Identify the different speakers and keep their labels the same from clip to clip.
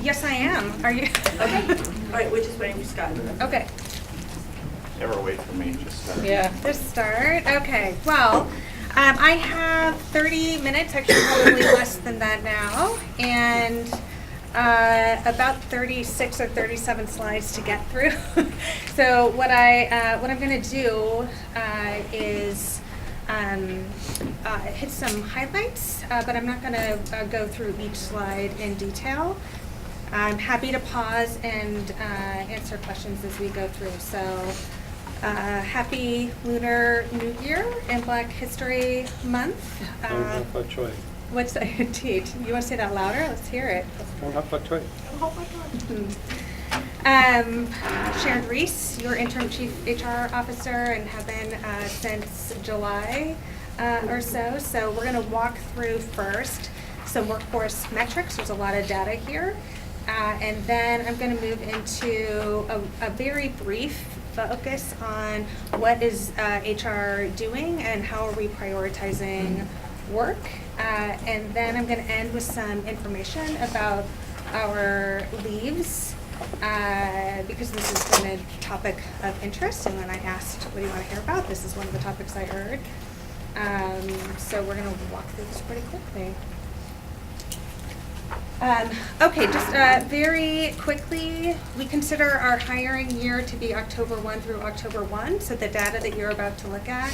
Speaker 1: Yes, I am. Are you?
Speaker 2: Okay. All right, we're just waiting for Scott.
Speaker 1: Okay.
Speaker 3: Never wait for me, just
Speaker 4: Yeah.
Speaker 1: Just start. Okay. Well, I have 30 minutes, actually probably less than that now, and about 36 or 37 slides to get through. So what I'm going to do is hit some highlights, but I'm not going to go through each slide in detail. I'm happy to pause and answer questions as we go through. So happy Lunar New Year and Black History Month. What's that? Teach. You want to say that louder? Let's hear it. Sharon Reese, your interim chief HR officer and have been since July or so. So we're going to walk through first some workforce metrics. There's a lot of data here. And then I'm going to move into a very brief focus on what is HR doing and how are we prioritizing work. And then I'm going to end with some information about our leaves, because this has been a topic of interest. And when I asked, what do you want to hear about? This is one of the topics I heard. So we're going to walk through this pretty quickly. Okay, just very quickly, we consider our hiring year to be October 1 through October 1. So the data that you're about to look at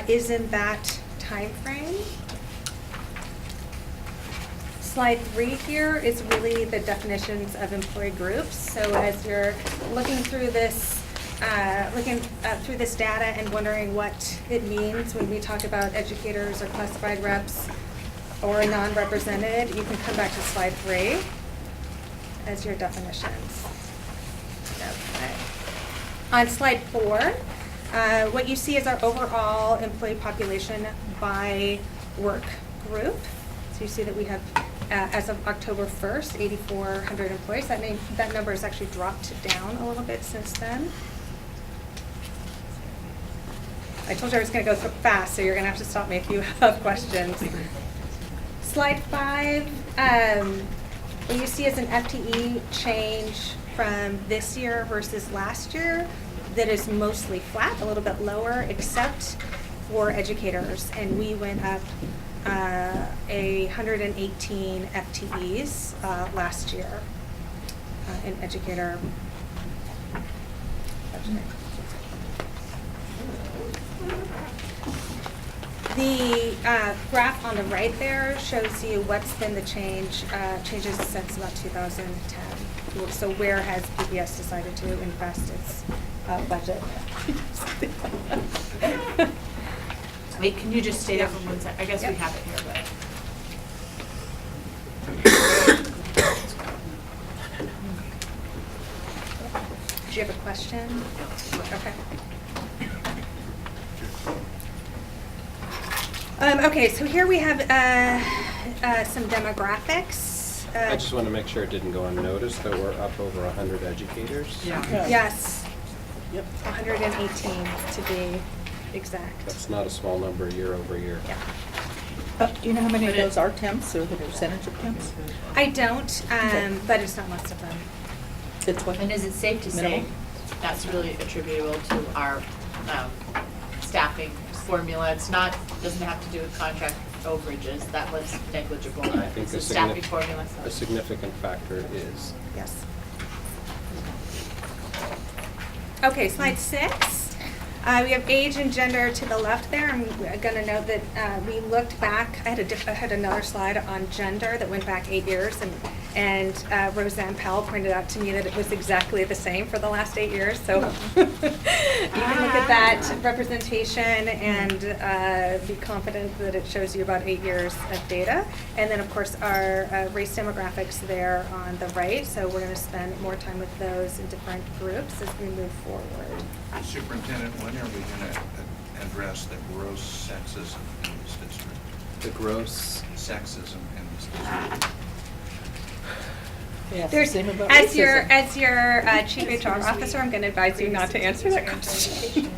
Speaker 1: is in that time frame. Slide 3 here is really the definitions of employee groups. So as you're looking through this, through this data and wondering what it means when we talk about educators or classified reps or non-represented, you can come back to slide 3 as your definitions. Okay. On slide 4, what you see is our overall employee population by work group. So you see that we have, as of October 1st, 8,400 employees. That number has actually dropped down a little bit since then. I told you I was going to go fast, so you're going to have to stop me if you have questions. Slide 5, what you see is an FTE change from this year versus last year that is mostly flat, a little bit lower, except for educators. And we went up 118 FTEs last year in educator budgeting. The graph on the right there shows you what's been the changes since about 2010. So where has PBS decided to invest its budget?
Speaker 2: Wait, can you just stay there for 1 second? I guess
Speaker 1: Yep.
Speaker 2: we have it here, but.
Speaker 1: Do you have a question? Okay. Okay, so here we have some demographics.
Speaker 4: I just want to make sure it didn't go unnoticed that we're up over 100 educators.
Speaker 1: Yes.
Speaker 5: Yep.
Speaker 1: 118 to be exact.
Speaker 4: That's not a small number year over year.
Speaker 1: Yeah.
Speaker 5: Do you know how many of
Speaker 2: But it-
Speaker 5: those are temps or the percentage of temps?
Speaker 1: I don't, but it's not most of them.
Speaker 5: It's what?
Speaker 2: And is it safe to say
Speaker 5: Minimal?
Speaker 2: that's really attributable to our staffing formula? It's not, doesn't have to do with contract overages. That was negligible.
Speaker 4: I think
Speaker 2: It's a
Speaker 4: a
Speaker 2: staffing formula.
Speaker 4: A significant factor is
Speaker 1: Yes. Okay, slide 6. We have age and gender to the left there. I'm going to note that we looked back. I had another slide on gender that went back 8 years, and Roseanne Powell pointed out to me that it was exactly the same for the last 8 years. So you can look at that representation and be confident that it shows you about 8 years of data. And then, of course, our race demographics there on the right. So we're going to spend more time with those in different groups as we move forward.
Speaker 6: Superintendent, when are we going to address the gross sexism in this district?
Speaker 4: the gross.
Speaker 6: Sexism in this district.
Speaker 5: Yeah,
Speaker 1: There's,
Speaker 5: same about
Speaker 1: as your
Speaker 5: racism.
Speaker 1: chief HR officer, I'm going to advise you not to answer that question.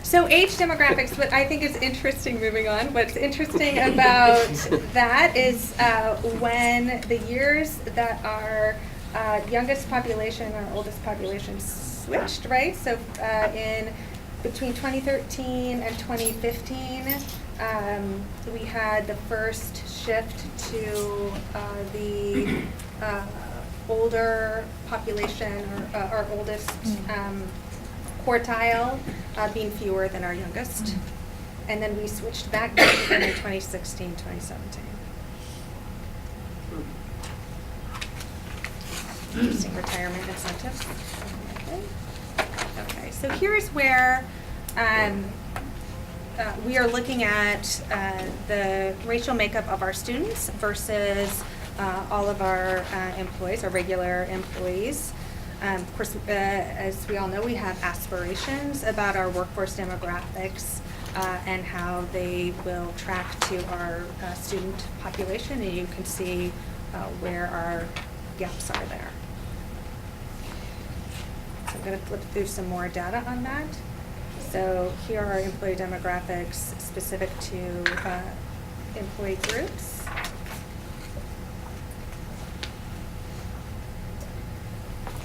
Speaker 1: So age demographics, what I think is interesting, moving on, what's interesting about that is when the years that our youngest population, our oldest population switched, right? So in between 2013 and 2015, we had the first shift to the older population, or our oldest quartile being fewer than our youngest. And then we switched back again in 2016, 2017. Interesting retirement incentives. Okay, so here's where we are looking at the racial makeup of our students versus all of our employees, our regular employees. Of course, as we all know, we have aspirations about our workforce demographics and how they will track to our student population, and you can see where our gaps are there. So I'm going to flip through some more data on that. So here are employee demographics specific to employee groups.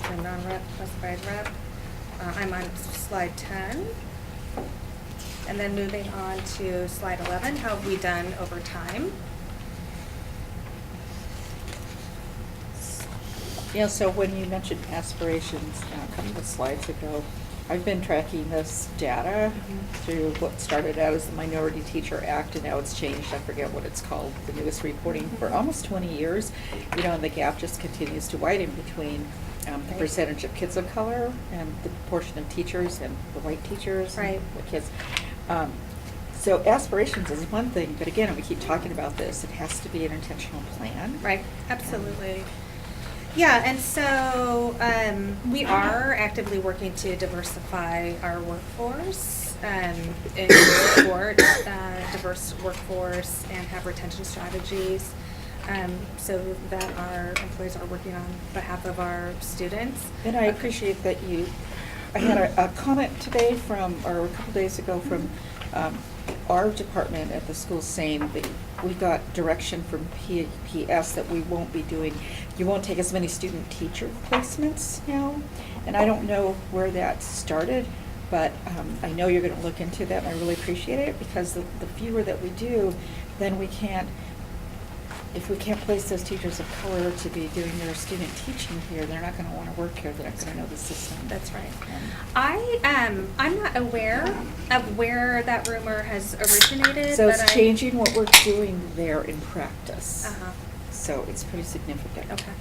Speaker 1: So non-rep, classified rep. I'm on slide 10. And then moving on to slide 11, how have we done over time?
Speaker 5: Yeah, so when you mentioned aspirations a couple of slides ago, I've been tracking this data through what started out as the Minority Teacher Act, and now it's changed, I forget what it's called, the newest reporting, for almost 20 years. You know, and the gap just continues to widen between the percentage of kids of color and the proportion of teachers and the white teachers and the kids. So aspirations is one thing, but again, we keep talking about this, it has to be an intentional plan.
Speaker 1: Right, absolutely. Yeah, and so we are actively working to diversify our workforce and support diverse workforce and have retention strategies so that our employees are working on behalf of our students.
Speaker 5: And I appreciate that I had a comment today or a couple days ago from our department at the school saying that we got direction from PPS that we won't be doing, you won't take as many student teacher placements now. And I don't know where that started, but I know you're going to look into that, and I really appreciate it, because the fewer that we do, then we can't, if we can't place those teachers of color to be doing their student teaching here, they're not going to want to work here, they're not going to know the system.
Speaker 1: That's right. I'm not aware of where that rumor has originated.
Speaker 5: So
Speaker 1: but
Speaker 5: it's changing what we're doing there in practice.
Speaker 1: Uh-huh.
Speaker 5: So it's pretty significant.
Speaker 1: Okay.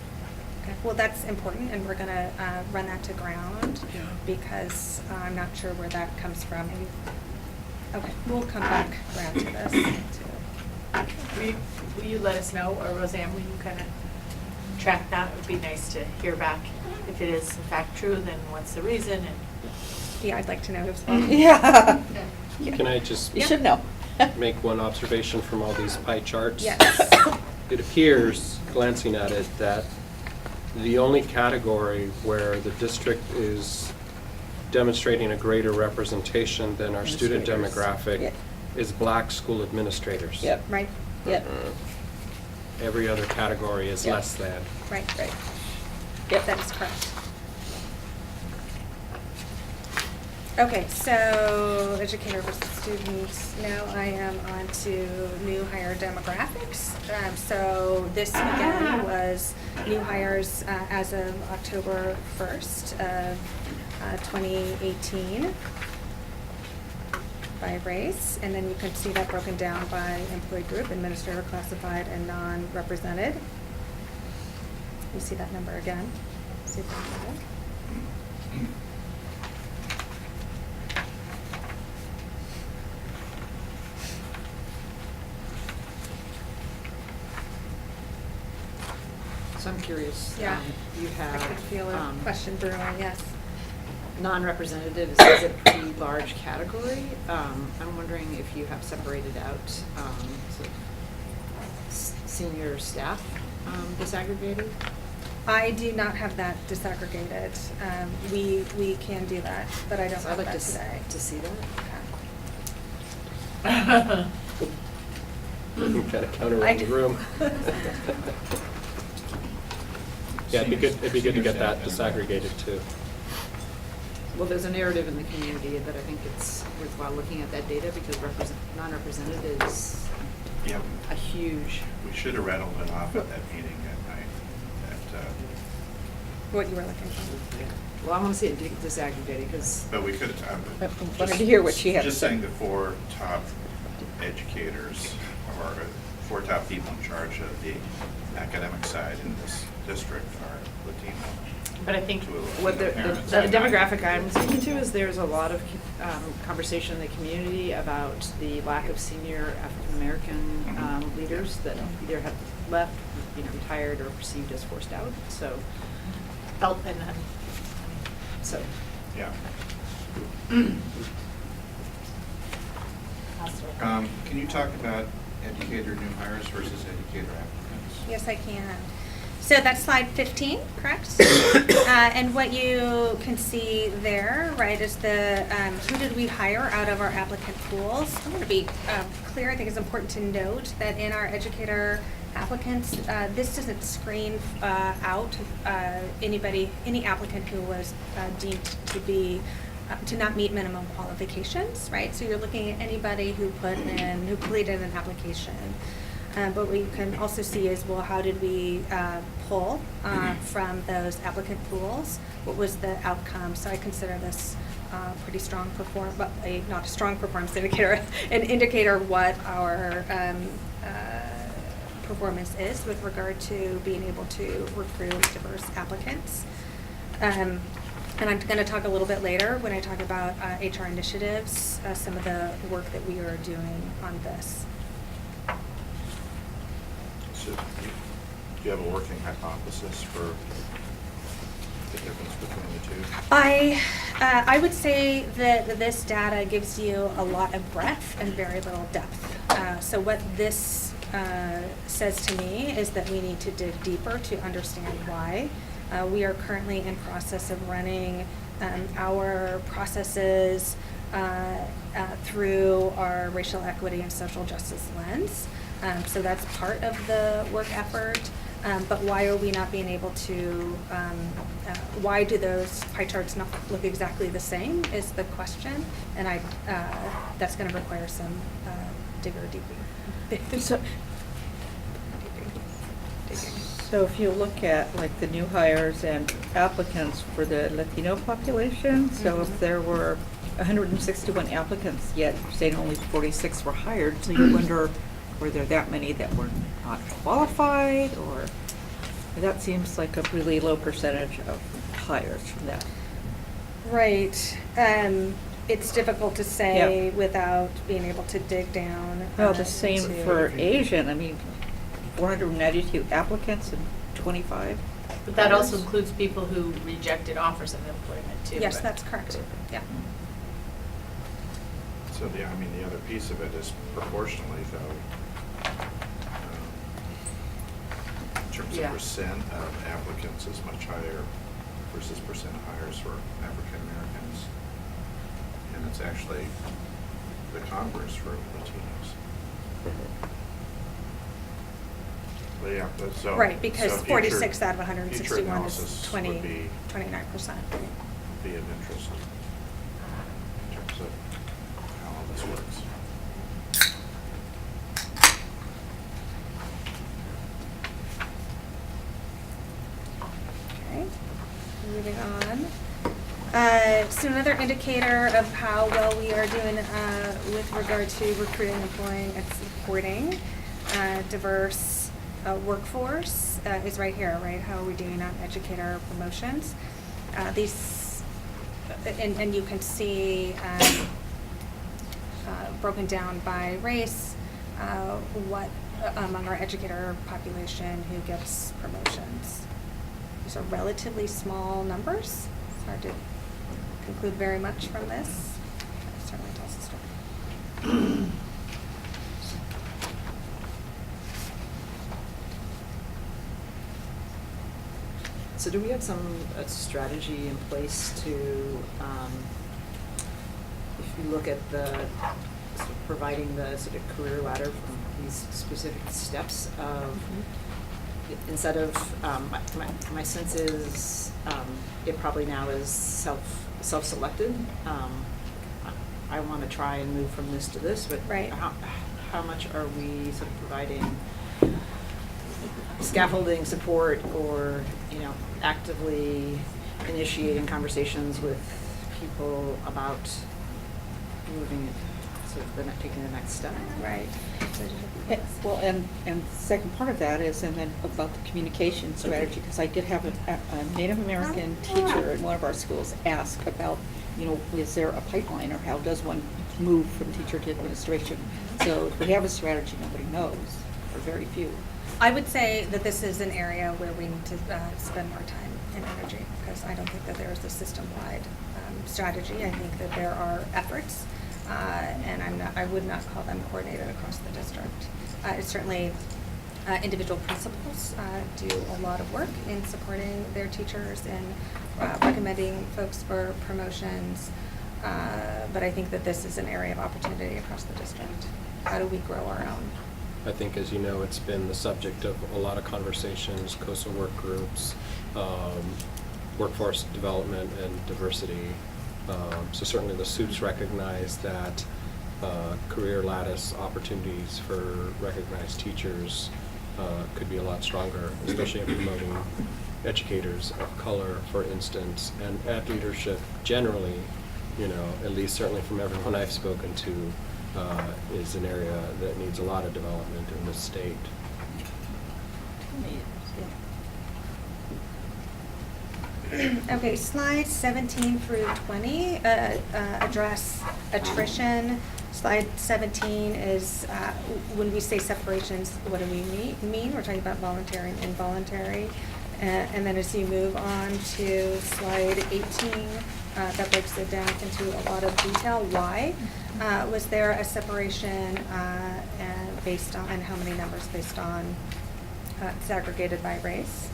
Speaker 1: Okay. Well, that's important, and we're going to run that to ground because I'm not sure where that comes from. Okay, we'll come back around to this too.
Speaker 2: Will you let us know, or Roseanne, will you kind of track that? It would be nice to hear back. If it is in fact true, then what's the reason? And
Speaker 1: Yeah, I'd like to know as well.
Speaker 5: Yeah.
Speaker 4: Can I just
Speaker 5: You should know.
Speaker 4: make one observation from all these pie charts?
Speaker 1: Yes.
Speaker 4: It appears, glancing at it, that the only category where the district is demonstrating a greater representation than our student
Speaker 5: Administrators.
Speaker 4: demographic
Speaker 5: Yep.
Speaker 4: is black school administrators.
Speaker 5: Yep.
Speaker 1: Right.
Speaker 5: Yep.
Speaker 4: Every other category is
Speaker 5: Yep.
Speaker 4: less than.
Speaker 1: Right.
Speaker 5: Right.
Speaker 1: Yep, that is correct. Okay, so educator versus students. Now I am on to new hire demographics. So this again was new hires as of October 1st of 2018 by race. And then you can see that broken down by employee group, administrator, classified, and non-represented. You see that number again. Superintendent.
Speaker 7: So I'm curious,
Speaker 1: Yeah.
Speaker 7: You
Speaker 1: I
Speaker 7: have
Speaker 1: could feel a question brewing, yes.
Speaker 7: non-representative is a pretty large category. I'm wondering if you have separated out sort of senior staff disaggregated?
Speaker 1: I do not have that disaggregated. We can do that, but I don't
Speaker 7: So
Speaker 1: have
Speaker 7: I'd like
Speaker 1: that today.
Speaker 7: to see that.
Speaker 1: Okay.
Speaker 4: You kind of counter around the room. Yeah, it'd be good to get that disaggregated too.
Speaker 7: Well, there's a narrative in the community that I think it's worthwhile looking at that data because non-represented is
Speaker 6: Yeah,
Speaker 7: a huge,
Speaker 6: we should have rattled it off at that meeting at night.
Speaker 1: What you were looking for.
Speaker 7: well, I want to see it disaggregated because,
Speaker 6: But we could have.
Speaker 5: I wanted to hear what she had to
Speaker 6: Just
Speaker 5: say.
Speaker 6: saying the 4 top educators or 4 top people in charge of the academic side in this district are Latino.
Speaker 2: But I think
Speaker 7: what the
Speaker 6: Parents
Speaker 7: the
Speaker 6: and
Speaker 7: demographic I'm speaking to is there's a lot of conversation in the community about the lack of senior African-American leaders that either have left, retired, or perceived as forced out, so,
Speaker 2: help and
Speaker 7: so.
Speaker 6: Yeah. Can you talk about educator new hires versus educator applicants?
Speaker 1: Yes, I can. So that's slide 15, correct? And what you can see there, right, is the who did we hire out of our applicant pools. I'm going to be clear. I think it's important to note that in our educator applicants, this doesn't screen out any applicant who was deemed to be to not meet minimum qualifications, right? So you're looking at anybody who completed an application. But what you can also see is, well, how did we pull from those applicant pools? What was the outcome? So I consider this pretty strong not a strong performance indicator, an indicator of what our performance is with regard to being able to recruit diverse applicants. And I'm going to talk a little bit later when I talk about HR initiatives, some of the work that we are doing on this.
Speaker 6: So do you have a working hypothesis for the difference between the two?
Speaker 1: I would say that this data gives you a lot of breadth and very little depth. So what this says to me is that we need to dig deeper to understand why. We are currently in process of running our processes through our racial equity and social justice lens. So that's part of the work effort. But why are we not being able to, why do those pie charts not look exactly the same is the question. And that's going to require some digging.
Speaker 5: So if you look at like the new hires and applicants for the Latino population, so if there were 161 applicants, yet saying only 46 were hired, so you wonder, were there that many that were not qualified, or that seems like a really low percentage of hires from that.
Speaker 1: Right. It's difficult to say
Speaker 5: Yep.
Speaker 1: without being able to dig down.
Speaker 5: Well, the same
Speaker 1: into-
Speaker 5: for Asian, I mean, 492 applicants and 25.
Speaker 2: But that also
Speaker 5: hires.
Speaker 2: includes people who rejected offers of employment too.
Speaker 1: Yes,
Speaker 2: right?
Speaker 1: that's correct. Yeah.
Speaker 6: So the other piece of it is proportionally though, in terms
Speaker 2: Yeah.
Speaker 6: of percent of applicants is much higher versus percent of hires for African Americans. And it's actually the converse for Latinos. But yeah, so.
Speaker 1: Right, because
Speaker 6: so future-
Speaker 1: 46 out of
Speaker 6: future
Speaker 1: 161
Speaker 6: analysis
Speaker 1: is
Speaker 6: would
Speaker 1: 29%.
Speaker 6: be of interest in terms of how all this works.
Speaker 1: Okay, moving on. So another indicator of how well we are doing with regard to recruiting, employing, and supporting diverse workforce is right here, right? How are we doing on educator promotions? And you can see broken down by race, what among our educator population who gets promotions. These are relatively small numbers. It's hard to conclude very much from this. It certainly tells a story.
Speaker 7: So do we have a strategy in place to, if you look at the sort of providing the sort of career ladder from these specific steps of, instead of, my sense is, it probably now is self-selected. I want to try and move from this to this, but
Speaker 1: Right.
Speaker 7: how much are we sort of providing scaffolding support or, actively initiating conversations with people about moving, sort of taking the next step?
Speaker 1: Right.
Speaker 5: Well, and the second part of that is, and then about the communication strategy, because I did have a Native American teacher in one of our schools ask about, is there a pipeline, or how does one move from teacher to administration? So if we have a strategy, nobody knows, or very few.
Speaker 1: I would say that this is an area where we need to spend more time and energy, because I don't think that there is a system-wide strategy. I think that there are efforts, and I would not call them coordinated across the district. It's certainly individual principals do a lot of work in supporting their teachers and recommending folks for promotions, but I think that this is an area of opportunity across the district. How do we grow our own?
Speaker 4: I think, as you know, it's been the subject of a lot of conversations, COSA work groups, workforce development and diversity. So certainly the SUPs recognize that career lattice opportunities for recognized teachers could be a lot stronger, especially in promoting educators of color, for instance, and ed leadership generally, at least certainly from everyone I've spoken to, is an area that needs a lot of development in the state.
Speaker 1: Okay, slides 17 through 20 address attrition. Slide 17 is, when we say separations, what do we mean? We're talking about voluntary and involuntary. And then as you move on to slide 18, that breaks it down into a lot of detail. Why? Was there a separation and based on, and how many numbers based on segregated by race?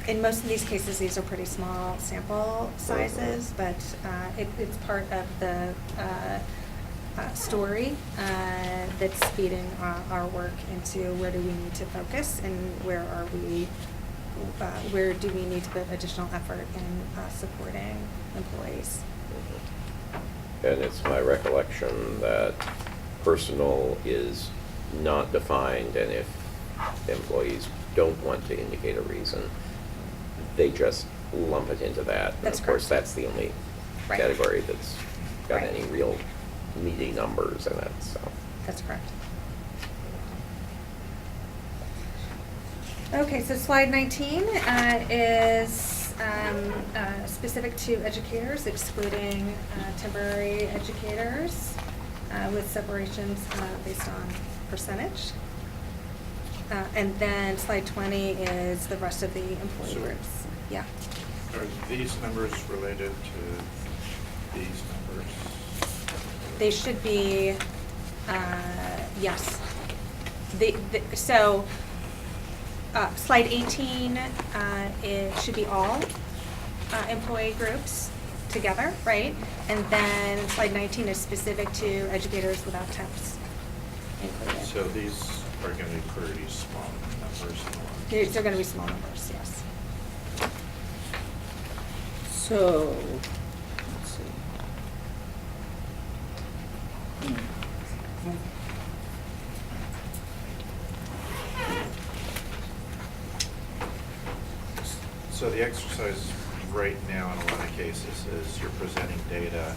Speaker 1: In most of these cases, these are pretty small sample sizes, but it's part of the story that's feeding our work into where do we need to focus and where do we need to put additional effort in supporting employees.
Speaker 8: And it's my recollection that personal is not defined, and if employees don't want to indicate a reason, they just lump it into that.
Speaker 1: That's
Speaker 8: and of course,
Speaker 1: correct.
Speaker 8: that's the only
Speaker 1: Right.
Speaker 8: category that's got
Speaker 1: Right.
Speaker 8: any real meaty numbers in it, so.
Speaker 1: That's correct. Okay, so slide 19 is specific to educators, excluding temporary educators with separations based on percentage. And then slide 20 is the rest of the employee
Speaker 6: So-
Speaker 1: groups. Yeah.
Speaker 6: Are these numbers related to these numbers?
Speaker 1: They should be, yes. So, slide 18, it should be all employee groups together, right? And then slide 19 is specific to educators without temps included.
Speaker 6: So these are going to be pretty small numbers.
Speaker 1: They're going to be small numbers, yes.
Speaker 5: So, let's see.
Speaker 6: So the exercise right now in a lot of cases is you're presenting data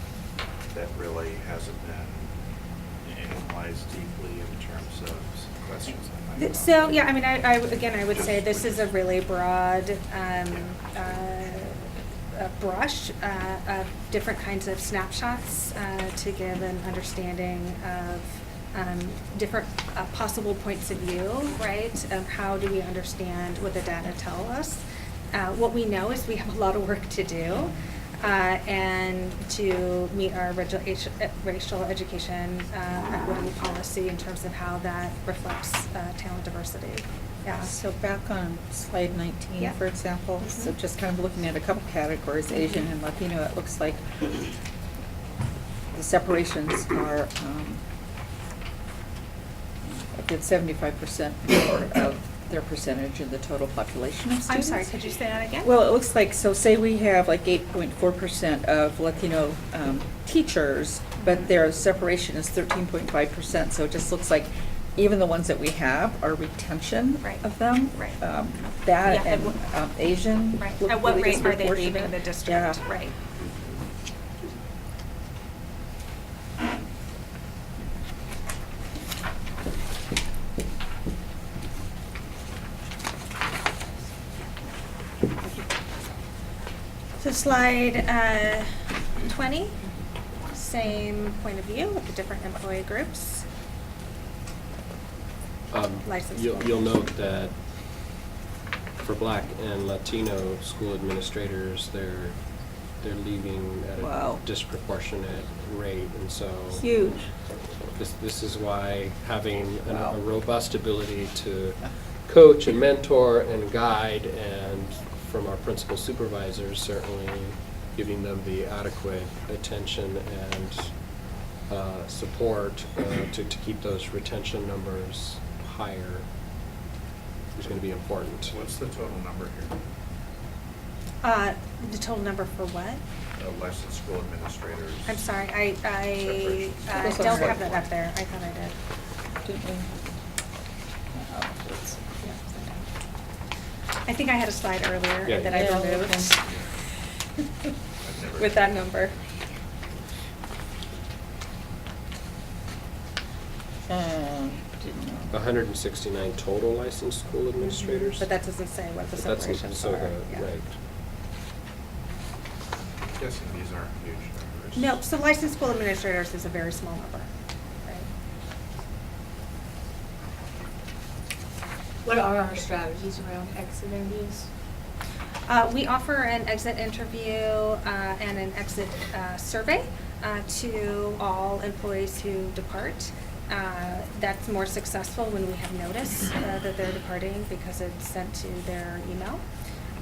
Speaker 6: that really hasn't been analyzed deeply in terms of some questions I might have.
Speaker 1: So, yeah, I mean, I would say this is a really broad brush of different kinds of snapshots to give an understanding of different possible points of view, right? Of how do we understand what the data tell us. What we know is we have a lot of work to do. and to meet our racial education equity policy in terms of how that reflects talent diversity. Yeah.
Speaker 5: So back on slide 19,
Speaker 1: Yeah.
Speaker 5: for example, so
Speaker 1: Mhm.
Speaker 5: just kind of looking at a couple categories, Asian and Latino, it looks like the separations are a good 75% more of their percentage in the total population of
Speaker 1: I'm
Speaker 5: students.
Speaker 1: sorry, could you say that again?
Speaker 5: Well, it looks like, so say we have like 8.4% of Latino teachers, but their separation is 13.5%, so it just looks like even the ones that we have, our retention
Speaker 1: Right.
Speaker 5: of them.
Speaker 1: Right.
Speaker 5: That
Speaker 1: Yeah,
Speaker 5: and Asian.
Speaker 1: Right.
Speaker 5: look
Speaker 1: At what
Speaker 5: really
Speaker 1: rate are they leaving
Speaker 5: disproportionate.
Speaker 1: the district?
Speaker 5: Yeah.
Speaker 1: Right. So slide 20, same point of view with the different employee groups. Licensed
Speaker 4: You'll
Speaker 1: school.
Speaker 4: you'll note that for Black and Latino school administrators, they're leaving at
Speaker 5: Wow.
Speaker 4: a disproportionate rate, and so.
Speaker 5: Huge.
Speaker 4: This is why having
Speaker 5: Wow.
Speaker 4: a robust ability to coach and mentor and guide, and from our principal supervisors, certainly giving them the adequate attention and support to keep those retention numbers higher is going to be important.
Speaker 6: What's the total number here?
Speaker 1: The total number for what?
Speaker 6: Licensed school administrators.
Speaker 1: I'm sorry, I
Speaker 6: Separation.
Speaker 1: don't have that up there. I thought I did.
Speaker 5: Didn't we?
Speaker 1: I think I had a slide earlier
Speaker 4: Yeah.
Speaker 1: that I
Speaker 5: Yeah,
Speaker 1: removed
Speaker 6: I've never-
Speaker 1: with that number.
Speaker 5: Didn't know.
Speaker 4: 169 total licensed school administrators.
Speaker 1: But that doesn't say what the
Speaker 4: But that's
Speaker 1: separations
Speaker 4: so
Speaker 1: are. Yeah.
Speaker 4: right.
Speaker 6: I'm guessing these aren't huge numbers.
Speaker 1: No, so licensed school administrators is a very small number, right?
Speaker 2: What are our strategies around exit interviews?
Speaker 1: We offer an exit interview and an exit survey to all employees who depart. That's more successful when we have notice that they're departing because it's sent to their email.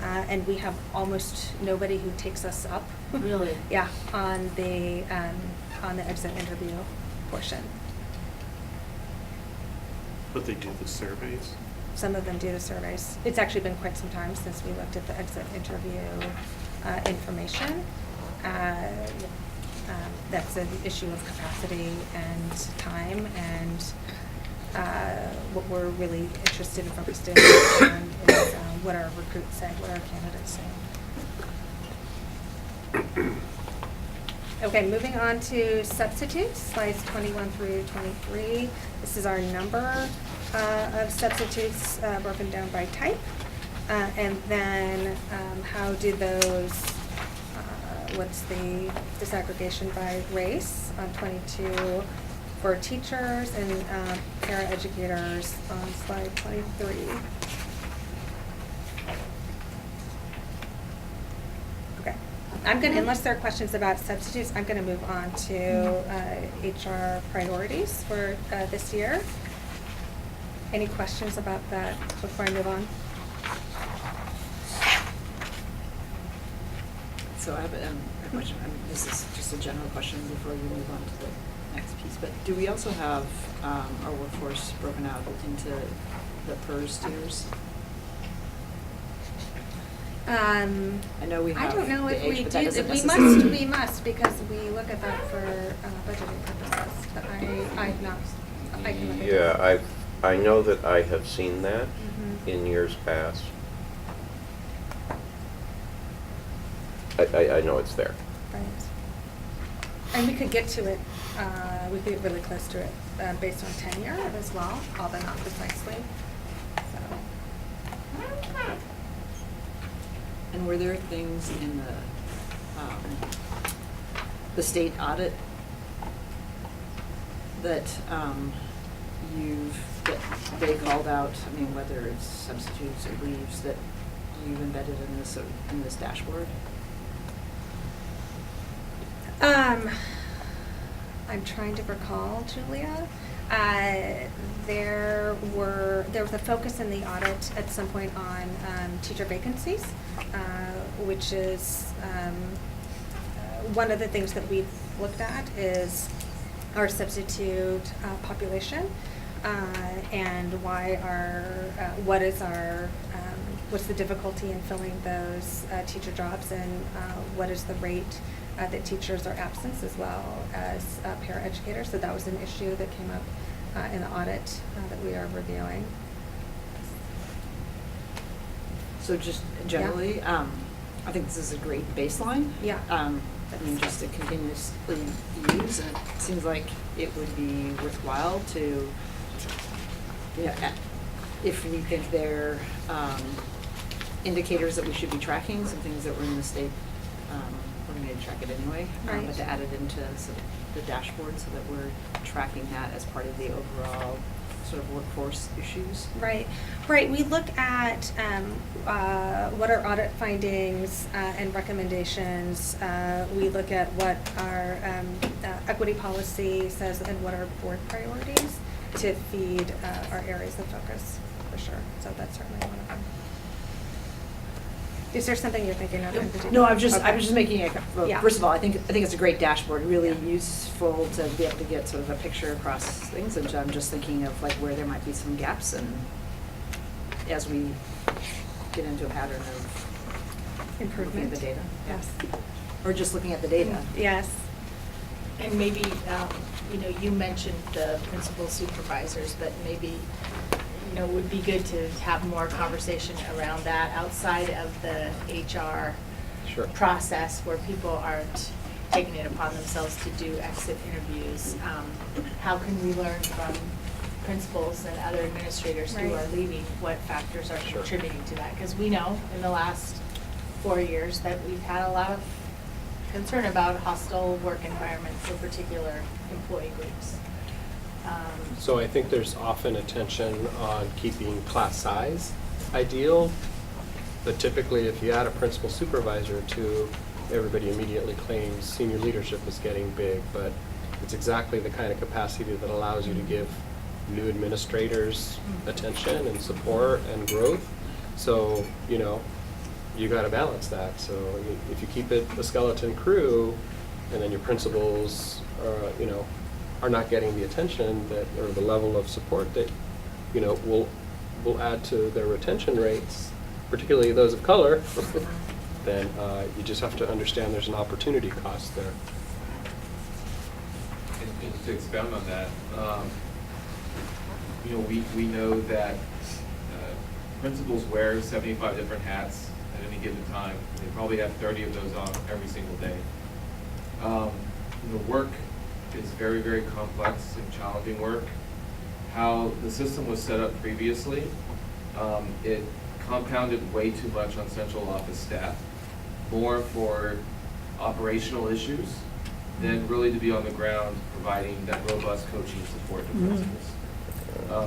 Speaker 1: And we have almost nobody who takes us up.
Speaker 2: Really?
Speaker 1: Yeah, on the exit interview portion.
Speaker 3: But they do the surveys.
Speaker 1: Some of them do the surveys. It's actually been quite some time since we looked at the exit interview information. That's an issue of capacity and time, and what we're really interested and focused in on is what our recruits say, what our candidates say. Okay, moving on to substitutes, slides 21 through 23. This is our number of substitutes broken down by type. And then how do those, what's the disaggregation by race on 22 for teachers and paraeducators on slide 23. Okay, I'm gonna, unless there are questions about substitutes, I'm gonna move on to HR priorities for this year. Any questions about that before I move on?
Speaker 7: So I have a question, I mean, this is just a general question before we move on to the next piece, but do we also have our workforce broken out into the PERS tiers?
Speaker 1: I
Speaker 7: know we have
Speaker 1: don't know
Speaker 7: the
Speaker 1: if
Speaker 7: age,
Speaker 1: we
Speaker 7: but that
Speaker 1: do,
Speaker 7: doesn't
Speaker 1: we
Speaker 7: necessarily-
Speaker 1: must, because we look at that for budgeting purposes, but I've not, I can look at that.
Speaker 8: Yeah, I know that I have seen that
Speaker 1: Mhm.
Speaker 8: in years past. I know it's there.
Speaker 1: Right. And we could get to it, we could get really close to it, based on tenure as well, although not precisely, so.
Speaker 7: And were there things in the state audit that that they called out, I mean, whether it's substitutes or leaves, that you've embedded in this dashboard?
Speaker 1: I'm trying to recall, Julia. There was a focus in the audit at some point on teacher vacancies, which is one of the things that we've looked at is our substitute population and what's the difficulty in filling those teacher jobs, and what is the rate that teachers are absent as well as paraeducators. So that was an issue that came up in the audit that we are reviewing.
Speaker 7: So just generally, I think this is a great baseline.
Speaker 1: Yeah.
Speaker 7: I mean, just to continuously use, and it seems like it would be worthwhile to, if we think they're indicators that we should be tracking, some things that were in the state, we're going to track it anyway,
Speaker 1: Right.
Speaker 7: but to add it into the dashboard so that we're tracking that as part of the overall sort of workforce issues.
Speaker 1: Right. We look at what our audit findings and recommendations. We look at what our equity policy says and what our board priorities to feed our areas of focus, for sure. So that's certainly one of them. Is there something you're thinking of in particular?
Speaker 7: No, I was just
Speaker 1: Okay.
Speaker 7: making it. Well,
Speaker 1: Yeah.
Speaker 7: first of all, I think it's a great dashboard. Really
Speaker 1: Yeah.
Speaker 7: useful to be able to get sort of a picture across things. And I'm just thinking of like where there might be some gaps, and as we get into a pattern of
Speaker 1: Improvement.
Speaker 7: looking at the data,
Speaker 1: Yes.
Speaker 7: or just looking at the data.
Speaker 1: Yes.
Speaker 2: And maybe, you mentioned the principal supervisors, but maybe, it would be good to have more conversation around that outside of the HR
Speaker 4: Sure.
Speaker 2: process where people aren't taking it upon themselves to do exit interviews. How can we learn from principals and other administrators who
Speaker 1: Right.
Speaker 2: are leaving, what factors are
Speaker 4: Sure.
Speaker 2: contributing to that? Because we know in the last 4 years that we've had a lot of concern about hostile work environment for particular employee groups.
Speaker 4: So I think there's often attention on keeping class size ideal, but typically if you add a principal supervisor to, everybody immediately claims senior leadership is getting big, but it's exactly the kind of capacity that allows you to give new administrators attention and support and growth. So, you got to balance that. So if you keep it a skeleton crew, and then your principals, are not getting the attention that, or the level of support that, will add to their retention rates, particularly those of color, then you just have to understand there's an opportunity cost there.
Speaker 9: And to expound on that, we know that principals wear 75 different hats at any given time. They probably have 30 of those on every single day. Work is very, very complex and challenging work. How the system was set up previously, it compounded way too much on central office staff, more for operational issues than really to be on the ground providing that robust coaching support to principals.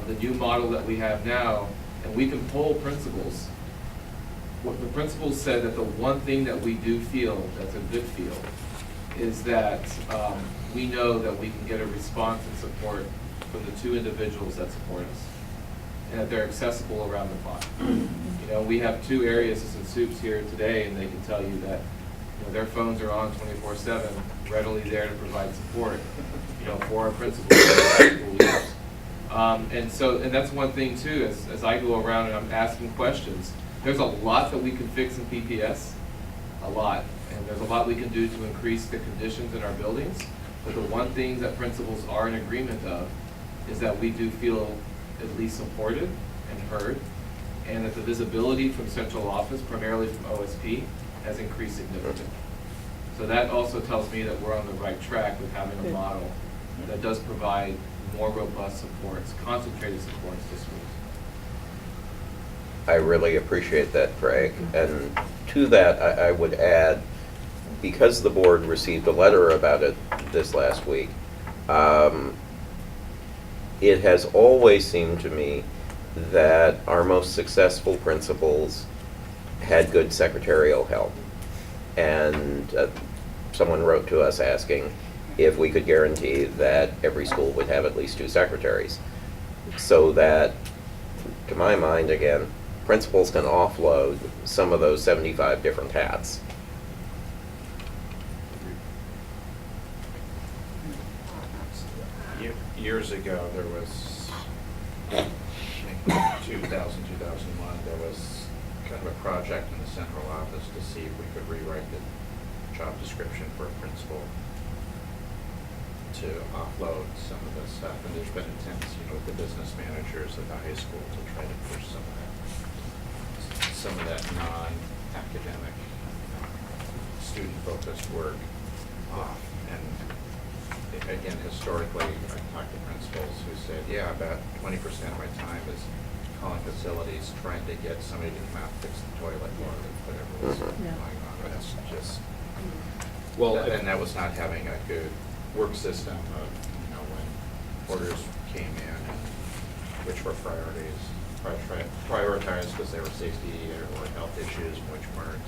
Speaker 9: The new model that we have now, and we can poll principals. What the principals said, that the one thing that we do feel that's a good feel is that we know that we can get a response and support from the two individuals that support us, and that they're accessible around the clock. We have two area assistant soups here today, and they can tell you that their phones are on 24/7, readily there to provide support, for our principals and our school leaders. And that's one thing too, as I go around and I'm asking questions, there's a lot that we can fix in PPS, a lot. And there's a lot we can do to increase the conditions in our buildings. But the one thing that principals are in agreement of is that we do feel at least supported and heard, and that the visibility from central office, primarily from OSP, has increased significantly. So that also tells me that we're on the right track with having a model that does provide more robust supports, concentrated supports to schools.
Speaker 8: I really appreciate that, Craig. And to that, I would add, because the board received a letter about it this last week, it has always seemed to me that our most successful principals had good secretarial help. And someone wrote to us asking if we could guarantee that every school would have at least 2 secretaries, so that, to my mind, again, principals can offload some of those 75 different hats.
Speaker 6: Years ago, there was, I think, 2000, 2001, there was kind of a project in the central office to see if we could rewrite the job description for a principal to offload some of the stuff. And there's been attempts, with the business managers at the high school to try to push some of that non-academic, student-focused work off. And again, historically, I've talked to principals who said, yeah, about 20% of my time is calling facilities, trying to get somebody to come out and fix the toilet or whatever was
Speaker 8: Mhm.
Speaker 6: going on. That's just,
Speaker 4: Well,
Speaker 6: and that was not having a good work system of, when orders came in and which were prioritized because they were safety or health issues, and which weren't.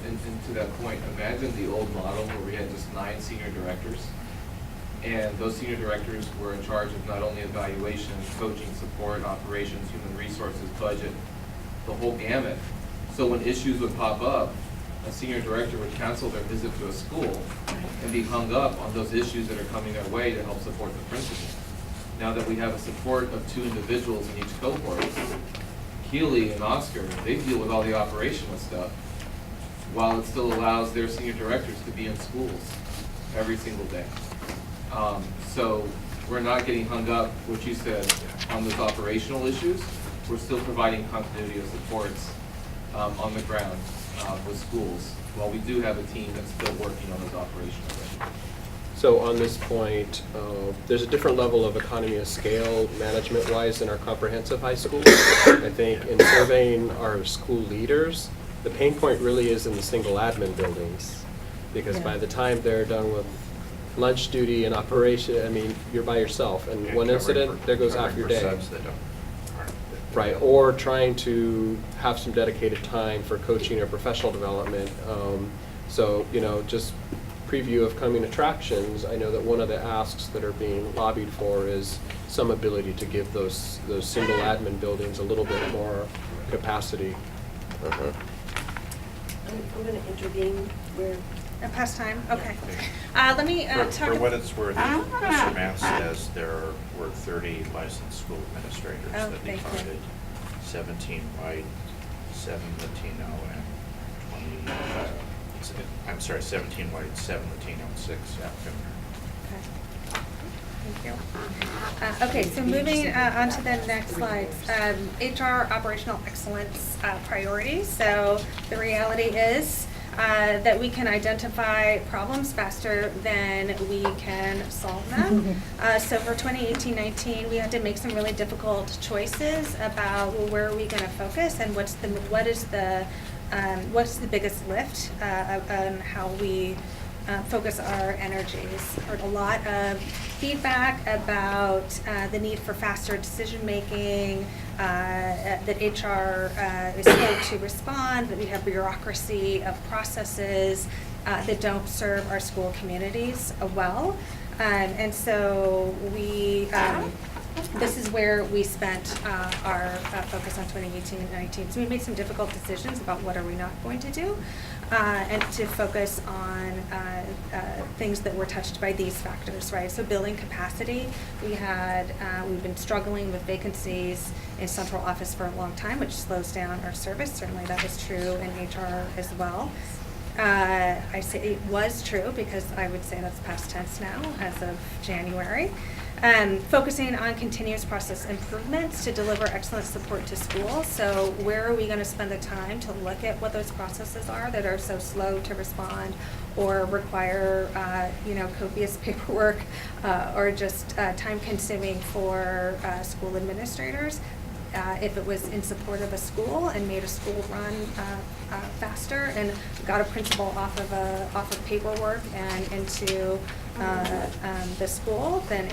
Speaker 9: And to that point, imagine the old model where we had just 9 senior directors, and those senior directors were in charge of not only evaluation, coaching, support, operations, human resources, budget, the whole gamut. So when issues would pop up, a senior director would cancel their visit to a school and be hung up on those issues that are coming their way to help support the principal. Now that we have a support of 2 individuals in each cohort, Keely and Oscar, they deal with all the operational stuff, while it still allows their senior directors to be in schools every single day. So we're not getting hung up, what you said, on those operational issues. We're still providing continuity of supports on the ground with schools, while we do have a team that's still working on those operational issues.
Speaker 4: So on this point, there's a different level of economy of scale management-wise in our comprehensive high schools. I think in surveying our school leaders, the pain point really is in the single admin buildings, because by the time they're done with lunch duty and operation, you're by yourself, and one incident, there goes half your day.
Speaker 6: Subs that aren't.
Speaker 4: Right, or trying to have some dedicated time for coaching or professional development. So, just preview of coming attractions, I know that one of the asks that are being lobbied for is some ability to give those single admin buildings a little bit more capacity.
Speaker 8: Mhm.
Speaker 10: I'm going to intervene where
Speaker 1: Past time, okay. Let me talk.
Speaker 6: For what it's worth, Mr. Matt says there were 30 licensed school administrators
Speaker 1: Oh,
Speaker 6: that
Speaker 1: thank you.
Speaker 6: departed, 17 white, 7 Latino, and 20, I'm sorry, 17 white, 7 Latino, and 6 African American.
Speaker 1: Thank you. Okay, so moving on to the next slides. HR operational excellence priorities. So the reality is that we can identify problems faster than we can solve them. So for 2018-19, we had to make some really difficult choices about where are we going to focus and what's the biggest lift on how we focus our energies. Heard a lot of feedback about the need for faster decision making, that HR is slow to respond, that we have bureaucracy of processes that don't serve our school communities well. And so this is where we spent our focus on 2018 and 19. So we made some difficult decisions about what are we not going to do, and to focus on things that were touched by these factors, right? So building capacity, we've been struggling with vacancies in central office for a long time, which slows down our service. Certainly that was true in HR as well. I say it was true because I would say that's past tense now as of January. Focusing on continuous process improvements to deliver excellent support to schools. So where are we going to spend the time to look at what those processes are that are so slow to respond or require copious paperwork or just time consuming for school administrators? If it was in support of a school and made a school run faster and got a principal off of paperwork and into the school, then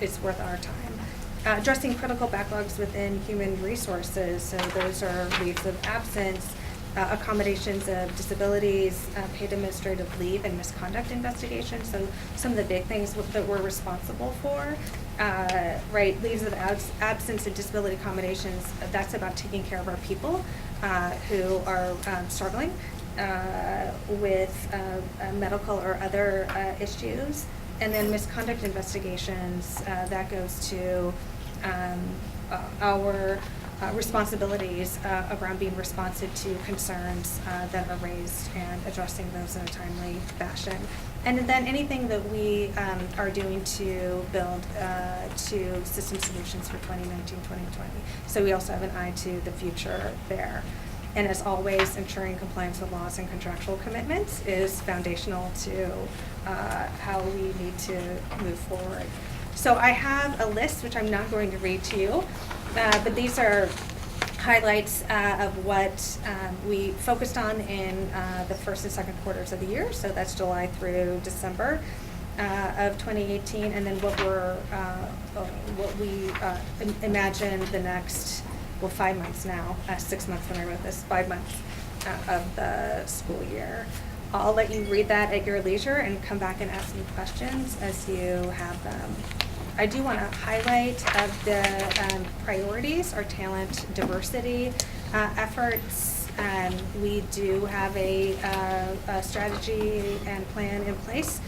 Speaker 1: it's worth our time. Addressing critical backlogs within human resources, so those are leaves of absence, accommodations of disabilities, paid administrative leave, and misconduct investigations. So some of the big things that we're responsible for, right, leaves of absence and disability accommodations, that's about taking care of our people who are struggling with medical or other issues. And then misconduct investigations, that goes to our responsibilities around being responsive to concerns that are raised and addressing those in a timely fashion. And then anything that we are doing to build to system solutions for 2019-2020. So we also have an eye to the future there. And as always, ensuring compliance with laws and contractual commitments is foundational to how we need to move forward. So I have a list, which I'm not going to read to you, but these are highlights of what we focused on in the first and second quarters of the year. So that's July through December of 2018, and then what we imagine the next, well, 5 months now, 6 months when I wrote this, 5 months of the school year. I'll let you read that at your leisure and come back and ask me questions as you have them. I do want to highlight of the priorities, our talent diversity efforts. We do have a strategy and plan in place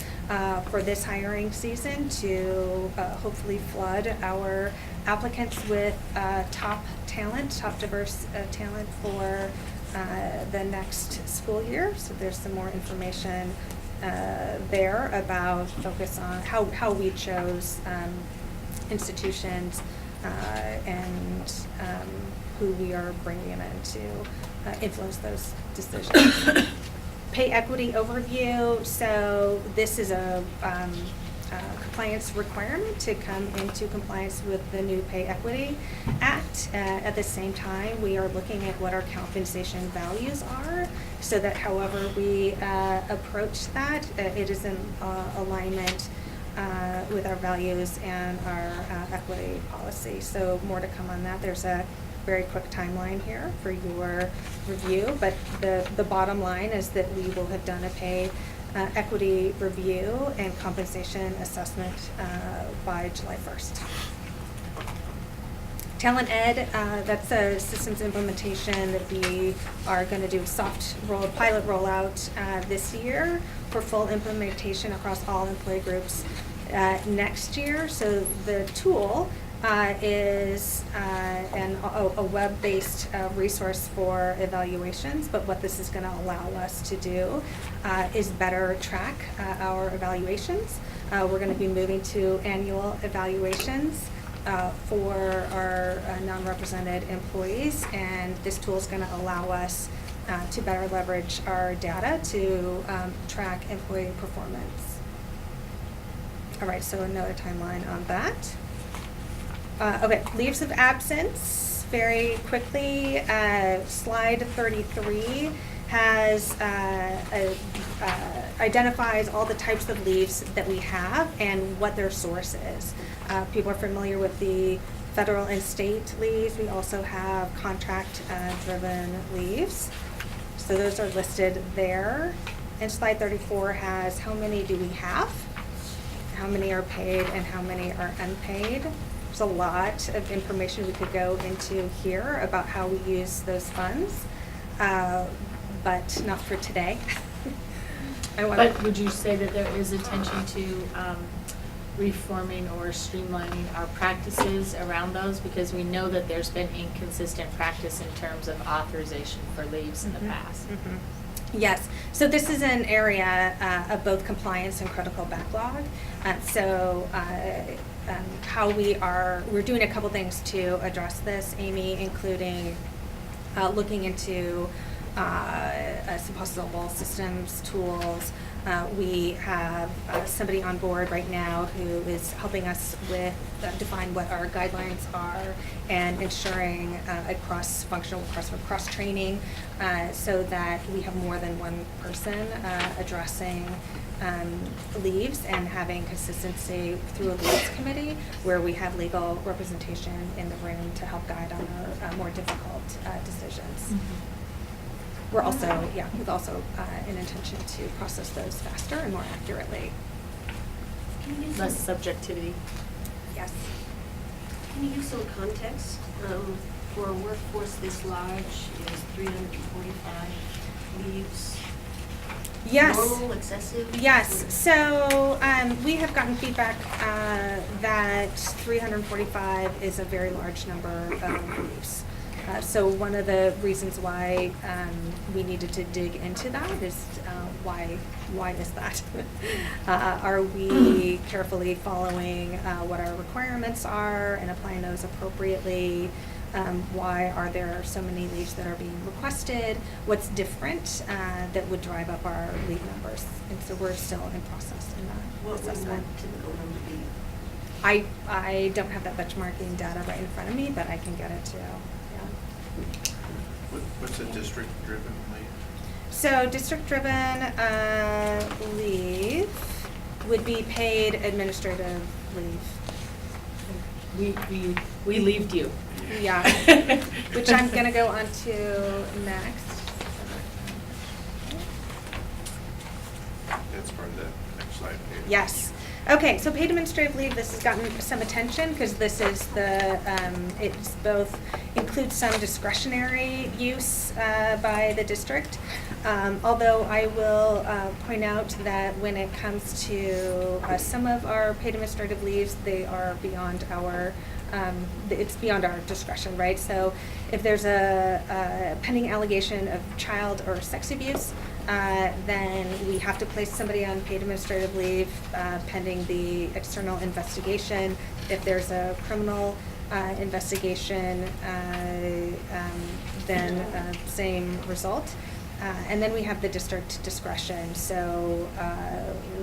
Speaker 1: for this hiring season to hopefully flood our applicants with top diverse talent for the next school year. So there's some more information there about focus on how we chose institutions and who we are bringing in to influence those decisions. Pay equity overview. So this is a compliance requirement to come into compliance with the new Pay Equity Act. At the same time, we are looking at what our compensation values are so that however we approach that, it is in alignment with our values and our equity policy. So more to come on that. There's a very quick timeline here for your review, but the bottom line is that we will have done a pay equity review and compensation assessment by July 1st. Talent Ed, that's a systems implementation that we are going to do a pilot rollout this year for full implementation across all employee groups next year. So the tool is a web-based resource for evaluations, but what this is going to allow us to do is better track our evaluations. We're going to be moving to annual evaluations for our non-represented employees, and this tool is going to allow us to better leverage our data to track employee performance. All right, so another timeline on that. Okay, leaves of absence, very quickly, slide 33 has identifies all the types of leaves that we have and what their source is. People are familiar with the federal and state leaves. We also have contract driven leaves. So those are listed there. And slide 34 has how many do we have, how many are paid, and how many are unpaid. There's a lot of information we could go into here about how we use those funds, but not for today.
Speaker 2: But would you say that there is attention to reforming or streamlining our practices around those? Because we know that there's been inconsistent practice in terms of authorization for leaves in the past.
Speaker 1: Mm-hmm. Yes, so this is an area of both compliance and critical backlog. How we're doing a couple things to address this, Amy, including looking into some possible systems, tools. We have somebody on board right now who is helping us with define what our guidelines are and ensuring a cross-functional, cross-training so that we have more than one person addressing leaves and having consistency through a leaves committee where we have legal representation in the room to help guide on our more difficult decisions.
Speaker 2: Mm-hmm.
Speaker 1: we're also, with also an intention to process those faster and more accurately.
Speaker 10: Can you give
Speaker 2: Less
Speaker 10: some,
Speaker 2: subjectivity.
Speaker 1: Yes.
Speaker 10: can you give some context for a workforce this large? Is 345 leaves
Speaker 1: Yes.
Speaker 10: normal, excessive?
Speaker 1: Yes, so we have gotten feedback that 345 is a very large number of leaves. So one of the reasons why we needed to dig into that is why is that? Are we carefully following what our requirements are and applying those appropriately? Why are there so many leaves that are being requested? What's different that would drive up our leave numbers? And so we're still in process in that
Speaker 10: What would
Speaker 1: assessment.
Speaker 10: that typical number be?
Speaker 1: I don't have that benchmarking data right in front of me, but I can get it to you. Yeah.
Speaker 6: What's a district-driven leave?
Speaker 1: So district-driven leave would be paid administrative leave.
Speaker 2: We leaved you.
Speaker 1: Yeah, which I'm gonna go on to next.
Speaker 6: That's part of the next slide. here.
Speaker 1: Yes. Okay, so paid administrative leave, this has gotten some attention because this is the, it's both, includes some discretionary use by the district. Although I will point out that when it comes to some of our paid administrative leaves, they are beyond our, it's beyond our discretion, right? So if there's a pending allegation of child or sex abuse, then we have to place somebody on paid administrative leave pending the external investigation. If there's a criminal investigation, then same result. And then we have the district discretion. So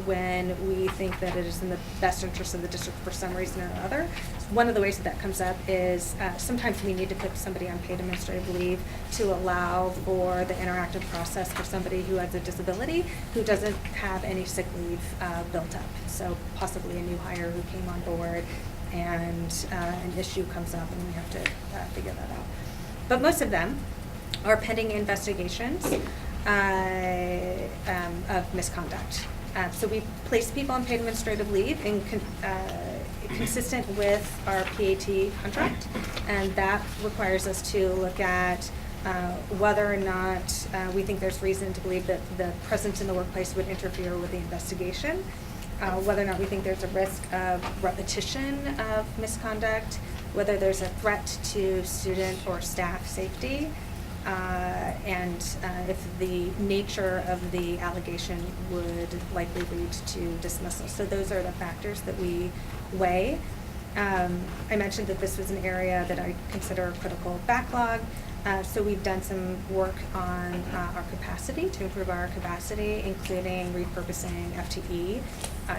Speaker 1: when we think that it is in the best interest of the district for some reason or other, one of the ways that comes up is sometimes we need to put somebody on paid administrative leave to allow for the interactive process for somebody who has a disability who doesn't have any sick leave built up. So possibly a new hire who came on board and an issue comes up and we have to figure that out. But most of them are pending investigations of misconduct. So we place people on paid administrative leave consistent with our PAT contract, and that requires us to look at whether or not we think there's reason to believe that the presence in the workplace would interfere with the investigation, whether or not we think there's a risk of repetition of misconduct, whether there's a threat to student or staff safety, and if the nature of the allegation would likely lead to dismissal. So those are the factors that we weigh. I mentioned that this was an area that I consider a critical backlog. So we've done some work on our capacity, to improve our capacity, including repurposing FTE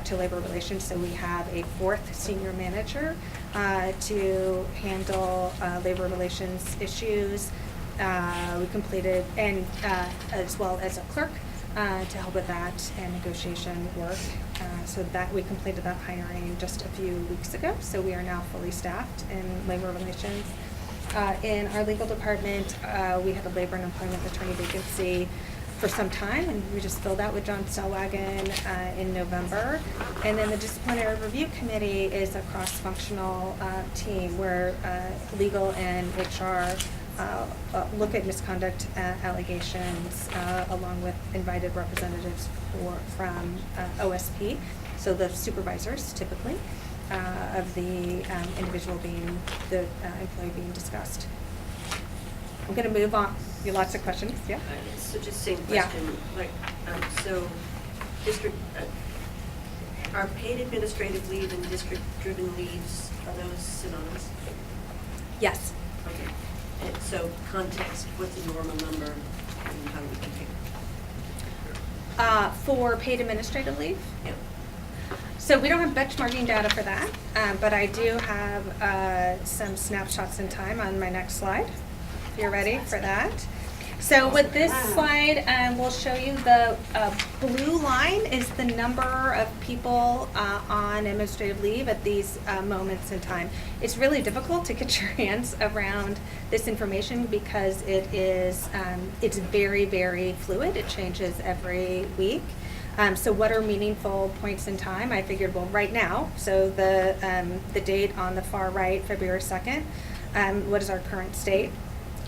Speaker 1: to labor relations. So we have a fourth senior manager to handle labor relations issues. We completed, and as well as a clerk to help with that and negotiation work. So that we completed that hiring just a few weeks ago. So we are now fully staffed in labor relations. In our legal department, we had a labor and employment attorney vacancy for some time, and we just filled out with John Stellwagen in November. And then the disciplinary review committee is a cross-functional team where legal and HR look at misconduct allegations along with invited representatives from OSP, so the supervisors typically of the individual being, the employee being discussed. I'm going to move on. You have lots of questions, yeah?
Speaker 10: So just same
Speaker 1: Yeah.
Speaker 10: question, like, so district, are paid administrative leave and district-driven leaves, are those synonymous?
Speaker 1: Yes.
Speaker 10: Okay. And so context, what's a normal number and how do we compare?
Speaker 1: For paid administrative leave?
Speaker 10: Yep.
Speaker 1: So we don't have benchmarking data for that, but I do have some snapshots in time on my next slide, if you're ready for that. So with this slide, we'll show you the blue line is the number of people on administrative leave at these moments in time. It's really difficult to get your hands around this information because it is it's very, very fluid. It changes every week. So what are meaningful points in time? I figured, well, right now, so the date on the far right, February 2nd, what is our current state?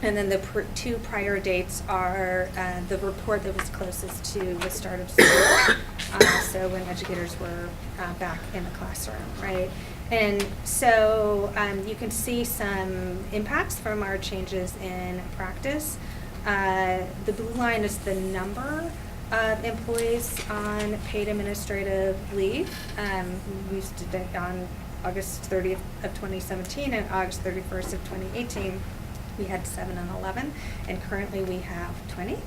Speaker 1: And then the two prior dates are the report that was closest to the start of school, so when educators were back in the classroom, right? And so you can see some impacts from our changes in practice. The blue line is the number of employees on paid administrative leave. We used to do on August 30th of 2017 and August 31st of 2018. We had 7 and 11, and currently we have 20.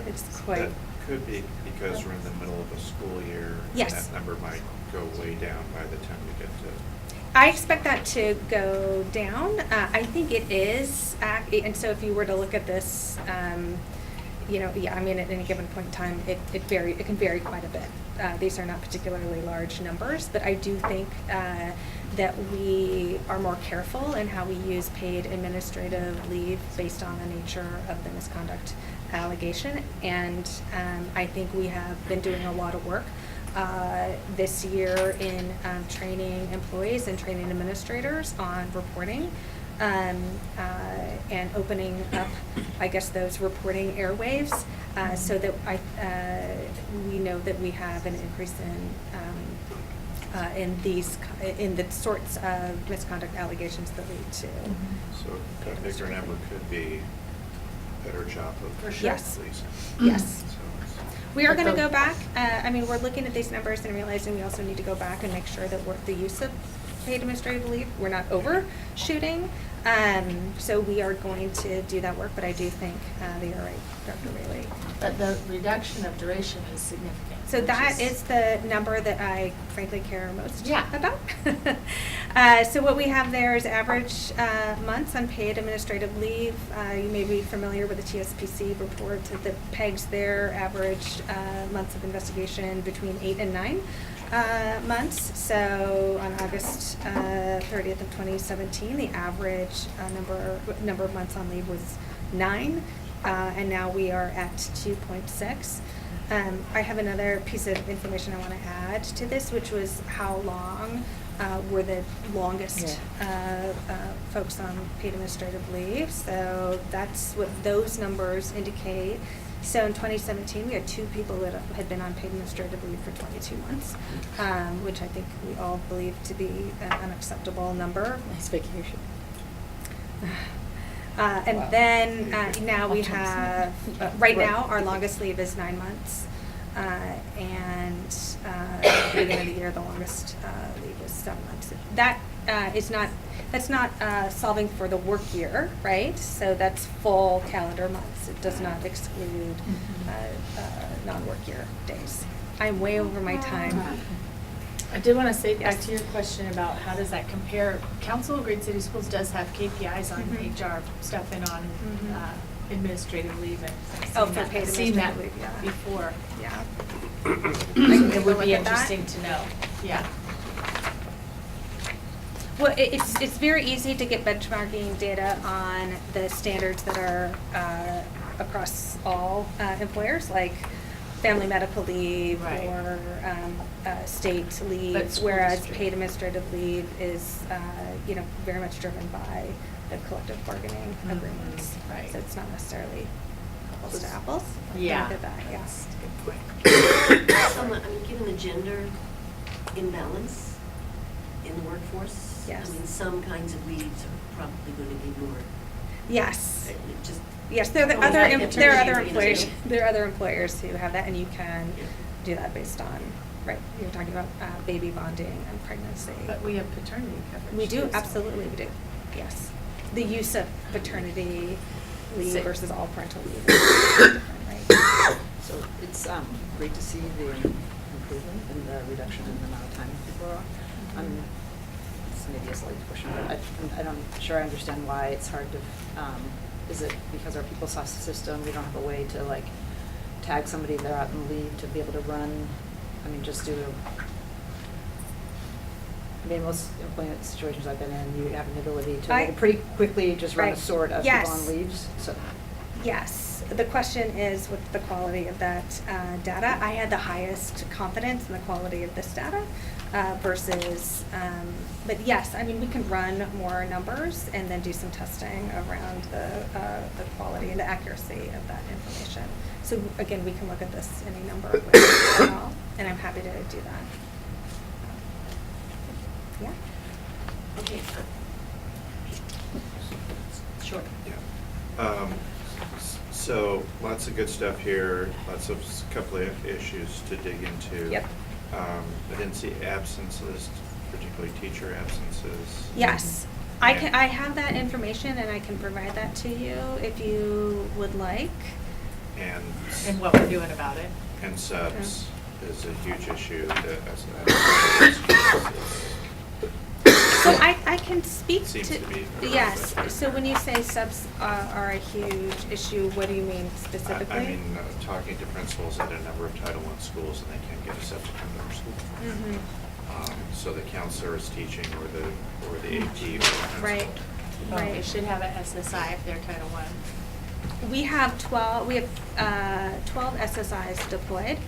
Speaker 1: It's quite.
Speaker 6: That could be because we're in the middle of a school year.
Speaker 1: Yes.
Speaker 6: And that number might go way down by the time we get to.
Speaker 1: I expect that to go down. I think it is, and so if you were to look at this, yeah, I mean, at any given point in time, it can vary quite a bit. These are not particularly large numbers, but I do think that we are more careful in how we use paid administrative leave based on the nature of the misconduct allegation. And I think we have been doing a lot of work this year in training employees and training administrators on reporting. And opening up, I guess, those reporting airwaves so that we know that we have an increase in the sorts of misconduct allegations that lead to.
Speaker 6: So a bigger number could be a better job of
Speaker 1: Yes.
Speaker 6: policing.
Speaker 1: Yes.
Speaker 6: So it's-
Speaker 1: We are going to go back. I mean, we're looking at these numbers and realizing we also need to go back and make sure that the use of paid administrative leave, we're not overshooting. So we are going to do that work, but I do think that you're right, Dr. Rayleigh.
Speaker 2: But the reduction of duration is significant.
Speaker 1: So
Speaker 2: which
Speaker 1: that is the number that I frankly care most
Speaker 2: Yeah.
Speaker 1: about. So what we have there is average months on paid administrative leave. You may be familiar with the TSPC report that the pegs there average months of investigation between 8 and 9 months. So on August 30th of 2017, the average number of months on leave was 9, and now we are at 2.6. I have another piece of information I want to add to this, which was how long were the longest folks on paid administrative leave. So that's what those numbers indicate. So in 2017, we had 2 people that had been on paid administrative leave for 22 months, which I think we all believe to be an unacceptable number.
Speaker 5: Nice vacation.
Speaker 1: And
Speaker 5: Wow.
Speaker 1: then now we
Speaker 5: Up to
Speaker 1: have, right now, our longest leave is 9 months. And at the beginning of the year, the longest leave was 7 months. That that's not solving for the work year, right? So that's full calendar months. It does not exclude non-work year days. I'm way over my time.
Speaker 2: I did want to say back
Speaker 1: Yes.
Speaker 2: to your question about how does that compare. Council of Great City Schools does have KPIs on
Speaker 1: Mhm.
Speaker 2: HR stuff and on
Speaker 1: Mhm.
Speaker 2: administrative leave, and I've
Speaker 1: Oh,
Speaker 2: seen
Speaker 1: for
Speaker 2: that-
Speaker 1: paid
Speaker 2: I've seen that
Speaker 1: administrative leave, yeah.
Speaker 2: before.
Speaker 1: Yeah.
Speaker 2: It would be
Speaker 1: Look at that.
Speaker 2: interesting to know. Yeah.
Speaker 1: Well, it's very easy to get benchmarking data on the standards that are across all employers, like family medical leave
Speaker 2: Right.
Speaker 1: or state leave,
Speaker 2: But school
Speaker 1: whereas
Speaker 2: district.
Speaker 1: paid administrative leave is, very much driven by the collective bargaining
Speaker 2: Mhm.
Speaker 1: agreements.
Speaker 2: Right.
Speaker 1: So it's not necessarily apples to apples.
Speaker 2: Yeah.
Speaker 1: Look at that, yes.
Speaker 2: Good point.
Speaker 10: Given the gender imbalance in the workforce,
Speaker 1: Yes.
Speaker 10: some kinds of leaves are probably going to be more,
Speaker 1: Yes.
Speaker 10: it just.
Speaker 1: Yes, there are
Speaker 10: Oh,
Speaker 1: other,
Speaker 10: yeah,
Speaker 1: there are other
Speaker 10: maternity leave,
Speaker 1: employers,
Speaker 10: too.
Speaker 1: there are other employers who have that, and you can
Speaker 10: Yeah.
Speaker 1: do that based on, right, you're talking about baby bonding and pregnancy.
Speaker 2: But we have paternity coverage.
Speaker 1: We do,
Speaker 2: too, so-
Speaker 1: absolutely, we do, yes. The use of paternity leave
Speaker 2: Sick.
Speaker 1: versus all parental leave is different, right?
Speaker 7: So it's great to see the improvement in the reduction in the amount of time people are on. It's maybe a slight question, but I'm not sure I understand why it's hard to Is it because our PeopleSoft system, we don't have a way to like tag somebody they're out on leave to be able to run, I mean, just do, I mean, most employment situations I've been in, you have an ability to like, pretty quickly just run a
Speaker 1: Right.
Speaker 7: sort of
Speaker 1: Yes.
Speaker 7: people on leaves, so.
Speaker 1: Yes, the question is with the quality of that data. I had the highest confidence in the quality of this data versus, but yes, I mean, we can run more numbers and then do some testing around the quality and the accuracy of that information. So again, we can look at this any number of ways as well, and I'm happy to do that. Yeah.
Speaker 10: Okay. Sure.
Speaker 6: Yeah. So lots of good stuff here, lots of couple of issues to dig into.
Speaker 1: Yep.
Speaker 6: I didn't see absences, particularly teacher absences.
Speaker 1: Yes,
Speaker 6: Yeah.
Speaker 1: I have that information and I can provide that to you if you would like.
Speaker 2: And what we're doing about it.
Speaker 6: And subs is a huge issue that
Speaker 1: So I can speak to.
Speaker 6: Seems to be.
Speaker 1: Yes, so when you say subs are a huge issue, what do you mean specifically?
Speaker 6: I mean, talking to principals at a number of Title I schools and they can't get a sub to come to their school.
Speaker 1: Mhm.
Speaker 6: So the counselor is teaching or the AP or the principal.
Speaker 1: Right,
Speaker 2: Well,
Speaker 1: right.
Speaker 2: They should have a SSI if they're Title I.
Speaker 1: We have 12 SSIs deployed,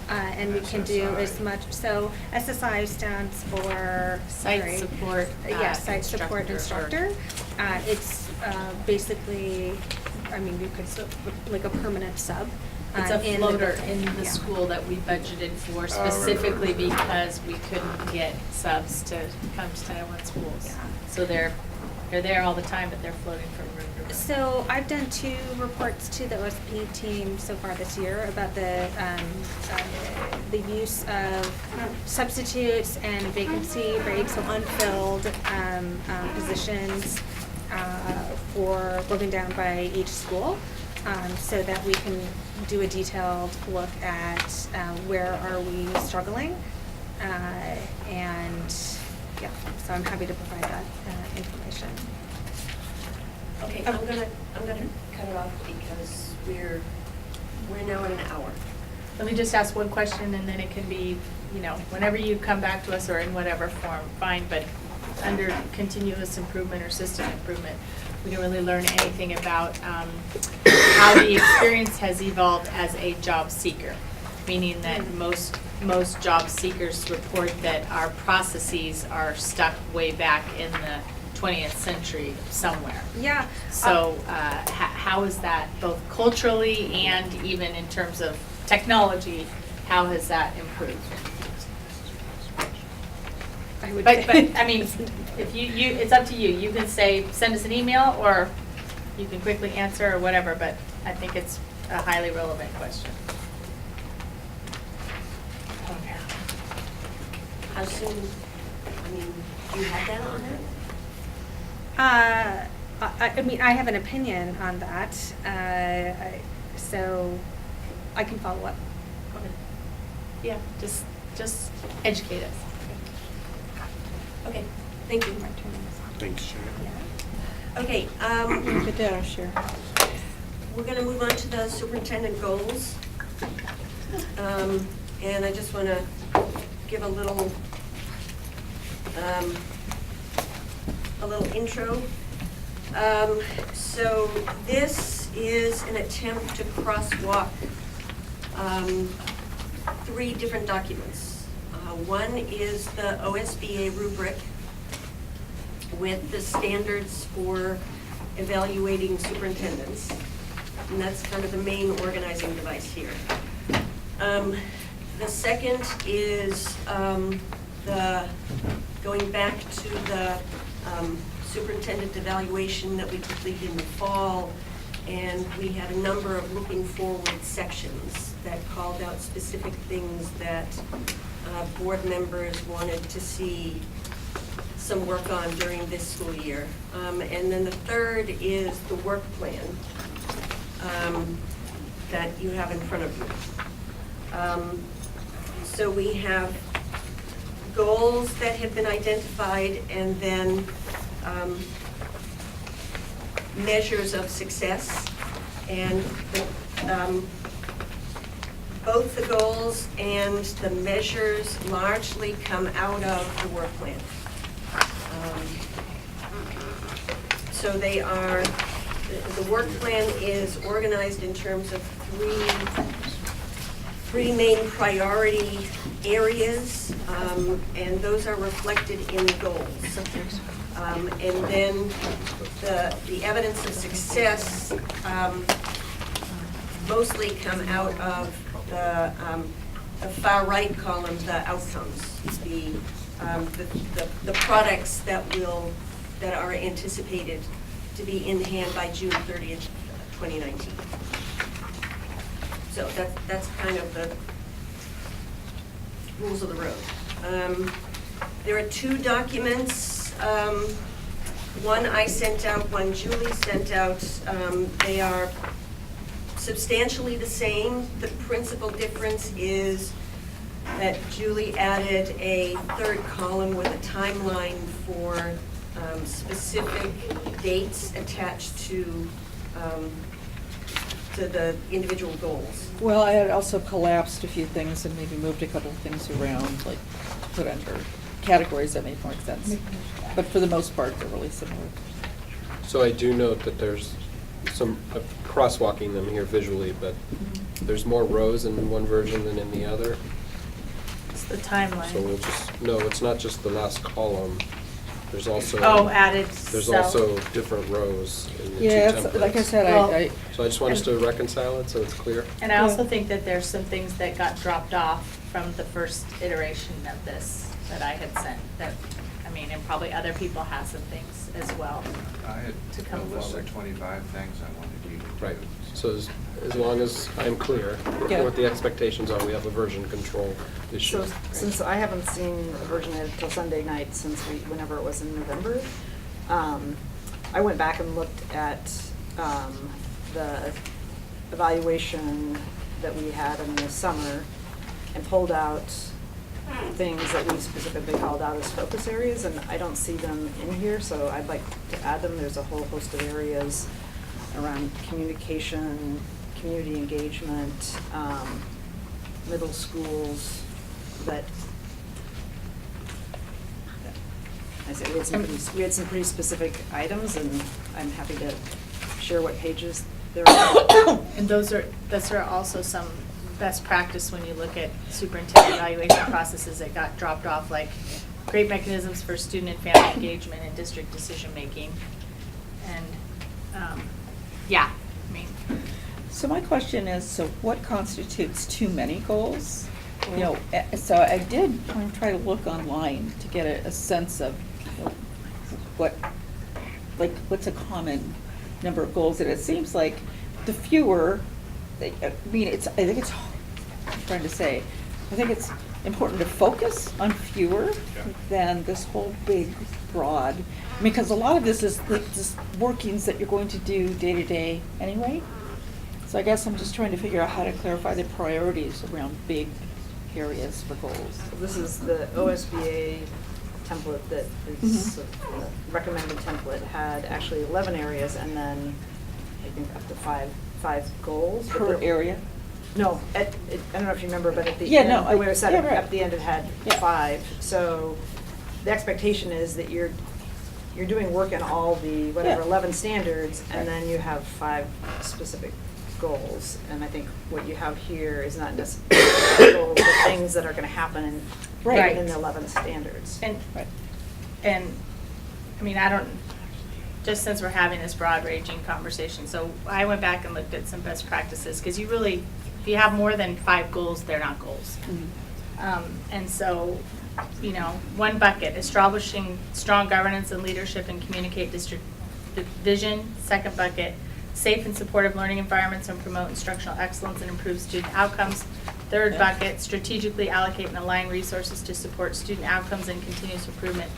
Speaker 1: and we can do as
Speaker 6: SSI.
Speaker 1: much, so SSI stands for.
Speaker 2: Site
Speaker 1: sorry.
Speaker 2: support,
Speaker 1: Yeah, site support
Speaker 2: instructor.
Speaker 1: instructor. It's basically, I mean, you could, like a permanent sub.
Speaker 2: It's a
Speaker 1: in the
Speaker 2: floater
Speaker 1: building.
Speaker 2: in the
Speaker 1: Yeah.
Speaker 2: school that we budgeted for
Speaker 6: right,
Speaker 2: specifically
Speaker 6: right, right.
Speaker 2: because we couldn't get subs to come to Title I schools.
Speaker 1: Yeah.
Speaker 2: So they're there all the time, but they're floating from room to room.
Speaker 1: So I've done 2 reports to the OSP team so far this year about the use of substitutes and vacancy rates, so unfilled positions for broken down by each school, so that we can do a detailed look at where are we struggling, and yeah, so I'm happy to provide that information.
Speaker 10: Okay, I'm gonna cut it off because we're now at an hour.
Speaker 2: Let me just ask one question, and then it can be, whenever you come back to us or in whatever form, fine, but under continuous improvement or system improvement, we didn't really learn anything about how the experience has evolved as a job seeker, meaning that most job seekers report that our processes are stuck way back in the 20th century somewhere.
Speaker 1: Yeah.
Speaker 2: So how is that both culturally and even in terms of technology, how has that improved?
Speaker 1: I would.
Speaker 2: But I mean, if you it's up to you. You can say, send us an email, or you can quickly answer or whatever, but I think it's a highly relevant question.
Speaker 10: How soon, I mean, do you have that on that?
Speaker 1: I mean, I have an opinion on that, so I can follow up.
Speaker 2: Yeah, just educate us.
Speaker 10: Okay, thank you.
Speaker 3: Thanks, Sharon.
Speaker 10: Okay,
Speaker 5: Good data, share.
Speaker 10: we're gonna move on to the superintendent goals. And I just wanna give a little intro. So this is an attempt to crosswalk 3 different documents. One is the OSBA rubric with the standards for evaluating superintendents. And that's kind of the main organizing device here. The second is going back to the superintendent evaluation that we completed in the fall, and we had a number of looking forward sections that called out specific things that board members wanted to see some work on during this school year. And then the third is the work plan that you have in front of you. So we have goals that have been identified, and then measures of success. And both the goals and the measures largely come out of the work plan. So they are, the work plan is organized in terms of three main priority areas, and those are reflected in the goals. And then the evidence of success mostly come out of the far right column, the outcomes, the products that are anticipated to be in hand by June 30th, 2019. So that's kind of the rules of the road. There are two documents. One I sent out, one Julie sent out. They are substantially the same. The principal difference is that Julie added a third column with a timeline for specific dates attached to the individual goals.
Speaker 5: Well, I had also collapsed a few things and maybe moved a couple of things around, like to put under categories that made more sense. But for the most part, they're really similar.
Speaker 4: So I do note that there's some, crosswalking them here visually, but there's more rows in one version than in the other.
Speaker 2: It's the timeline.
Speaker 4: So we'll just, no, it's not just the last column. There's also.
Speaker 2: Oh, added
Speaker 4: There's
Speaker 2: cell.
Speaker 4: also different rows in the two
Speaker 5: Yeah,
Speaker 4: templates.
Speaker 5: like I said,
Speaker 2: Well-
Speaker 4: So I just want us to reconcile it so it's clear.
Speaker 2: And I also think that there's some things that got dropped off from the first iteration of this that I had sent that, I mean, and probably other people have some things as well.
Speaker 6: I had
Speaker 2: To come
Speaker 6: a list
Speaker 2: forward.
Speaker 6: of 25 things I wanted you to do.
Speaker 4: Right. So as long as I'm clear
Speaker 5: Yeah.
Speaker 4: what the expectations are, we have a version control issue.
Speaker 7: So since I haven't seen a version of it till Sunday night, whenever it was in November, I went back and looked at the evaluation that we had in the summer and pulled out things that we specifically called out as focus areas, and I don't see them in here, so I'd like to add them. There's a whole host of areas around communication, community engagement, middle schools that, I said, we had some pretty specific items, and I'm happy to share what pages they're on.
Speaker 2: And those are also some best practice when you look at superintendent evaluation processes that got dropped off, like great mechanisms for student and family engagement and district decision-making. And, yeah, I mean.
Speaker 5: So my question is, so what constitutes too many goals? You know, so I did try to look online to get a sense of, you know, what's a common number of goals, and it seems like the fewer, I think it's important to focus on fewer than this whole big, broad, because a lot of this is the workings that you're going to do day to day anyway. So I guess I'm just trying to figure out how to clarify the priorities around big areas for goals.
Speaker 7: This is the OSBA template that is
Speaker 5: Mhm.
Speaker 7: recommended template, had actually 11 areas and then I think up to five goals. but
Speaker 5: Per
Speaker 7: there-
Speaker 5: area?
Speaker 7: No, I don't know if you remember, but at the
Speaker 5: Yeah,
Speaker 7: end,
Speaker 5: no,
Speaker 7: the way it was set up,
Speaker 5: yeah, right.
Speaker 7: at the end it had
Speaker 5: Yeah.
Speaker 7: 5. So the expectation is that you're doing work in all the, whatever,
Speaker 5: Yeah.
Speaker 7: 11 standards,
Speaker 5: Right.
Speaker 7: and then you have 5 specific goals. And I think what you have here is not necessarily the things that are going to happen
Speaker 5: Right.
Speaker 7: in the 11 standards.
Speaker 2: And,
Speaker 5: Right.
Speaker 2: and, I mean, just since we're having this broad-ranging conversation, so I went back and looked at some best practices, because you really, if you have more than 5 goals, they're not goals. And so, you know, one bucket, establishing strong governance and leadership and communicate district vision. Second bucket, safe and supportive learning environments and promote instructional excellence and improve student outcomes. Third
Speaker 5: Yeah.
Speaker 2: bucket, strategically allocate and align resources to support student outcomes and continuous improvement.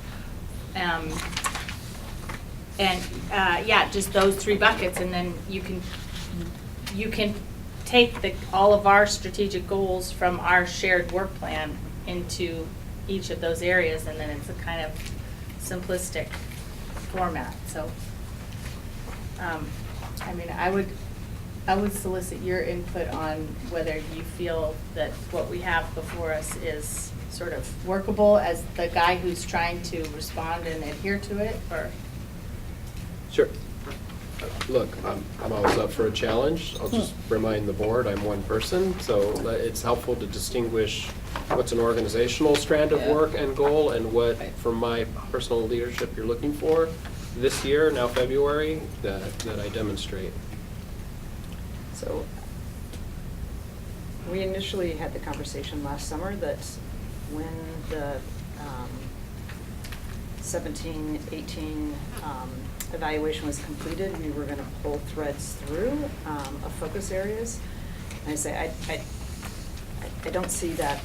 Speaker 2: Yeah, just those 3 buckets, and then you can take all of our strategic goals from our shared work plan into each of those areas, and then it's a kind of simplistic format, so. I mean, I would solicit your input on whether you feel that what we have before us is sort of workable as the guy who's trying to respond and adhere to it, or?
Speaker 4: Sure. Look, I'm always up for a challenge. I'll just remind the board, I'm one person, so it's helpful to distinguish what's an organizational strand of
Speaker 5: Yeah.
Speaker 4: work and goal and what,
Speaker 5: Right.
Speaker 4: from my personal leadership, you're looking for this year, now February, that I demonstrate.
Speaker 7: So, we initially had the conversation last summer that when the 17, 18 evaluation was completed, we were gonna pull threads through of focus areas. And I say, I don't see that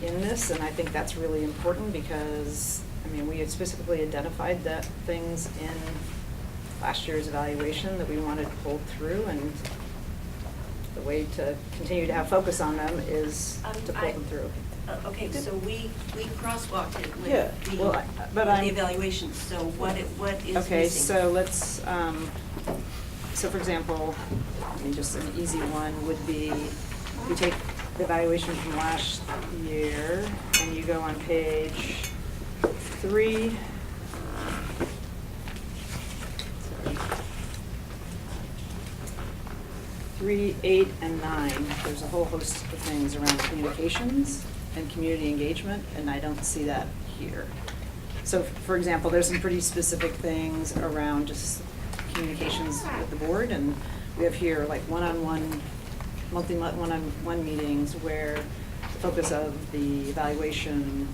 Speaker 7: in this, and I think that's really important because, I mean, we had specifically identified that things in last year's evaluation that we wanted pulled through, and the way to continue to have focus on them is to pull them through.
Speaker 10: Okay, so we crosswalked it
Speaker 5: Yeah,
Speaker 10: with the,
Speaker 7: well, but
Speaker 10: with
Speaker 7: I'm-
Speaker 10: the evaluation, so what is missing?
Speaker 7: Okay, so let's, so for example, I mean, just an easy one would be, you take the evaluation from last year, and you go on page 3. Sorry. 3, 8, and 9, there's a whole host of things around communications and community engagement, and I don't see that here. So, for example, there's some pretty specific things around just communications with the board, and we have here like one-on-one, monthly one-on-one meetings where the focus of the evaluation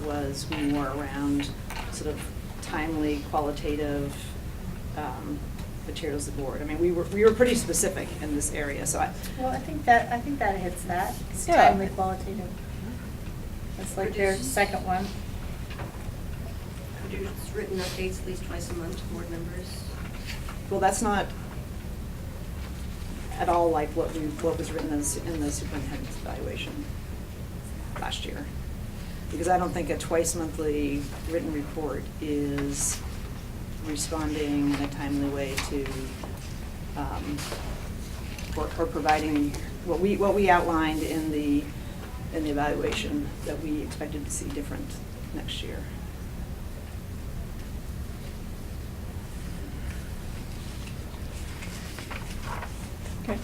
Speaker 7: was more around sort of timely, qualitative materials to the board. I mean, we were pretty specific in this area, so
Speaker 2: Well, I think that hits that. It's
Speaker 5: Yeah.
Speaker 2: timely, qualitative. That's like your second one.
Speaker 10: Produce written updates at least twice a month to board members.
Speaker 7: Well, that's not at all like what was written in the superintendent's evaluation last year. Because I don't think a twice monthly written report is responding in a timely way to, or providing what we outlined in the evaluation that we expected to see different next year.
Speaker 5: Okay.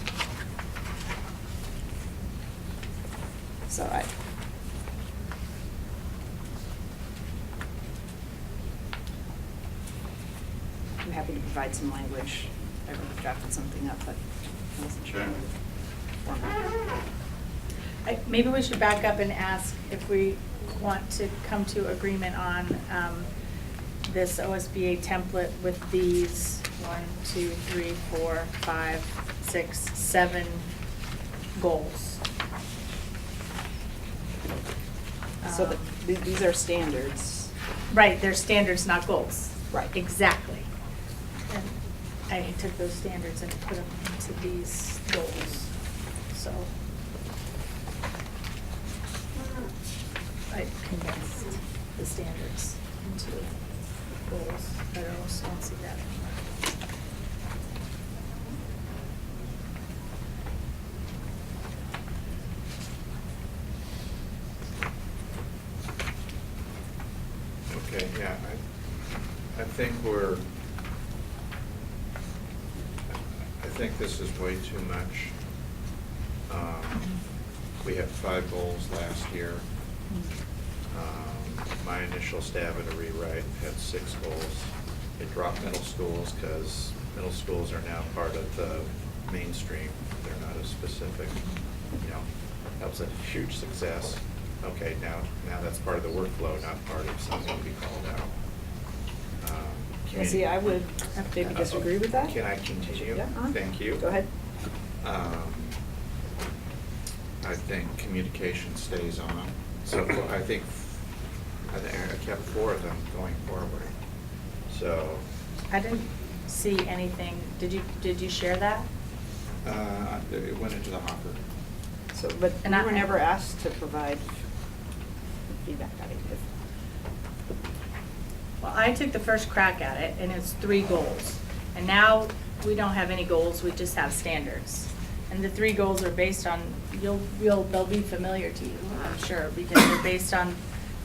Speaker 7: So I'm happy to provide some language. I drafted something up, but I wasn't sure of the format.
Speaker 2: Maybe we should back up and ask if we want to come to agreement on this OSBA template with these 1, 2, 3, 4, 5, 6, 7 goals.
Speaker 7: So these are standards.
Speaker 2: Right, they're standards, not goals.
Speaker 7: Right.
Speaker 2: Exactly. And I took those standards and put them into these goals, so. I condensed the standards into goals, but I also don't see that anymore.
Speaker 6: Okay, yeah, I think this is way too much. We had 5 goals last year. My initial stab at a rewrite had 6 goals. It dropped middle schools because middle schools are now part of the mainstream. They're not as specific, that was a huge success. Okay, now that's part of the workflow, not part of something to be called out.
Speaker 7: Yeah, see, I would maybe disagree with that.
Speaker 6: Can I continue?
Speaker 7: Yeah,
Speaker 6: Thank you.
Speaker 7: Go ahead.
Speaker 6: I think communication stays on. So I think I kept 4 of them going forward. So.
Speaker 2: I didn't see anything, did you share that?
Speaker 6: It went into the hopper.
Speaker 7: So, but
Speaker 2: And
Speaker 7: we
Speaker 2: I-
Speaker 7: were never asked to provide feedback on it.
Speaker 2: Well, I took the first crack at it, and it's 3 goals. And now, we don't have any goals, we just have standards. And the 3 goals are based on, they'll be familiar to you, I'm sure, because they're based on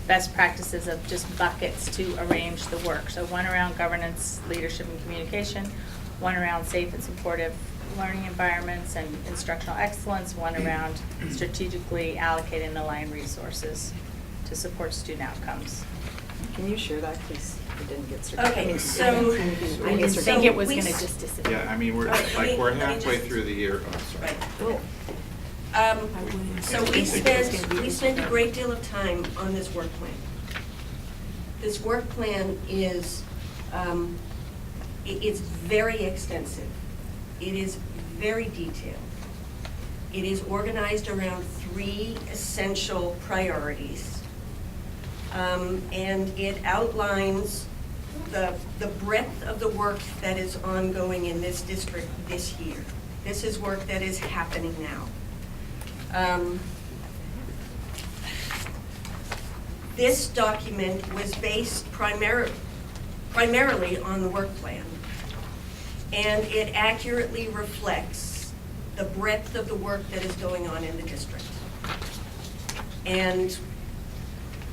Speaker 2: best practices of just buckets to arrange the work. So one around governance, leadership, and communication, one around safe and supportive learning environments and instructional excellence, one around strategically allocating and align resources to support student outcomes.
Speaker 7: Can you share that, please? It didn't get
Speaker 10: Okay, so-
Speaker 2: I didn't
Speaker 10: So
Speaker 2: think it was
Speaker 10: we
Speaker 2: gonna
Speaker 10: s-
Speaker 2: just disappear.
Speaker 6: Yeah, I mean, we're,
Speaker 10: Right,
Speaker 6: like, we're
Speaker 10: let me
Speaker 6: halfway
Speaker 10: just-
Speaker 6: through the year, oh, sorry.
Speaker 10: Right. So we spent a great deal of time on this work plan. This work plan is, it's very extensive. It is very detailed. It is organized around 3 essential priorities. And it outlines the breadth of the work that is ongoing in this district this year. This is work that is happening now. This document was based primarily on the work plan, and it accurately reflects the breadth of the work that is going on in the district. And,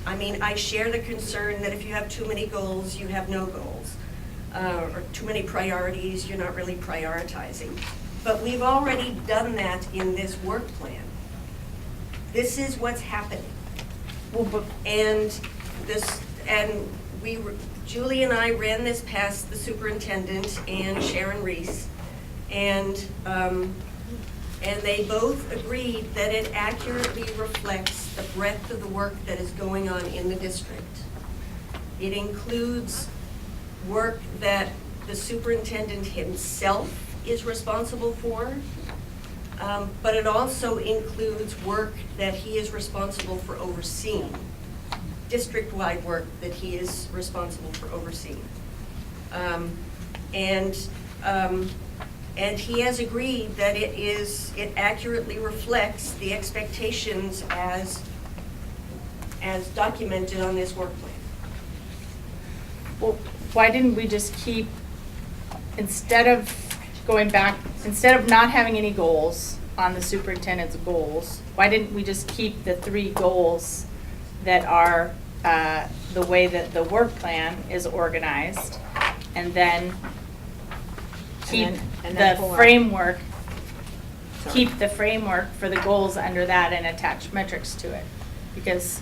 Speaker 10: I mean, I share the concern that if you have too many goals, you have no goals, or too many priorities, you're not really prioritizing. But we've already done that in this work plan. This is what's happening. And Julie and I ran this past the superintendent and Sharon Reese, and they both agreed that it accurately reflects the breadth of the work that is going on in the district. It includes work that the superintendent himself is responsible for, but it also includes work that he is responsible for overseeing, district-wide work that he is responsible for overseeing. And he has agreed that it accurately reflects the expectations as documented on this work plan.
Speaker 2: Well, why didn't we just keep, instead of not having any goals on the superintendent's goals, why didn't we just keep the 3 goals that are the way that the work plan is organized, and then keep
Speaker 7: and then pull
Speaker 2: the
Speaker 7: out-
Speaker 2: framework,
Speaker 7: Sorry.
Speaker 2: keep the framework for the goals under that and attach metrics to it? Because,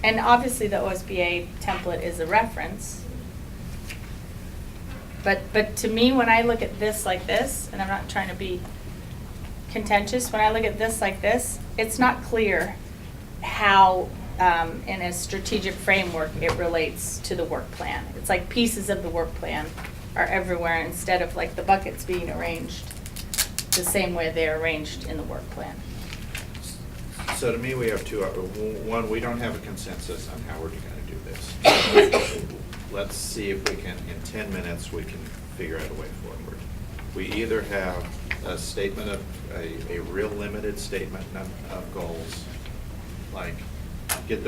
Speaker 2: and obviously the OSBA template is a reference, but to me, when I look at this like this, and I'm not trying to be contentious, when I look at this like this, it's not clear how, in a strategic framework, it relates to the work plan. It's like pieces of the work plan are everywhere instead of like the buckets being arranged the same way they're arranged in the work plan.
Speaker 6: So to me, we have 2, one, we don't have a consensus on how we're gonna do this. Let's see if we can, in 10 minutes, we can figure out a way forward. We either have a statement of, a real limited statement of goals, like get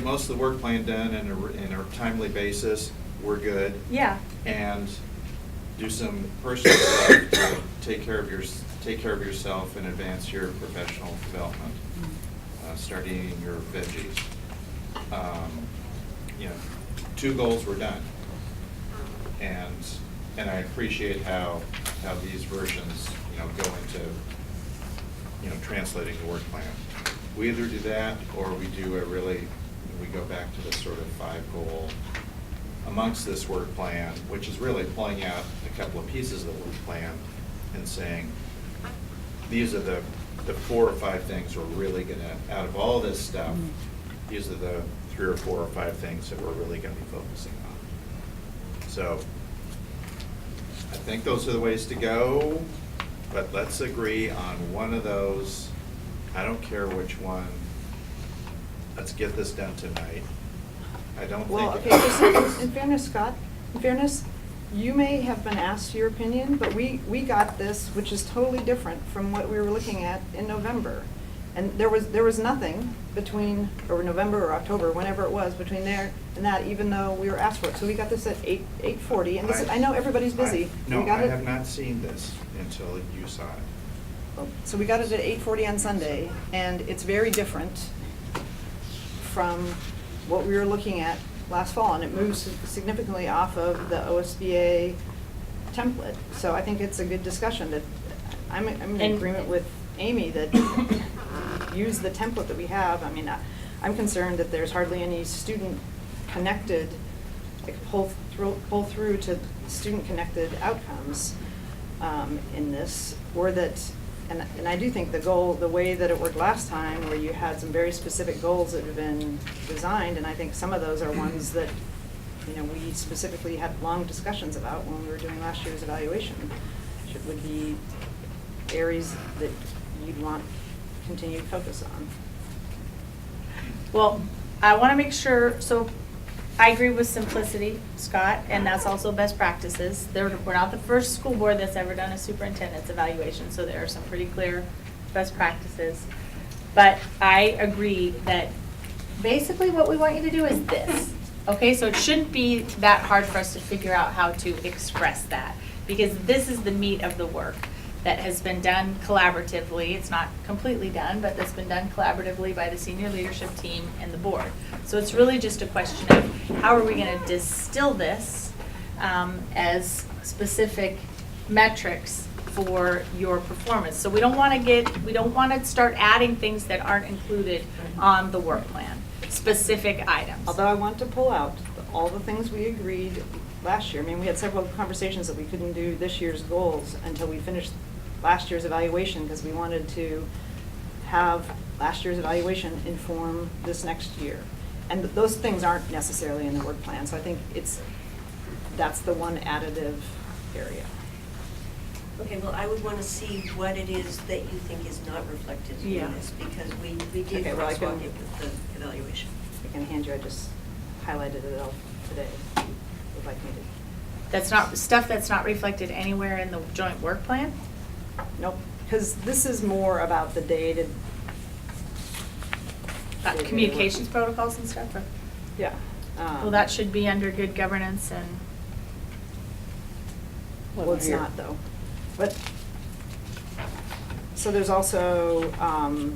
Speaker 6: most of the work plan done in a timely basis, we're good.
Speaker 2: Yeah.
Speaker 6: And do some personal stuff to take care of yourself and advance your professional development. Start eating your veggies. 2 goals were done. And I appreciate how these versions, go into, translating the work plan. We either do that, or we do we go back to the sort of 5-goal amongst this work plan, which is really pulling out a couple of pieces of the work plan and saying, these are the 4 or 5 things we're really gonna, out of all this stuff, these are the 3 or 4 or 5 things that we're really gonna be focusing on. So, I think those are the ways to go, but let's agree on one of those. I don't care which one. Let's get this done tonight. I don't think.
Speaker 7: Well, okay, just in fairness, Scott, in fairness, you may have been asked your opinion, but we got this, which is totally different from what we were looking at in November. And there was nothing between, or November or October, whenever it was, between there and that, even though we were asked for it. So we got this at 8:40, and this is, I know everybody's busy.
Speaker 6: No,
Speaker 7: We got
Speaker 6: I
Speaker 7: it-
Speaker 6: have not seen this until you saw it.
Speaker 7: So we got it at 8:40 on Sunday, and it's very different from what we were looking at last fall, and it moves significantly off of the OSBA template. So I think it's a good discussion that, I'm in
Speaker 2: And-
Speaker 7: agreement with Amy that use the template that we have. I mean, I'm concerned that there's hardly any student-connected, like pull through to student-connected outcomes in this, or that, and I do think the goal, the way that it worked last time, where you had some very specific goals that have been designed, and I think some of those are ones that, you know, we specifically had long discussions about when we were doing last year's evaluation, would be areas that you'd want continued focus on.
Speaker 2: Well, I want to make sure, so I agree with simplicity, Scott, and that's also best practices. We're not the first school board that's ever done a superintendent's evaluation, so there are some pretty clear best practices. But I agree that basically what we want you to do is this. Okay, so it shouldn't be that hard for us to figure out how to express that, because this is the meat of the work that has been done collaboratively. It's not completely done, but that's been done collaboratively by the senior leadership team and the board. So it's really just a question of how are we going to distill this as specific metrics for your performance. So we don't want to start adding things that aren't included on the work plan, specific items.
Speaker 7: Although I want to pull out all the things we agreed last year. I mean, we had several conversations that we couldn't do this year's goals until we finished last year's evaluation, because we wanted to have last year's evaluation inform this next year. And those things aren't necessarily in the work plan, so I think that's the one additive area.
Speaker 10: Okay, well, I would want to see what it is that you think is not reflected
Speaker 2: Yeah.
Speaker 10: in this, because we did
Speaker 7: Okay, well, I can-
Speaker 10: crosswalk it with the evaluation.
Speaker 7: I can hand you, I just highlighted it all today. Would like me to?
Speaker 2: That's not, stuff that's not reflected anywhere in the joint work plan?
Speaker 7: Nope, because this is more about the day-to.
Speaker 2: Communications protocols and stuff? Or-
Speaker 7: Yeah.
Speaker 2: Well, that should be under good governance and,
Speaker 7: Well, it's not though. But, so there's also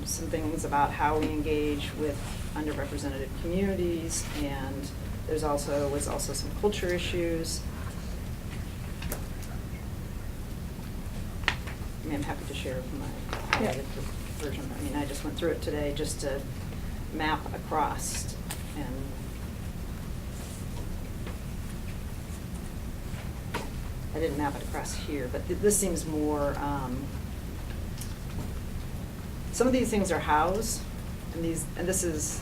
Speaker 7: some things about how we engage with underrepresented communities, and was also some culture issues. I mean, I'm happy to share my highlighted version. I mean, I just went through it today just to map across, and I didn't map it across here, but this seems more, some of these things are hows, and this is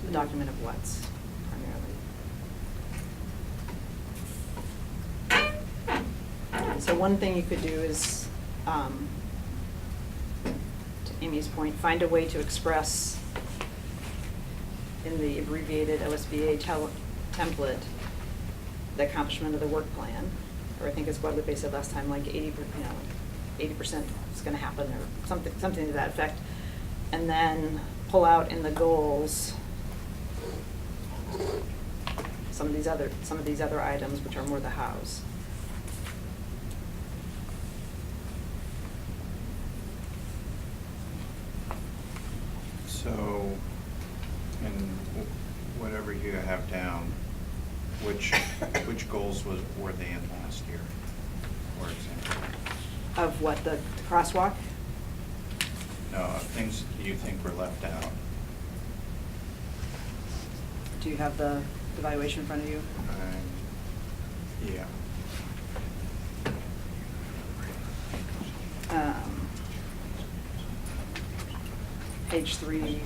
Speaker 7: a document of what's primarily. So one thing you could do is, to Amy's point, find a way to express in the abbreviated OSBA template the accomplishment of the work plan. Or I think as Guadalupe said last time, like 80% is going to happen, or something to that effect. And then pull out in the goals some of these other items, which are more the hows.
Speaker 6: So, in whatever you have down, which goals were they in last year, for example?
Speaker 7: Of what, the crosswalk?
Speaker 6: No, things you think were left out.
Speaker 7: Do you have the evaluation in front of you?
Speaker 6: Yeah.
Speaker 7: Page 3,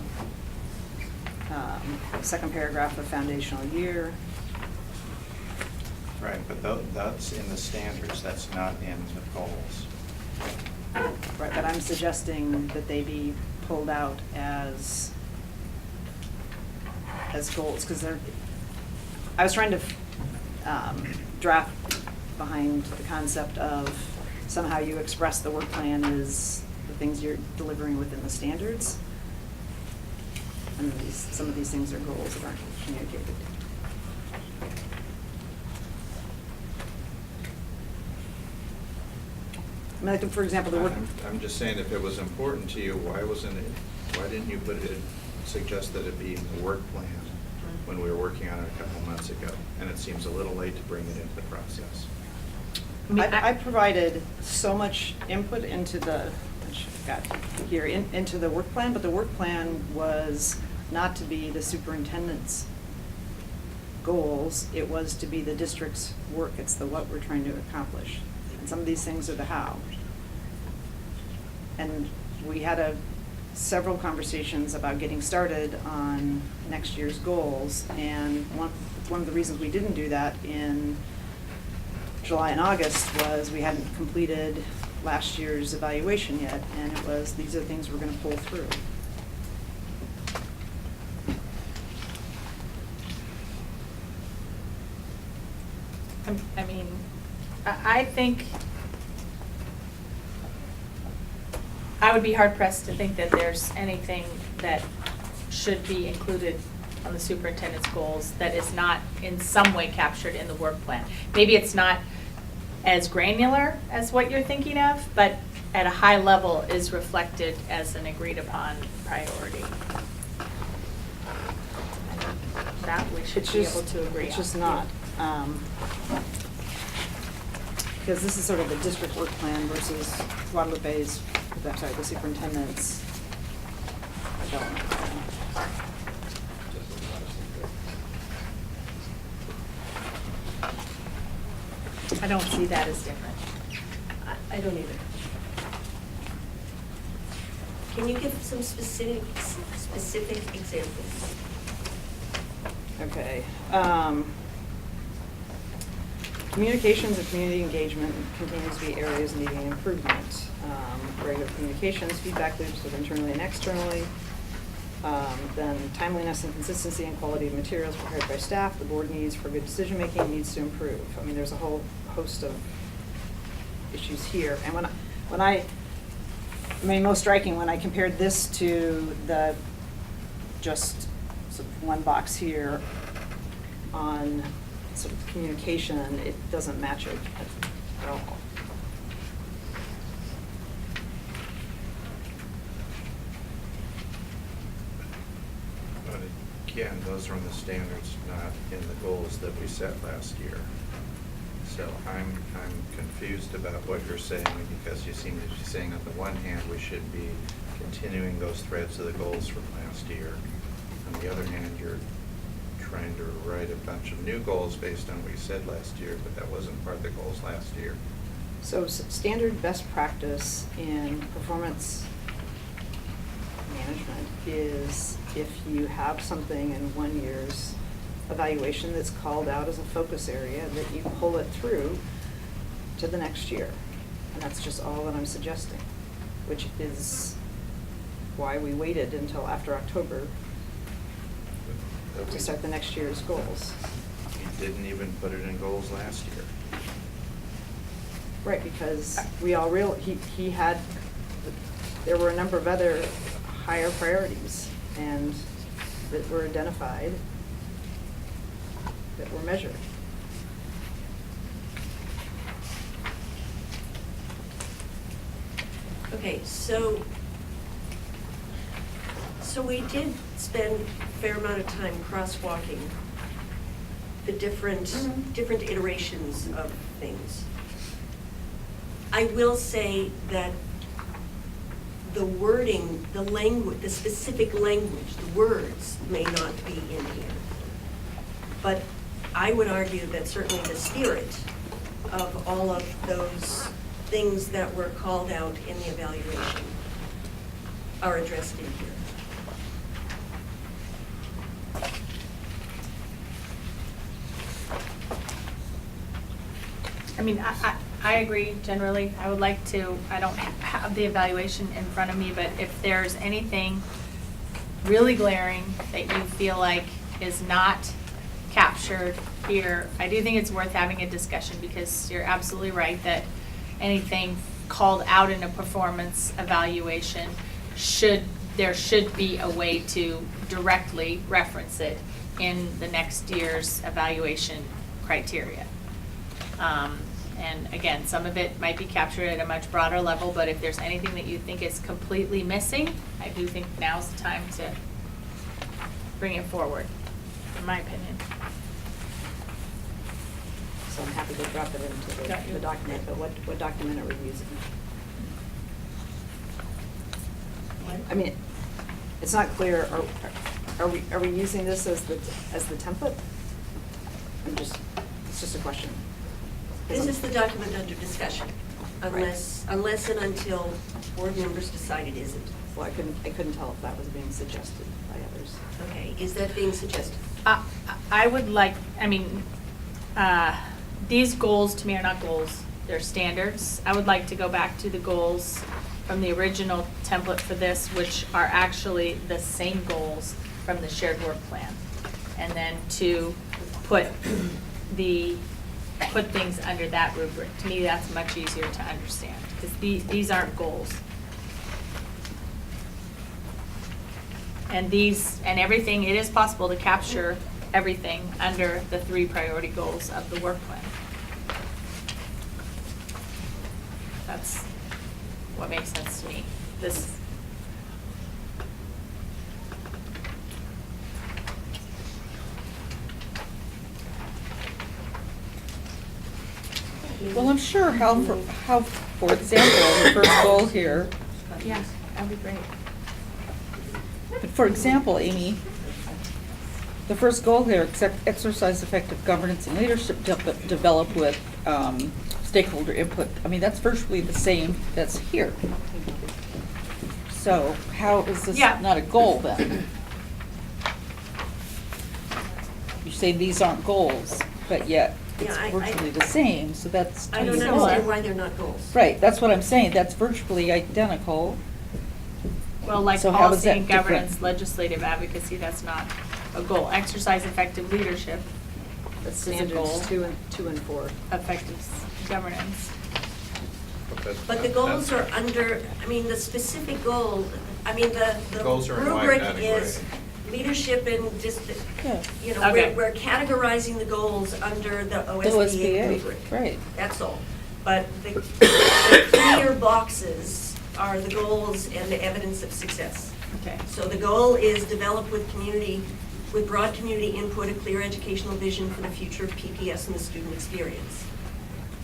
Speaker 7: second paragraph of foundational year.
Speaker 6: Right, but that's in the standards, that's not in the goals.
Speaker 7: Right, but I'm suggesting that they be pulled out as goals, because I was trying to draft behind the concept of somehow you express the work plan as the things you're delivering within the standards. And some of these things are goals that aren't communicated. I mean, like, for example, the work.
Speaker 6: I'm just saying, if it was important to you, why didn't you suggest that it be in the work plan when we were working on it a couple months ago? And it seems a little late to bring it into the process.
Speaker 7: I provided so much input into the, which I've got here, into the work plan, but the work plan was not to be the superintendent's goals, it was to be the district's work, it's the what we're trying to accomplish. And some of these things are the how. And we had several conversations about getting started on next year's goals, and one of the reasons we didn't do that in July and August was we hadn't completed last year's evaluation yet, and it was, these are the things we're gonna pull through.
Speaker 2: I mean, I think I would be hard pressed to think that there's anything that should be included on the superintendent's goals that is not in some way captured in the work plan. Maybe it's not as granular as what you're thinking of, but at a high level is reflected as an agreed upon priority. That we should be able to agree on.
Speaker 7: It's just not. Because this is sort of the district work plan versus Guadalupe's, the superintendent's development plan.
Speaker 2: I don't see that as different.
Speaker 10: I don't either. Can you give some specific examples?
Speaker 7: Okay. Communications and community engagement continues to be areas needing improvement. Regular communications, feedback loops with internally and externally. Then timeliness and consistency and quality of materials prepared by staff, the board needs for good decision-making needs to improve. I mean, there's a whole host of issues here. And most striking, when I compared this to the just sort of one box here on sort of communication, it doesn't match it at all.
Speaker 6: But again, those are in the standards, not in the goals that we set last year. So I'm confused about what you're saying, because you seem to be saying on the one hand, we should be continuing those threads of the goals from last year. On the other hand, you're trying to write a bunch of new goals based on what you said last year, but that wasn't part of the goals last year.
Speaker 7: So standard best practice in performance management is if you have something in 1 year's evaluation that's called out as a focus area, that you pull it through to the next year. And that's just all that I'm suggesting, which is why we waited until after October to start the next year's goals.
Speaker 6: You didn't even put it in goals last year.
Speaker 7: Right, because we all he had, there were a number of other higher priorities and that were identified, that were measured.
Speaker 10: Okay, so we did spend a fair amount of time crosswalking the different iterations of things. I will say that the wording, the language, the specific language, the words may not be in here. But I would argue that certainly the spirit of all of those things that were called out in the evaluation are addressed in here.
Speaker 2: I mean, I agree generally. I would like to, I don't have the evaluation in front of me, but if there's anything really glaring that you feel like is not captured here, I do think it's worth having a discussion, because you're absolutely right that anything called out in a performance evaluation should there should be a way to directly reference it in the next year's evaluation criteria. And again, some of it might be captured at a much broader level, but if there's anything that you think is completely missing, I do think now's the time to bring it forward, in my opinion.
Speaker 7: So I'm happy to drop it into
Speaker 2: Got you.
Speaker 7: the document, but what document are we using? I mean, it's not clear, are we using this as the template? It's just a question.
Speaker 10: This is the document under discussion, unless and until board members decide it isn't.
Speaker 7: Well, I couldn't tell if that was being suggested by others.
Speaker 10: Okay, is that being suggested?
Speaker 2: I would like, these goals to me are not goals, they're standards. I would like to go back to the goals from the original template for this, which are actually the same goals from the shared work plan. And then to put things under that rubric. To me, that's much easier to understand, because these aren't goals. And everything, it is possible to capture everything under the 3 priority goals of the work plan. That's what makes sense to me.
Speaker 5: Well, I'm sure how, for example, the first goal here,
Speaker 2: Yeah, that'd be great.
Speaker 5: but for example, Amy, the first goal here, exercise effective governance and leadership develop with stakeholder input. I mean, that's virtually the same that's here. So how is this
Speaker 2: Yeah.
Speaker 5: not a goal then? You say these aren't goals, but yet it's
Speaker 10: Yeah, I-
Speaker 5: virtually the same, so that's.
Speaker 10: I don't
Speaker 2: Similar.
Speaker 10: understand why they're not goals.
Speaker 5: Right, that's what I'm saying, that's virtually identical.
Speaker 2: Well, like
Speaker 5: So how is
Speaker 2: policy
Speaker 5: that
Speaker 2: and
Speaker 5: different?
Speaker 2: governance, legislative advocacy, that's not a goal. Exercise effective leadership,
Speaker 7: The
Speaker 2: is a goal.
Speaker 7: standards 2 and 4.
Speaker 2: Effective governance.
Speaker 10: But the goals are under, the specific goal, the
Speaker 6: Goals are in my
Speaker 10: rubric
Speaker 6: category.
Speaker 10: is leadership and just,
Speaker 5: Yeah.
Speaker 2: Okay.
Speaker 10: we're categorizing the goals under the
Speaker 5: The
Speaker 10: OSBA rubric.
Speaker 5: right.
Speaker 10: That's all. But the clear boxes are the goals and the evidence of success.
Speaker 2: Okay.
Speaker 10: So the goal is develop with broad community input, a clear educational vision for the future of PPS and the student experience.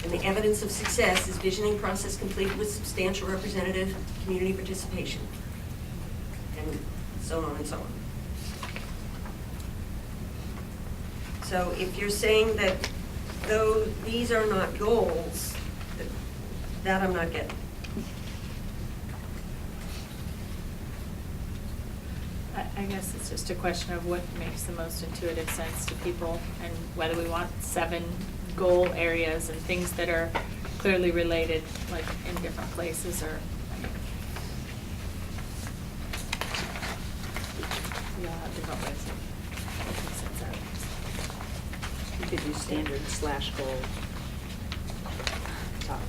Speaker 10: And the evidence of success is visioning process completed with substantial representative community participation. And so on and so on. So if you're saying that though these are not goals, that I'm not getting.
Speaker 2: I guess it's just a question of what makes the most intuitive sense to people, and whether we want 7 goal areas and things that are clearly related, like in different places, or, we all have different ways of making sense out of
Speaker 7: You could use standard/goal. Top.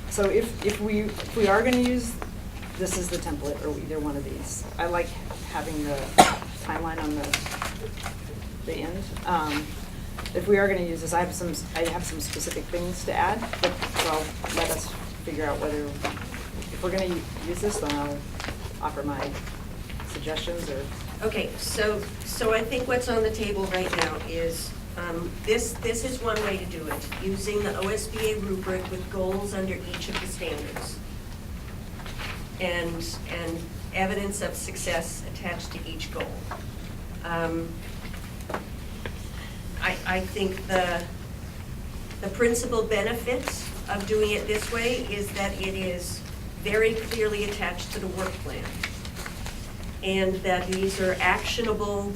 Speaker 7: So if we are gonna use this as the template, or either one of these, I like having the timeline on the end. If we are gonna use this, I have some specific things to add, but well, let us figure out whether, if we're gonna use this, then I'll offer my suggestions or.
Speaker 10: Okay, so I think what's on the table right now is, this is one way to do it, using the OSBA rubric with goals under each of the standards. And evidence of success attached to each goal. I think the principal benefit of doing it this way is that it is very clearly attached to the work plan. And that these are actionable,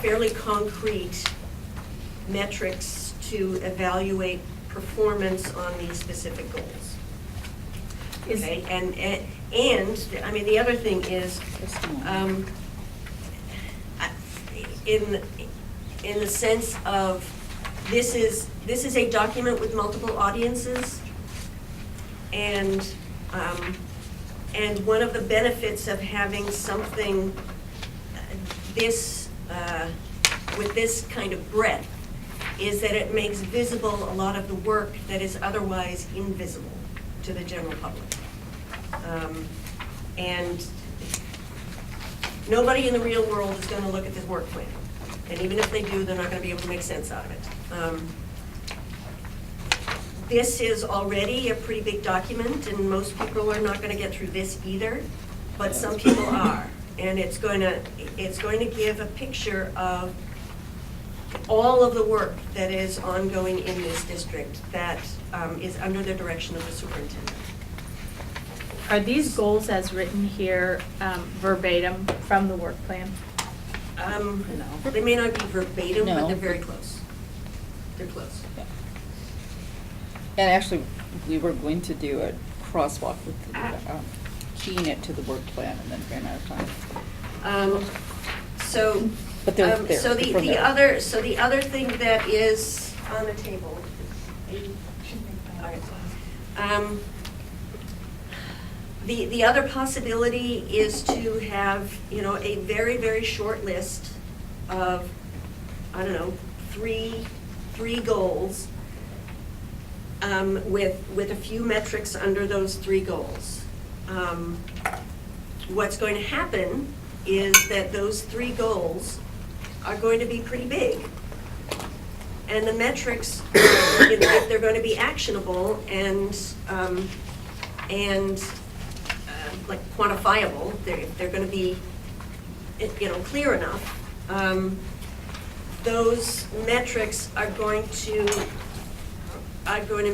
Speaker 10: fairly concrete metrics to evaluate performance on these specific goals.
Speaker 2: Is-
Speaker 10: Okay, and the other thing is, in the sense of, this is a document with multiple audiences, And one of the benefits of having something this, with this kind of breadth is that it makes visible a lot of the work that is otherwise invisible to the general public. And nobody in the real world is going to look at this work plan. And even if they do, they're not going to be able to make sense out of it. This is already a pretty big document, and most people are not going to get through this either, but some people are. And it's going to give a picture of all of the work that is ongoing in this district that is under the direction of the superintendent.
Speaker 2: Are these goals as written here verbatim from the work plan?
Speaker 10: They may not be verbatim, but
Speaker 5: No.
Speaker 10: they're very close. They're close.
Speaker 5: Yeah. And actually, we were going to do a crosswalk with keying it to the work plan and then ran out of time.
Speaker 10: So,
Speaker 5: But they're there.
Speaker 10: so
Speaker 5: They're from
Speaker 10: the
Speaker 5: there.
Speaker 10: other thing that is on the table. The other possibility is to have, a very, very short list of, I don't know, three goals with a few metrics under those 3 goals. What's going to happen is that those 3 goals are going to be pretty big. And the metrics, if they're going to be actionable and like quantifiable, if they're going to be, clear enough, those metrics are going to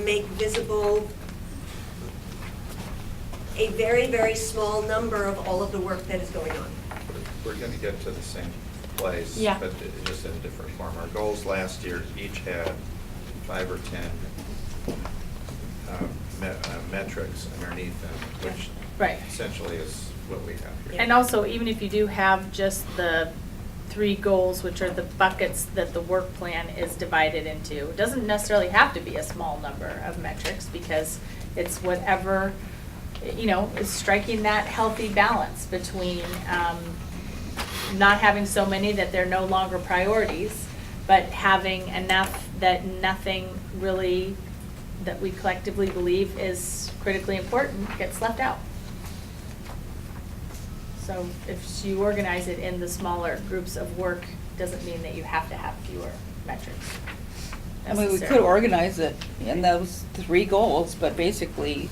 Speaker 10: make visible a very, very small number of all of the work that is going on.
Speaker 6: We're going to get to the same place,
Speaker 2: Yeah.
Speaker 6: but just in a different form. Our goals last year each had 5 or 10 metrics underneath them, which
Speaker 2: Right.
Speaker 6: essentially is what we have here.
Speaker 2: And also, even if you do have just the 3 goals, which are the buckets that the work plan is divided into, it doesn't necessarily have to be a small number of metrics, because it's whatever, is striking that healthy balance between not having so many that they're no longer priorities, but having enough that nothing really that we collectively believe is critically important gets left out. So if you organize it in the smaller groups of work, doesn't mean that you have to have fewer metrics.
Speaker 5: I mean, we could
Speaker 2: necessarily.
Speaker 5: organize it in those 3 goals, but basically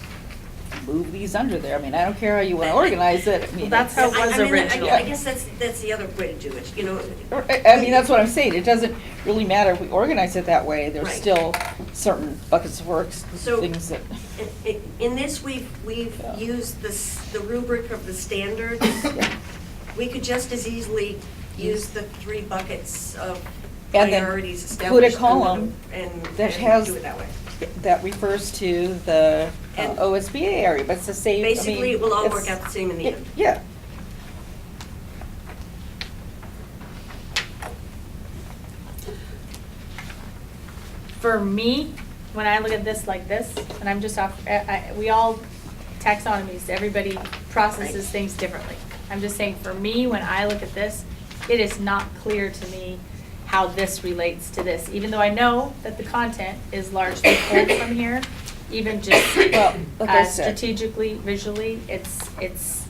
Speaker 5: move these under there. I mean, I don't care how you want to organize it. I mean,
Speaker 2: Well, that's how it
Speaker 5: it's-
Speaker 2: was
Speaker 10: I mean,
Speaker 2: originally.
Speaker 10: I guess that's the other way to do it,
Speaker 5: I mean, that's what I'm saying. It doesn't really matter if we organize it that way. There's
Speaker 10: Right.
Speaker 5: still certain buckets of work,
Speaker 10: So-
Speaker 5: things that.
Speaker 10: In this, we've
Speaker 5: Yeah.
Speaker 10: used the rubric of the standards.
Speaker 5: Yeah.
Speaker 10: We could just as easily use the 3 buckets of
Speaker 5: And then
Speaker 10: priorities
Speaker 5: put a
Speaker 10: established.
Speaker 5: column
Speaker 10: and
Speaker 5: that has-
Speaker 10: do it that way.
Speaker 5: That refers to the
Speaker 10: And-
Speaker 5: OSBA area, but it's the same. I mean,
Speaker 10: Basically, it will all work
Speaker 5: it's-
Speaker 10: out the same in the end.
Speaker 5: Yeah.
Speaker 2: For me, when I look at this like this, and I'm just off, we all taxonomies, everybody processes
Speaker 10: Right.
Speaker 2: things differently. I'm just saying, for me, when I look at this, it is not clear to me how this relates to this, even though I know that the content is largely pulled from here, even just
Speaker 5: Well, like I said-
Speaker 2: strategically, visually,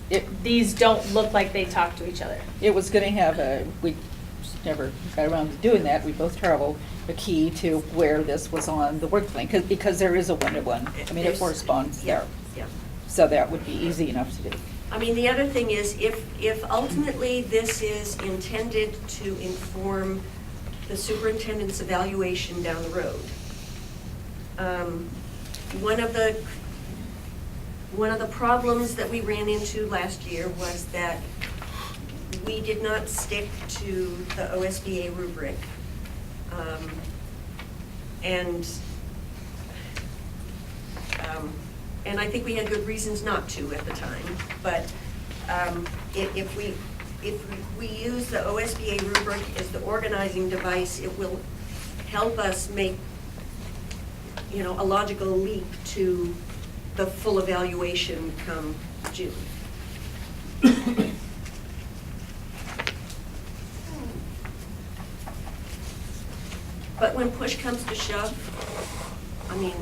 Speaker 5: It-
Speaker 2: these don't look like they talk to each other.
Speaker 5: It was gonna have we just never got around to doing that. We both traveled a key to where this was on the work plan, because there is a one-to-one. I mean, it
Speaker 10: There's-
Speaker 5: corresponds
Speaker 10: Yeah,
Speaker 5: there.
Speaker 10: yeah.
Speaker 5: So that would be easy enough to do.
Speaker 10: I mean, the other thing is, if ultimately this is intended to inform the superintendent's evaluation down the road, one of the problems that we ran into last year was that we did not stick to the OSBA rubric. And I think we had good reasons not to at the time, but if we use the OSBA rubric as the organizing device, it will help us make, a logical leap to the full evaluation come June. But when push comes to shove, I mean,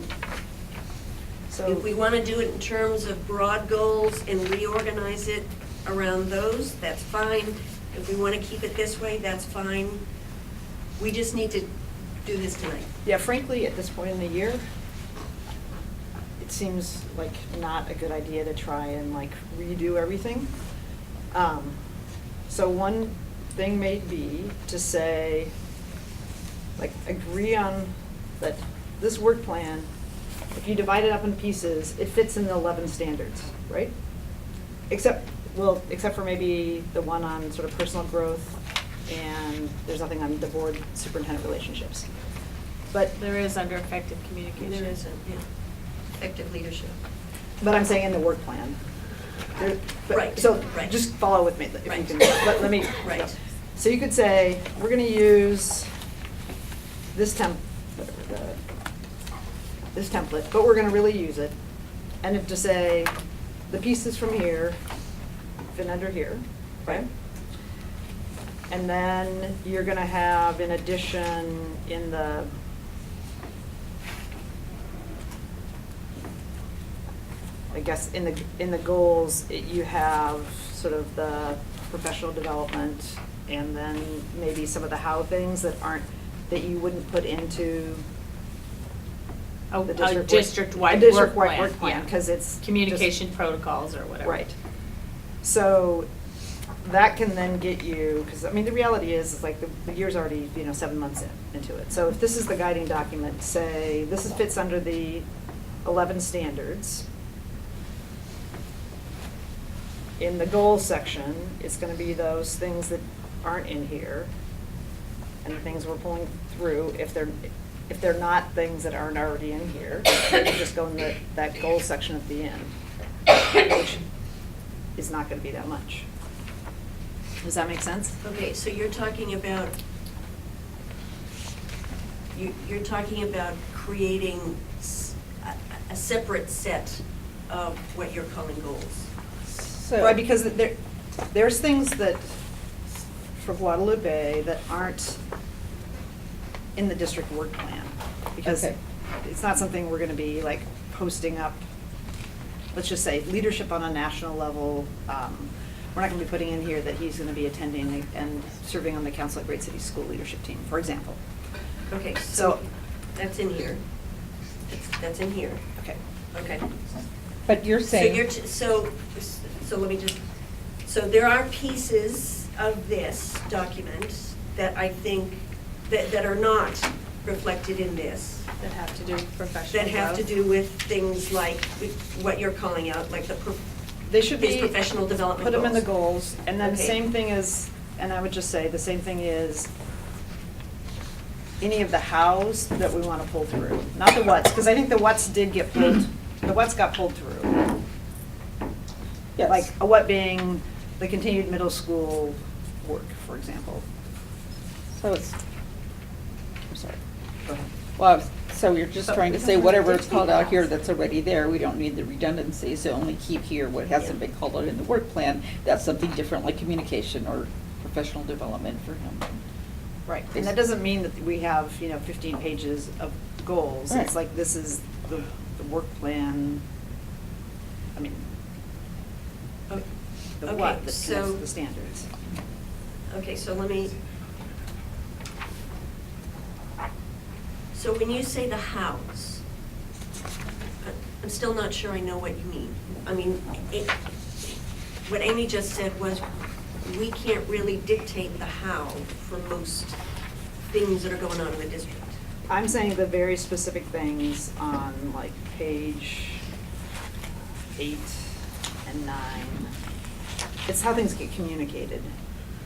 Speaker 7: So,
Speaker 10: if we want to do it in terms of broad goals and reorganize it around those, that's fine. If we want to keep it this way, that's fine. We just need to do this tonight.
Speaker 7: yeah, frankly, at this point in the year, it seems like not a good idea to try and like redo everything. So one thing may be to say, like, agree on that this work plan, if you divide it up in pieces, it fits in the 11 standards, right? Except for maybe the one on sort of personal growth, and there's nothing on the board superintendent relationships. But
Speaker 2: There is under effective communication.
Speaker 10: There isn't, yeah. Effective leadership.
Speaker 7: I'm saying in the work plan.
Speaker 10: Right,
Speaker 7: So
Speaker 10: right.
Speaker 7: just follow with me, if you
Speaker 10: Right.
Speaker 7: can, let me.
Speaker 10: Right.
Speaker 7: So you could say, we're gonna use this this template, but we're gonna really use it. And if to say, the pieces from here fit under here, right? And then you're gonna have, in addition, in the I guess in the goals, you have sort of the professional development and then maybe some of the how things that you wouldn't put into
Speaker 2: A
Speaker 7: the
Speaker 2: district-wide
Speaker 7: district-wide
Speaker 2: work plan, yeah.
Speaker 7: because it's
Speaker 2: Communication protocols or
Speaker 7: just,
Speaker 2: whatever.
Speaker 7: right. So that can then get you, because I mean the reality is like the year's already 7 months into it. So if this is the guiding document, say this fits under the 11 standards. In the goals section, it's going to be those things that aren't in here, and the things we're pulling through. If they're not things that aren't already in here, you just go in that goal section at the end, which is not going to be that much. Does that make sense?
Speaker 10: Okay, so you're talking about, you're talking about creating a separate set of what you're calling goals.
Speaker 5: So.
Speaker 7: Right, because there's things that, for Guadalupe, that aren't in the district work plan. Because
Speaker 5: Okay.
Speaker 7: it's not something we're gonna be like posting up, let's just say, leadership on a national level. We're not gonna be putting in here that he's gonna be attending and serving on the Council at Great City School Leadership Team, for example.
Speaker 10: Okay,
Speaker 7: So-
Speaker 10: so that's in here. That's in here.
Speaker 7: Okay.
Speaker 10: Okay.
Speaker 5: But you're
Speaker 10: So
Speaker 5: saying.
Speaker 10: you're, so let me just, so there are pieces of this document that I think, that are not reflected in this,
Speaker 2: That have to do with professional
Speaker 10: that have to
Speaker 2: growth.
Speaker 10: do with things like what you're calling out, like
Speaker 7: They should
Speaker 10: his
Speaker 7: be.
Speaker 10: professional development
Speaker 7: Put them in the
Speaker 10: goals.
Speaker 7: goals, and then
Speaker 10: Okay.
Speaker 7: same thing is, and I would just say, the same thing is any of the hows that we want to pull through, not the whats, because I think the whats did get pulled, the whats got pulled through.
Speaker 5: Yes.
Speaker 7: Like a what being the continued middle school work, for example.
Speaker 5: So it's, I'm sorry.
Speaker 7: Go ahead.
Speaker 5: Well, so you're just
Speaker 7: But
Speaker 5: trying
Speaker 7: we
Speaker 5: to
Speaker 7: don't
Speaker 5: say
Speaker 7: have
Speaker 5: whatever
Speaker 7: to
Speaker 5: it's called
Speaker 7: dictate
Speaker 5: out here
Speaker 7: that.
Speaker 5: that's already there, we don't need the redundancy, so only keep here what hasn't been called out in the work plan. That's something different like communication or professional development for him.
Speaker 7: Right, and that doesn't mean that we have, 15 pages of goals.
Speaker 5: Right.
Speaker 7: It's like, this is the work plan, I mean,
Speaker 10: Oh,
Speaker 7: the
Speaker 10: okay,
Speaker 7: what that connects
Speaker 10: so-
Speaker 7: to the standards.
Speaker 10: Okay, so let me, so when you say the hows, I'm still not sure I know what you mean. I mean, what Amy just said was, we can't really dictate the how for most things that are going on in the district.
Speaker 7: I'm saying the very specific things on like page 8 and 9. It's how things get communicated.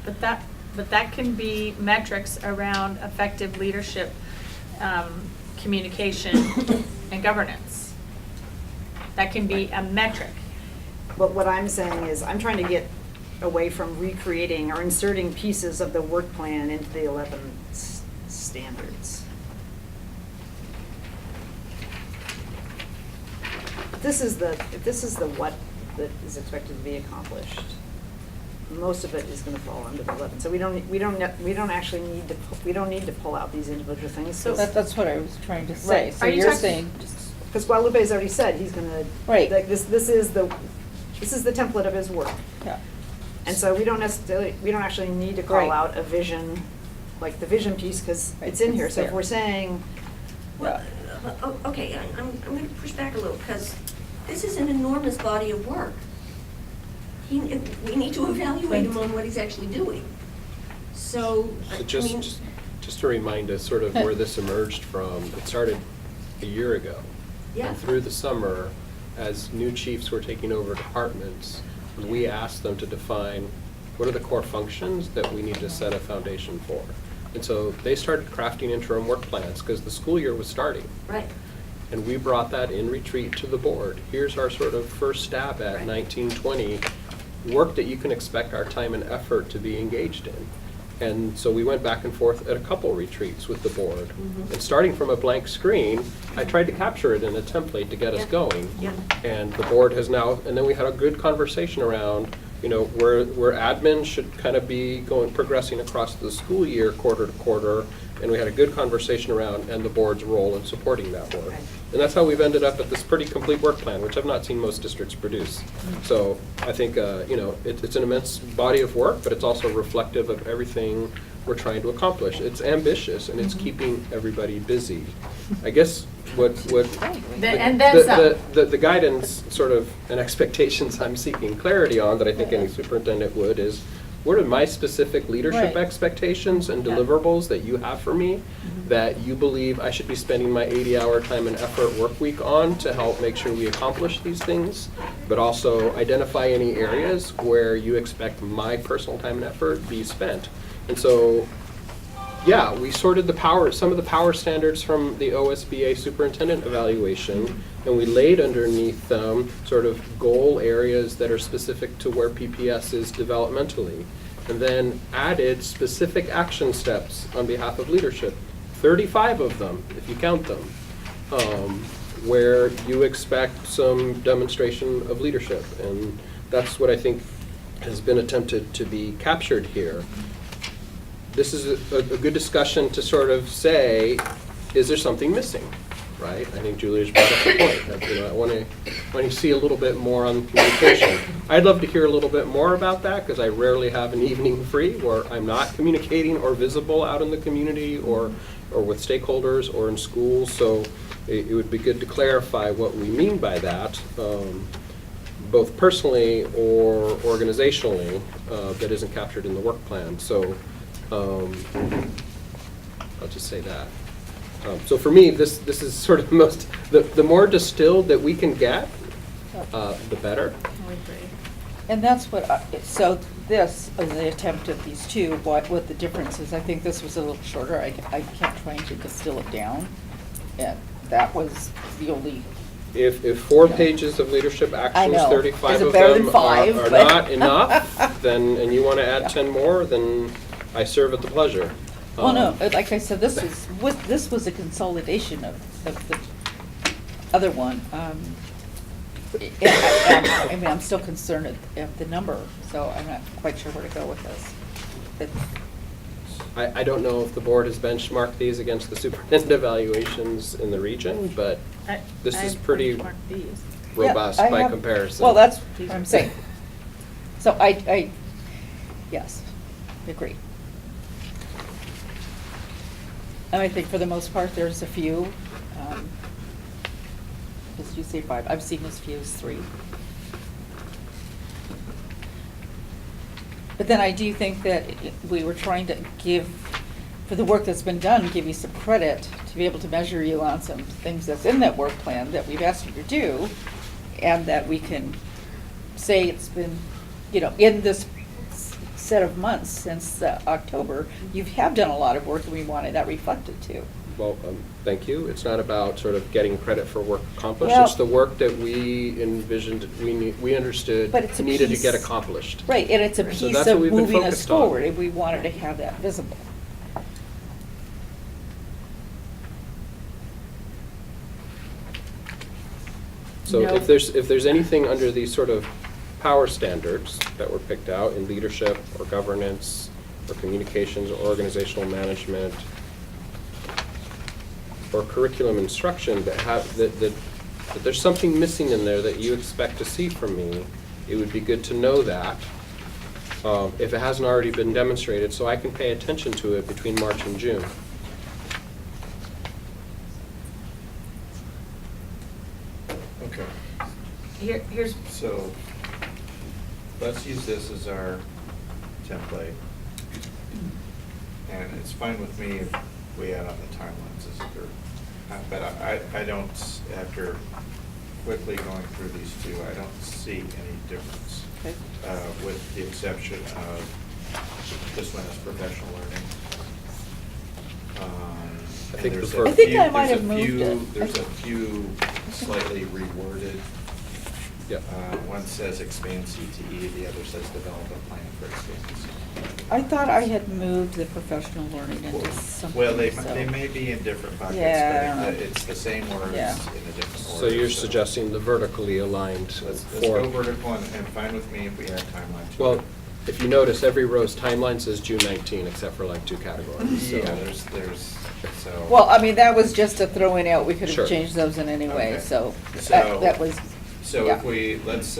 Speaker 2: But that can be metrics around effective leadership, communication, and governance. That can be a metric.
Speaker 7: But what I'm saying is, I'm trying to get away from recreating or inserting pieces of the work plan into the 11 standards. if this is the what that is expected to be accomplished, most of it is gonna fall under the 11. So we don't actually need to pull out these individual things.
Speaker 2: So
Speaker 5: That's what I was trying to say.
Speaker 7: Right.
Speaker 5: So
Speaker 2: Are you
Speaker 5: you're
Speaker 2: talking-
Speaker 5: saying,
Speaker 7: Because Guadalupe's already said he's gonna,
Speaker 5: Right.
Speaker 7: like, this is the template of his work.
Speaker 5: yeah,
Speaker 7: And so we don't actually need to call
Speaker 5: Right.
Speaker 7: out a vision, like the vision piece, because
Speaker 5: Right,
Speaker 7: it's in here.
Speaker 5: it's
Speaker 7: So if
Speaker 5: there.
Speaker 7: we're saying,
Speaker 10: Well, okay, I'm going to push back a little, because this is an enormous body of work. We need to evaluate him on what he's actually doing. So, I
Speaker 4: So
Speaker 10: mean,
Speaker 4: just to remind us sort of where this emerged from, it started a year ago.
Speaker 10: Yeah.
Speaker 4: And through the summer, as new chiefs were taking over departments, we asked them to define what are the core functions that we need to set a foundation for. And so they started crafting interim work plans because the school year was starting.
Speaker 10: right,
Speaker 4: And we brought that in retreat to the board. Here's our sort of first stab at
Speaker 10: Right.
Speaker 4: 1920, work that you can expect our time and effort to be engaged in. And so we went back and forth at a couple retreats with the board.
Speaker 10: Mhm.
Speaker 4: And starting from a blank screen, I tried to capture it in a template to get us
Speaker 10: Yeah.
Speaker 4: going.
Speaker 10: Yeah.
Speaker 4: And the board has now, and then we had a good conversation around, where admin should kind of be progressing across the school year, quarter to quarter. And we had a good conversation around, and the board's role in supporting that work.
Speaker 10: Right.
Speaker 4: And that's how we've ended up at this pretty complete work plan, which I've not seen most districts produce. So I think, it's an immense body of work, but it's also reflective of everything we're trying to accomplish. It's ambitious, and it's keeping everybody busy. I guess what.
Speaker 2: And then some.
Speaker 4: The guidance sort of and expectations I'm seeking clarity on, that I think any superintendent would, is what are my specific leadership
Speaker 5: Right.
Speaker 4: expectations and
Speaker 10: Yeah.
Speaker 4: deliverables that you have for me that you believe I should be spending my 80-hour time and effort work week on to help make sure we accomplish these things, but also identify any areas where you expect my personal time and effort be spent. And so, yeah, we sorted some of the power standards from the OSBA superintendent evaluation, and we laid underneath them sort of goal areas that are specific to where PPS is developmentally, and then added specific action steps on behalf of leadership, 35 of them, if you count them, where you expect some demonstration of leadership. And that's what I think has been attempted to be captured here. This is a good discussion to sort of say, is there something missing, right? I think Julia's brought up the point that, I want to see a little bit more on communication. I'd love to hear a little bit more about that, because I rarely have an evening free where I'm not communicating or visible out in the community or with stakeholders or in schools. So it would be good to clarify what we mean by that, both personally or organizationally, that isn't captured in the work plan. So I'll just say that. So for me, this is sort of the more distilled that we can get, the better.
Speaker 5: and that's what, so this is the attempt at these two, what the difference is. I think this was a little shorter. I kept trying to distill it down, and that was the only,
Speaker 4: If 4 pages of leadership actions,
Speaker 5: know.
Speaker 4: 35
Speaker 5: Is it
Speaker 4: of
Speaker 5: better
Speaker 4: them
Speaker 5: than 5?
Speaker 4: are
Speaker 5: But-
Speaker 4: not enough, and you want to add
Speaker 5: Yeah.
Speaker 4: 10 more, then I serve at the pleasure.
Speaker 5: well, no, like I said, this was a consolidation of the other one. I mean, I'm still concerned at the number, so I'm not quite sure where to go with this.
Speaker 4: I don't know if the board has benchmarked these against the superintendent evaluations in the region, but this is pretty robust
Speaker 5: Yeah, I
Speaker 4: by
Speaker 5: have-
Speaker 4: comparison.
Speaker 5: Well, that's what I'm saying. So yes, agree. And I think for the most part, there's a few, as you say 5, I've seen as few as 3. But then I do think that we were trying to give, for the work that's been done, give you some credit to be able to measure you on some things that's in that work plan that we've asked you to do, and that we can say it's been, in this set of months since October, you have done a lot of work, and we wanted that reflected too.
Speaker 4: Well, thank you. It's not about sort of getting credit for work accomplished.
Speaker 5: Well-
Speaker 4: It's the work that we envisioned, we understood
Speaker 5: But it's a
Speaker 4: needed to get
Speaker 5: piece-
Speaker 4: accomplished.
Speaker 5: Right, and it's a
Speaker 4: So
Speaker 5: piece
Speaker 4: that's
Speaker 5: of
Speaker 4: what we've been
Speaker 5: moving us
Speaker 4: focused on.
Speaker 5: forward, and we wanted to have that visible.
Speaker 4: So
Speaker 2: No.
Speaker 4: if there's anything under these sort of power standards that were picked out in leadership or governance or communications or organizational management or curriculum instruction that there's something missing in there that you expect to see from me, it would be good to know that, if it hasn't already been demonstrated, so I can pay attention to it between March and June.
Speaker 6: Okay.
Speaker 2: Here's,
Speaker 6: So, let's use this as our template. And it's fine with me if we add on the timelines as if they're, but I don't, after quickly going through these two, I don't see any difference.
Speaker 5: Okay.
Speaker 6: With the exception of this one is professional learning.
Speaker 4: I
Speaker 6: And
Speaker 4: think
Speaker 6: there's
Speaker 4: the
Speaker 6: a
Speaker 4: first-
Speaker 5: I think
Speaker 6: few-
Speaker 5: I might
Speaker 6: there's
Speaker 5: have
Speaker 6: a
Speaker 5: moved
Speaker 6: few-
Speaker 5: it.
Speaker 6: There's a few slightly reworded.
Speaker 4: Yep.
Speaker 6: One says expand CTE, the other says develop a plan for expanding CTE.
Speaker 5: I thought I had moved the professional learning into something.
Speaker 6: Well, they
Speaker 5: so-
Speaker 6: may be in different buckets,
Speaker 5: Yeah, I
Speaker 6: but
Speaker 5: don't know.
Speaker 6: it's the same words in
Speaker 5: Yeah.
Speaker 6: a different order.
Speaker 4: So you're suggesting the vertically aligned
Speaker 6: Let's
Speaker 4: form.
Speaker 6: go vertical and fine with me if we add timeline to it.
Speaker 4: Well, if you notice, every row's timeline says June 19, except for like two categories, so.
Speaker 6: Yeah, there's, so.
Speaker 5: Well, I mean, that was just a throwing out, we could
Speaker 4: Sure.
Speaker 5: have changed those in any way,
Speaker 6: Okay.
Speaker 5: so
Speaker 6: So-
Speaker 5: that was,
Speaker 6: So
Speaker 5: yeah.
Speaker 6: if we, let's,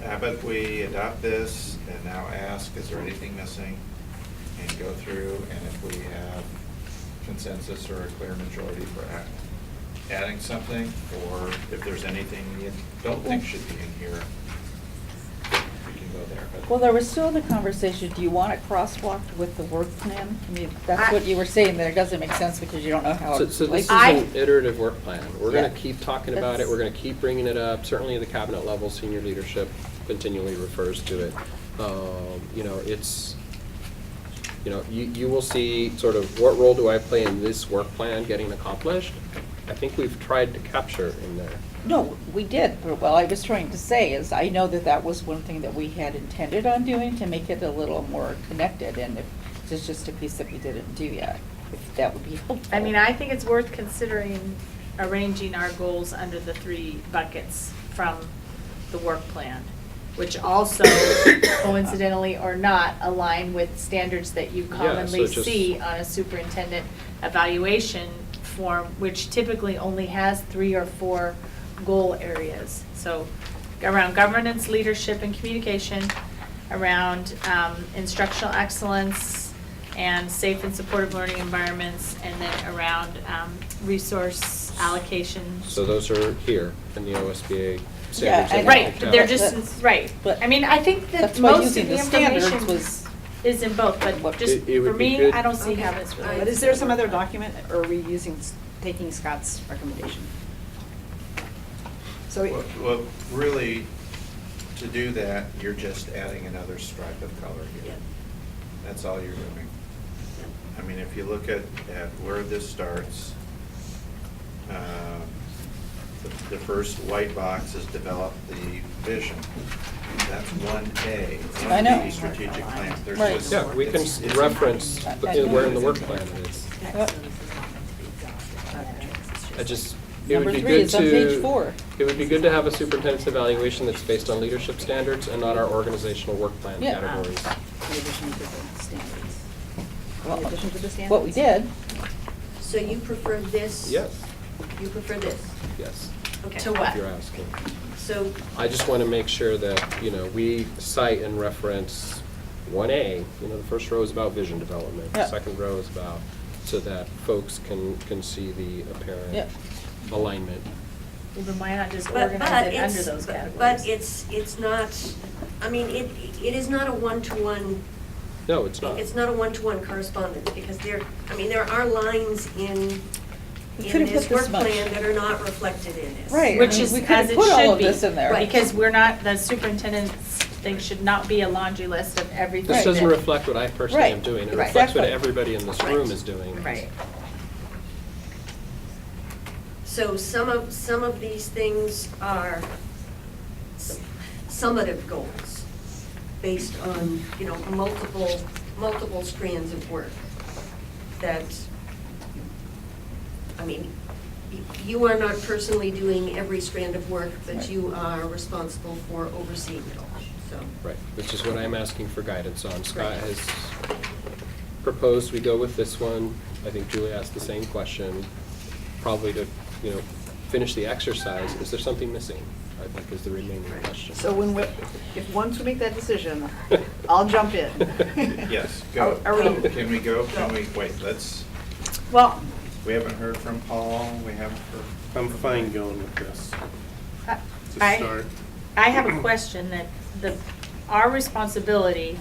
Speaker 6: how about we adopt this and now ask, is there anything missing? And go through, and if we have consensus or a clear majority for adding something, or if there's anything you don't think should be in here, we can go there. But-
Speaker 5: Well, there was still the conversation, do you want it crosswalked with the work plan? I mean, that's what you were saying, that it doesn't make sense because you don't know how.
Speaker 4: So
Speaker 5: it
Speaker 4: this is
Speaker 5: relates.
Speaker 4: an iterative work plan. We're gonna
Speaker 5: Yeah.
Speaker 4: keep talking about it,
Speaker 5: That's-
Speaker 4: we're gonna keep bringing it up, certainly at the cabinet level, senior leadership continually refers to it. You know, it's, you know, you will see sort of what role do I play in this work plan getting accomplished? I think we've tried to capture in there.
Speaker 5: No, we did, but what I was trying to say is, I know that that was one thing that we had intended on doing to make it a little more connected, and if it's just a piece that we didn't do yet, if that would be helpful.
Speaker 2: I mean, I think it's worth considering arranging our goals under the three buckets from the work plan, which also coincidentally or not align with standards that you commonly
Speaker 4: just-
Speaker 2: see on a superintendent evaluation form, which typically only has 3 or 4 goal areas. So around governance, leadership, and communication, around instructional excellence and safe and supportive learning environments, and then around resource allocation.
Speaker 4: So those are here in the OSBA
Speaker 5: Yeah,
Speaker 4: standards. that
Speaker 5: and-
Speaker 4: we
Speaker 2: Right,
Speaker 4: picked out.
Speaker 2: they're just,
Speaker 5: But-
Speaker 2: right.
Speaker 5: but
Speaker 2: I mean, I think that
Speaker 5: that's why
Speaker 2: most of
Speaker 5: using
Speaker 2: the
Speaker 5: the standards
Speaker 2: information
Speaker 5: was-
Speaker 2: is in both, but
Speaker 5: What-
Speaker 2: just
Speaker 4: It would
Speaker 2: for
Speaker 4: be
Speaker 2: me,
Speaker 4: good-
Speaker 2: I don't see how
Speaker 10: Okay.
Speaker 2: this
Speaker 10: I-
Speaker 2: really.
Speaker 7: But is there some other document, or are we taking Scott's recommendation? So,
Speaker 6: Well, really, to do that, you're just adding another stripe of color
Speaker 10: Yeah.
Speaker 6: here. That's all you're doing. I mean, if you look at where this starts, the first white box is develop the vision. That's 1A.
Speaker 5: I know.
Speaker 6: 1B strategic plan. There's
Speaker 5: Right.
Speaker 6: just-
Speaker 4: Yeah, we can
Speaker 6: it's-
Speaker 4: reference where in the work plan it is.
Speaker 5: Yep.
Speaker 4: I just, it would
Speaker 5: Number
Speaker 4: be
Speaker 5: 3
Speaker 4: good
Speaker 5: is on page
Speaker 4: to,
Speaker 5: 4.
Speaker 4: it would be good to have a superintendent's evaluation that's based on leadership standards and not our organizational work plan
Speaker 5: Yeah.
Speaker 4: categories.
Speaker 7: in addition to the standards.
Speaker 5: Well,
Speaker 7: In addition to the standards?
Speaker 5: What we did,
Speaker 10: So you prefer this?
Speaker 4: Yes,
Speaker 10: You prefer this?
Speaker 4: yes,
Speaker 10: Okay.
Speaker 2: To what?
Speaker 4: if you're asking.
Speaker 10: So,
Speaker 4: I just want to make sure that, you know, we cite and reference 1A, you know, the first row is about vision development.
Speaker 5: Yeah.
Speaker 4: The second row is about, so that folks can see the
Speaker 5: Yeah.
Speaker 4: apparent alignment.
Speaker 2: Well, then why not just
Speaker 10: but
Speaker 2: organize it under
Speaker 10: it's,
Speaker 2: those categories?
Speaker 10: but it's not, I mean, it is not a one-to-one.
Speaker 4: No, it's not.
Speaker 10: It's not a one-to-one correspondence, because there are lines in
Speaker 5: We could've
Speaker 10: this
Speaker 5: put
Speaker 10: work
Speaker 5: this much.
Speaker 10: plan that are not reflected in this.
Speaker 5: Right.
Speaker 2: Which
Speaker 5: I mean,
Speaker 2: is
Speaker 5: we could've
Speaker 2: as it
Speaker 5: put all
Speaker 2: should
Speaker 5: of
Speaker 2: be.
Speaker 5: this in there.
Speaker 10: Right.
Speaker 2: Because we're not, the superintendent's thing should not be a laundry list of everything.
Speaker 4: This doesn't
Speaker 2: that-
Speaker 4: reflect what I personally am
Speaker 5: Right.
Speaker 4: doing. It
Speaker 2: Right.
Speaker 4: reflects what
Speaker 5: Exactly.
Speaker 4: everybody in this
Speaker 10: Right.
Speaker 4: room is doing.
Speaker 2: Right.
Speaker 10: So some of these things are summative goals based on, you know, multiple strands of work that, I mean, you are not personally doing every strand of work, but
Speaker 5: Right.
Speaker 10: you are responsible for overseeing it all, so.
Speaker 4: Right, which is what I'm asking for guidance on. Scott
Speaker 10: Right.
Speaker 4: has proposed we go with this one. I think Julie asked the same question, probably to, finish the exercise. Is there something missing? I think is the remaining question.
Speaker 7: So if once we make that decision, I'll jump in.
Speaker 6: Yes, go.
Speaker 7: Are we-
Speaker 6: Can we go? Can we, wait,
Speaker 7: Well,
Speaker 6: we haven't heard from Paul, we haven't heard.
Speaker 3: I'm fine going with this to
Speaker 2: I
Speaker 3: start.
Speaker 2: have a question that our responsibility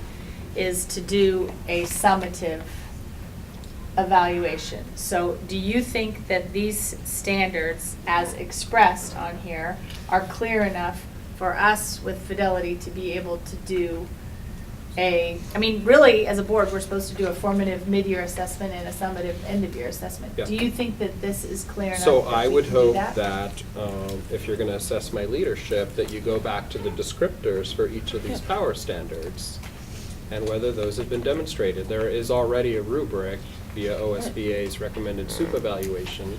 Speaker 2: is to do a summative evaluation. So do you think that these standards, as expressed on here, are clear enough for us with Fidelity to be able to do really, as a board, we're supposed to do a formative mid-year assessment and a summative end-of-year assessment.
Speaker 4: Yeah.
Speaker 2: Do you think that this is clear enough?
Speaker 4: So
Speaker 2: that
Speaker 4: I
Speaker 2: we
Speaker 4: would
Speaker 2: can do
Speaker 4: hope
Speaker 2: that?
Speaker 4: that if you're going to assess my leadership, that you go back to the descriptors for each of these
Speaker 5: Yeah.
Speaker 4: power standards and whether those have been demonstrated. There is already a rubric via OSBA's recommended SUP evaluation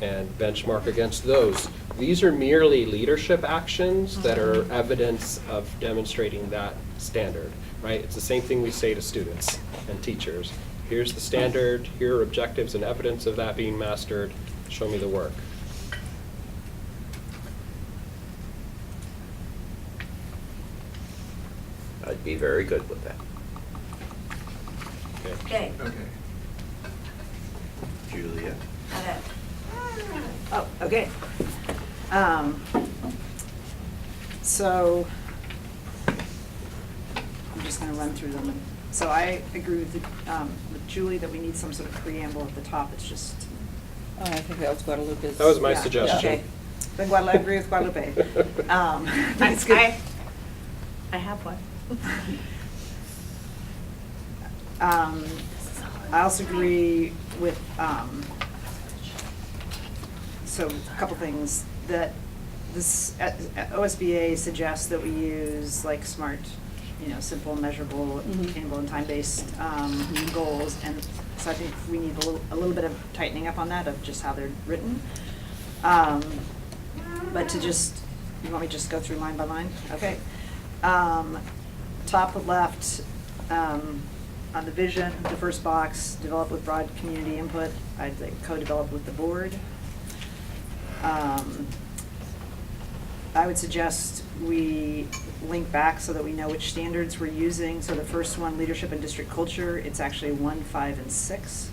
Speaker 4: and benchmark against those. These are merely leadership actions that are evidence of demonstrating that standard, right? It's the same thing we say to students and teachers. Here's the standard, here are objectives and evidence of that being mastered, show me the work.
Speaker 8: I'd be very good with that.
Speaker 10: Okay,
Speaker 9: Okay.
Speaker 6: Julia?
Speaker 10: how that?
Speaker 7: oh, okay. So, I'm just gonna run through them. So I agree with Julie that we need some sort of preamble at the top. It's just.
Speaker 5: I think that was Guadalupe's.
Speaker 4: That was my
Speaker 7: Yeah,
Speaker 4: suggestion.
Speaker 7: Okay. Then I agree with Guadalupe. I think it's good.
Speaker 2: I have one.
Speaker 7: I also agree with, so a couple things, that this, OSBA suggests that we use like SMART, simple, measurable, attainable, and time-based goals. And so I think we need a little bit of tightening up on that, of just how they're written. But you want me to just go through line by line? Okay. Top left, on the vision, the first box, develop with broad community input. I'd say co-develop with the board. I would suggest we link back so that we know which standards we're using. So the first one, leadership and district culture, it's actually 1, 5, and 6.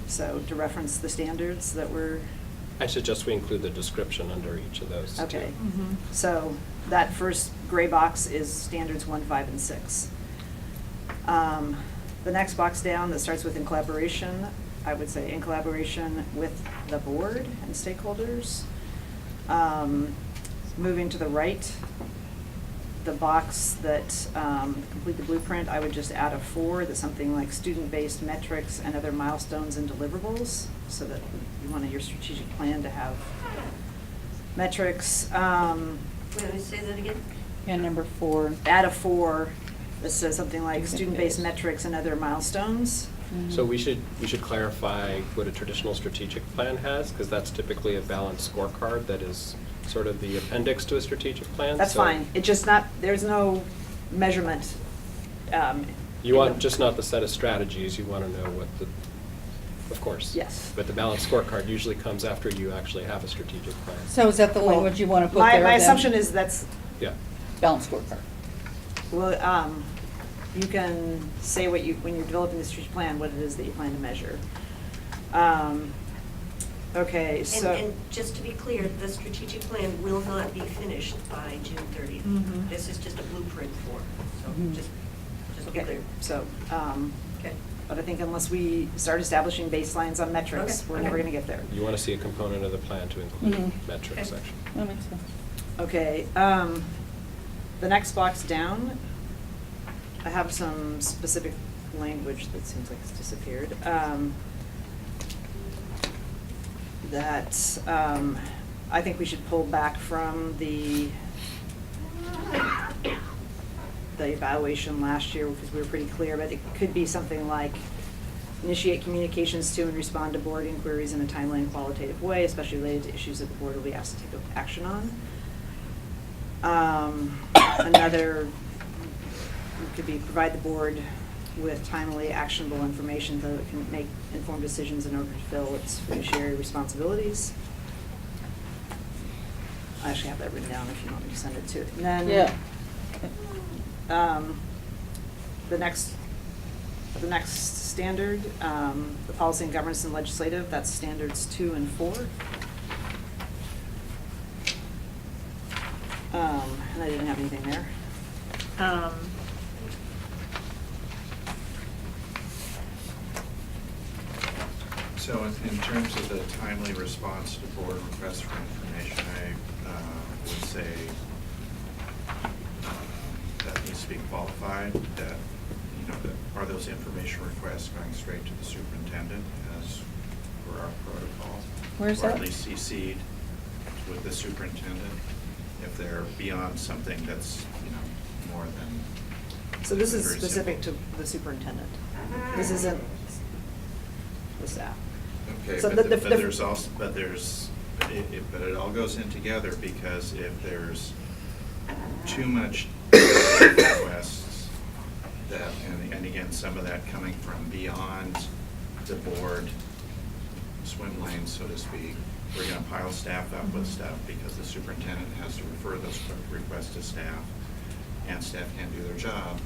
Speaker 7: So to reference the standards that we're.
Speaker 4: I suggest we include the description under each of those. too.
Speaker 7: Okay, so that first gray box is standards 1, 5, and 6. The next box down that starts with in collaboration, I would say in collaboration with the board and stakeholders. Moving to the right, the box that complete the blueprint, I would just add a 4, that's something like student-based metrics and other milestones and deliverables, so that you want your strategic plan to have metrics.
Speaker 10: Wait, let me say that again.
Speaker 5: And number 4.
Speaker 7: Add a 4 that says something like student-based
Speaker 5: Student-based.
Speaker 7: metrics and other milestones.
Speaker 4: So we should clarify what a traditional strategic plan has, because that's typically a balanced scorecard that is sort of the appendix to a strategic plan.
Speaker 7: That's
Speaker 4: So
Speaker 7: fine. It just not, there's no measurement.
Speaker 4: You want just not the set of strategies, you want to know what of course.
Speaker 7: Yes.
Speaker 4: But the balanced scorecard usually comes after you actually have a strategic plan.
Speaker 5: So is that the language you want to put there
Speaker 7: My
Speaker 5: then?
Speaker 7: assumption is that's,
Speaker 4: Yeah.
Speaker 5: Balanced scorecard.
Speaker 7: well, you can say when you're developing the strategic plan, what it is that you plan to measure. Okay, so.
Speaker 10: And just to be clear, the strategic plan will not be finished by June 30th.
Speaker 2: Mhm.
Speaker 10: This is just a blueprint for, so
Speaker 5: Mhm.
Speaker 10: just to be
Speaker 7: Okay,
Speaker 10: clear.
Speaker 7: so,
Speaker 10: Okay.
Speaker 7: but I think unless we start establishing baselines on metrics,
Speaker 10: Okay,
Speaker 7: we're never
Speaker 10: okay.
Speaker 7: gonna get there.
Speaker 4: You want to see a component of the plan to include
Speaker 5: Mhm.
Speaker 4: metrics
Speaker 10: Okay.
Speaker 4: section.
Speaker 5: That makes sense.
Speaker 7: Okay, the next box down, I have some specific language that seems like it's disappeared. I think we should pull back from the evaluation last year, because we were pretty clear, but it could be something like, initiate communications to and respond to board inquiries in a timely and qualitative way, especially related to issues that the board will be asked to take action on. Another could be provide the board with timely, actionable information so it can make informed decisions in order to fulfill its fiduciary responsibilities. I actually have that written down if you want me to send it to it. And then,
Speaker 5: Yeah.
Speaker 7: the next standard, the policy and governance and legislative, that's standards 2 and 4. And I didn't have anything there.
Speaker 6: So in terms of the timely response to board requests for information, I would say that needs to be qualified, that, you know, that are those information requests going straight to the superintendent as per our protocol?
Speaker 5: Where's
Speaker 6: Or
Speaker 5: that?
Speaker 6: at least CC'd with the superintendent, if they're beyond something that's, you know, more than.
Speaker 7: So this is
Speaker 6: very
Speaker 7: specific
Speaker 6: simple.
Speaker 7: to the superintendent. This isn't the staff.
Speaker 6: Okay,
Speaker 7: So
Speaker 6: but
Speaker 7: the-
Speaker 6: but there's also, but it all goes in together, because if there's too much requests that, and again, some of that coming from beyond the board swim lane, so to speak, we're gonna pile staff up with stuff, because the superintendent has to refer those requests to staff, and staff can't do their job.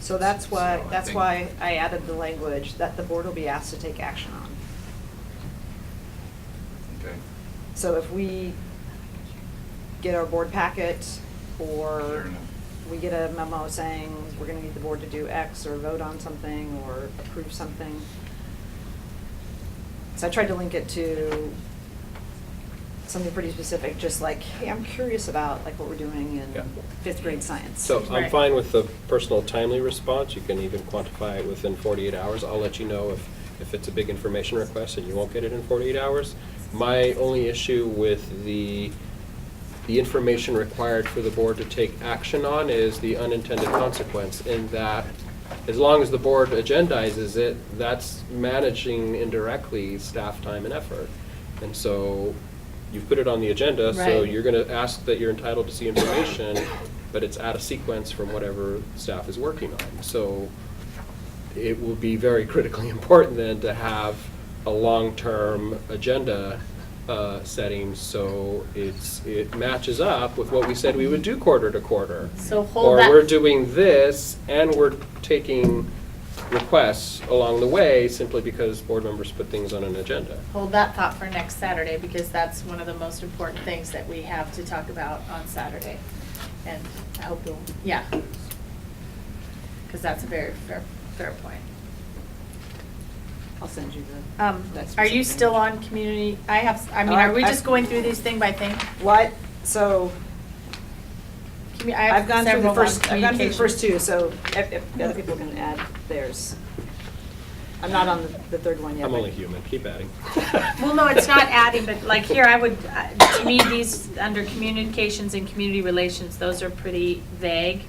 Speaker 7: So that's
Speaker 6: So I think-
Speaker 7: why I added the language that the board will be asked to take action on.
Speaker 6: Okay.
Speaker 7: So if we get our board packet, or
Speaker 6: Fair enough.
Speaker 7: we get a memo saying we're gonna need the board to do X, or vote on something, or approve something. So I tried to link it to something pretty specific, just like, hey, I'm curious about like what we're doing
Speaker 4: Yeah.
Speaker 7: in 5th grade science.
Speaker 4: So I'm
Speaker 2: Right.
Speaker 4: fine with the personal timely response. You can even quantify it within 48 hours. I'll let you know if it's a big information request and you won't get it in 48 hours. My only issue with the information required for the board to take action on is the unintended consequence, in that as long as the board agendizes it, that's managing indirectly staff time and effort. And so you've put it on the agenda, so
Speaker 2: Right.
Speaker 4: you're gonna ask that you're entitled to see information, but it's out of sequence from whatever staff is working on. So it will be very critically important then to have a long-term agenda setting, so it matches up with what we said we would do quarter to quarter.
Speaker 2: So hold that.
Speaker 4: Or we're doing this and we're taking requests along the way simply because board members put things on an agenda.
Speaker 2: Hold that thought for next Saturday, because that's one of the most important things that we have to talk about on Saturday. And I hope you'll, yeah. Because that's a very fair point.
Speaker 7: I'll send you the.
Speaker 2: Are
Speaker 7: that
Speaker 2: you
Speaker 7: specific
Speaker 2: still
Speaker 7: image.
Speaker 2: on community? Are we just going through these thing by thing?
Speaker 7: What, so,
Speaker 2: I have
Speaker 7: I've gone through the
Speaker 2: several on
Speaker 7: first, I've gone through the
Speaker 2: communication.
Speaker 7: first two, so if other people can add theirs. I'm not on the third one yet.
Speaker 4: I'm
Speaker 7: but-
Speaker 4: only human, keep adding.
Speaker 2: Well, no, it's not adding, but like here, I would, to me, these, under communications and community relations, those are pretty vague.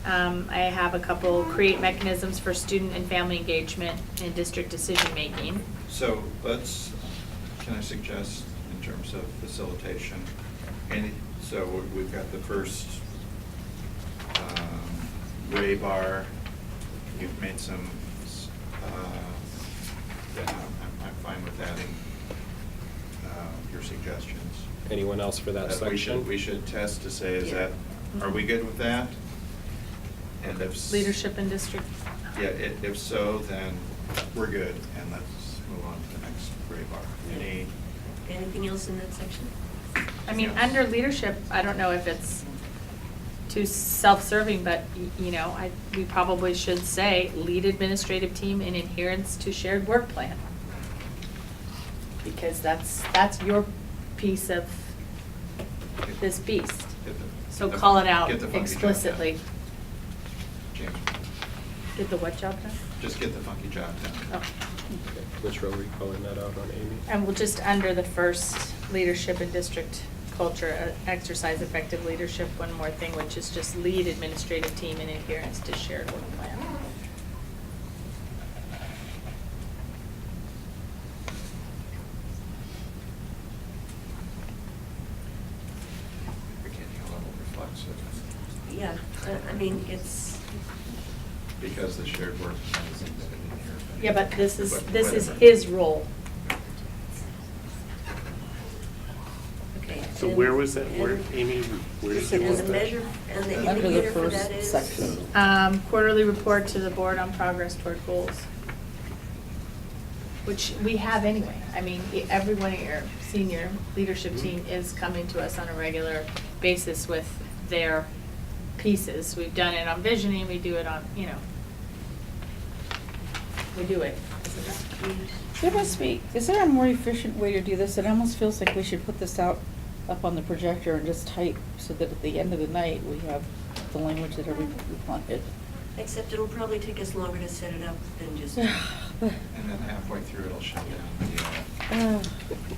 Speaker 2: I have a couple, create mechanisms for student and family engagement in district decision-making.
Speaker 6: So can I suggest in terms of facilitation, so we've got the first gray bar, you've made some, I'm fine with adding your suggestions.
Speaker 4: Anyone else for that section?
Speaker 6: We should test to say,
Speaker 2: Yeah.
Speaker 6: are we good with that? And if.
Speaker 2: Leadership in district.
Speaker 6: Yeah, if so, then we're good, and let's move on to the next gray bar.
Speaker 10: Anything else in that section?
Speaker 2: I mean, under leadership, I don't know if it's too self-serving, but, we probably should say, lead administrative team in adherence to shared work plan. Because that's your piece of this beast. So call it out
Speaker 6: Get the funky job done.
Speaker 2: explicitly.
Speaker 6: James,
Speaker 2: Get the what job done?
Speaker 6: just get the funky job done.
Speaker 2: Oh.
Speaker 4: Okay. Which row are we calling that out on, Amy?
Speaker 2: And we'll just, under the first leadership and district culture, exercise effective leadership, one more thing, which is just lead administrative team in adherence to shared work plan.
Speaker 10: Yeah, I mean, it's,
Speaker 6: Because the shared work plan is embedded in here.
Speaker 2: Yeah, but this is
Speaker 6: But-
Speaker 2: his role.
Speaker 10: okay.
Speaker 3: So
Speaker 10: and-
Speaker 3: where was that, where,
Speaker 10: and-
Speaker 3: Amy, where did
Speaker 10: And
Speaker 3: you
Speaker 10: the
Speaker 3: want that?
Speaker 10: measure, and the
Speaker 5: Under the
Speaker 10: indicator for
Speaker 5: first
Speaker 10: that is?
Speaker 5: section.
Speaker 2: Quarterly report to the board on progress toward goals. Which we have anyway. I mean, everyone at your senior leadership team is coming to us on a regular basis with their pieces. We've done it on visioning, we do it on, you know, we do it.
Speaker 5: There must be, is there a more efficient way to do this? It almost feels like we should put this out up on the projector and just type so that at the end of the night, we have the language that everybody wanted.
Speaker 10: Except it'll probably take us longer to set it up than just.
Speaker 6: And then halfway through, it'll shut down.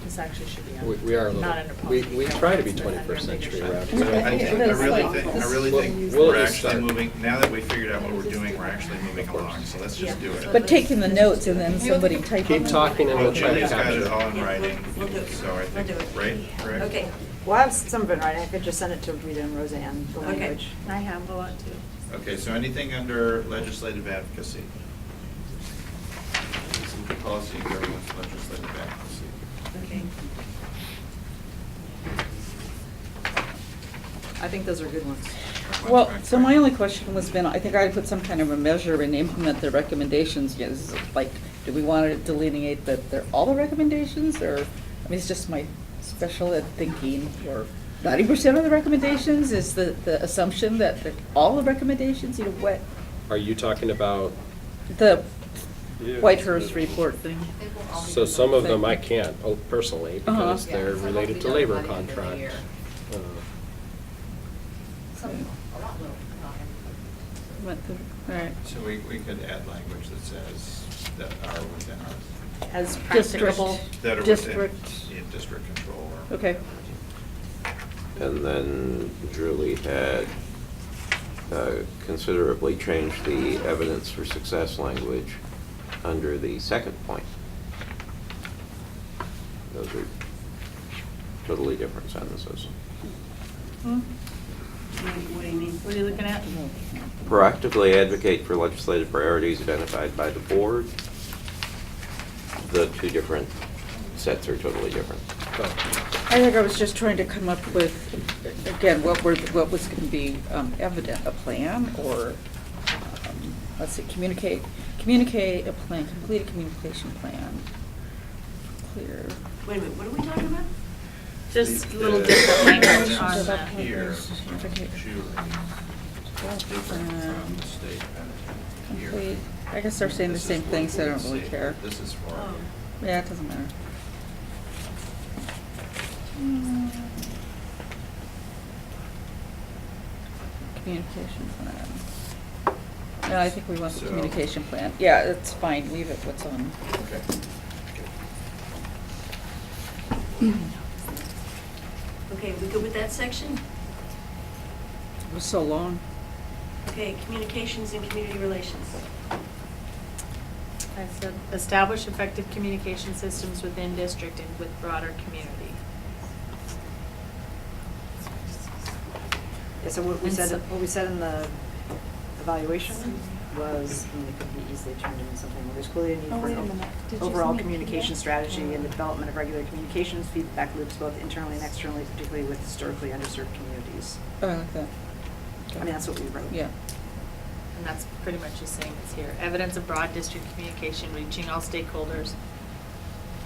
Speaker 2: This actually should be
Speaker 4: We are a
Speaker 2: not
Speaker 4: little,
Speaker 2: under
Speaker 4: we
Speaker 2: policy.
Speaker 4: try to be
Speaker 2: But under
Speaker 4: 21st century
Speaker 2: leadership.
Speaker 4: rather
Speaker 10: Yeah,
Speaker 4: than.
Speaker 6: I
Speaker 10: it is
Speaker 6: really
Speaker 10: like-
Speaker 6: think, I
Speaker 10: this-
Speaker 6: really think
Speaker 4: We'll
Speaker 6: we're
Speaker 4: just
Speaker 6: actually
Speaker 4: start.
Speaker 6: moving, now that we figured out what we're doing, we're actually moving along, so let's just do it.
Speaker 5: But taking the notes and then somebody typing.
Speaker 4: Keep
Speaker 5: them.
Speaker 4: talking and
Speaker 6: Well,
Speaker 4: we'll try to
Speaker 6: Julie's got it
Speaker 4: capture.
Speaker 6: all in
Speaker 10: Yeah,
Speaker 6: writing,
Speaker 10: we'll do it.
Speaker 6: so I
Speaker 10: We'll do
Speaker 6: think,
Speaker 10: it.
Speaker 6: right, correct?
Speaker 10: Okay,
Speaker 7: Well, I have some of it right, I could just send it to Rita and Roseanne, the
Speaker 10: Okay.
Speaker 7: language.
Speaker 2: I have a lot too.
Speaker 6: Okay, so anything under legislative advocacy? Policy and governance, legislative advocacy.
Speaker 10: okay.
Speaker 7: I think those are good ones.
Speaker 5: Well, so my only question was been, I think I put some kind of a measure and implement the recommendations. Yes, like, do we want to delineate that they're all the recommendations, or, I mean, it's just my special ed thinking, or 90% of the recommendations is the assumption that they're all the recommendations, you know, what,
Speaker 4: Are you talking about,
Speaker 5: the
Speaker 3: Yeah.
Speaker 5: Whitehurst report thing.
Speaker 4: so some of them I can't personally because
Speaker 5: Uh-huh.
Speaker 4: they're related to labor contract. Uh,
Speaker 5: Went through- All right.
Speaker 6: So we could add language that says that are within our,
Speaker 2: As
Speaker 5: District.
Speaker 2: practicable.
Speaker 6: that are within
Speaker 5: District.
Speaker 6: district control or.
Speaker 5: Okay.
Speaker 8: And then Julie had considerably changed the evidence for success language under the second point. Those are totally different sentences.
Speaker 10: What do you mean?
Speaker 2: What are you looking at?
Speaker 8: Proactively advocate for legislative priorities identified by the board. The two different sets are totally different.
Speaker 5: I think I was just trying to come up with, again, what was going to be evident, a plan, or, let's see, communicate a plan, complete a communication plan, clear.
Speaker 10: Wait a minute, what are we talking about?
Speaker 2: Just
Speaker 6: The-
Speaker 2: a little
Speaker 6: the-
Speaker 2: different language
Speaker 6: the-
Speaker 2: on that.
Speaker 6: Here,
Speaker 5: Okay.
Speaker 6: Julie, different from the state pen here.
Speaker 5: Complete, I guess they're saying the
Speaker 6: This is
Speaker 5: same
Speaker 6: what
Speaker 5: thing,
Speaker 6: we
Speaker 5: so I don't
Speaker 6: would
Speaker 5: really
Speaker 6: say.
Speaker 5: care.
Speaker 6: This is for.
Speaker 10: Oh.
Speaker 5: Yeah, it doesn't matter. Communication plan. No, I think we want the
Speaker 6: So-
Speaker 5: communication plan. Yeah, it's fine, leave it what's on.
Speaker 6: Okay.
Speaker 10: Okay, we good with that section?
Speaker 5: It was so long.
Speaker 10: Okay, communications and community relations.
Speaker 2: I said, establish effective communication systems within district and with broader community.
Speaker 7: Yeah, so what we
Speaker 2: And
Speaker 7: said,
Speaker 2: so-
Speaker 7: what we said in the evaluation was, I mean, it could be easily turned into something, there's clearly a need
Speaker 1: Oh,
Speaker 7: for
Speaker 1: wait a
Speaker 7: an
Speaker 1: minute. Did you
Speaker 7: overall
Speaker 1: send me a
Speaker 7: communication
Speaker 1: PDF?
Speaker 7: strategy and the development of regular communications, feedback loops, both internally and externally, particularly with historically underserved communities.
Speaker 5: Oh, I like that.
Speaker 7: I mean, that's what we wrote.
Speaker 5: Yeah.
Speaker 2: And that's pretty much the same as here. Evidence of broad district communication reaching all stakeholders.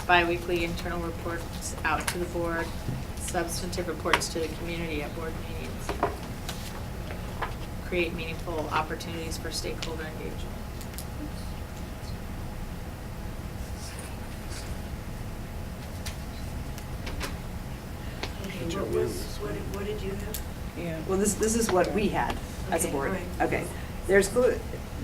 Speaker 2: Bi-weekly internal reports out to the board. Substantive reports to the community at board meetings. Create meaningful opportunities for stakeholder engagement.
Speaker 10: Okay, what did you have?
Speaker 5: Yeah.
Speaker 7: Well, this is what we had as a
Speaker 10: Okay,
Speaker 7: board.
Speaker 10: all right.
Speaker 7: Okay. There's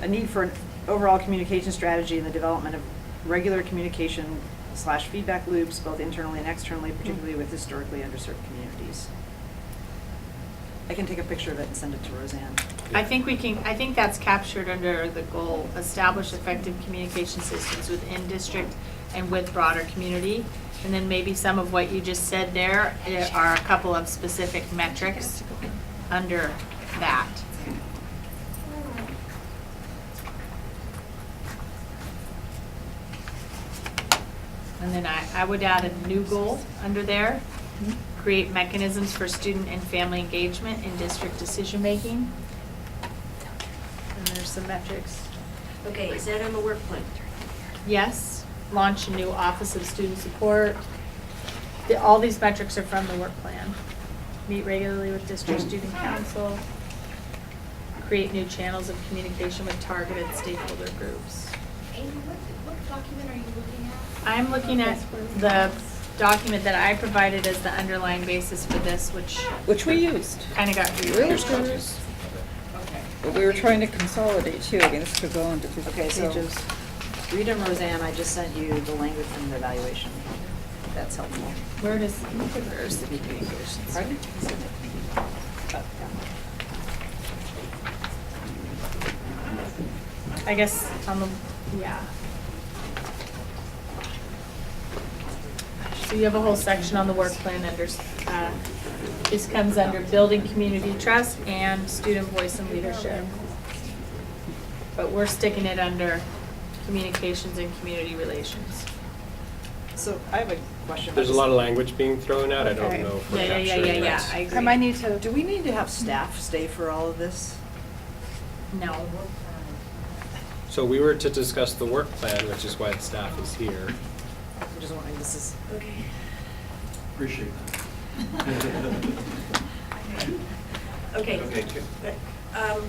Speaker 7: a need for an overall communication strategy and the development of regular communication / feedback loops, both internally and externally, particularly with historically underserved communities. I can take a picture of it and send it to Roseanne.
Speaker 2: I think that's captured under the goal, establish effective communication systems within district and with broader community. And then maybe some of what you just said there are a couple of specific metrics under that. And then I would add a new goal under there, create mechanisms for student and family engagement in district decision-making. And there's some metrics.
Speaker 10: Okay, is that on the work plan?
Speaker 2: Yes, launch a new Office of Student Support. All these metrics are from the work plan. Meet regularly with district student council. Create new channels of communication with targeted stakeholder groups.
Speaker 11: Amy, what document are you looking at?
Speaker 2: I'm looking at the document that I provided as the underlying basis for this, which
Speaker 5: we used.
Speaker 2: kind of got
Speaker 5: Here's
Speaker 2: rearranged.
Speaker 5: copies. But we were trying to consolidate too. I mean, this could go on to
Speaker 7: Okay, so
Speaker 5: pages.
Speaker 7: Rita and Roseanne, I just sent you the language from the evaluation. That's helpful.
Speaker 2: Where does, where's the communications?
Speaker 7: Pardon?
Speaker 2: I guess on the, yeah. So you have a whole section on the work plan under, this comes under building community trust and student voice and leadership. But we're sticking it under communications and community relations.
Speaker 7: So I have a question.
Speaker 4: There's a lot of language being thrown out. I don't
Speaker 1: Okay.
Speaker 4: know if we're
Speaker 2: Yeah,
Speaker 4: capturing
Speaker 2: yeah,
Speaker 4: that.
Speaker 2: I agree.
Speaker 1: I might need to.
Speaker 7: Do we need to have staff stay for all of this?
Speaker 2: No.
Speaker 4: So we were to discuss the work plan, which is why the staff is here.
Speaker 7: I'm just wondering, this is,
Speaker 10: Okay.
Speaker 3: Appreciate that.
Speaker 10: Okay.
Speaker 6: Okay,
Speaker 10: Um,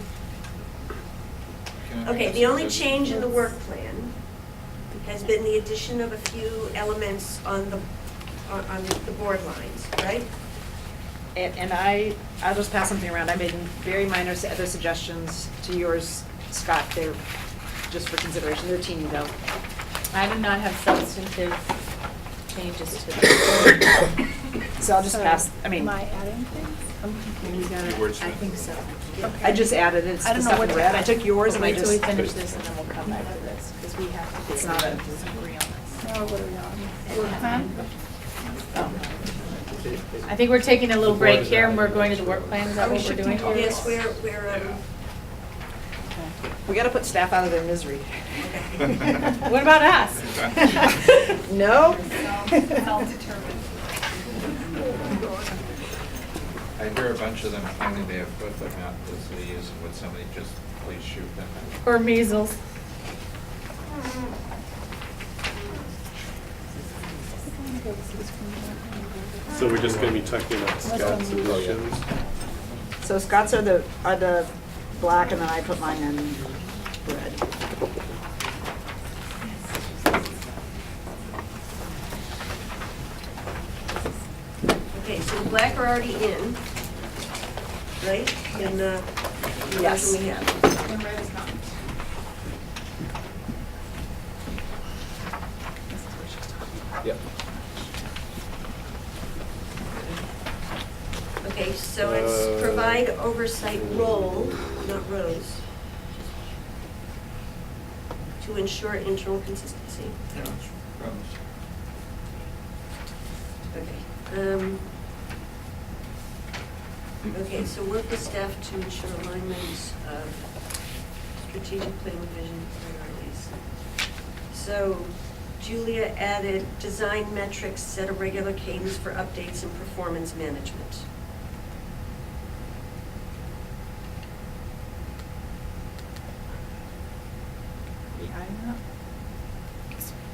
Speaker 6: can I
Speaker 10: Okay,
Speaker 6: ask
Speaker 10: the
Speaker 6: a
Speaker 10: only
Speaker 6: question?
Speaker 10: change in the work plan has been the addition of a few elements on the board lines, right?
Speaker 7: and I'll just pass something around. I made very minor other suggestions to yours, Scott. They're just for consideration. They're teeny though.
Speaker 2: I do not have substantive changes to this.
Speaker 7: So I'll just pass, I mean,
Speaker 1: Am I adding things?
Speaker 2: We got it.
Speaker 6: Wordsmith.
Speaker 2: I think so.
Speaker 7: I just added it. It's
Speaker 1: I don't
Speaker 7: the
Speaker 1: know
Speaker 7: stuff
Speaker 1: what
Speaker 7: in
Speaker 1: to
Speaker 7: red. I
Speaker 1: add.
Speaker 7: took yours and I
Speaker 2: Wait till we
Speaker 7: just,
Speaker 2: finish this and then we'll come back to this, because we have to.
Speaker 7: It's not a-
Speaker 2: Disagree on this.
Speaker 1: Oh, what are we on? Work plan?
Speaker 2: I think we're taking a little break here and we're going to the work plan. Is that what we're doing?
Speaker 10: Yes, we're,
Speaker 7: we gotta put staff out of their misery.
Speaker 2: What about us?
Speaker 7: No?
Speaker 6: I hear a bunch of them claiming they have foot mouth disease, and would somebody just please shoot them?
Speaker 2: Or measles.
Speaker 3: So we're just gonna be talking about Scott's additions?
Speaker 7: So Scott's are the black and then I put mine in red.
Speaker 10: okay, so the black are already in, right? In the
Speaker 7: Yes.
Speaker 10: version we have.
Speaker 1: And red is not.
Speaker 4: Yep.
Speaker 10: Okay, so it's provide oversight role, not rows, to ensure internal consistency. Okay. Okay, so work with staff to ensure alignment of strategic plan vision priorities. So Julia added design metrics, set a regular cadence for updates and performance management.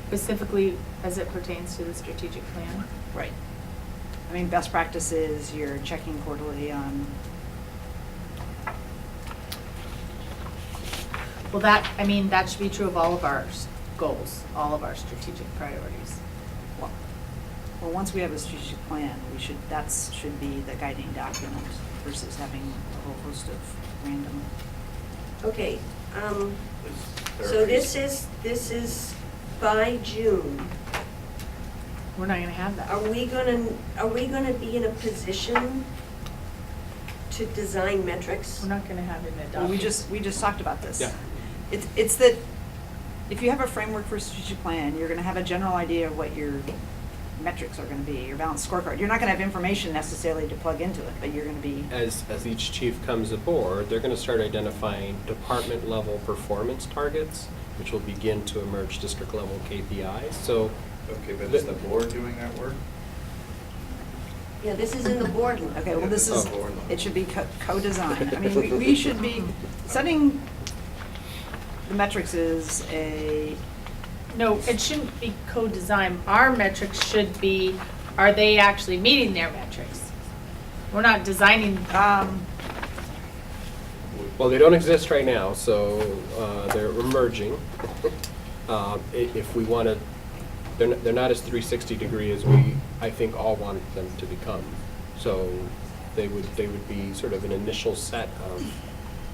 Speaker 2: Specifically as it pertains to the strategic plan.
Speaker 7: Right. I mean, best practice is you're checking quarterly on,
Speaker 2: Well, that, I mean, that should be true of all of our goals, all of our strategic priorities.
Speaker 7: well, once we have a strategic plan, that should be the guiding document versus having a whole host of random.
Speaker 10: Okay, so this is by June.
Speaker 2: We're not gonna have that.
Speaker 10: Are we gonna be in a position to design metrics?
Speaker 2: We're not gonna have it
Speaker 7: Well,
Speaker 2: adopted.
Speaker 7: we just talked about this.
Speaker 4: Yeah.
Speaker 7: It's that, if you have a framework for a strategic plan, you're gonna have a general idea of what your metrics are gonna be, your balanced scorecard. You're not gonna have information necessarily to plug into it, but you're gonna be,
Speaker 4: As each chief comes aboard, they're gonna start identifying department level performance targets, which will begin to emerge district level KPIs. So
Speaker 6: Okay, but is the board doing that work?
Speaker 10: Yeah, this is in the board.
Speaker 7: Okay, well, this is,
Speaker 6: Oh.
Speaker 7: it should be co-design. I mean, we should be, setting the metrics is a,
Speaker 2: No, it shouldn't be co-design. Our metrics should be, are they actually meeting their metrics? We're not designing,
Speaker 4: Well, they don't exist right now, so they're emerging. If we want to, they're not as 360 degree as we, I think, all want them to become. So they would be sort of an initial set of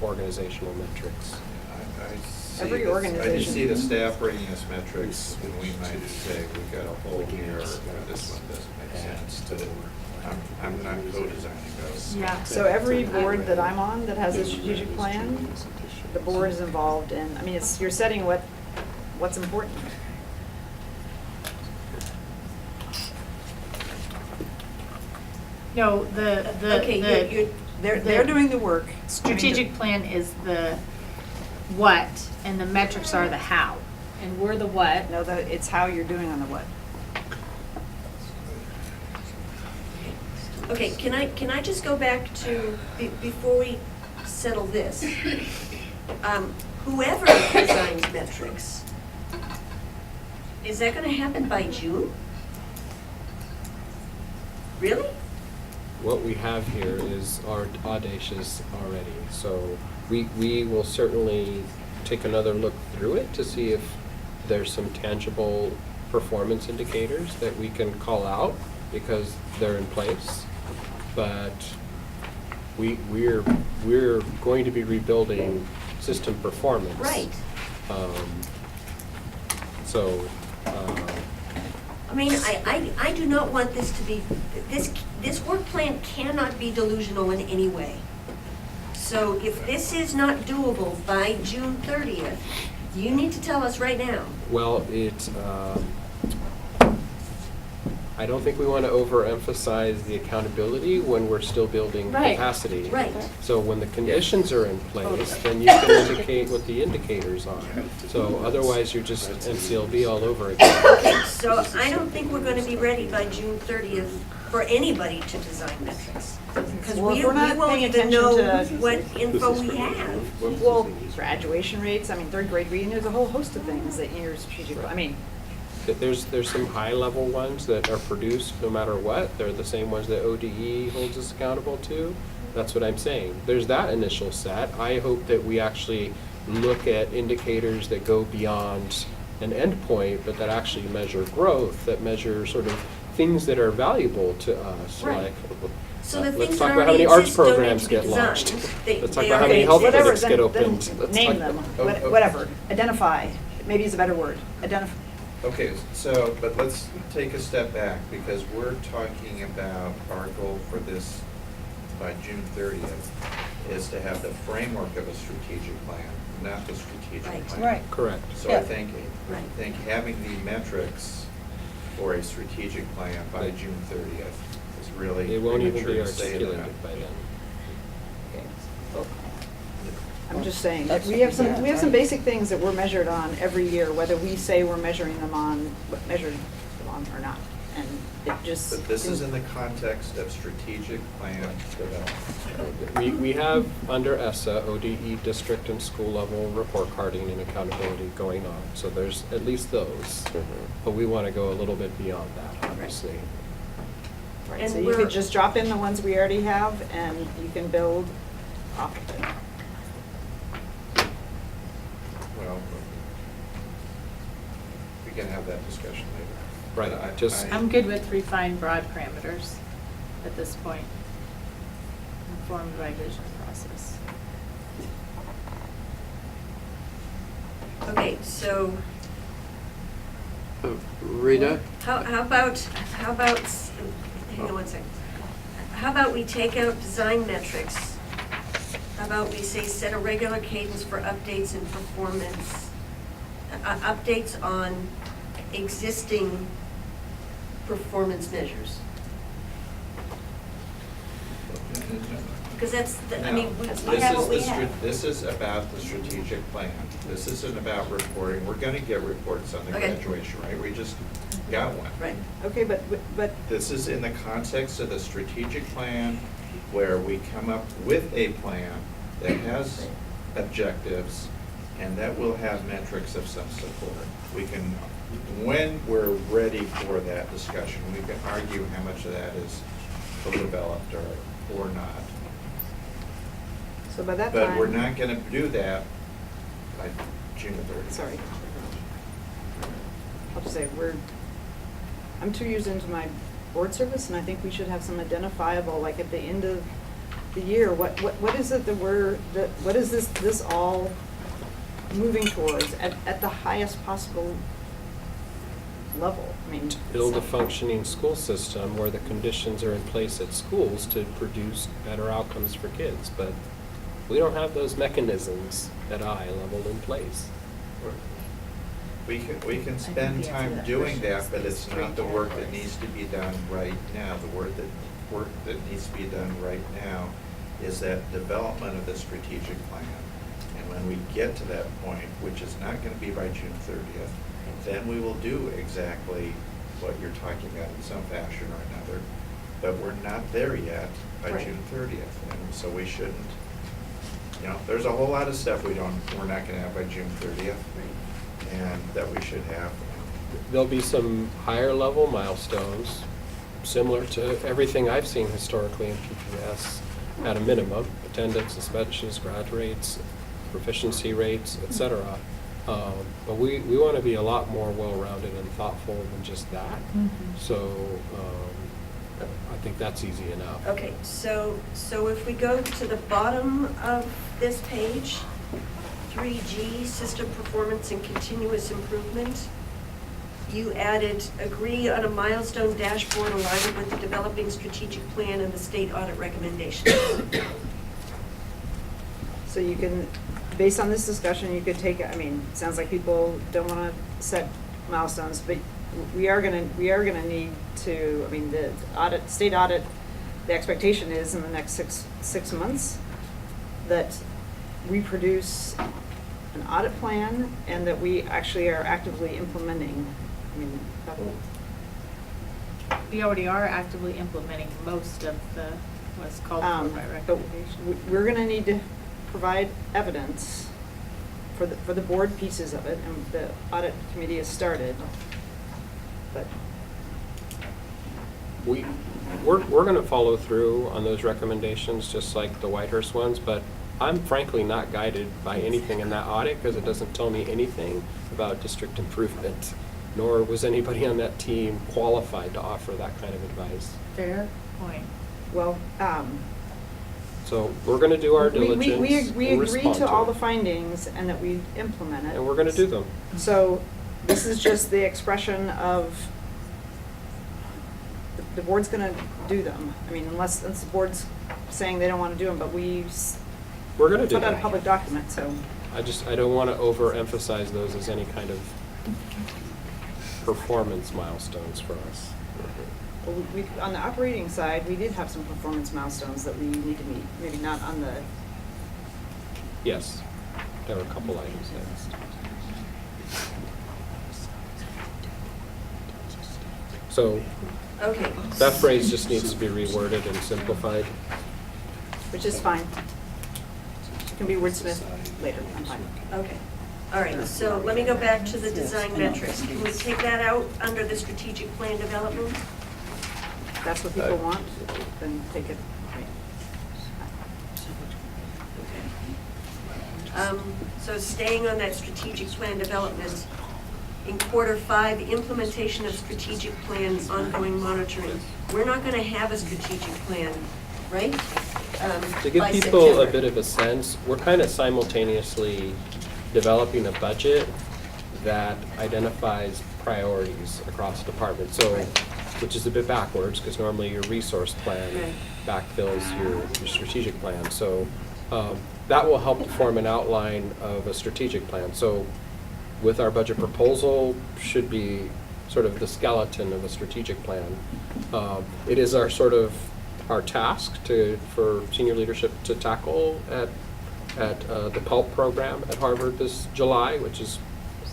Speaker 4: organizational metrics.
Speaker 6: I see
Speaker 7: Every
Speaker 6: this- I
Speaker 7: organization-
Speaker 6: just see the staff bringing us metrics, and we might say, we've got a hole here, or this one doesn't make sense, but I'm not co-designing those.
Speaker 2: yeah.
Speaker 7: so every board that I'm on that has a strategic plan, the board is involved in, I mean, it's, you're setting what's important.
Speaker 2: No, the
Speaker 7: They're doing the work.
Speaker 2: strategic plan is the what, and the metrics are the how. And we're the what.
Speaker 7: No, it's how you're doing on the what.
Speaker 10: Okay, can I just go back to, before we settle this? Whoever designs metrics, is that gonna happen by June? Really?
Speaker 4: What we have here is audacious already, so we will certainly take another look through it to see if there's some tangible performance indicators that we can call out because they're in place. But we're going to be rebuilding system performance.
Speaker 10: Right.
Speaker 4: So,
Speaker 10: I mean, I do not want this to be, this work plan cannot be delusional in any way. So if this is not doable by June 30th, you need to tell us right now.
Speaker 4: well, I don't think we want to overemphasize the accountability when we're still building
Speaker 2: Right.
Speaker 4: capacity.
Speaker 10: Right.
Speaker 4: So when the conditions are in place, then you can indicate what the indicators are. So otherwise, you're just NCLB all over again.
Speaker 10: Okay, so I don't think we're gonna be ready by June 30th for anybody to design metrics. Because
Speaker 7: Well,
Speaker 10: we
Speaker 7: if we're not
Speaker 10: won't
Speaker 7: paying
Speaker 10: even
Speaker 7: attention
Speaker 10: know
Speaker 7: to-
Speaker 10: what info we have.
Speaker 7: Well, graduation rates, I mean, third grade reading, there's a whole host of things that your strategic, I mean,
Speaker 4: There's some high-level ones that are produced no matter what. They're the same ones that ODE holds us accountable to. That's what I'm saying. There's that initial set. I hope that we actually look at indicators that go beyond an endpoint, but that actually measure growth, that measure sort of things that are valuable to us,
Speaker 10: Right.
Speaker 4: like
Speaker 10: So the
Speaker 4: let's
Speaker 10: things
Speaker 4: talk
Speaker 10: that
Speaker 4: about how
Speaker 10: already
Speaker 4: many arts
Speaker 10: exist don't need
Speaker 4: programs
Speaker 10: to be
Speaker 4: get launched.
Speaker 10: designed.
Speaker 4: Let's talk
Speaker 10: They
Speaker 4: about how many
Speaker 10: already
Speaker 4: health
Speaker 10: exist.
Speaker 4: clinics get
Speaker 7: then
Speaker 4: opened. Let's
Speaker 7: name
Speaker 4: talk-
Speaker 7: them,
Speaker 6: Oh.
Speaker 7: whatever, identify, maybe is a better word, identify.
Speaker 6: Okay, so, but let's take a step back, because we're talking about our goal for this by June 30th is to have the framework of a strategic plan, not the strategic
Speaker 10: Right.
Speaker 6: plan.
Speaker 5: Right.
Speaker 4: Correct.
Speaker 6: So
Speaker 5: Yeah.
Speaker 6: I think
Speaker 10: Right.
Speaker 6: having the metrics for a strategic plan by
Speaker 4: Right.
Speaker 6: June 30th is really
Speaker 4: It won't even be
Speaker 6: premature to say that.
Speaker 4: articulated by then.
Speaker 7: I'm just saying,
Speaker 5: That's-
Speaker 7: we have
Speaker 5: yeah,
Speaker 7: some
Speaker 5: right.
Speaker 7: basic things that we're measured on every year, whether we say we're measuring them on, measured them on or not. And it just.
Speaker 6: But this is in the context of strategic plan development.
Speaker 4: We have under ESSA, ODE district and school level report carding and accountability going on. So there's at least those. But we want to go a little bit beyond that, obviously.
Speaker 7: Right,
Speaker 10: And
Speaker 7: so you
Speaker 10: we're-
Speaker 7: could just drop in the ones we already have and you can build off of it.
Speaker 6: Well, we can have that discussion later.
Speaker 4: Right,
Speaker 6: But
Speaker 4: just-
Speaker 2: I'm good with refined broad parameters at this point, informed by vision process.
Speaker 10: Okay, so
Speaker 12: Rita?
Speaker 10: how about, hang on one second. How about we take out design metrics? How about we say set a regular cadence for updates and performance, updates on existing performance measures? Because that's, I
Speaker 6: No,
Speaker 10: mean, we
Speaker 6: this
Speaker 10: have
Speaker 6: is
Speaker 10: what we
Speaker 6: the
Speaker 10: have.
Speaker 6: This is about the strategic plan. This isn't about reporting. We're gonna get reports on the
Speaker 10: Okay.
Speaker 6: graduation, right? We just got one.
Speaker 10: Right.
Speaker 7: Okay, but
Speaker 6: This is in the context of the strategic plan where we come up with a plan that has objectives and that will have metrics of some support. We can, when we're ready for that discussion, we can argue how much of that is fully developed or not.
Speaker 7: so by that time.
Speaker 6: But we're not gonna do that by June 30th.
Speaker 7: Sorry. I'll just say, I'm 2 years into my board service, and I think we should have some identifiable, like at the end of the year, what is it that what is this all moving towards at the highest possible level? I mean.
Speaker 4: Build a
Speaker 7: it's-
Speaker 4: functioning school system where the conditions are in place at schools to produce better outcomes for kids, but we don't have those mechanisms at a high level in place.
Speaker 6: We can
Speaker 2: think
Speaker 6: spend
Speaker 2: the answer to
Speaker 6: time
Speaker 2: that
Speaker 6: doing
Speaker 2: question
Speaker 6: that,
Speaker 2: is
Speaker 6: but
Speaker 2: these
Speaker 6: it's
Speaker 2: three
Speaker 6: not the work that
Speaker 2: categories.
Speaker 6: needs to be done right now. The work that needs to be done right now is that development of the strategic plan. And when we get to that point, which is not gonna be by June 30th, then we will do exactly what you're talking about in some fashion or another. But we're not there yet by
Speaker 10: Right.
Speaker 6: June 30th, and so we shouldn't, there's a whole lot of stuff we're not gonna have by June 30th. And that we should have.
Speaker 4: There'll be some higher level milestones, similar to everything I've seen historically in PPS, at a minimum, attendance, suspensions, grad rates, proficiency rates, et cetera. But we want to be a lot more well-rounded and thoughtful than just that. So I think that's easy enough.
Speaker 10: Okay, so if we go to the bottom of this page, 3G, system performance and continuous improvement, you added agree on a milestone dashboard aligned with the developing strategic plan and the state audit recommendations.
Speaker 7: So you can, based on this discussion, you could take, I mean, it sounds like people don't want to set milestones, but we are gonna need to, I mean, the state audit, the expectation is in the next six months that we produce an audit plan and that we actually are actively implementing. I mean,
Speaker 2: We already are actively implementing most of what's called for by
Speaker 7: but
Speaker 2: recommendation.
Speaker 7: we're gonna need to provide evidence for the board pieces of it, and the audit committee has started, but.
Speaker 4: We're going to follow through on those recommendations, just like the Whitehurst ones, but I'm frankly not guided by anything in that audit because it doesn't tell me anything about district improvement, nor was anybody on that team qualified to offer that kind of advice.
Speaker 2: Fair point.
Speaker 7: Well,
Speaker 4: So we're going to do our
Speaker 7: we
Speaker 4: diligence
Speaker 7: agree
Speaker 4: and respond
Speaker 7: to all the
Speaker 4: it.
Speaker 7: findings and that we implement it.
Speaker 4: And we're going to do them.
Speaker 7: So this is just the expression of, the board's gonna do them. I mean, unless the board's saying they don't wanna do them, but we're
Speaker 4: We're going to do
Speaker 7: put out a
Speaker 4: them.
Speaker 7: public document, so.
Speaker 4: I don't want to overemphasize those as any kind of performance milestones for us.
Speaker 7: Well, on the operating side, we did have some performance milestones that we need to meet, maybe not on the,
Speaker 4: Yes, there were a couple items next. So
Speaker 10: Okay.
Speaker 4: that phrase just needs to be reworded and simplified.
Speaker 7: which is fine. It can be wordsmithed later, I'm fine.
Speaker 10: Okay. All right, so let me go back to the design metrics. Can we take that out under the strategic plan development?
Speaker 7: If that's what people want, then take it.
Speaker 10: So staying on that strategic plan development, in Q5, implementation of strategic plan, ongoing monitoring. We're not going to have a strategic plan, right?
Speaker 4: To give
Speaker 10: by
Speaker 4: people a
Speaker 10: September.
Speaker 4: bit of a sense, we're kind of simultaneously developing a budget that identifies priorities across departments. So,
Speaker 10: Right.
Speaker 4: which is a bit backwards, because normally your resource plan
Speaker 10: Right.
Speaker 4: backfills your strategic plan. So that will help to form an outline of a strategic plan. So with our budget proposal should be sort of the skeleton of a strategic plan. It is our sort of our task for senior leadership to tackle at the PULP program at Harvard this July, which is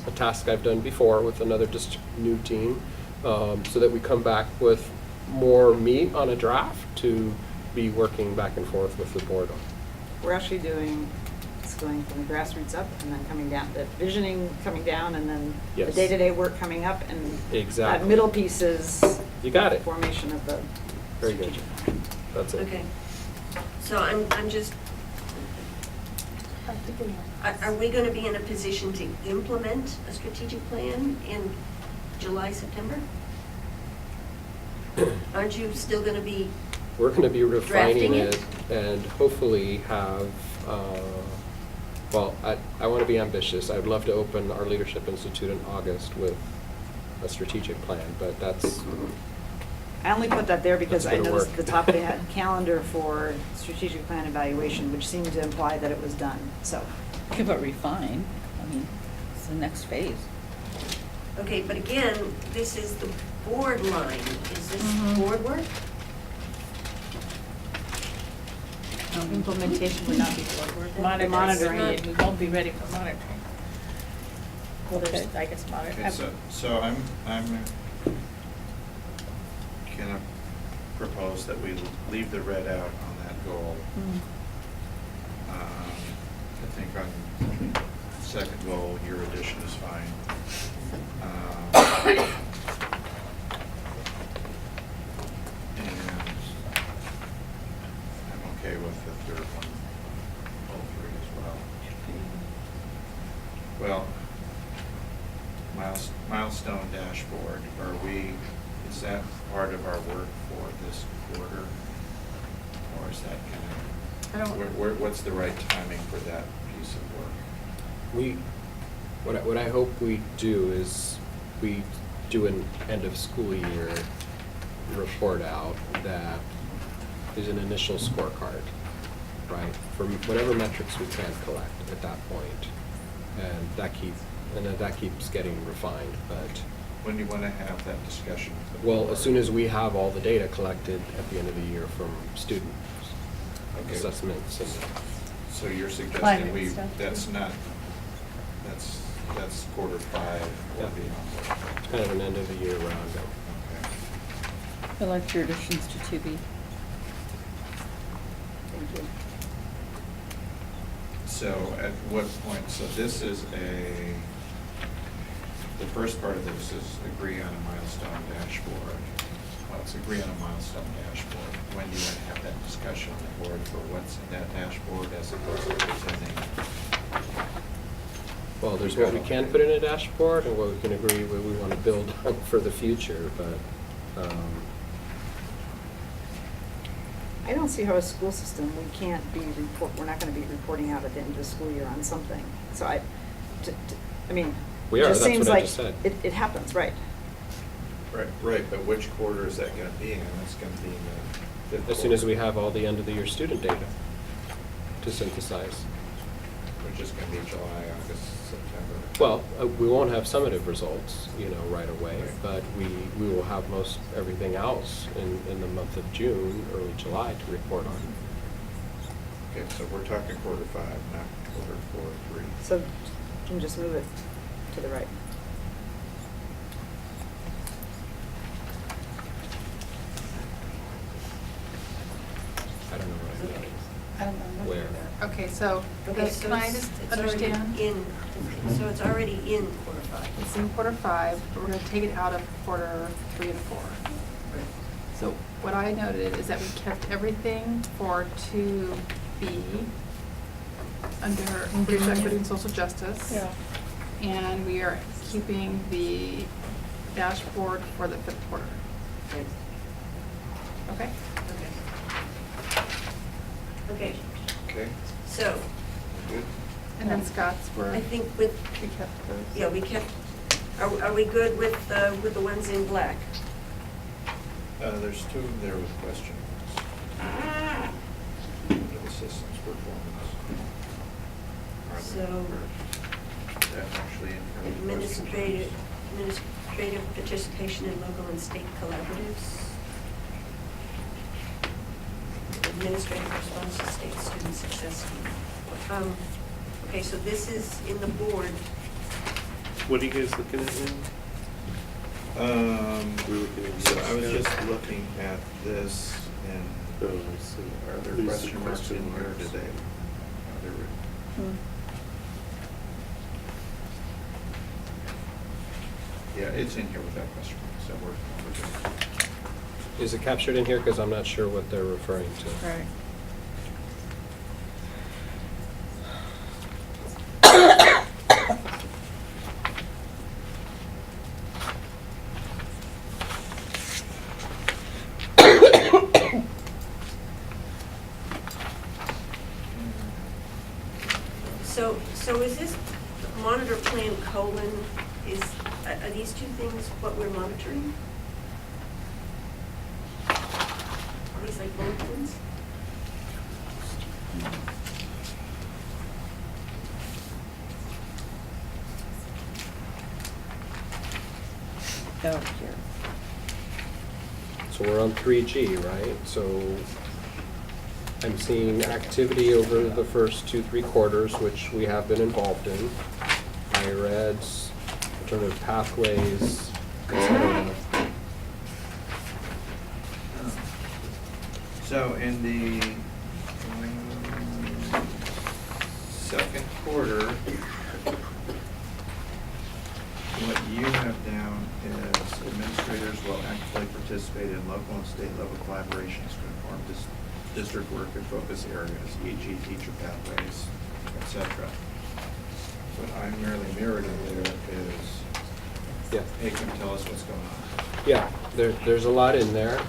Speaker 4: a task I've done before with another just new team, so that we come back with more meat on a draft to be working back and forth with the board on.
Speaker 7: We're actually it's going from the grassroots up and then coming down, the visioning coming down and then the
Speaker 4: Yes.
Speaker 7: day-to-day work coming up, and
Speaker 4: Exactly.
Speaker 7: that middle piece is
Speaker 4: You got it.
Speaker 7: formation of the
Speaker 4: Very good.
Speaker 7: strategic plan.
Speaker 4: That's it.
Speaker 10: Okay. So I'm just, are we going to be in a position to implement a strategic plan in July, September? Aren't you still going to be,
Speaker 4: We're going to be refining
Speaker 10: Drafting it?
Speaker 4: it and hopefully have, well, I want to be ambitious. I'd love to open our Leadership Institute in August with a strategic plan, but that's,
Speaker 7: I only put that there because
Speaker 4: That's
Speaker 7: I
Speaker 4: gonna
Speaker 7: noticed
Speaker 4: work.
Speaker 7: at the top they had calendar for strategic plan evaluation, which seemed to imply that it was done, so.
Speaker 5: Okay, but refine, I mean, it's the next phase.
Speaker 10: okay, but again, this is the board line. Is this board work?
Speaker 2: Implementation would not be board work.
Speaker 7: Monitoring
Speaker 2: Monitoring,
Speaker 7: it.
Speaker 2: we won't be ready for monitoring. Well, there's,
Speaker 5: Okay.
Speaker 2: I guess, monitoring.
Speaker 6: Okay, so I'm gonna propose that we leave the red out on that goal. I think on second goal, your addition is fine. And I'm okay with the third one, all three as well. Well, milestone dashboard, is that part of our work for this quarter? Or is that
Speaker 2: I don't-
Speaker 6: what's the right timing for that piece of work?
Speaker 4: what I hope we do is we do an end of school year report out that is an initial scorecard, right? For whatever metrics we can collect at that point. And that keeps getting refined, but,
Speaker 6: When do you want to have that discussion with the
Speaker 4: well,
Speaker 6: board?
Speaker 4: as soon as we have all the data collected at the end of the year from student
Speaker 6: Okay.
Speaker 4: assessments and,
Speaker 6: So you're suggesting
Speaker 2: Climate stuff,
Speaker 6: that's quarter five or
Speaker 4: Yeah.
Speaker 6: beyond.
Speaker 4: it's kind of an end of the year roundup.
Speaker 6: Okay.
Speaker 5: I like your additions to 2B.
Speaker 7: Thank you.
Speaker 6: So at what point, so this is the first part of this is agree on a milestone dashboard. Well, it's agree on a milestone dashboard. When do you want to have that discussion on the board for what's in that dashboard as opposed to presenting?
Speaker 4: Well, there's what we can put in a dashboard and what we can agree what we want to build on for the future, but,
Speaker 7: I don't see how a school system, we're not gonna be reporting out at the end of the school year on something. So I mean,
Speaker 4: We
Speaker 7: it
Speaker 4: are,
Speaker 7: just
Speaker 4: that's
Speaker 7: seems
Speaker 4: what I
Speaker 7: like
Speaker 4: just said.
Speaker 7: it happens, right?
Speaker 6: Right, but which quarter is that going to be in? It's going to be in the fifth
Speaker 4: as soon as we
Speaker 6: quarter,
Speaker 4: have all the end of the year student data to synthesize.
Speaker 6: which is going to be July, August, September.
Speaker 4: Well, we won't have summative results, right away, but we will have most everything else in the month of June, early July to report on.
Speaker 6: Okay, so we're talking quarter five, not quarter four, three.
Speaker 7: So you can just move it to the right.
Speaker 4: I don't know what I mean.
Speaker 2: I don't know.
Speaker 4: Where?
Speaker 2: Okay, so,
Speaker 10: Okay, so
Speaker 2: can I
Speaker 10: it's-
Speaker 2: just
Speaker 10: it's already
Speaker 2: understand?
Speaker 10: So it's already in quarter five.
Speaker 2: It's in quarter five, but we're gonna take it out of quarter 3 and 4. So what I noted is that we kept everything for 2B under racial equity and social justice.
Speaker 5: Yeah.
Speaker 2: And we are keeping the dashboard for the 5th quarter.
Speaker 10: Okay.
Speaker 2: Okay?
Speaker 10: Okay,
Speaker 6: Okay,
Speaker 10: so
Speaker 6: good.
Speaker 2: And then Scott's were,
Speaker 10: I think with,
Speaker 2: we kept those.
Speaker 10: yeah, we kept, are we good with the ones in black?
Speaker 6: There's two there with question marks. Under the systems performance. Are there-
Speaker 10: So-
Speaker 6: That actually in question
Speaker 10: Administrative participation in local and state collaboratives. administrative response to state student success scheme. Okay, so this is in the board.
Speaker 3: What are you guys looking at now? We're looking at
Speaker 6: So I was
Speaker 3: this.
Speaker 6: just looking at this, and
Speaker 3: Oh, I see.
Speaker 6: are there
Speaker 3: These
Speaker 6: question marks in here
Speaker 3: marks.
Speaker 6: today? Are there
Speaker 5: Hmm.
Speaker 6: Yeah, it's in here with that question mark, so we're good.
Speaker 4: Is it captured in here? Because I'm not sure what they're referring to.
Speaker 5: Right.
Speaker 10: So is this monitor plan : are these two things what we're monitoring? Are these like bullet points?
Speaker 5: Oh, here.
Speaker 4: So we're on 3G, right? So I'm seeing activity over the first 2-3 quarters, which we have been involved in. Higher eds, alternative pathways, etc.
Speaker 6: So in the second quarter, what you have down is administrators will actively participate in local and state level collaborations to inform district work and focus areas, e.g. teacher pathways, etc. What I merely mirrored in there is,
Speaker 4: Yeah.
Speaker 6: hey, can you tell us what's going on?
Speaker 4: Yeah, there's a lot in there.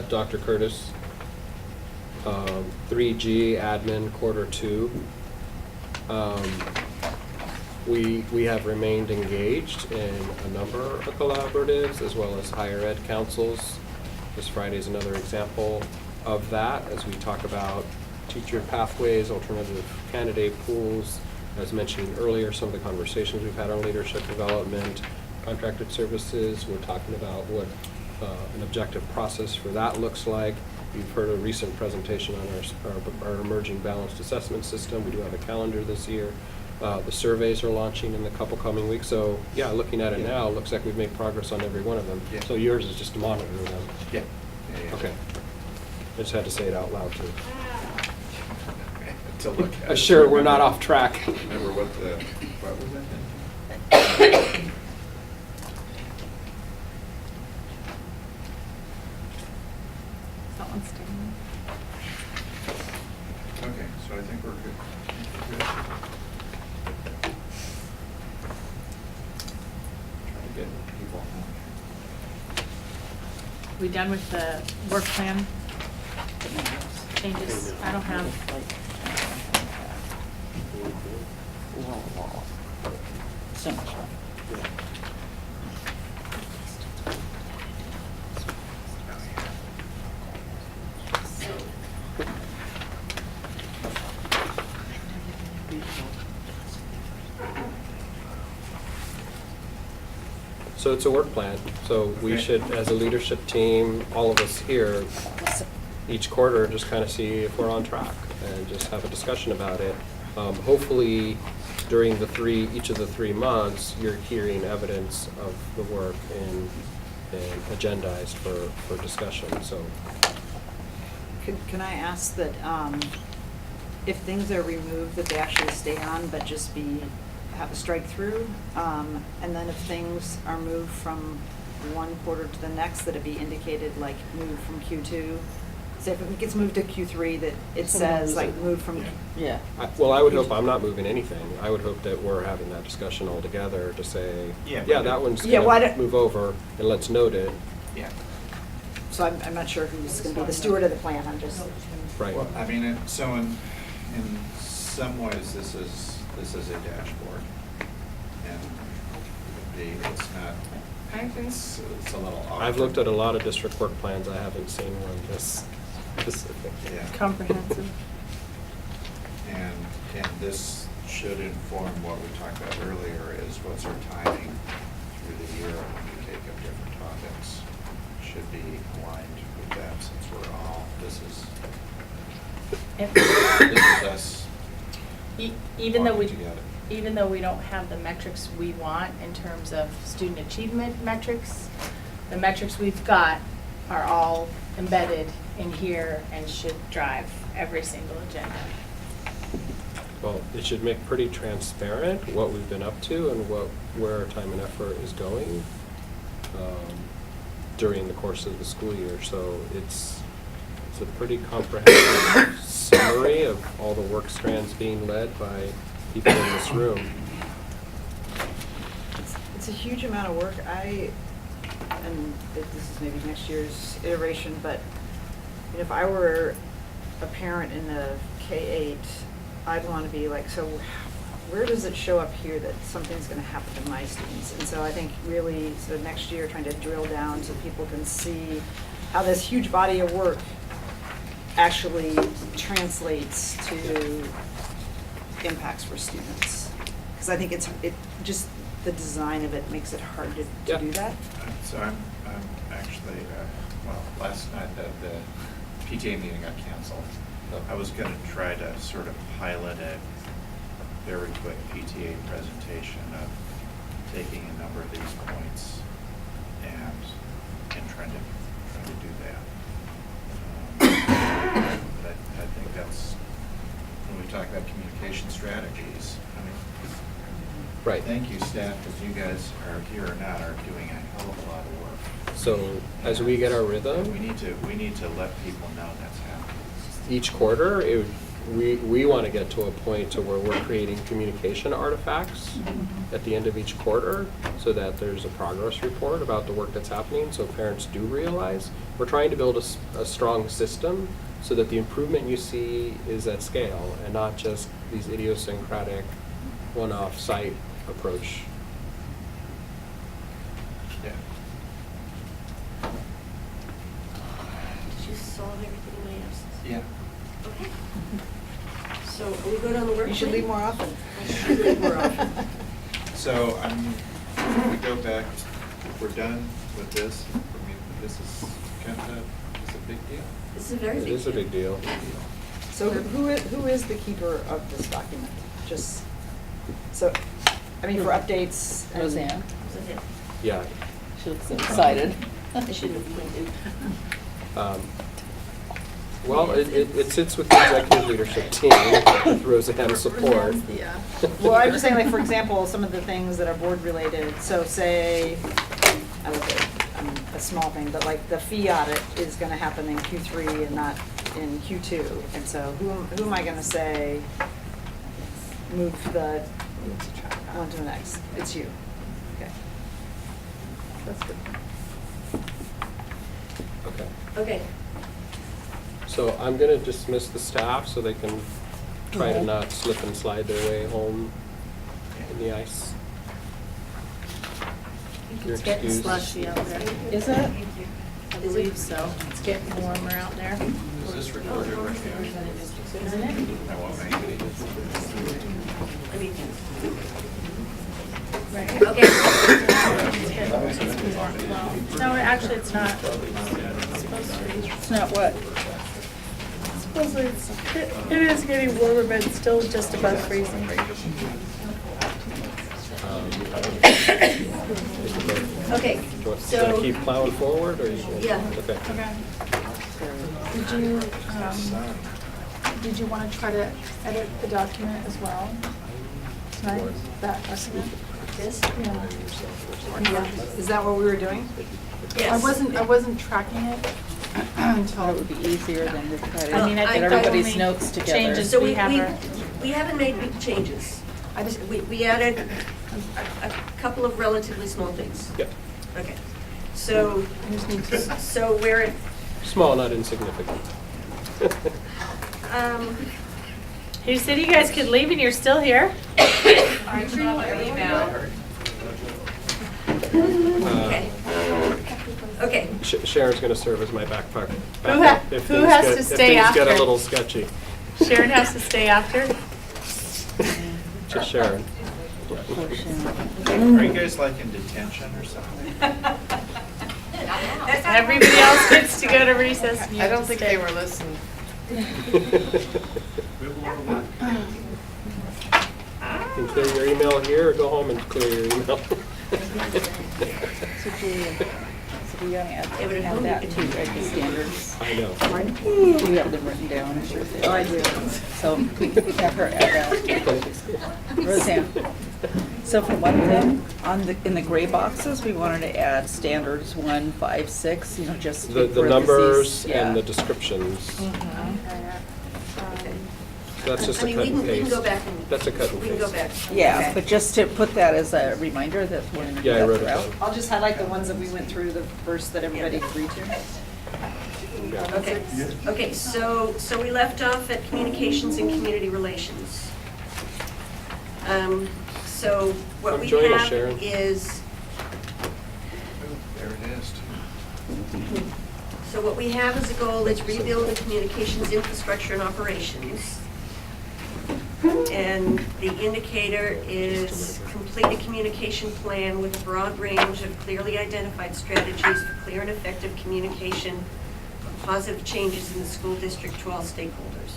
Speaker 4: Dr. Curtis, 3G admin quarter 2. We have remained engaged in a number of collaboratives as well as higher ed councils. This Friday is another example of that as we talk about teacher pathways, alternative candidate pools. As mentioned earlier, some of the conversations we've had on leadership development, contracted services. We're talking about what an objective process for that looks like. You've heard a recent presentation on our emerging balanced assessment system. We do have a calendar this year. The surveys are launching in the couple coming weeks. So yeah, looking at it now, it looks like we've made progress on every one of them.
Speaker 6: Yeah.
Speaker 4: So yours is just to monitor them.
Speaker 6: Yeah. Yeah.
Speaker 4: Okay. I just had to say it out loud too.
Speaker 6: To look at.
Speaker 4: Sure, we're not off track.
Speaker 6: Remember what was that then?
Speaker 2: Someone's standing.
Speaker 6: Okay, so I think we're good. We're good. Trying to get people home.
Speaker 2: We done with the work plan changes? I don't have,
Speaker 5: So much.
Speaker 4: So it's a work plan. So we
Speaker 6: Okay.
Speaker 4: should, as a leadership team, all of us here, each quarter, just kind of see if we're on track and just have a discussion about it. Hopefully, during each of the 3 months, you're hearing evidence of the work and agendized for discussion, so.
Speaker 7: Can I ask that if things are removed, that they actually stay on, but just have a strike through? And then if things are moved from one quarter to the next, that it be indicated like moved from Q2? Say if it gets moved to Q3, that it says like moved from.
Speaker 5: Yeah.
Speaker 4: Well, I would hope I'm not moving anything. I would hope that we're having that discussion all together to say,
Speaker 6: Yeah.
Speaker 4: yeah, that one's
Speaker 7: Yeah, why
Speaker 4: gonna
Speaker 7: don't-
Speaker 4: move over, and let's note it.
Speaker 6: Yeah.
Speaker 7: So I'm not sure who's going to be the steward of the plan, I'm just.
Speaker 4: Right.
Speaker 6: Well, I mean, so in some ways, this is a dashboard. And it's not, it's a little awkward.
Speaker 4: I've looked at a lot of district work plans. I haven't seen one this specific.
Speaker 6: Yeah.
Speaker 2: comprehensive.
Speaker 6: And this should inform what we talked about earlier, is what's our timing through the year when we take up different topics. Should be aligned with that, since this is
Speaker 2: If-
Speaker 6: This is us
Speaker 2: Even though
Speaker 6: walking together.
Speaker 2: even though we don't have the metrics we want in terms of student achievement metrics, the metrics we've got are all embedded in here and should drive every single agenda.
Speaker 4: Well, it should make pretty transparent what we've been up to and where our time and effort is going during the course of the school year. So it's a pretty comprehensive summary of all the work strands being led by people in this room.
Speaker 7: It's a huge amount of work. And this is maybe next year's iteration, but if I were a parent in the K-8, I'd want to be like, so where does it show up here that something's going to happen to my students? And so I think really sort of next year trying to drill down so people can see how this huge body of work actually translates to impacts for students. Because I think it just the design of it makes it hard to do that.
Speaker 6: So I'm actually, well, last night the PTA meeting got canceled. I was going to try to sort of pilot a very quick PTA presentation of taking a number of these points and trying to do that. But I think that's, when we talk about communication strategies, I mean,
Speaker 4: Right.
Speaker 6: thank you, staff, because you guys are here or not, are doing a hell of a lot of work.
Speaker 4: So as we get our rhythm,
Speaker 6: We need to let people know that's happening.
Speaker 4: each quarter, we want to get to a point to where we're creating communication artifacts at the end of each quarter so that there's a progress report about the work that's happening so parents do realize. We're trying to build a strong system so that the improvement you see is at scale and not just these idiosyncratic one-off site approach.
Speaker 6: Yeah.
Speaker 10: Did you solve everything in my absence?
Speaker 6: Yeah.
Speaker 10: Okay. So are we good on the work plan?
Speaker 7: You should leave more often.
Speaker 10: I should leave more often.
Speaker 6: So if we go back, we're done with this. I mean, this is kind of a big deal.
Speaker 10: This is a very big
Speaker 4: It is a big deal.
Speaker 7: So who is the keeper of this document? Just, so, I mean, for updates. and-
Speaker 5: Roseanne,
Speaker 10: Was that it?
Speaker 4: Yeah.
Speaker 5: she looks so excited.
Speaker 10: I shouldn't have pointed.
Speaker 4: Well, it sits with the executive leadership team with Roseanne's support.
Speaker 7: Well, I'm just saying, like, for example, some of the things that are board related, so say, I look at, a small thing, but like the fee audit is gonna happen in Q3 and not in Q2. And so who am I gonna say, move the one to the next? It's you. Okay. That's good.
Speaker 4: Okay.
Speaker 10: Okay.
Speaker 4: So I'm going to dismiss the staff so they can try to not slip and slide their way home in the ice. You're
Speaker 2: It's getting
Speaker 4: excused.
Speaker 2: slushy out there.
Speaker 5: Is it?
Speaker 2: I believe so. It's getting warmer out there.
Speaker 6: Is this recorded right now?
Speaker 2: Isn't it?
Speaker 6: I won't make any.
Speaker 10: I mean,
Speaker 2: Right.
Speaker 10: okay.
Speaker 2: No, actually, it's not. It's supposed to be.
Speaker 5: It's not what?
Speaker 2: Supposedly, it is getting warmer, but it's still just above freezing.
Speaker 10: Okay,
Speaker 4: Do you want to
Speaker 10: so,
Speaker 4: keep plowing forward or?
Speaker 10: Yeah.
Speaker 4: Okay.
Speaker 2: Did you want to try to edit the document as well tonight? That document?
Speaker 10: this?
Speaker 2: Yeah.
Speaker 7: Is that what we were doing?
Speaker 10: Yes.
Speaker 2: I wasn't tracking it until.
Speaker 5: It would be easier than to try
Speaker 10: Well,
Speaker 5: to
Speaker 10: I
Speaker 5: get
Speaker 10: thought
Speaker 5: everybody's
Speaker 2: only
Speaker 5: notes together.
Speaker 2: changes-
Speaker 10: So
Speaker 2: we have
Speaker 10: we haven't made big changes. We added a couple of relatively small things.
Speaker 4: Yep.
Speaker 10: Okay. So,
Speaker 2: I just need to.
Speaker 10: so we're at,
Speaker 4: Small, not insignificant.
Speaker 2: You said you guys could leave and you're still here?
Speaker 10: okay. Okay.
Speaker 4: Sharon's going to serve as my backpack. if
Speaker 2: Who
Speaker 4: things
Speaker 2: has
Speaker 4: get-
Speaker 2: to
Speaker 4: if
Speaker 2: stay
Speaker 4: things get a
Speaker 2: after?
Speaker 4: little sketchy.
Speaker 2: Sharon has to stay after?
Speaker 4: Just Sharon.
Speaker 6: Are you guys like in detention or something?
Speaker 2: Everybody else gets to go to recess. and you
Speaker 12: I
Speaker 2: have
Speaker 12: don't
Speaker 2: to
Speaker 12: think
Speaker 2: stay.
Speaker 12: they were listening.
Speaker 4: You can clear your email here or go home and clear your email.
Speaker 5: So Julia, so we gotta add
Speaker 10: Yeah, but
Speaker 5: add that too, right, the standards.
Speaker 4: I know.
Speaker 5: Do you have them written down?
Speaker 7: Oh, I do.
Speaker 5: So we can have her add that. Roseanne, so for one thing, in the gray boxes, we wanted to add standards 1, 5, 6, just.
Speaker 4: The
Speaker 5: parentheses,
Speaker 4: numbers
Speaker 5: yeah.
Speaker 4: and the descriptions. That's just
Speaker 10: I
Speaker 4: a
Speaker 10: mean,
Speaker 4: cut and
Speaker 10: we can
Speaker 4: paste.
Speaker 10: go back and.
Speaker 4: That's a cut and
Speaker 10: We can go
Speaker 4: paste.
Speaker 10: back.
Speaker 5: Yeah,
Speaker 7: Okay.
Speaker 5: but just to put that as a reminder that we're gonna do
Speaker 4: Yeah, I
Speaker 5: that
Speaker 4: wrote it
Speaker 5: throughout.
Speaker 4: down.
Speaker 7: I'll just highlight the ones that we went through, the first that everybody agreed to.
Speaker 4: Yeah.
Speaker 10: Okay, so we left off at communications and community relations. So what
Speaker 4: Come
Speaker 10: we
Speaker 4: join us,
Speaker 10: have
Speaker 4: Sharon.
Speaker 10: is,
Speaker 6: There it is.
Speaker 10: so what we have as a goal is rebuild the communications infrastructure and operations. And the indicator is complete a communication plan with a broad range of clearly identified strategies for clear and effective communication of positive changes in the school district to all stakeholders.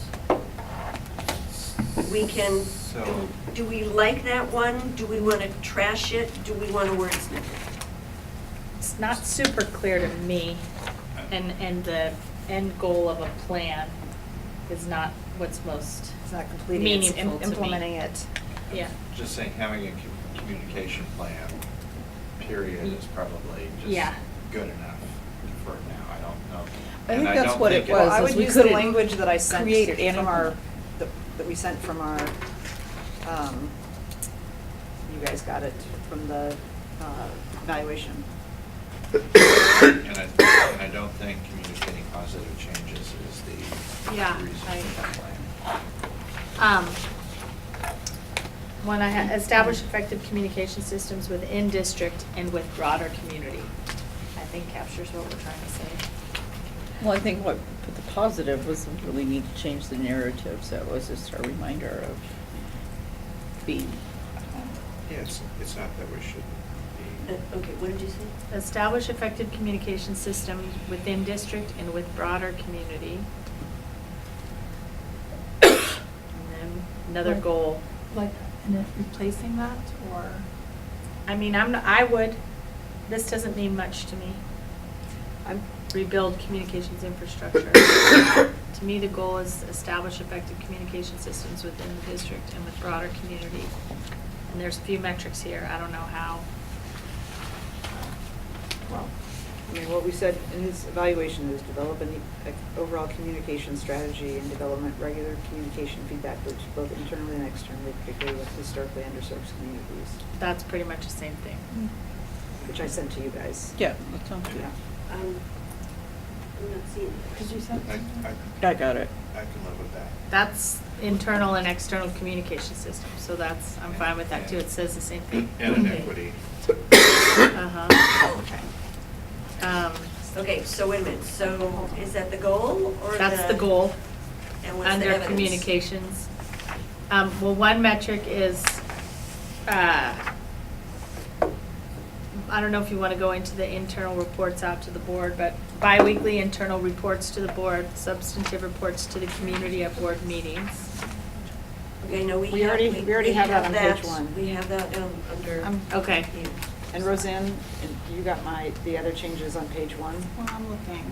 Speaker 10: We can,
Speaker 6: So-
Speaker 10: do we like that one? Do we want to trash it? Do we want to wordsmith it?
Speaker 2: It's not super clear to me, and the end goal of a plan is not what's most,
Speaker 7: It's not completing, it's
Speaker 2: Meaningful to me.
Speaker 7: implementing it.
Speaker 2: yeah.
Speaker 6: Just saying, having a communication plan, period, is probably
Speaker 2: Yeah.
Speaker 6: just good enough for now. I don't know.
Speaker 5: I
Speaker 6: And
Speaker 5: think that's
Speaker 6: don't
Speaker 5: what it
Speaker 6: think
Speaker 5: was.
Speaker 7: Well, I
Speaker 5: is
Speaker 7: would
Speaker 5: we
Speaker 7: use the
Speaker 5: couldn't
Speaker 7: language that I sent
Speaker 5: create it
Speaker 7: from
Speaker 5: anymore.
Speaker 7: that we sent from our, you guys got it from the evaluation.
Speaker 6: And I don't think communicating positive changes is the
Speaker 2: Yeah,
Speaker 6: reason
Speaker 2: I-
Speaker 6: for that plan.
Speaker 2: When I establish effective communication systems within district and with broader community, I think captures what we're trying to say.
Speaker 5: Well, I think what put the positive was we really need to change the narrative, so it was just a reminder of being.
Speaker 6: Yeah, it's not that we shouldn't be.
Speaker 10: Okay, what did you say?
Speaker 2: Establish effective communication systems within district and with broader community. And then another
Speaker 1: Like-
Speaker 2: goal.
Speaker 1: Like, and then replacing that, or?
Speaker 2: I mean, I would, this doesn't mean much to me.
Speaker 7: I'm,
Speaker 2: Rebuild communications infrastructure. To me, the goal is establish effective communication systems within the district and with broader community. And there's a few metrics here, I don't know how.
Speaker 7: well, I mean, what we said in his evaluation is develop an overall communication strategy and development regular communication feedback loops, both internally and externally, particularly with historically underserved communities,
Speaker 2: That's pretty much the same thing.
Speaker 7: which I sent to you guys.
Speaker 5: Yeah, that sounds good.
Speaker 10: I'm not seeing it.
Speaker 1: Did you send?
Speaker 5: I got it.
Speaker 6: I can live with that.
Speaker 2: That's internal and external communication systems, so that's, I'm fine with that too, it says the same thing.
Speaker 6: And inequity.
Speaker 2: Uh-huh.
Speaker 10: Okay, so wait a minute, so is that the goal or
Speaker 2: That's the goal.
Speaker 10: And what's the
Speaker 2: Under
Speaker 10: evidence?
Speaker 2: communications. Well, one metric is, I don't know if you want to go into the internal reports out to the board, but biweekly internal reports to the board, substantive reports to the community at board meetings.
Speaker 10: Okay, no,
Speaker 7: We already have that on page 1.
Speaker 10: We have that under.
Speaker 2: Okay.
Speaker 10: here.
Speaker 7: And Roseanne, and you got the other changes on page 1?
Speaker 1: Well, I'm looking.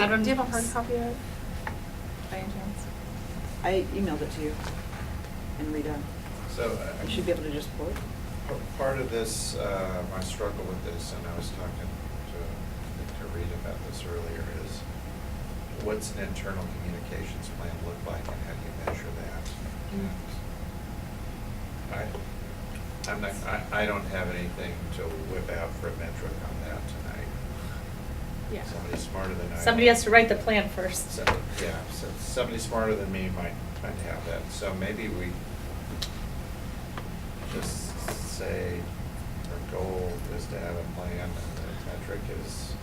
Speaker 2: I don't-
Speaker 1: Do you have a hard copy of it? By any chance?
Speaker 7: I emailed it to you and Rita.
Speaker 6: So
Speaker 7: You should be able to just pull it.
Speaker 6: part of this, my struggle with this, and I was talking to Rita about this earlier, is what's an internal communications plan look like and how do you measure that? And I don't have anything to whip out for a metric on that tonight.
Speaker 2: Yeah.
Speaker 6: Somebody smarter than I.
Speaker 2: Somebody has to write the plan first.
Speaker 6: So, yeah, so somebody smarter than me might have that. So maybe we just say our goal is to have a plan and the metric is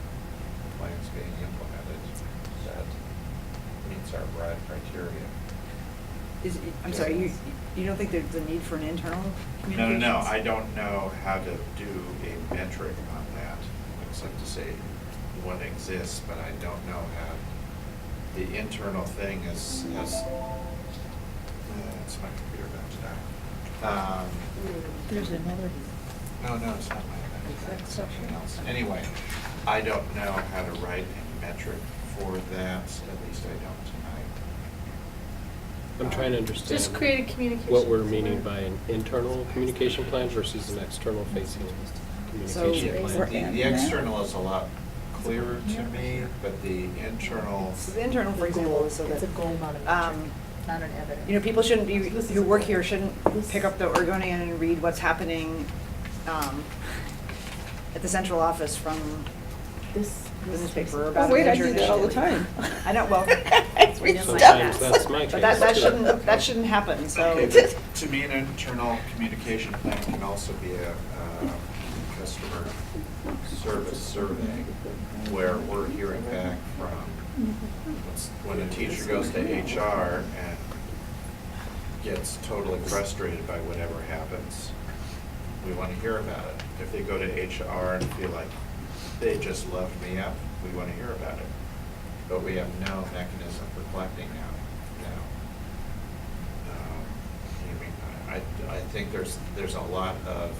Speaker 6: the plan's being implemented that meets our broad criteria.
Speaker 7: I'm sorry, you don't think there's a need for an internal
Speaker 6: No,
Speaker 7: communications?
Speaker 6: I don't know how to do a metric on that, except to say one exists, but I don't know how the internal thing is, it's my computer about to die.
Speaker 5: There's another.
Speaker 6: No, it's not my, it's something else. Anyway, I don't know how to write a metric for that, at least I don't tonight.
Speaker 4: I'm trying to understand.
Speaker 2: Just create a communication.
Speaker 4: What we're meaning by an internal communication plan versus an external facing communication
Speaker 5: So
Speaker 4: plan.
Speaker 5: we're-
Speaker 6: The external is a lot clearer to me, but the internal,
Speaker 7: So the internal, for example, is so that.
Speaker 2: It's a goal, not a metric, not an evidence.
Speaker 7: You know, people shouldn't be, who work here shouldn't pick up the Oregonian and read what's happening at the central office from the newspaper about.
Speaker 5: Oh, wait,
Speaker 7: a
Speaker 5: I
Speaker 7: major
Speaker 5: do that all the
Speaker 7: initiative.
Speaker 5: time.
Speaker 7: I know, well,
Speaker 5: It's
Speaker 7: we didn't like
Speaker 4: Sometimes
Speaker 7: that.
Speaker 4: that's my case.
Speaker 7: But that
Speaker 4: too.
Speaker 7: shouldn't happen, so.
Speaker 6: okay, but to me, an internal communication plan can also be a customer service survey where we're hearing back from, when a teacher goes to HR and gets totally frustrated by whatever happens, we want to hear about it. If they go to HR and feel like they just loved me up, we want to hear about it. But we have no mechanism for collecting now. I think there's a lot of,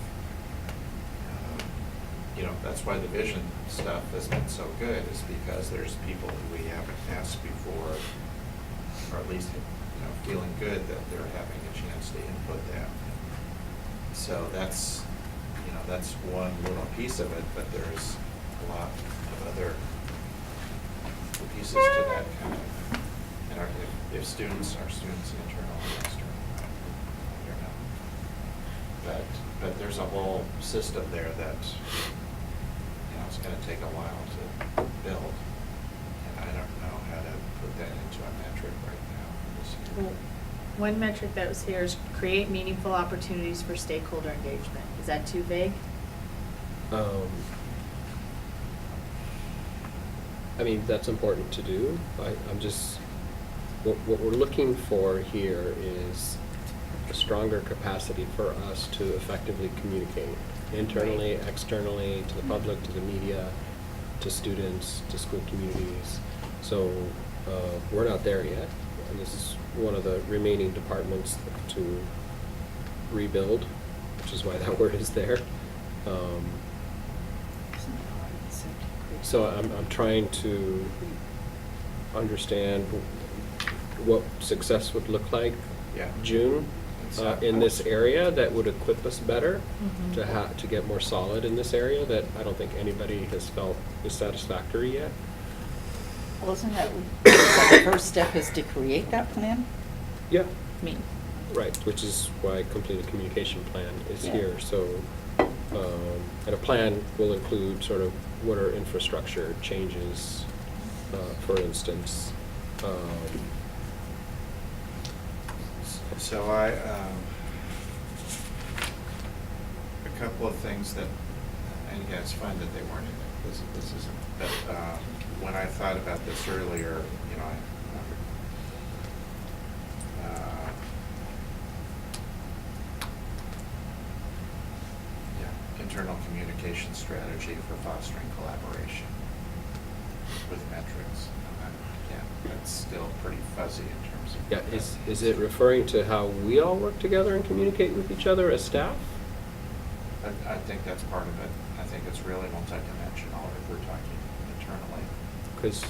Speaker 6: that's why the vision stuff has been so good, is because there's people who we haven't asked before, or at least, feeling good that they're having a chance to input that. So that's one little piece of it, but there's a lot of other pieces to that kind of, if students are students internal or external, I don't know. But there's a whole system there that, it's gonna take a while to build. And I don't know how to put that into a metric right now this year.
Speaker 2: Well, one metric that was here is create meaningful opportunities for stakeholder engagement. Is that too vague?
Speaker 4: I mean, that's important to do. I'm just, what we're looking for here is a stronger capacity for us to effectively communicate internally, externally, to the public, to the media, to students, to school communities. So we're not there yet. And this is one of the remaining departments to rebuild, which is why that word is there. So I'm trying to understand what success would look like
Speaker 6: Yeah.
Speaker 4: June in this area that would equip us better to get more solid in this area that I don't think anybody has felt is satisfactory yet.
Speaker 5: Well, isn't that, the first step is to create that plan?
Speaker 4: Yeah.
Speaker 5: I mean,
Speaker 4: Right, which is why completed communication plan is
Speaker 5: Yeah.
Speaker 4: here. So, and a plan will include sort of what are infrastructure changes, for instance.
Speaker 6: So a couple of things that, and again, it's fine that they weren't in there, this isn't, but when I thought about this earlier, internal communication strategy for fostering collaboration with metrics. Yeah, that's still pretty fuzzy in terms of.
Speaker 4: Yeah, is it referring to how we all work together and communicate with each other as staff?
Speaker 6: I think that's part of it. I think it's really multidimensional if we're talking internally.
Speaker 4: Because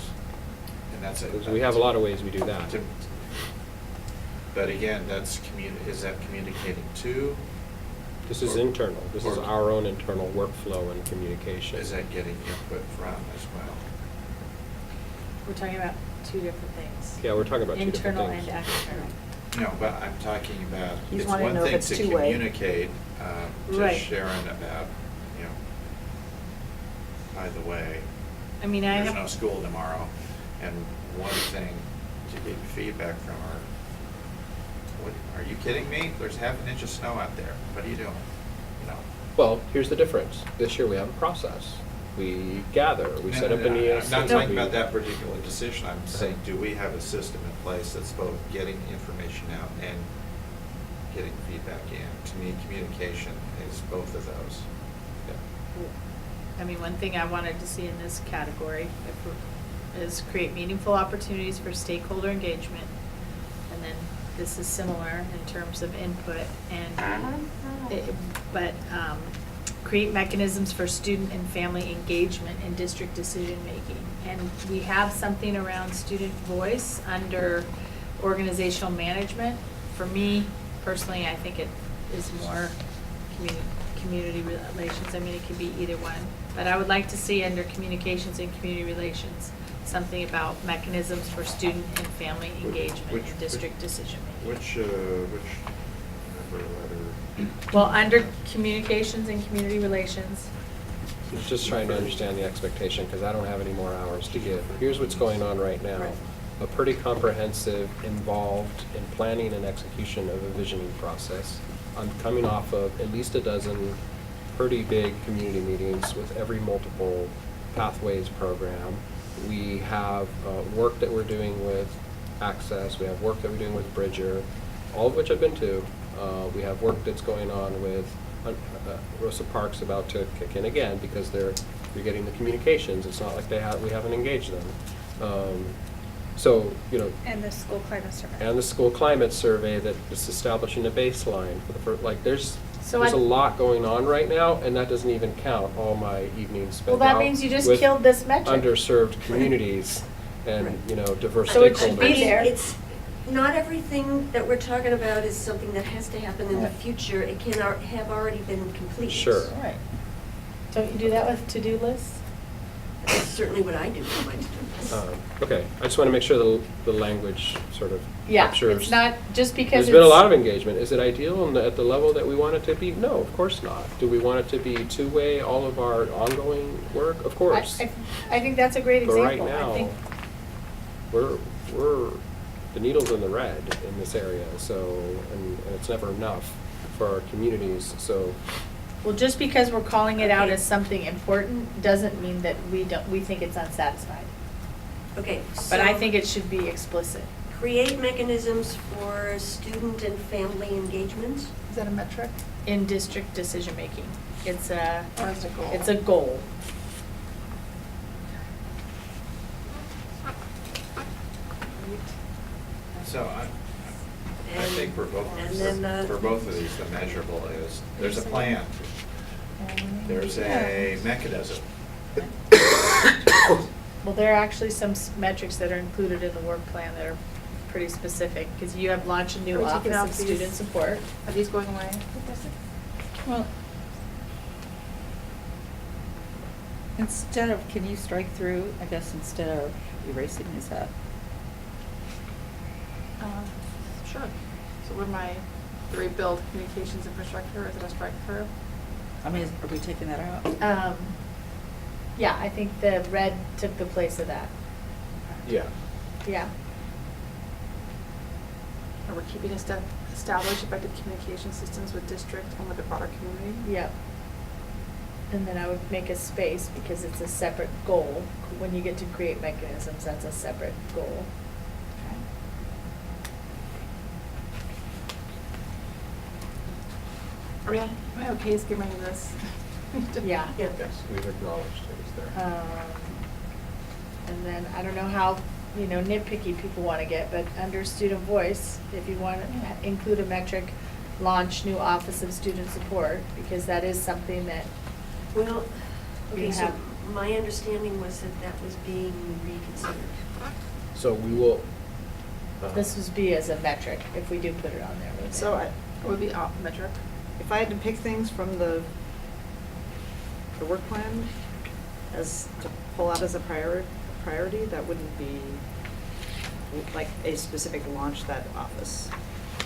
Speaker 6: And that's it.
Speaker 4: we have a lot of ways we do that.
Speaker 6: But again, is that communicating to?
Speaker 4: This is
Speaker 6: or-
Speaker 4: internal. This is
Speaker 6: or
Speaker 4: our own internal workflow and communication.
Speaker 6: Is that getting input from as well?
Speaker 2: We're talking about two different things.
Speaker 4: Yeah, we're talking about two different
Speaker 2: Internal
Speaker 4: things.
Speaker 2: and external.
Speaker 6: No, but I'm talking about,
Speaker 7: He's
Speaker 6: it's
Speaker 7: wanting to
Speaker 6: one
Speaker 7: know if
Speaker 6: thing
Speaker 7: it's
Speaker 6: to
Speaker 7: two-way.
Speaker 6: communicate to
Speaker 2: Right.
Speaker 6: Sharon about, by the way,
Speaker 2: I mean, I
Speaker 6: there's
Speaker 2: have.
Speaker 6: no school tomorrow, and one thing to get feedback from her, what, are you kidding me? There's half an inch of snow out there. What are you doing?
Speaker 4: Well, here's the difference. This year we have a process. We gather, we set up an
Speaker 6: No,
Speaker 4: ESC.
Speaker 6: I'm not talking
Speaker 4: we-
Speaker 6: about that particular decision. I'm saying, do we have a system in place that's both getting information out and getting feedback in? To me, communication is both of those.
Speaker 4: Yeah.
Speaker 2: I mean, one thing I wanted to see in this category, is create meaningful opportunities for stakeholder engagement. And then this is similar in terms of input and, create mechanisms for student and family engagement in district decision-making. And we have something around student voice under organizational management. For me, personally, I think it is more community relations. I mean, it could be either one. But I would like to see under communications and community relations, something about mechanisms for student and family engagement in district decision-making.
Speaker 6: Which number letter?
Speaker 2: Well, under communications and community relations,
Speaker 4: Just trying to understand the expectation, because I don't have any more hours to give. Here's what's going on right now.
Speaker 2: Right.
Speaker 4: A pretty comprehensive, involved in planning and execution of a visioning process. I'm coming off of at least a dozen pretty big community meetings with every multiple pathways program. We have work that we're doing with Access. We have work that we're doing with Bridger, all of which I've been to. We have work that's going on with Rosa Parks about to kick in again because you're getting the communications. It's not like we haven't engaged them. So,
Speaker 1: And the school climate survey.
Speaker 4: and the school climate survey that is establishing a baseline for the first, there's a lot going on right now, and that doesn't even count all my evenings spent
Speaker 2: well, that
Speaker 4: out
Speaker 2: means you just
Speaker 4: with
Speaker 2: killed this metric.
Speaker 4: underserved communities and,
Speaker 10: Right.
Speaker 4: diverse
Speaker 2: So it should
Speaker 4: stakeholders.
Speaker 2: be there.
Speaker 10: It's, not everything that we're talking about is something that has to happen in the future. It can have already been completed.
Speaker 4: Sure.
Speaker 2: Right. Don't you do that with to-do lists?
Speaker 10: That's certainly what I do for my students.
Speaker 4: Okay, I just want to make sure the language sort of
Speaker 2: Yeah,
Speaker 4: captures.
Speaker 2: it's not just because
Speaker 4: There's
Speaker 2: it's.
Speaker 4: been a lot of engagement. Is it ideal at the level that we want it to be? No, of course not. Do we want it to be two-way, all of our ongoing work? Of course.
Speaker 2: I think that's a great
Speaker 4: But
Speaker 2: example.
Speaker 4: right
Speaker 2: I
Speaker 4: now,
Speaker 2: think
Speaker 4: we're the needle's in the red in this area, so, and it's never enough for our communities, so.
Speaker 2: Well, just because we're calling it out
Speaker 10: Okay.
Speaker 2: as something important doesn't mean that we think it's unsatisfied.
Speaker 10: Okay,
Speaker 2: But I
Speaker 10: so
Speaker 2: think it should be explicit.
Speaker 10: create mechanisms for student and family engagement.
Speaker 2: Is that a metric? In district decision-making. It's a,
Speaker 7: Or is it a goal?
Speaker 2: it's a goal.
Speaker 6: So I think for both,
Speaker 10: And then,
Speaker 6: for both of these, the measurable is, there's a plan, there's a mechanism.
Speaker 2: Well, there are actually some metrics that are included in the work plan that are pretty specific, because you have launch a
Speaker 7: Are
Speaker 2: new
Speaker 7: we
Speaker 2: office
Speaker 7: taking out
Speaker 2: of
Speaker 7: these?
Speaker 2: student support.
Speaker 7: Are these going away?
Speaker 5: Well, instead of, can you strike through, I guess, instead of erasing, is that?
Speaker 7: Sure. So would my rebuild communications infrastructure, is it a strike through?
Speaker 5: I mean, are we taking that out?
Speaker 2: Yeah, I think the red took the place of that.
Speaker 4: Yeah.
Speaker 2: Yeah.
Speaker 7: Or we're keeping establish effective communication systems with district and with the broader community?
Speaker 2: Yep. And then I would make a space because it's a separate goal. When you get to create mechanisms, that's a separate goal.
Speaker 7: Am I okay skimming this?
Speaker 2: Yeah.
Speaker 10: Yeah.
Speaker 4: Yes, we've acknowledged it was there.
Speaker 2: And then, I don't know how, nitpicky people want to get, but under student voice, if you want to include a metric, launch new office of student support, because that is something that,
Speaker 10: Well, okay,
Speaker 2: You
Speaker 10: so
Speaker 2: have-
Speaker 10: my understanding was that was being reconsidered.
Speaker 4: So we will.
Speaker 2: this would be as a metric, if we do put it on there. wouldn't
Speaker 7: So
Speaker 2: it?
Speaker 7: it would be off metric. If I had to pick things from the work plan as to pull out as a priority, that wouldn't be like a specific launch that office.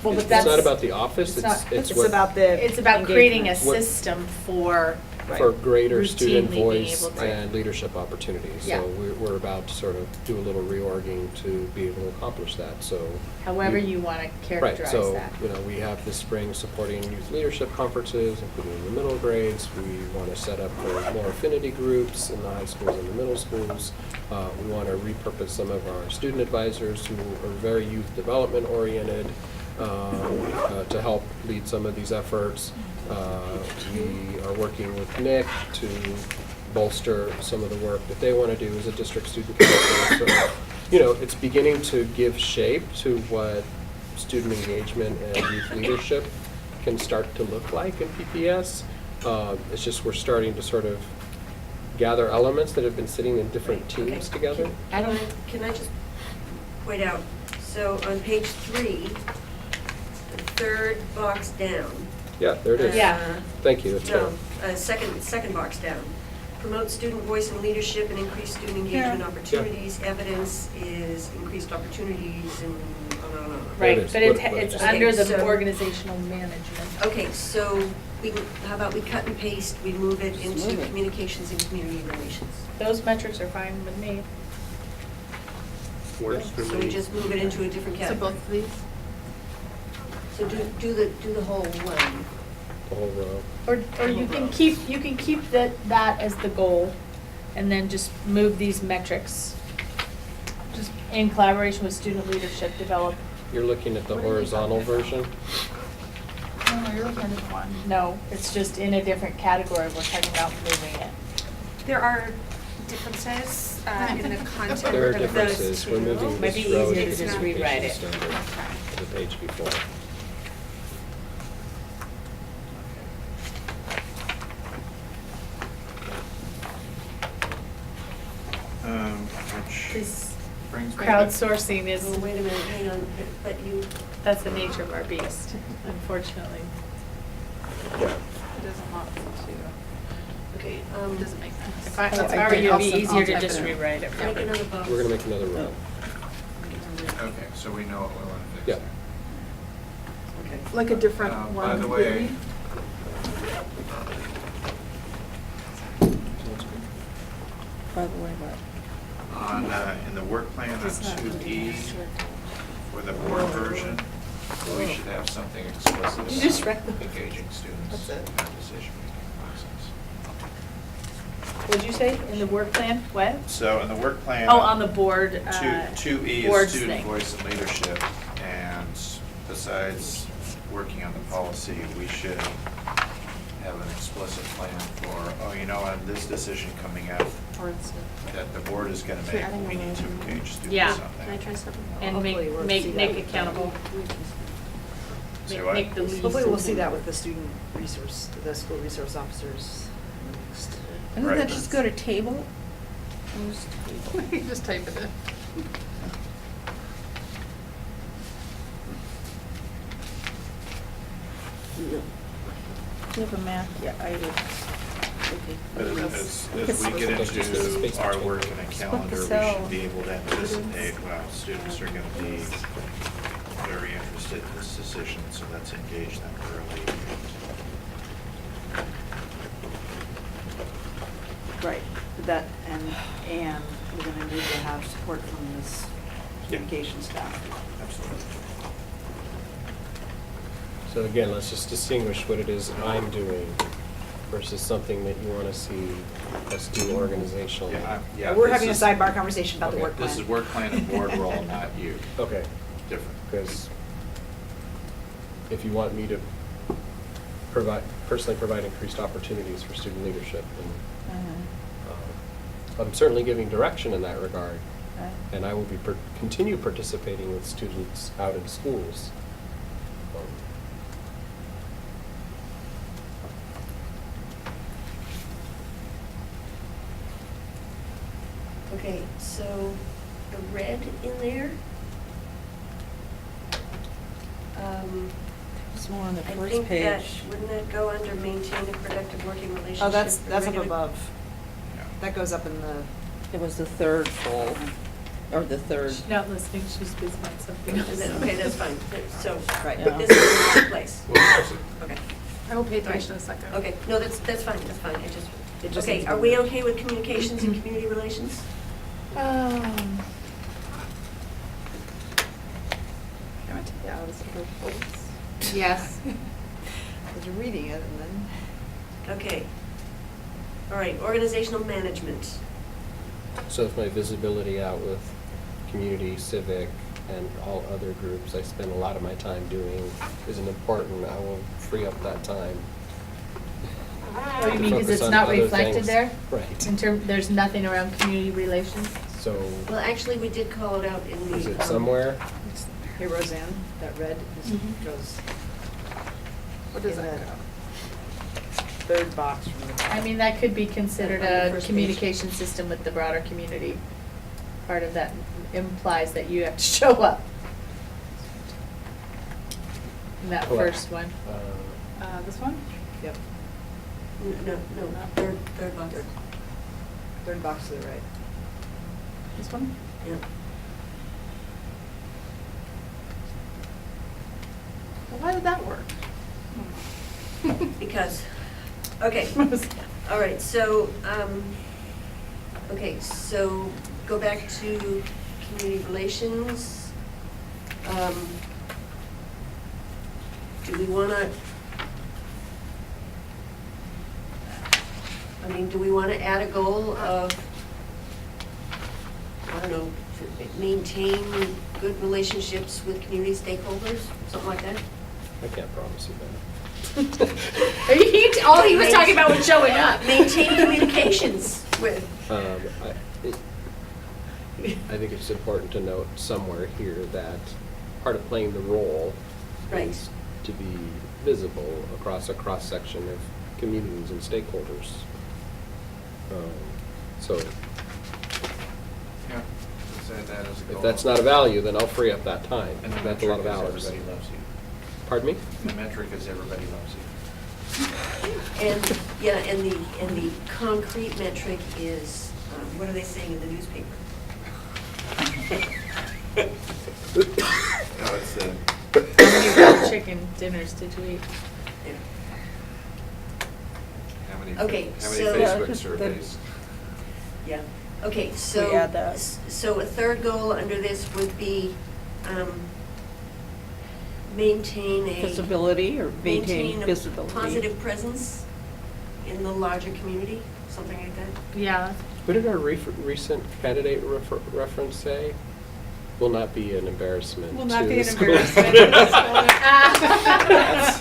Speaker 2: Well, but
Speaker 4: It's
Speaker 2: that's.
Speaker 4: not about the office,
Speaker 2: it's not-
Speaker 4: it's
Speaker 7: It's
Speaker 4: what.
Speaker 7: about the
Speaker 2: It's about creating a
Speaker 7: engagement.
Speaker 2: system for,
Speaker 4: For greater student
Speaker 2: routinely being
Speaker 4: voice
Speaker 2: able to-
Speaker 4: and leadership opportunities.
Speaker 2: Yeah.
Speaker 4: So we're about to sort of do a little reorging to be able to accomplish that, so.
Speaker 2: however you want to characterize
Speaker 4: Right, so,
Speaker 2: that.
Speaker 4: we have this spring supporting youth leadership conferences, including in the middle grades. We want to set up for more affinity groups in the high schools and the middle schools. We want to repurpose some of our student advisors who are very youth development oriented to help lead some of these efforts. We are working with Nick to bolster some of the work that they want to do as a district student council. So, you know, it's beginning to give shape to what student engagement and youth leadership can start to look like in PPS. It's just we're starting to sort of gather elements that have been sitting in different teams together.
Speaker 10: Can I just point out, so on page 3, the third box down.
Speaker 4: Yeah, there it is.
Speaker 2: Yeah.
Speaker 4: Thank you. That's
Speaker 10: No,
Speaker 4: right.
Speaker 10: second box down. Promote student voice and leadership and increase student engagement
Speaker 5: Yeah.
Speaker 10: opportunities. Evidence is increased opportunities and on.
Speaker 2: Right,
Speaker 4: is.
Speaker 2: but
Speaker 4: What
Speaker 2: it's
Speaker 4: is.
Speaker 2: under
Speaker 10: Okay,
Speaker 2: the
Speaker 10: so-
Speaker 2: organizational management.
Speaker 10: Okay, so how about we cut and paste, we move it into
Speaker 5: move it.
Speaker 10: communications and community relations.
Speaker 2: Those metrics are fine with me.
Speaker 3: Works for
Speaker 10: So we
Speaker 3: me.
Speaker 10: just move it into a different
Speaker 11: So
Speaker 10: category.
Speaker 11: both of these?
Speaker 10: So do the whole one.
Speaker 4: The whole row.
Speaker 2: Or you can keep that as the goal, and then just move these metrics. Just in collaboration with student leadership, develop.
Speaker 4: You're looking at the horizontal version?
Speaker 2: No, you're looking at this one. No, it's just in a different category, we're talking about moving it.
Speaker 1: There are differences in the content
Speaker 4: There are
Speaker 1: of those
Speaker 4: differences.
Speaker 1: two.
Speaker 4: We're moving
Speaker 2: Might
Speaker 4: this
Speaker 2: be
Speaker 4: row
Speaker 2: easier
Speaker 4: to
Speaker 2: to
Speaker 4: the
Speaker 2: just
Speaker 4: communication
Speaker 2: rewrite it.
Speaker 4: standard to the page before.
Speaker 6: Which
Speaker 2: This
Speaker 6: brings me to-
Speaker 2: crowdsourcing
Speaker 10: Oh,
Speaker 2: is,
Speaker 10: wait a minute, hang on, but you,
Speaker 2: that's the nature of our beast, unfortunately.
Speaker 4: Yeah.
Speaker 7: It doesn't want to.
Speaker 10: okay,
Speaker 11: It doesn't make sense.
Speaker 2: If I
Speaker 5: Oh, I
Speaker 2: were
Speaker 5: think
Speaker 2: you, it'd be
Speaker 5: I'll
Speaker 2: easier to
Speaker 5: type
Speaker 2: just
Speaker 5: it in.
Speaker 2: rewrite it.
Speaker 10: make another box.
Speaker 4: We're gonna make another row.
Speaker 6: Okay, so we know what we want to fix
Speaker 4: Yeah.
Speaker 6: there.
Speaker 10: Okay.
Speaker 11: Like a different
Speaker 6: By
Speaker 11: one
Speaker 6: the way,
Speaker 11: completely?
Speaker 5: By the way, what?
Speaker 6: in the work plan on 2E, for the board version, we should have something explicit
Speaker 11: Did you just
Speaker 6: about
Speaker 11: write the-
Speaker 6: engaging students
Speaker 11: That's
Speaker 6: in
Speaker 11: it.
Speaker 6: that decision-making process.
Speaker 2: What'd you say, in the work plan, what?
Speaker 6: So in the work plan.
Speaker 2: Oh, on the board,
Speaker 6: 2E
Speaker 2: boards
Speaker 6: is student
Speaker 2: thing.
Speaker 6: voice and leadership, and besides working on the policy, we should have an explicit plan for, oh, you know, on this decision coming up that the board is gonna make, we need to engage students
Speaker 2: Yeah.
Speaker 6: on that.
Speaker 11: Can I try something?
Speaker 2: And
Speaker 7: Hopefully we'll
Speaker 2: make
Speaker 7: see
Speaker 2: Nick
Speaker 7: that.
Speaker 2: accountable.
Speaker 6: Say what?
Speaker 2: Make the lead.
Speaker 7: Hopefully we'll see that with the student resource, the school resource officers next.
Speaker 5: Isn't
Speaker 6: Right.
Speaker 5: that just go to table?
Speaker 11: You just type it in.
Speaker 5: Do you have a map? Yeah, I would. Okay.
Speaker 6: But as we get into our work in a calendar, we should be able to anticipate, well, students are gonna be very interested in this decision, so let's engage them early.
Speaker 7: Right, that, and we're gonna need to have support from this
Speaker 6: Yeah.
Speaker 7: communication staff.
Speaker 6: Absolutely.
Speaker 4: So again, let's just distinguish what it is I'm doing versus something that you want to see us do organizationally.
Speaker 6: Yeah,
Speaker 7: We're
Speaker 6: this
Speaker 7: having a
Speaker 6: is-
Speaker 7: sidebar conversation about the
Speaker 4: Okay,
Speaker 7: work plan.
Speaker 6: This is work plan and board role, not you.
Speaker 4: Okay,
Speaker 6: Different.
Speaker 4: because if you want me to personally provide increased opportunities for student leadership, and I'm certainly giving direction in that regard, and I will be continue participating with students out in schools.
Speaker 10: Okay, so the red in there.
Speaker 5: It's more on the
Speaker 10: I
Speaker 5: first
Speaker 10: think that,
Speaker 5: page.
Speaker 10: wouldn't that go under maintain a productive working relationship?
Speaker 7: Oh, that's
Speaker 10: with
Speaker 7: up
Speaker 10: regular-
Speaker 7: above.
Speaker 6: Yeah.
Speaker 7: That goes up in the,
Speaker 5: It was the third full, or the third.
Speaker 2: She's not listening, she's busy on something else.
Speaker 10: Okay, that's fine. So,
Speaker 7: Right.
Speaker 10: but this is in the right place.
Speaker 6: We'll fix it.
Speaker 10: Okay.
Speaker 11: I will pay attention in a second.
Speaker 10: Okay, no, that's fine, I just,
Speaker 7: It just
Speaker 10: okay,
Speaker 7: needs to
Speaker 10: are
Speaker 7: be
Speaker 10: we
Speaker 7: moved.
Speaker 10: okay with communications and community relations?
Speaker 7: Can I take that out as a voice?
Speaker 11: Yes.
Speaker 7: Because you're reading it and then.
Speaker 10: Okay. All right, organizational management.
Speaker 4: So if my visibility out with community, civic, and all other groups I spend a lot of my time doing isn't important, I will free up that time
Speaker 2: Oh, you mean because
Speaker 4: focus
Speaker 2: it's
Speaker 4: on
Speaker 2: not
Speaker 4: other
Speaker 2: reflected
Speaker 4: things.
Speaker 2: there?
Speaker 4: Right.
Speaker 2: In term, there's nothing around community relations?
Speaker 4: So,
Speaker 10: Well, actually, we did call it out in the.
Speaker 4: is it somewhere?
Speaker 7: Hey, Roseanne, that red goes
Speaker 11: What does
Speaker 7: in
Speaker 11: that
Speaker 7: the
Speaker 11: go?
Speaker 7: third box from the.
Speaker 2: I mean, that could be considered
Speaker 7: On the
Speaker 2: a
Speaker 7: first page.
Speaker 2: communication system with the broader community. Part of that implies that you have to show up. In that
Speaker 4: Correct.
Speaker 2: first one.
Speaker 11: This one?
Speaker 7: Yep,
Speaker 10: No, third box.
Speaker 7: third box to the right.
Speaker 11: This one?
Speaker 10: Yeah.
Speaker 11: Well, why did that work?
Speaker 10: Because, okay, all right, so, okay, so go back to community relations. Do we wanna, I mean, do we wanna add a goal of, I don't know, to maintain good relationships with community stakeholders, something like that?
Speaker 4: I can't promise you that.
Speaker 2: All he was talking about was showing up.
Speaker 10: Maintain communications with.
Speaker 4: I think it's important to note somewhere here that part of playing the role
Speaker 10: Right.
Speaker 4: is to be visible across a cross-section of communities and stakeholders. So
Speaker 6: Yeah, let's add that as a goal.
Speaker 4: if that's not a value, then I'll free up that time.
Speaker 6: And the
Speaker 4: That's a lot of
Speaker 6: metric is
Speaker 4: hours.
Speaker 6: everybody loves you.
Speaker 4: Pardon me?
Speaker 6: The metric is everybody loves you.
Speaker 10: And, yeah, and the concrete metric is, what are they saying in the newspaper?
Speaker 6: No, it's the,
Speaker 2: How many grilled chicken dinners did you eat?
Speaker 10: Yeah.
Speaker 6: how many
Speaker 10: Okay, so-
Speaker 6: Facebook
Speaker 5: The-
Speaker 6: surveys?
Speaker 10: Yeah, okay, so.
Speaker 5: add that.
Speaker 10: So a third goal under this would be, maintain a.
Speaker 5: Visibility or maintain
Speaker 10: a
Speaker 5: visibility.
Speaker 10: positive presence in the larger community, something like that.
Speaker 2: Yeah.
Speaker 4: What did our recent candidate reference say? Will not be an embarrassment
Speaker 1: Will not
Speaker 4: to
Speaker 1: be
Speaker 4: the
Speaker 1: an
Speaker 4: school.
Speaker 1: embarrassment to the school.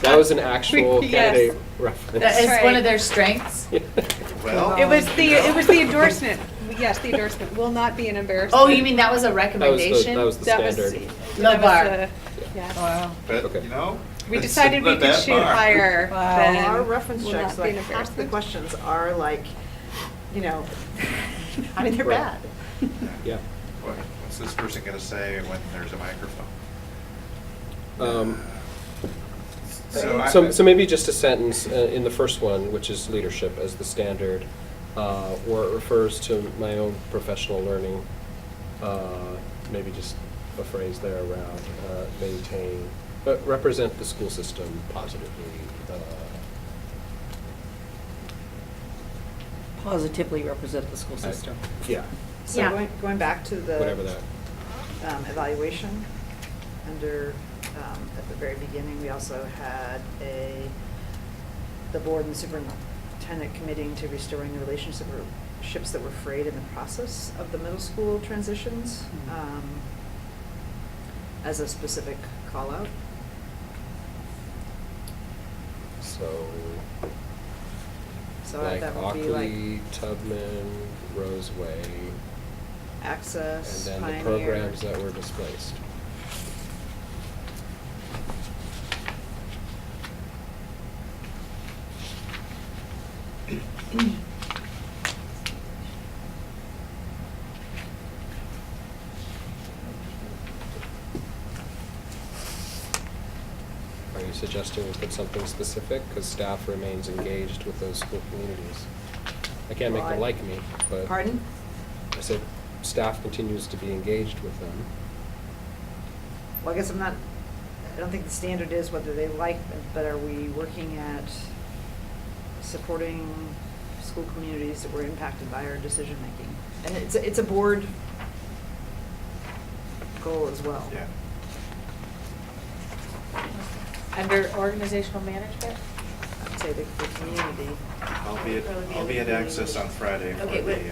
Speaker 4: That was an actual
Speaker 1: Yes.
Speaker 4: candidate reference.
Speaker 2: That is
Speaker 1: That's
Speaker 2: one
Speaker 1: right.
Speaker 2: of their strengths?
Speaker 6: Well.
Speaker 1: It was the endorsement. Yes, the endorsement will not be an embarrassment.
Speaker 2: Oh, you mean that was a recommendation?
Speaker 4: That was the
Speaker 1: That was-
Speaker 4: standard.
Speaker 1: that was
Speaker 2: bar.
Speaker 1: the- Yes.
Speaker 5: Wow.
Speaker 6: But,
Speaker 4: Okay.
Speaker 6: you know.
Speaker 1: We
Speaker 6: it's
Speaker 1: decided we
Speaker 6: not
Speaker 1: could
Speaker 6: that
Speaker 1: shoot
Speaker 6: far.
Speaker 1: higher
Speaker 5: Wow.
Speaker 1: than.
Speaker 7: Our reference
Speaker 1: will
Speaker 7: checks,
Speaker 1: not be an
Speaker 7: like half the
Speaker 1: embarrassment.
Speaker 7: questions are like, you know, I mean, they're
Speaker 4: Right.
Speaker 7: bad.
Speaker 4: Yeah.
Speaker 6: What's this person gonna say when there's a microphone?
Speaker 4: So maybe just a sentence in the first one, which is leadership as the standard, where it refers to my own professional learning. Maybe just a phrase there around maintain, but represent the school system positively.
Speaker 5: Positively represent the school system.
Speaker 4: Yeah,
Speaker 7: So
Speaker 2: Yeah.
Speaker 7: going back to the.
Speaker 4: whatever that.
Speaker 7: Evaluation, under, at the very beginning, we also had the board and the superintendent committing to restoring the relationships that were frayed in the process of the middle school transitions, as a specific call-out.
Speaker 4: So
Speaker 7: So that would be like
Speaker 4: Ockley, Tubman, Roseway, and
Speaker 7: Access,
Speaker 4: then
Speaker 7: Pioneer.
Speaker 4: the programs that were displaced. Are you suggesting we put something specific? Because staff remains engaged with those school communities. I can't make
Speaker 7: Well,
Speaker 4: them like me, but.
Speaker 7: Pardon?
Speaker 4: I said, staff continues to be engaged with them.
Speaker 7: Well, I guess I don't think the standard is whether they like them, but are we working at supporting school communities that were impacted by our decision-making? And it's a board goal as well.
Speaker 6: Yeah.
Speaker 2: Under organizational management?
Speaker 7: I'd say the community.
Speaker 6: I'll be
Speaker 10: Probably
Speaker 6: at, I'll be at Access on Friday for
Speaker 10: Okay, wait.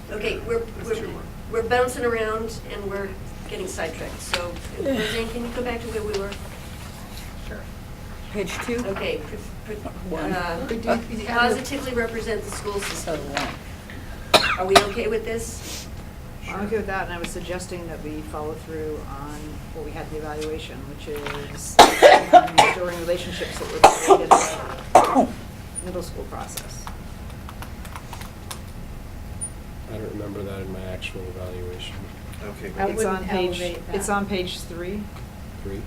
Speaker 6: the,
Speaker 10: Okay,
Speaker 6: the tour.
Speaker 10: we're bouncing around and we're getting sidetracked, so Roseanne, can you go back to where we were?
Speaker 6: Sure.
Speaker 5: Page 2?
Speaker 10: Okay.
Speaker 5: One.
Speaker 10: Positively represent the school
Speaker 5: So
Speaker 10: system.
Speaker 5: 1.
Speaker 10: Are we okay with this?
Speaker 7: I'm okay with that, and I was suggesting that we follow through on what we had the evaluation, which is restoring relationships that were created in the middle school process.
Speaker 4: I don't remember that in my actual evaluation.
Speaker 6: Okay.
Speaker 2: I
Speaker 7: It's on
Speaker 2: wouldn't
Speaker 7: page.
Speaker 2: elevate that.
Speaker 7: It's on page 3,
Speaker 4: 3?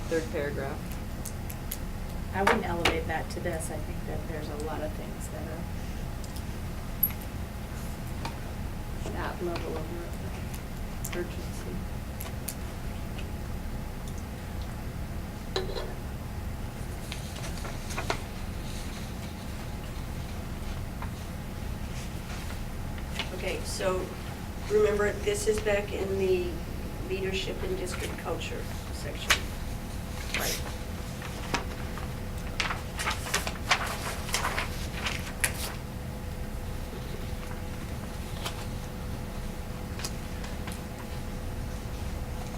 Speaker 7: third paragraph.
Speaker 2: I wouldn't elevate that to this. I think that there's a lot of things that are that level of urgency.
Speaker 10: Okay, so remember, this is back in the leadership and district culture section. Right.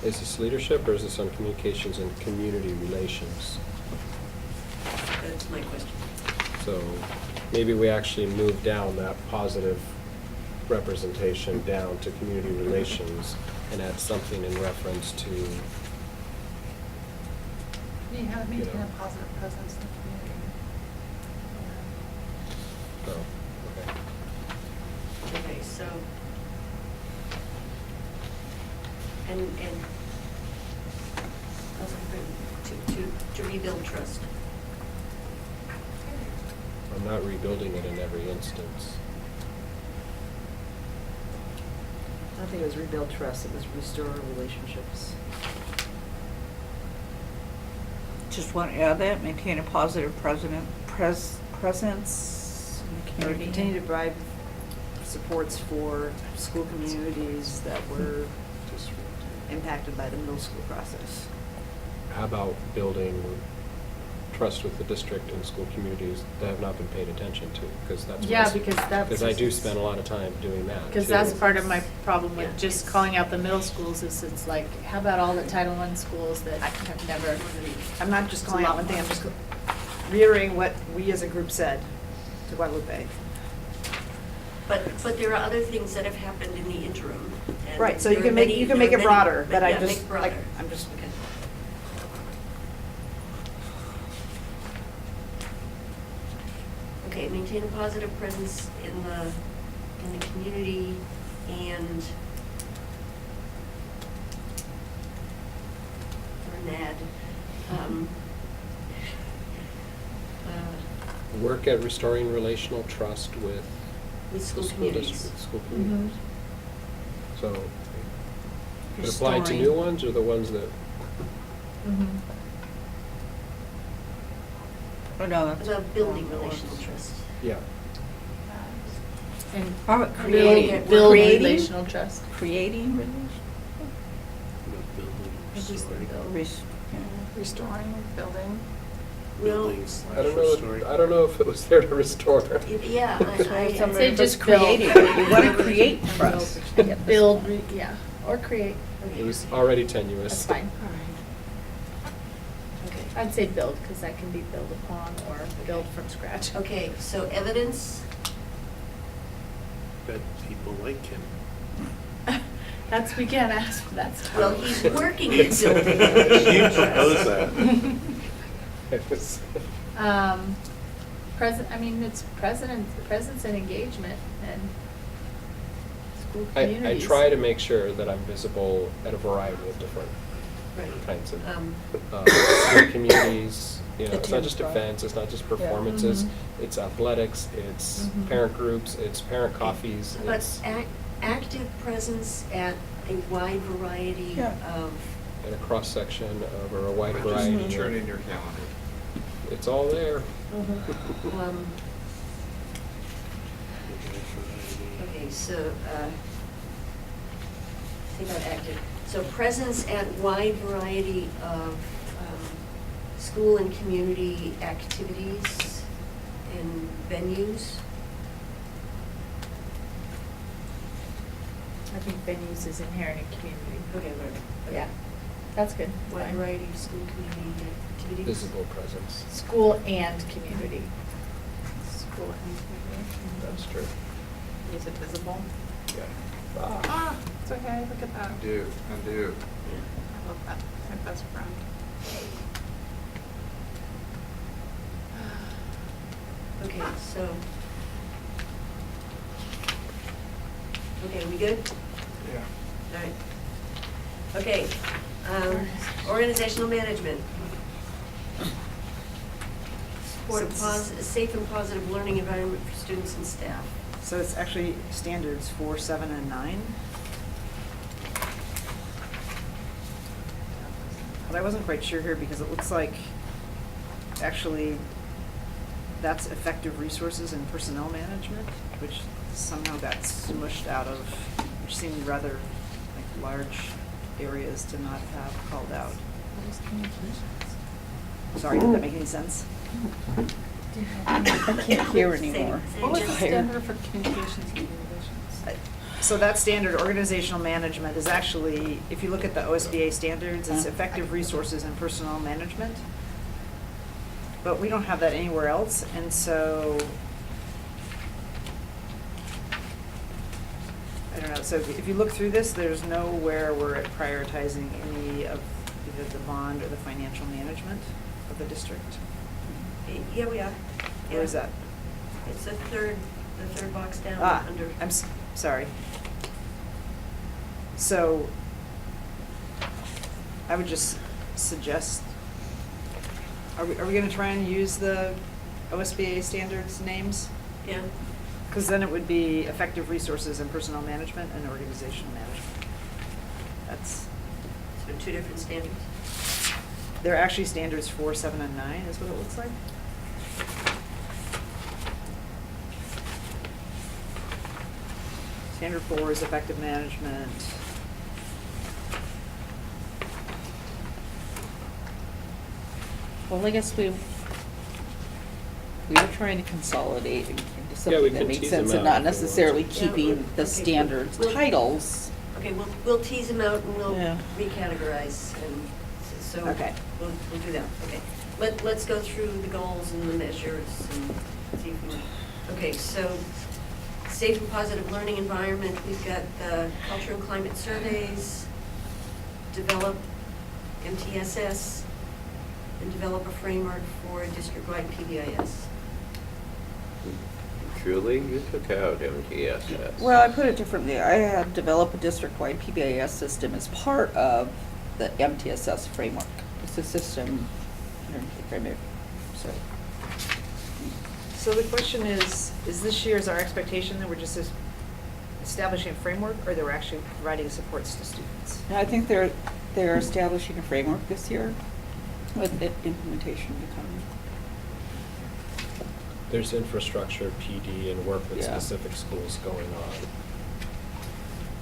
Speaker 4: Is this leadership or is this on communications and community relations?
Speaker 10: That's my question.
Speaker 4: So maybe we actually move down that positive representation down to community relations and add something in reference to,
Speaker 11: Yeah,
Speaker 4: maintain a
Speaker 11: positive presence in the community.
Speaker 4: oh, okay.
Speaker 10: Okay, so, and to rebuild trust.
Speaker 4: I'm not rebuilding it in every instance.
Speaker 7: I don't think it was rebuild trust, it was restore relationships.
Speaker 5: Just want to add that, maintain a positive presence in the
Speaker 7: Or
Speaker 5: community.
Speaker 7: continue to provide supports for school communities that were impacted by the middle school process.
Speaker 4: How about building trust with the district and school communities that have not been paid attention to? Because that's what
Speaker 2: Yeah,
Speaker 4: I-
Speaker 2: because that's.
Speaker 4: Because I do spend a lot of time doing that.
Speaker 2: Because
Speaker 4: too.
Speaker 2: that's part of my problem
Speaker 10: Yeah,
Speaker 2: with just
Speaker 10: it's-
Speaker 2: calling out the middle schools is it's like, how about all the Title I schools that have never.
Speaker 7: I'm not just calling out one thing, I'm just reiterating what we as a group said to Guadalupe.
Speaker 10: But there are other things that have happened in the interim. and
Speaker 7: Right, so you
Speaker 10: there
Speaker 7: can
Speaker 10: are
Speaker 7: make,
Speaker 10: many-
Speaker 7: you can
Speaker 10: there
Speaker 7: make
Speaker 10: are
Speaker 7: it
Speaker 10: many-
Speaker 7: broader, but I
Speaker 10: yeah,
Speaker 7: just,
Speaker 10: make
Speaker 7: like,
Speaker 10: broader.
Speaker 7: I'm just,
Speaker 10: Okay. Okay, maintain a positive presence in the community and or NAD.
Speaker 4: Work at restoring relational trust with
Speaker 10: With
Speaker 4: the
Speaker 10: school
Speaker 4: school
Speaker 10: communities.
Speaker 4: district, school
Speaker 2: Mhm.
Speaker 4: communities. So, it apply to
Speaker 5: Restoring.
Speaker 4: new ones or the ones that,
Speaker 2: Mhm.
Speaker 5: Oh, no, that's.
Speaker 10: About building
Speaker 5: no,
Speaker 10: relational trust.
Speaker 4: yeah.
Speaker 2: And
Speaker 5: How about
Speaker 10: Creating
Speaker 5: creating?
Speaker 10: it.
Speaker 2: build
Speaker 5: Creating?
Speaker 2: relational trust.
Speaker 5: Creating relations?
Speaker 11: Restoring, building.
Speaker 10: Well,
Speaker 4: I don't know, I don't know if it was there to restore.
Speaker 10: yeah,
Speaker 5: I'd
Speaker 10: I
Speaker 2: say just build.
Speaker 5: creating. You want to create trust.
Speaker 2: Build, yeah, or create.
Speaker 4: It was already tenuous.
Speaker 2: That's fine.
Speaker 10: okay.
Speaker 2: I'd say build, because that can be built upon or build from scratch.
Speaker 10: Okay, so evidence,
Speaker 3: That people like him.
Speaker 2: That's, we can't ask for that stuff.
Speaker 10: well, he's working at building
Speaker 3: You
Speaker 10: relational
Speaker 3: propose
Speaker 10: trust.
Speaker 3: that.
Speaker 4: It was-
Speaker 2: I mean, it's presence and engagement and school
Speaker 4: I
Speaker 2: communities.
Speaker 4: try to make sure that I'm visible at a variety of different
Speaker 10: Right.
Speaker 4: kinds of
Speaker 10: Um,
Speaker 4: school communities. You know, it's not
Speaker 5: Attend
Speaker 4: just
Speaker 5: Thrive.
Speaker 4: events, it's not just performances,
Speaker 2: Mhm.
Speaker 4: it's athletics, it's
Speaker 2: Mhm.
Speaker 4: parent groups, it's parent coffees,
Speaker 10: But
Speaker 4: it's
Speaker 10: active presence at a wide variety
Speaker 5: Yeah.
Speaker 10: of,
Speaker 4: in a cross-section of, or a wide
Speaker 6: Just
Speaker 4: variety.
Speaker 6: turn
Speaker 4: of-
Speaker 6: in your calendar.
Speaker 4: It's all there.
Speaker 10: okay, so, think about active. So presence at wide variety of school and community activities and venues.
Speaker 2: I think venues is inherent in community.
Speaker 10: Okay, whatever. Okay.
Speaker 2: Yeah. That's good.
Speaker 10: wide
Speaker 2: Fine.
Speaker 10: variety of school community activities.
Speaker 4: Visible presence.
Speaker 2: School and community.
Speaker 11: School and community.
Speaker 4: That's true.
Speaker 11: Is it visible?
Speaker 4: Yeah.
Speaker 11: Ah, it's okay, look at that.
Speaker 6: Undo.
Speaker 11: I love that, my best friend.
Speaker 10: Okay, so. Okay, we good?
Speaker 6: Yeah.
Speaker 10: All right. Okay, organizational management. Support a safe and positive learning environment for students and staff.
Speaker 7: So it's actually standards 4, 7, and 9. But I wasn't quite sure here because it looks like actually that's effective resources and personnel management, which somehow got smushed out of, which seemed rather like large areas to not have called out.
Speaker 11: What is communications?
Speaker 7: Sorry, did that make any sense?
Speaker 5: I can't hear anymore.
Speaker 11: What was the
Speaker 5: Tired.
Speaker 11: standard for communications and communications?
Speaker 7: So that standard, organizational management, is actually, if you look at the OSBA standards, it's effective resources and personnel management. But we don't have that anywhere else, and so, I don't know, so if you look through this, there's nowhere we're prioritizing any of either the bond or the financial management of the district.
Speaker 10: Yeah, we are.
Speaker 7: Where is that?
Speaker 10: It's the third box down
Speaker 7: Ah,
Speaker 10: under.
Speaker 7: I'm sorry. So, I would just suggest, are we gonna try and use the OSBA standards names?
Speaker 10: Yeah,
Speaker 7: Because then it would be effective resources and personnel management and organizational management. That's,
Speaker 10: so two different standards.
Speaker 7: they're actually standards 4, 7, and 9 is what it looks like. Standard 4 is effective management.
Speaker 5: Well, I guess we were trying to consolidate into
Speaker 4: Yeah, we
Speaker 5: something that
Speaker 4: can
Speaker 5: makes
Speaker 4: tease
Speaker 5: sense
Speaker 4: them
Speaker 5: and
Speaker 4: out
Speaker 5: not
Speaker 4: if we want
Speaker 5: necessarily
Speaker 4: to.
Speaker 5: keeping
Speaker 10: Yeah,
Speaker 5: the
Speaker 10: okay.
Speaker 5: standards
Speaker 10: We'll-
Speaker 5: titles.
Speaker 10: Okay, we'll tease them out and we'll
Speaker 5: Yeah.
Speaker 10: recategorize, and so
Speaker 7: Okay.
Speaker 10: we'll do that, okay. Let's go through the goals and the measures and see if we, okay, so safe and positive learning environment, we've got the culture and climate surveys, develop MTSS, and develop a framework for district-wide PBIS.
Speaker 8: Julie, you took out MTSS.
Speaker 5: Well, I put it differently. I had developed a district-wide PBIS system as part of the MTSS framework. It's a system, so.
Speaker 7: So the question is this year's our expectation that we're just establishing a framework, or that we're actually providing supports to students?
Speaker 5: I think they're establishing a framework this year with implementation to come.
Speaker 4: There's infrastructure, PD, and work with
Speaker 5: Yeah.
Speaker 4: specific schools going on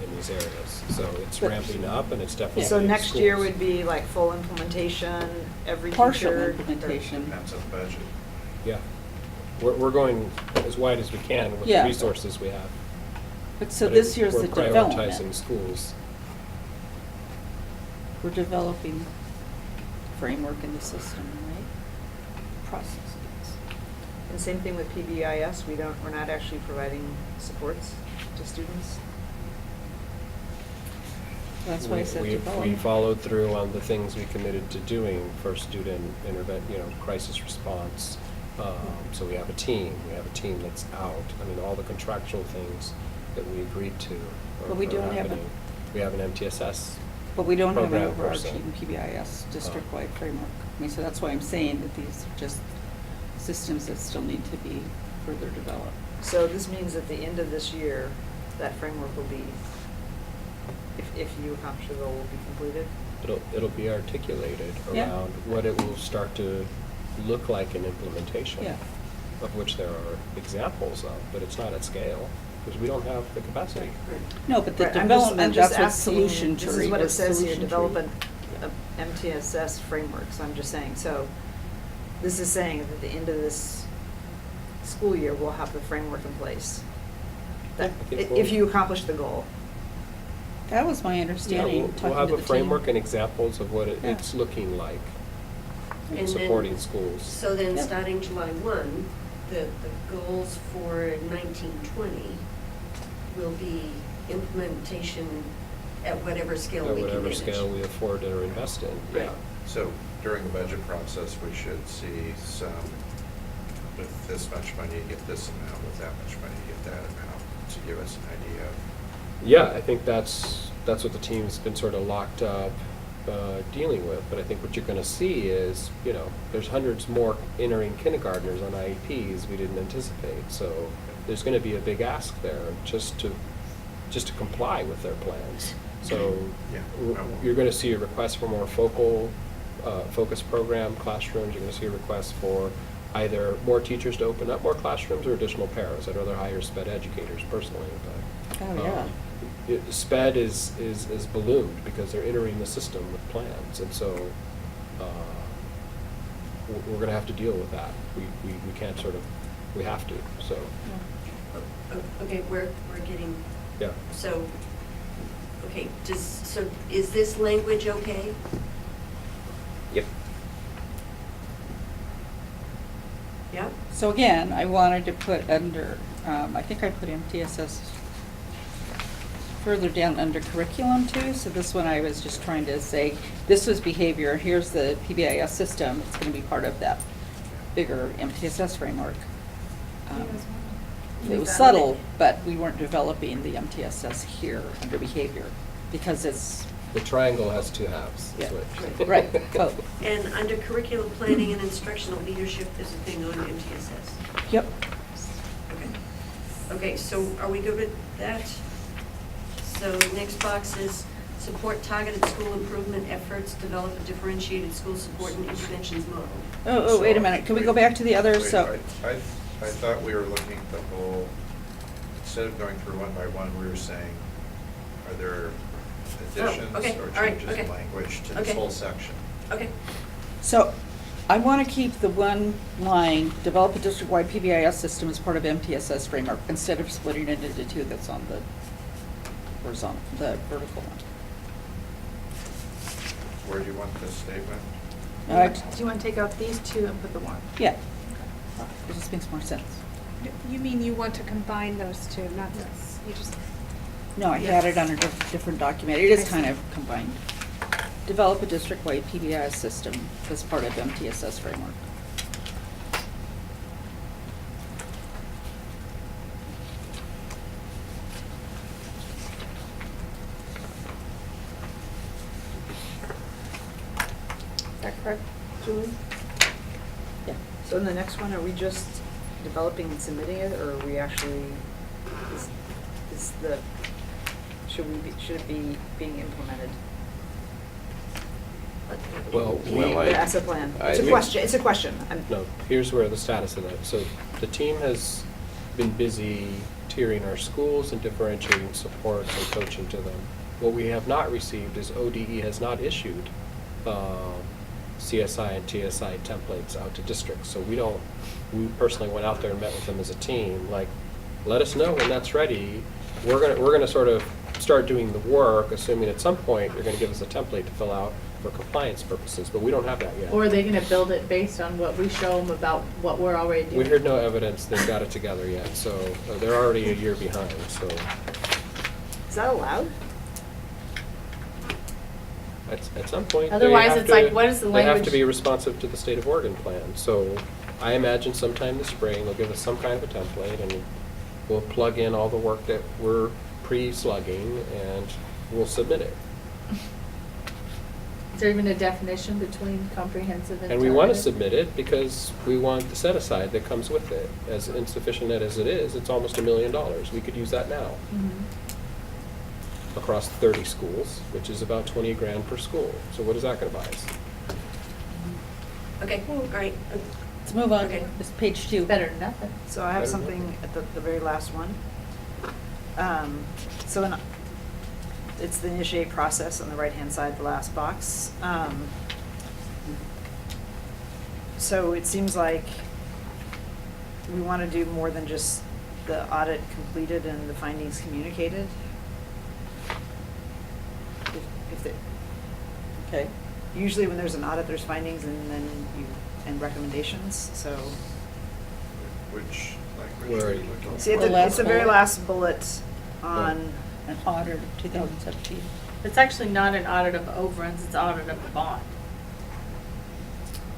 Speaker 4: in these areas. So it's
Speaker 5: But-
Speaker 4: ramping up and it's definitely.
Speaker 7: So
Speaker 4: in
Speaker 7: next year
Speaker 4: schools.
Speaker 7: would be like full implementation, every teacher?
Speaker 5: Partial
Speaker 7: or-
Speaker 5: implementation.
Speaker 6: Depends on the budget.
Speaker 4: Yeah. We're going as wide as we can with the
Speaker 5: Yeah.
Speaker 4: resources we have.
Speaker 5: But so
Speaker 4: But
Speaker 5: this
Speaker 4: it-
Speaker 5: year's the
Speaker 4: We're prioritizing
Speaker 5: development.
Speaker 4: schools.
Speaker 5: We're developing framework in the system, right? Processes.
Speaker 7: And same thing with PBIS, we're not actually providing supports to students?
Speaker 5: That's why I said
Speaker 4: We
Speaker 5: development.
Speaker 4: followed through on the things we committed to doing for student crisis response. So we have a team that's out. I mean, all the contractual things that we agreed to are
Speaker 5: But we don't have a-
Speaker 4: happening. We have an MTSS.
Speaker 5: But we don't have an
Speaker 4: program
Speaker 5: overarching
Speaker 4: person.
Speaker 5: PBIS district-wide framework. I mean, so that's why I'm saying that these are just systems that still need to be further developed.
Speaker 7: So this means at the end of this year, that framework will be, if you accomplish the goal, will be completed?
Speaker 4: It'll be articulated
Speaker 5: Yeah.
Speaker 4: around what it will start to look like in implementation.
Speaker 5: Yeah.
Speaker 4: Of which there are examples of, but it's not at scale, because we don't have the capacity.
Speaker 5: No, but the
Speaker 7: Right, I'm
Speaker 5: development,
Speaker 7: just
Speaker 5: that's what's
Speaker 7: asking-
Speaker 5: solution
Speaker 7: This is
Speaker 5: tree
Speaker 7: what
Speaker 5: or
Speaker 7: it says here,
Speaker 5: solution
Speaker 7: develop
Speaker 5: tree.
Speaker 7: an MTSS framework, so I'm just saying, so this is saying that at the end of this school year, we'll have the framework in place. That,
Speaker 4: I think
Speaker 7: if you accomplish the goal.
Speaker 5: That was my
Speaker 4: Yeah,
Speaker 5: understanding,
Speaker 4: we'll
Speaker 5: talking
Speaker 4: have
Speaker 5: to
Speaker 4: a
Speaker 5: the team.
Speaker 4: framework and examples of what
Speaker 5: Yeah.
Speaker 4: it's looking like in
Speaker 10: And then-
Speaker 4: supporting schools.
Speaker 10: So then,
Speaker 5: Yeah.
Speaker 10: starting July 1, the goals for 1920 will be implementation at whatever scale
Speaker 4: At
Speaker 10: we can
Speaker 4: whatever
Speaker 10: manage.
Speaker 4: scale we afford or invest in, yeah.
Speaker 10: Right.
Speaker 6: So during the budget process, we should see some, with this much money, you get this amount, with that much money, you get that amount, to give us an idea of.
Speaker 4: Yeah, I think that's what the team's been sort of locked up dealing with. But I think what you're going to see is, there's hundreds more entering kindergartners on IEPs we didn't anticipate. So there's going to be a big ask there just to comply with their plans. So
Speaker 6: Yeah.
Speaker 4: you're going to see a request for more focus program classrooms. You're going to see a request for either more teachers to open up more classrooms or additional paras. I'd rather hire sped educators personally. But,
Speaker 5: Oh, yeah.
Speaker 4: SPED is ballooned because they're entering the system with plans, and so we're going to have to deal with that. We can't we have to. So
Speaker 10: Okay, we're getting,
Speaker 4: yeah,
Speaker 10: so, okay, is this language okay?
Speaker 8: Yep.
Speaker 10: Yeah?
Speaker 5: So again, I wanted to put under, I think I put MTSS further down under curriculum too. So this one I was just trying to say, this was behavior, here's the PBIS system. It's going to be part of that bigger MTSS framework. It was subtle, but we weren't developing the MTSS here under behavior because it's,
Speaker 4: the triangle has two halves.
Speaker 5: yeah,
Speaker 4: Is what-
Speaker 5: right, both.
Speaker 10: And under curriculum planning and instructional leadership, there's a thing on MTSS.
Speaker 5: Yep.
Speaker 10: Okay. Okay, so are we good with that? So the next box is support targeted school improvement efforts, develop a differentiated school support and interventions model.
Speaker 5: Oh, wait a minute. Can we go back to the others?
Speaker 6: Wait,
Speaker 5: So,
Speaker 6: I thought we were looking at the whole, instead of going through one by one, we were saying, are there additions
Speaker 10: okay,
Speaker 6: or
Speaker 10: all right,
Speaker 6: changes
Speaker 10: okay.
Speaker 6: in language to this
Speaker 10: Okay.
Speaker 6: whole section?
Speaker 10: Okay.
Speaker 5: so I want to keep the one line, develop a district-wide PBIS system as part of MTSS framework, instead of splitting it into two that's on the horizontal, the vertical one.
Speaker 6: Where do you want this statement?
Speaker 11: Do you want to take out these two and put the one?
Speaker 5: Yeah, it just makes more sense.
Speaker 1: You mean you want to combine those two, not this? You just,
Speaker 5: No, I had it on a different document. It is kind of combined. Develop a district-wide PBIS system as part of MTSS framework.
Speaker 7: Is that correct, Julie?
Speaker 5: Yeah.
Speaker 7: So in the next one, are we just developing and submitting it, or are we actually, should it be being implemented?
Speaker 4: Well,
Speaker 8: Well,
Speaker 7: The asset plan. It's a
Speaker 8: I-
Speaker 7: question, it's a question.
Speaker 4: No, here's where the status of that. So the team has been busy tiering our schools and differentiating supports and coaching to them. What we have not received is ODE has not issued CSI and TSI templates out to districts. So we personally went out there and met with them as a team, like, let us know when that's ready. We're gonna sort of start doing the work, assuming at some point you're gonna give us a template to fill out for compliance purposes, but we don't have that yet.
Speaker 2: Or are they gonna build it based on what we show them about what we're already doing?
Speaker 4: We heard no evidence they've got it together yet, so they're already a year behind, so
Speaker 7: Is that allowed?
Speaker 4: at some point. they
Speaker 2: Otherwise,
Speaker 4: have
Speaker 2: it's like,
Speaker 4: to-
Speaker 2: what is the
Speaker 4: They have
Speaker 2: language-
Speaker 4: to be responsive to the state of Oregon plan, so I imagine sometime this spring, they'll give us some kind of a template, and we'll plug in all the work that we're pre-slugging, and we'll submit it.
Speaker 2: Is there even a definition between comprehensive and
Speaker 4: And we want to
Speaker 2: targeted?
Speaker 4: submit it because we want the set-aside that comes with it. As insufficient as it is, it's almost $1 million. We could use that now
Speaker 2: Mhm.
Speaker 4: across 30 schools, which is about 20 grand per school. So what is that going to buy us?
Speaker 10: Okay, all right.
Speaker 5: Let's move on.
Speaker 10: Okay.
Speaker 5: It's page 2.
Speaker 2: Better than nothing.
Speaker 7: So I have
Speaker 4: Better
Speaker 7: something at the very last one. It's the initiate process on the right-hand side, the last box. So it seems like we want to do more than just the audit completed and the findings communicated.
Speaker 5: Okay.
Speaker 7: Usually when there's an audit, there's findings and recommendations, so.
Speaker 6: Which language
Speaker 4: Where
Speaker 6: are
Speaker 4: are
Speaker 6: you
Speaker 4: you
Speaker 6: looking at?
Speaker 7: See,
Speaker 5: The last
Speaker 7: it's the very
Speaker 5: bullet.
Speaker 7: last bullet on,
Speaker 5: An audit of 2017.
Speaker 2: It's actually not an audit of overruns, it's audit of the bond.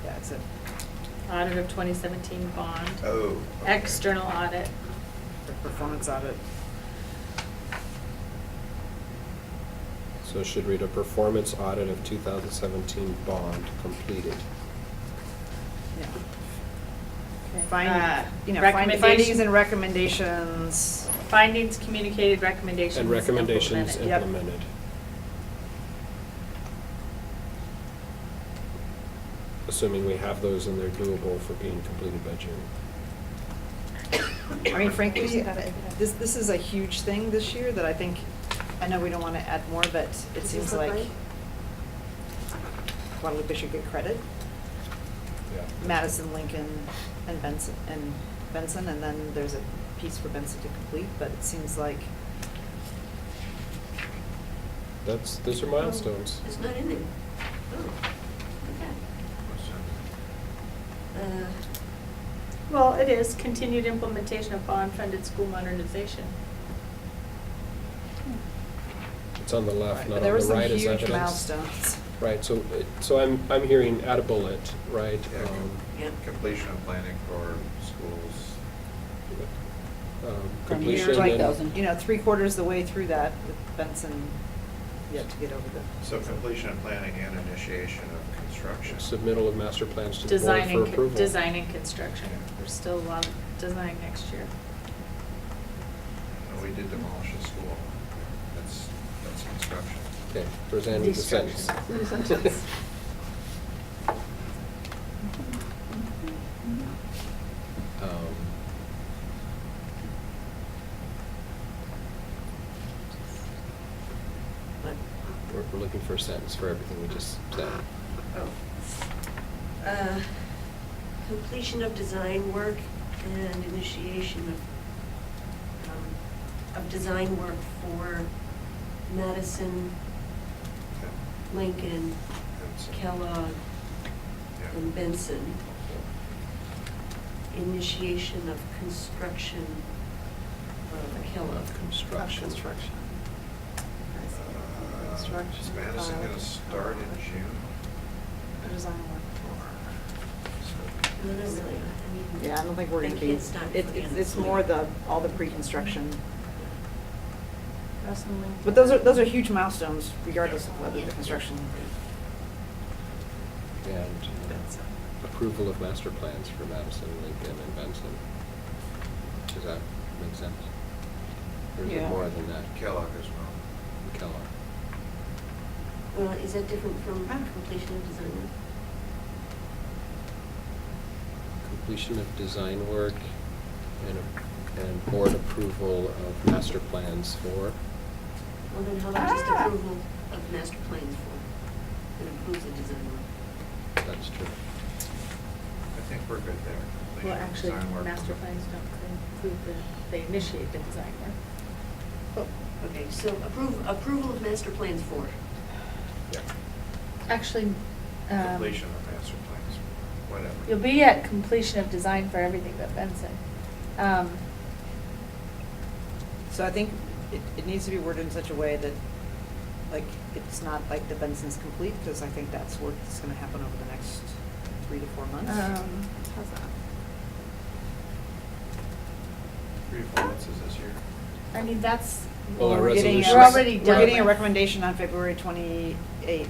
Speaker 7: yeah, it's a,
Speaker 2: Audit of 2017 bond,
Speaker 6: Oh. okay.
Speaker 2: external audit.
Speaker 7: the performance audit.
Speaker 4: So it should read a performance audit of 2017 bond completed.
Speaker 7: Yeah.
Speaker 2: Uh,
Speaker 7: Findings and
Speaker 2: recommendation-
Speaker 7: recommendations.
Speaker 2: Findings communicated, recommendations
Speaker 4: And recommendations
Speaker 2: implemented.
Speaker 7: Yep.
Speaker 4: implemented. Assuming we have those and they're doable for being completed by June.
Speaker 7: I mean, frankly, this is a huge thing this year that I think, I know we don't want to add more, but it seems like Guadalupe should get credit.
Speaker 4: Yeah.
Speaker 7: Madison, Lincoln, and Benson, and then there's a piece for Benson to complete, but it seems like,
Speaker 4: Those are milestones.
Speaker 10: It's not in there. Oh, okay.
Speaker 2: Well, it is continued implementation of bond-funded school modernization.
Speaker 4: It's on the left,
Speaker 7: but
Speaker 4: not
Speaker 7: there
Speaker 4: on
Speaker 7: were
Speaker 4: the
Speaker 7: some
Speaker 4: right as
Speaker 7: huge
Speaker 4: evidence.
Speaker 7: milestones.
Speaker 4: Right, so I'm hearing add a bullet, right?
Speaker 6: Yeah,
Speaker 10: Yeah.
Speaker 6: completion of planning for schools.
Speaker 5: From here
Speaker 4: Completion
Speaker 5: to
Speaker 4: and
Speaker 5: 2000.
Speaker 7: You know, 3/4 the way through that with Benson yet to get over the.
Speaker 6: So completion of planning and initiation of construction.
Speaker 4: submittal of master plans to the board
Speaker 2: Design
Speaker 4: for
Speaker 2: and,
Speaker 4: approval.
Speaker 2: design and construction. There's still a lot of design next year.
Speaker 6: We did demolish a school. That's construction.
Speaker 4: Okay, Roseanne, read the sentence. Um,
Speaker 10: But,
Speaker 4: We're looking for a sentence for everything we just said.
Speaker 10: completion of design work and initiation of design work for Madison, Lincoln,
Speaker 6: That's-
Speaker 10: Kellogg,
Speaker 6: yeah.
Speaker 10: and Benson. Initiation of construction of Kellogg.
Speaker 4: Construction.
Speaker 7: Construction.
Speaker 6: Is Madison going to start in June?
Speaker 7: Design work
Speaker 10: No, not really. I mean,
Speaker 7: Yeah, I don't think we're
Speaker 10: they
Speaker 7: gonna be,
Speaker 10: can't start before the end of the
Speaker 7: it's
Speaker 10: school
Speaker 7: more
Speaker 10: year.
Speaker 7: all the pre-construction.
Speaker 2: Madison, Lincoln.
Speaker 7: But those are huge milestones regardless of whether the construction.
Speaker 4: And approval of master plans for Madison, Lincoln, and Benson. Does that make sense? Or is it
Speaker 5: Yeah.
Speaker 4: more than that?
Speaker 6: Kellogg as well.
Speaker 4: Kellogg.
Speaker 10: Well, is that different from completion of design work?
Speaker 4: Completion of design work and board approval of master plans for.
Speaker 10: Well, then how about just approval of master plans for, and approves the design work?
Speaker 4: That's true.
Speaker 6: I think we're good there. Completion
Speaker 2: Well,
Speaker 6: of
Speaker 2: actually,
Speaker 6: design work.
Speaker 2: master plans don't include they initiate the design work.
Speaker 10: Okay, so approval of master plans for.
Speaker 6: Yeah.
Speaker 2: Actually,
Speaker 6: Completion of master plans, whatever.
Speaker 2: you'll be at completion of design for everything but Benson.
Speaker 7: So I think it needs to be worded in such a way that, like, it's not like the Benson's complete, because I think that's work that's gonna happen over the next 3 to 4 months.
Speaker 2: How's that?
Speaker 6: 3 or 4 months is this year.
Speaker 2: I mean, that's,
Speaker 4: Well, our
Speaker 7: We're getting a-
Speaker 4: resolution-
Speaker 2: We're already
Speaker 7: We're
Speaker 2: done
Speaker 7: getting a
Speaker 2: with-
Speaker 7: recommendation on February 28th.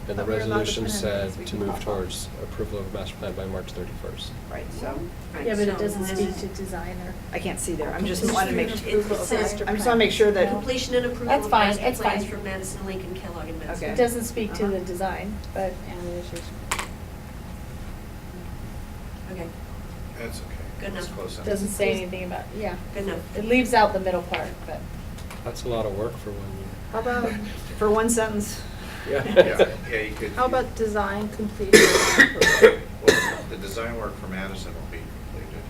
Speaker 4: And the
Speaker 11: But we're allowed to
Speaker 4: resolution
Speaker 11: put in
Speaker 4: said
Speaker 11: things we
Speaker 4: to
Speaker 11: can
Speaker 4: move
Speaker 11: pop off.
Speaker 4: towards approval of master plan by March 31st.
Speaker 7: Right, so
Speaker 10: Right,
Speaker 2: yeah, but it
Speaker 10: so
Speaker 2: doesn't
Speaker 10: this
Speaker 2: speak
Speaker 10: is
Speaker 2: to designer.
Speaker 7: I can't see there. I'm just
Speaker 10: Completion
Speaker 7: wanting to make,
Speaker 10: and
Speaker 7: sure-
Speaker 10: approval of
Speaker 7: I
Speaker 10: master
Speaker 7: just wanna make sure that.
Speaker 10: Completion and approval
Speaker 2: That's
Speaker 10: of
Speaker 2: fine,
Speaker 10: master
Speaker 2: it's
Speaker 10: plans
Speaker 2: fine.
Speaker 10: for Madison, Lincoln, Kellogg, and Benson.
Speaker 7: Okay.
Speaker 2: It doesn't speak to
Speaker 7: Uh-huh.
Speaker 2: the design, but
Speaker 10: Okay,
Speaker 6: That's okay.
Speaker 10: Good
Speaker 6: That's
Speaker 10: enough.
Speaker 6: close enough.
Speaker 2: doesn't say anything about, yeah.
Speaker 10: good enough.
Speaker 2: It leaves out the middle part, but.
Speaker 4: That's a lot of work for 1 year.
Speaker 11: How about,
Speaker 7: For one sentence.
Speaker 6: Yeah, yeah, you could.
Speaker 11: how about design completion?
Speaker 6: Well, the design work for Madison will be completed.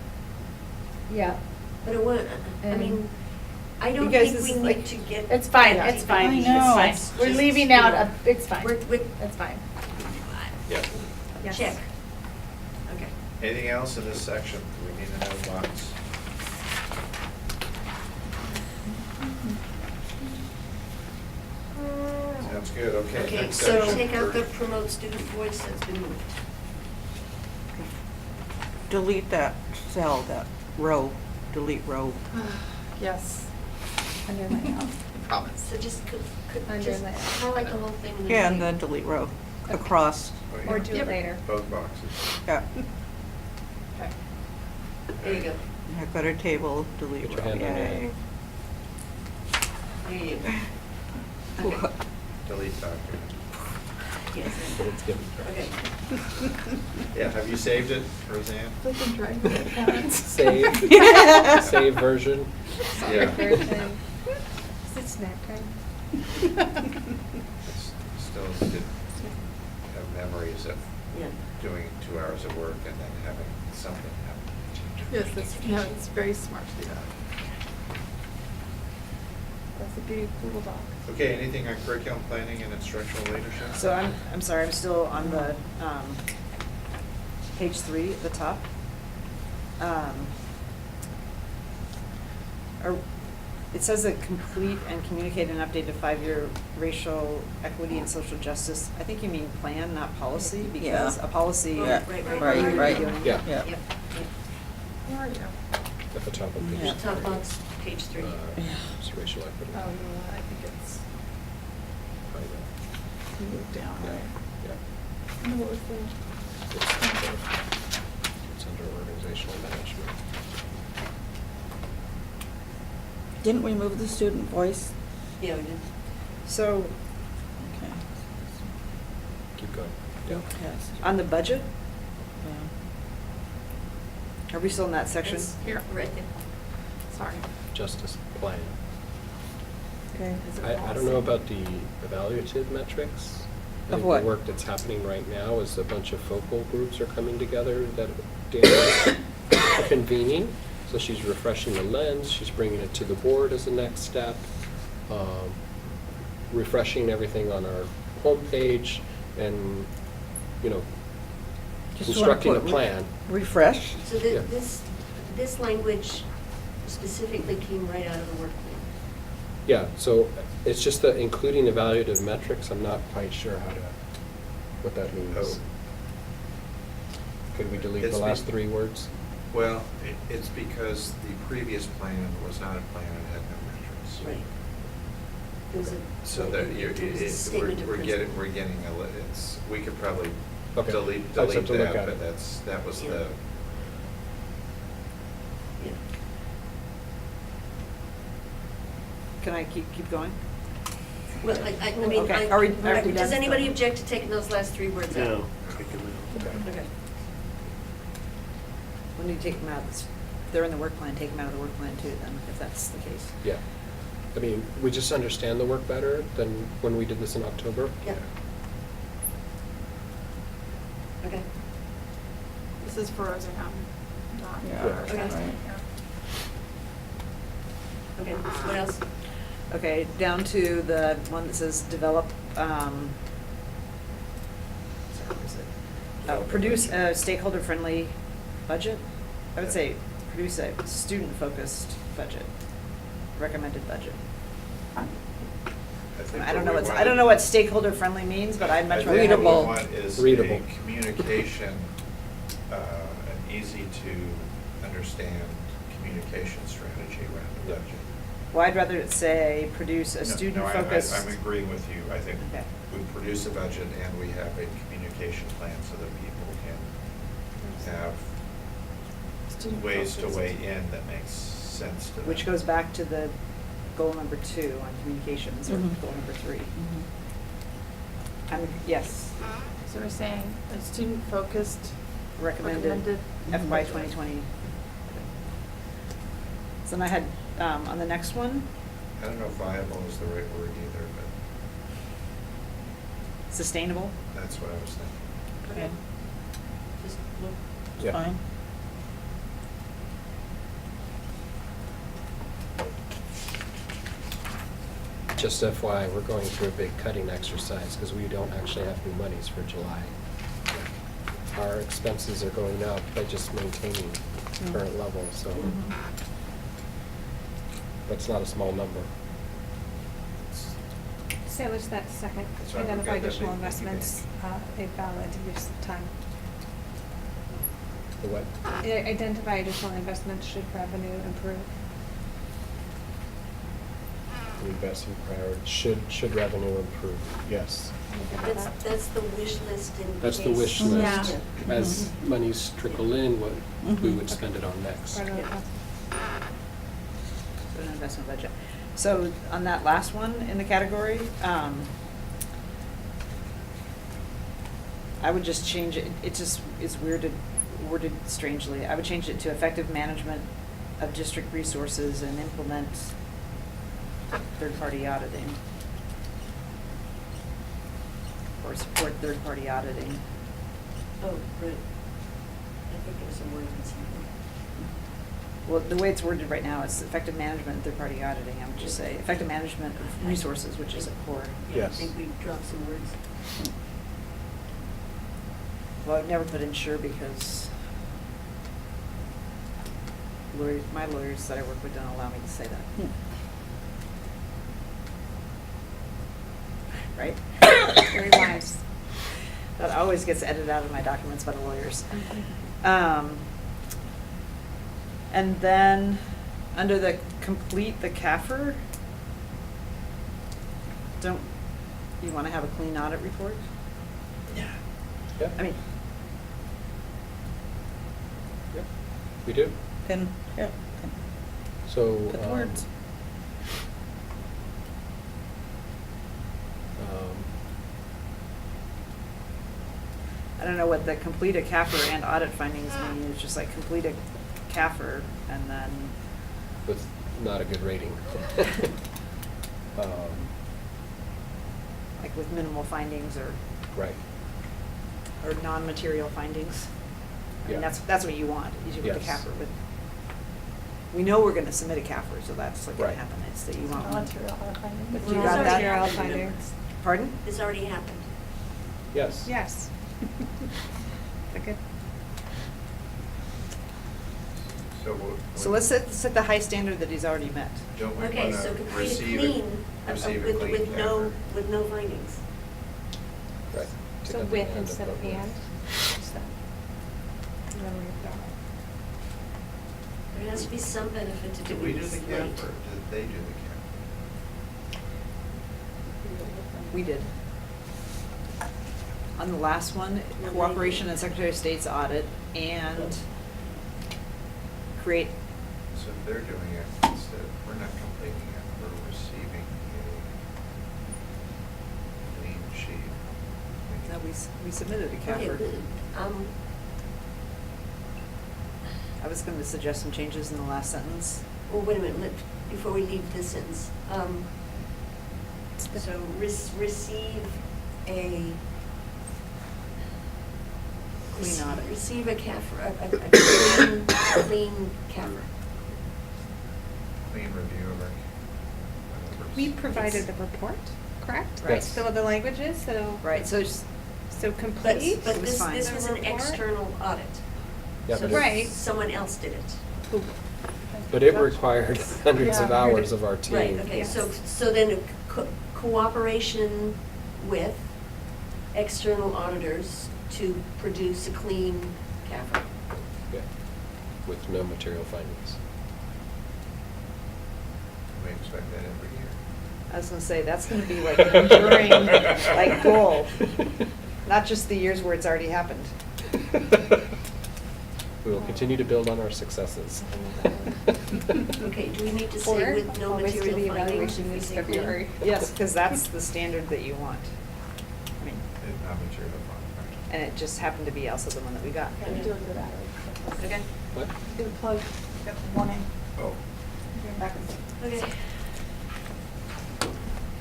Speaker 2: Yeah.
Speaker 10: But it would, I
Speaker 2: And-
Speaker 10: mean, I don't
Speaker 2: Because
Speaker 10: think
Speaker 2: this
Speaker 10: we
Speaker 2: is
Speaker 10: need
Speaker 2: like-
Speaker 10: to get.
Speaker 2: It's fine,
Speaker 10: that
Speaker 2: it's
Speaker 10: deep.
Speaker 2: fine,
Speaker 5: I
Speaker 2: it's
Speaker 5: know,
Speaker 2: fine.
Speaker 5: it's
Speaker 2: We're
Speaker 10: just,
Speaker 2: leaving
Speaker 10: you
Speaker 2: out,
Speaker 10: know,
Speaker 2: it's fine.
Speaker 10: We're,
Speaker 2: It's fine.
Speaker 6: Yeah.
Speaker 1: Yes.
Speaker 10: check. Okay.
Speaker 6: Anything else in this section? Do we need another box? Sounds good, okay.
Speaker 10: Okay,
Speaker 6: next
Speaker 10: so
Speaker 6: section.
Speaker 10: take out the promote student voice, that's been moved.
Speaker 5: Delete that cell, that row, delete row.
Speaker 11: Yes.
Speaker 1: Underline all.
Speaker 6: Comments.
Speaker 10: So just,
Speaker 1: Under
Speaker 10: just
Speaker 1: layout.
Speaker 10: highlight the whole thing. and then
Speaker 5: Yeah, and
Speaker 10: delete.
Speaker 5: then delete row, across,
Speaker 6: Oh, yeah.
Speaker 1: Or do it later.
Speaker 6: Both boxes.
Speaker 5: yeah.
Speaker 2: Okay.
Speaker 10: There you go.
Speaker 5: I've got our table, delete
Speaker 4: Get your
Speaker 5: row,
Speaker 4: hand on
Speaker 5: yay.
Speaker 10: There you go. Okay.
Speaker 6: Delete document.
Speaker 10: Yes.
Speaker 4: But it's given.
Speaker 10: Okay.
Speaker 6: Yeah, have you saved it, Roseanne?
Speaker 11: Click and drag the comments.
Speaker 4: Save, save version.
Speaker 6: Yeah.
Speaker 1: Version. Is it snack time?
Speaker 6: It's Still did have memories of
Speaker 10: Yeah.
Speaker 6: doing 2 hours of work and then having something happen.
Speaker 11: Yes, it's very smart to do that. That's the beauty of Google Docs.
Speaker 6: Okay, anything on curriculum planning and instructional leadership?
Speaker 7: So I'm sorry, I'm still on the, page 3 at the top. It says that complete and communicate and update a 5-year racial equity and social justice. I think you mean plan, not policy, because
Speaker 5: Yeah.
Speaker 7: a policy.
Speaker 5: Yeah,
Speaker 10: Right.
Speaker 5: right.
Speaker 4: Yeah,
Speaker 5: Yeah.
Speaker 10: Yep.
Speaker 11: Where are you?
Speaker 4: at the top of
Speaker 5: Yeah.
Speaker 4: page.
Speaker 10: Top box, page 3.
Speaker 4: It's racial equity.
Speaker 11: Oh, you know what, I think it's,
Speaker 4: Right there.
Speaker 11: you moved down,
Speaker 4: Yeah,
Speaker 11: right?
Speaker 4: yeah.
Speaker 11: No, what was the?
Speaker 4: It's under organizational management.
Speaker 5: Didn't we move the student voice?
Speaker 10: Yeah, we did.
Speaker 7: So
Speaker 5: Okay.
Speaker 4: Keep going. Yeah.
Speaker 5: Yes.
Speaker 7: on the budget,
Speaker 5: Yeah.
Speaker 7: are we still in that section?
Speaker 10: It's
Speaker 11: Here.
Speaker 10: Right there.
Speaker 11: Sorry.
Speaker 4: Justice plan.
Speaker 5: Okay.
Speaker 11: Is it
Speaker 4: I don't
Speaker 11: policy?
Speaker 4: know about the evaluative metrics. I
Speaker 5: Of
Speaker 4: think
Speaker 5: what?
Speaker 4: The work that's happening right now is a bunch of focal groups are coming together that Dan is convening. So she's refreshing the lens, she's bringing it to the board as a next step, refreshing everything on our homepage and, you know,
Speaker 5: Just wanna
Speaker 4: constructing a
Speaker 5: put
Speaker 4: plan.
Speaker 5: Refresh?
Speaker 10: So
Speaker 4: Yeah.
Speaker 10: this language specifically came right out of the work plan.
Speaker 4: Yeah, so it's just that including evaluative metrics, I'm not quite sure what that means.
Speaker 6: Oh.
Speaker 4: Could we delete
Speaker 6: It's
Speaker 4: the last
Speaker 6: be-
Speaker 4: 3 words?
Speaker 6: Well, it's because the previous plan was not a plan and had no metrics.
Speaker 10: Right. It was a.
Speaker 6: So that
Speaker 10: it was a
Speaker 6: we're
Speaker 10: statement of principle.
Speaker 6: we're getting we could probably
Speaker 4: Okay.
Speaker 6: delete
Speaker 4: I'll just have to look
Speaker 6: that,
Speaker 4: at
Speaker 6: but
Speaker 4: it.
Speaker 6: that was
Speaker 10: Yeah.
Speaker 6: the,
Speaker 10: Yeah.
Speaker 7: Can I keep going?
Speaker 10: Well, I mean,
Speaker 7: Okay, are we
Speaker 10: does
Speaker 7: done?
Speaker 10: anybody object to taking those last 3 words out?
Speaker 3: No. take them out.
Speaker 10: Okay.
Speaker 7: When you take them out, they're in the work plan, take them out of the work plan too, then, if that's the case.
Speaker 4: Yeah. I mean, we just understand the work better than when we did this in October.
Speaker 10: Yeah. Okay.
Speaker 11: This is for Roseanne, not.
Speaker 5: Yeah,
Speaker 11: for
Speaker 10: okay.
Speaker 11: Roseanne.
Speaker 5: Right.
Speaker 11: Yeah.
Speaker 10: Okay, what else?
Speaker 7: Okay, down to the one that says develop, sorry, what is it? Produce a stakeholder-friendly budget. I would say produce a student-focused budget, recommended budget.
Speaker 6: think
Speaker 7: I don't know
Speaker 6: what we
Speaker 7: I don't know what stakeholder-friendly means, but I'd much
Speaker 6: I
Speaker 7: rather.
Speaker 6: think what
Speaker 5: Readable.
Speaker 6: we want is
Speaker 4: Readable.
Speaker 6: a communication, an easy to understand communication strategy around the
Speaker 4: Yeah.
Speaker 6: budget.
Speaker 7: Well, I'd rather it say produce a
Speaker 6: No, I'm
Speaker 7: student-focused.
Speaker 6: agreeing with you. I think
Speaker 7: Okay.
Speaker 6: we produce a budget and we have a communication plan so that people can have ways to
Speaker 11: Student-focused.
Speaker 6: weigh in that makes sense to them.
Speaker 7: Which goes back to the goal number 2 on communications, or
Speaker 5: Mhm.
Speaker 7: goal number 3.
Speaker 5: Mhm.
Speaker 7: Yes,
Speaker 11: So we're saying a student-focused.
Speaker 7: recommended FY 2020. So then I had, on the next one,
Speaker 6: I don't know if viable is the right word either,
Speaker 7: sustainable.
Speaker 6: but that's what I was thinking.
Speaker 10: Okay. Just look.
Speaker 4: Yeah.
Speaker 5: Fine.
Speaker 4: Just FYI, we're going through a big cutting exercise because we don't actually have new monies for July. Our expenses are going up by just maintaining current level, so that's not a small number.
Speaker 1: So is that second,
Speaker 6: That's right,
Speaker 1: identify
Speaker 6: we've got that
Speaker 1: additional
Speaker 6: big
Speaker 1: investments, a valid use of time?
Speaker 4: The what?
Speaker 1: Identify additional investments should revenue improve.
Speaker 4: Investment priority, should revenue improve, yes.
Speaker 10: That's the wish list in case.
Speaker 4: That's the wish
Speaker 10: Yeah.
Speaker 4: list. As monies trickle in, what we would spend it on next.
Speaker 1: Right,
Speaker 7: Yeah. So an investment budget. So on that last one in the category, I would just change it, it just is worded strangely. I would change it to effective management of district resources and implement third-party auditing. Or support third-party auditing.
Speaker 10: Oh, right. I think there's some word in something.
Speaker 7: Well, the way it's worded right now is effective management and third-party auditing. I would just say effective management of resources, which is a core.
Speaker 10: Yeah, I
Speaker 4: Yes.
Speaker 10: think we dropped some words.
Speaker 7: Well, I'd never put insure because my lawyers that I work with don't allow me to say that. Right?
Speaker 1: Very wise.
Speaker 7: That always gets edited out of my documents by the lawyers. And then, under the complete the CAFR, don't you want to have a clean audit report?
Speaker 4: Yeah.
Speaker 7: I mean,
Speaker 4: Yeah, we do.
Speaker 5: Then, yeah.
Speaker 4: So.
Speaker 5: Put the words.
Speaker 7: I don't know what the complete a CAFR and audit findings mean. It's just like complete a CAFR and then,
Speaker 4: With not a good rating.
Speaker 7: like with minimal findings or
Speaker 4: Right.
Speaker 7: non-material findings. I mean,
Speaker 4: Yeah.
Speaker 7: that's what you want, is you want a
Speaker 4: Yes.
Speaker 7: CAFR, but we know we're gonna submit a CAFR, so that's like gonna
Speaker 4: Right.
Speaker 7: happen, it's that you want one.
Speaker 11: Material audit findings.
Speaker 7: But
Speaker 10: Well,
Speaker 7: you
Speaker 10: it's
Speaker 7: got
Speaker 10: already
Speaker 7: that?
Speaker 1: Material
Speaker 10: happened.
Speaker 1: findings.
Speaker 7: Pardon?
Speaker 10: It's already happened.
Speaker 4: Yes.
Speaker 1: Yes. Okay.
Speaker 7: So let's set the high standard that he's already met.
Speaker 6: Don't we
Speaker 10: Okay,
Speaker 6: want
Speaker 10: so
Speaker 6: to
Speaker 10: complete
Speaker 6: receive
Speaker 10: clean,
Speaker 6: receive a clean
Speaker 10: with no,
Speaker 6: CAFR?
Speaker 10: with no findings.
Speaker 4: Right.
Speaker 1: So
Speaker 4: Take out the
Speaker 1: with
Speaker 4: and
Speaker 1: instead of
Speaker 4: above with.
Speaker 1: and. So, and then we've got-
Speaker 10: There has to be some benefit to
Speaker 6: Did
Speaker 10: doing
Speaker 6: we do
Speaker 10: this
Speaker 6: the
Speaker 10: late.
Speaker 6: CAFR, or did they do the CAFR?
Speaker 7: We did. On the last one, cooperation and Secretary of State's audit and create,
Speaker 6: So if they're doing it, instead, we're not completing it, we're receiving a clean sheet.
Speaker 7: no, we submitted a
Speaker 10: Okay,
Speaker 7: CAFR. I was gonna suggest some changes in the last sentence.
Speaker 10: Well, wait a minute, before we leave this sentence. So receive a.
Speaker 7: Clean audit.
Speaker 10: Receive a CAFR, a clean CAFR.
Speaker 6: Clean review of our.
Speaker 1: We provided the report, correct?
Speaker 7: Right.
Speaker 4: Yes.
Speaker 1: So the languages, so.
Speaker 7: Right, so it's,
Speaker 1: So complete.
Speaker 10: But
Speaker 7: It was
Speaker 10: this,
Speaker 7: fine.
Speaker 10: this was
Speaker 1: The
Speaker 10: an
Speaker 1: report?
Speaker 10: external audit.
Speaker 4: Yeah,
Speaker 10: So
Speaker 4: but it-
Speaker 1: Right.
Speaker 10: someone else did it.
Speaker 4: But it required hundreds of
Speaker 11: Yeah.
Speaker 4: hours of our team.
Speaker 10: Right, okay, so then a cooperation with external auditors to produce a clean CAFR.
Speaker 4: Yeah. With no material findings.
Speaker 6: We expect that every year.
Speaker 7: I was gonna say, that's gonna be like an enduring, like, goal. Not just the years where it's already happened.
Speaker 4: We will continue to build on our successes.
Speaker 10: Okay, do we need to
Speaker 1: Or
Speaker 10: say with no
Speaker 1: always do
Speaker 10: material
Speaker 1: the
Speaker 10: findings?
Speaker 1: evaluation
Speaker 10: if we
Speaker 1: in
Speaker 10: say clean?
Speaker 1: February.
Speaker 7: Yes, because that's the standard that you want. I mean,
Speaker 6: It's not material findings.
Speaker 7: and it just happened to be also the one that we got.
Speaker 11: Okay, do a good battery.
Speaker 7: Okay.
Speaker 4: What?
Speaker 11: Do a plug, get warning.
Speaker 6: Oh.
Speaker 11: Back.
Speaker 10: Okay.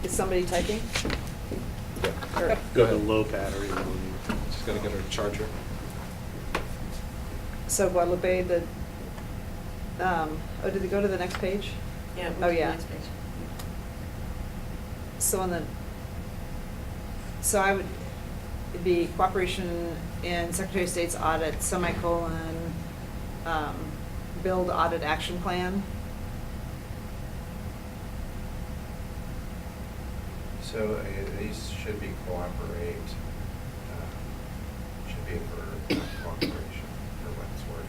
Speaker 7: Is somebody typing?
Speaker 4: Yeah.
Speaker 7: Or-
Speaker 4: Go ahead.
Speaker 3: The low battery one.
Speaker 4: She's gotta get her charger.
Speaker 7: So Guadalupe, did they go to the next page?
Speaker 10: Yeah.
Speaker 7: Oh, yeah.
Speaker 10: next page.
Speaker 7: So I would, it'd be cooperation in Secretary of State's audit, semicolon, build audit action plan.
Speaker 6: So these should be cooperate, should be for cooperation, for what it's worth.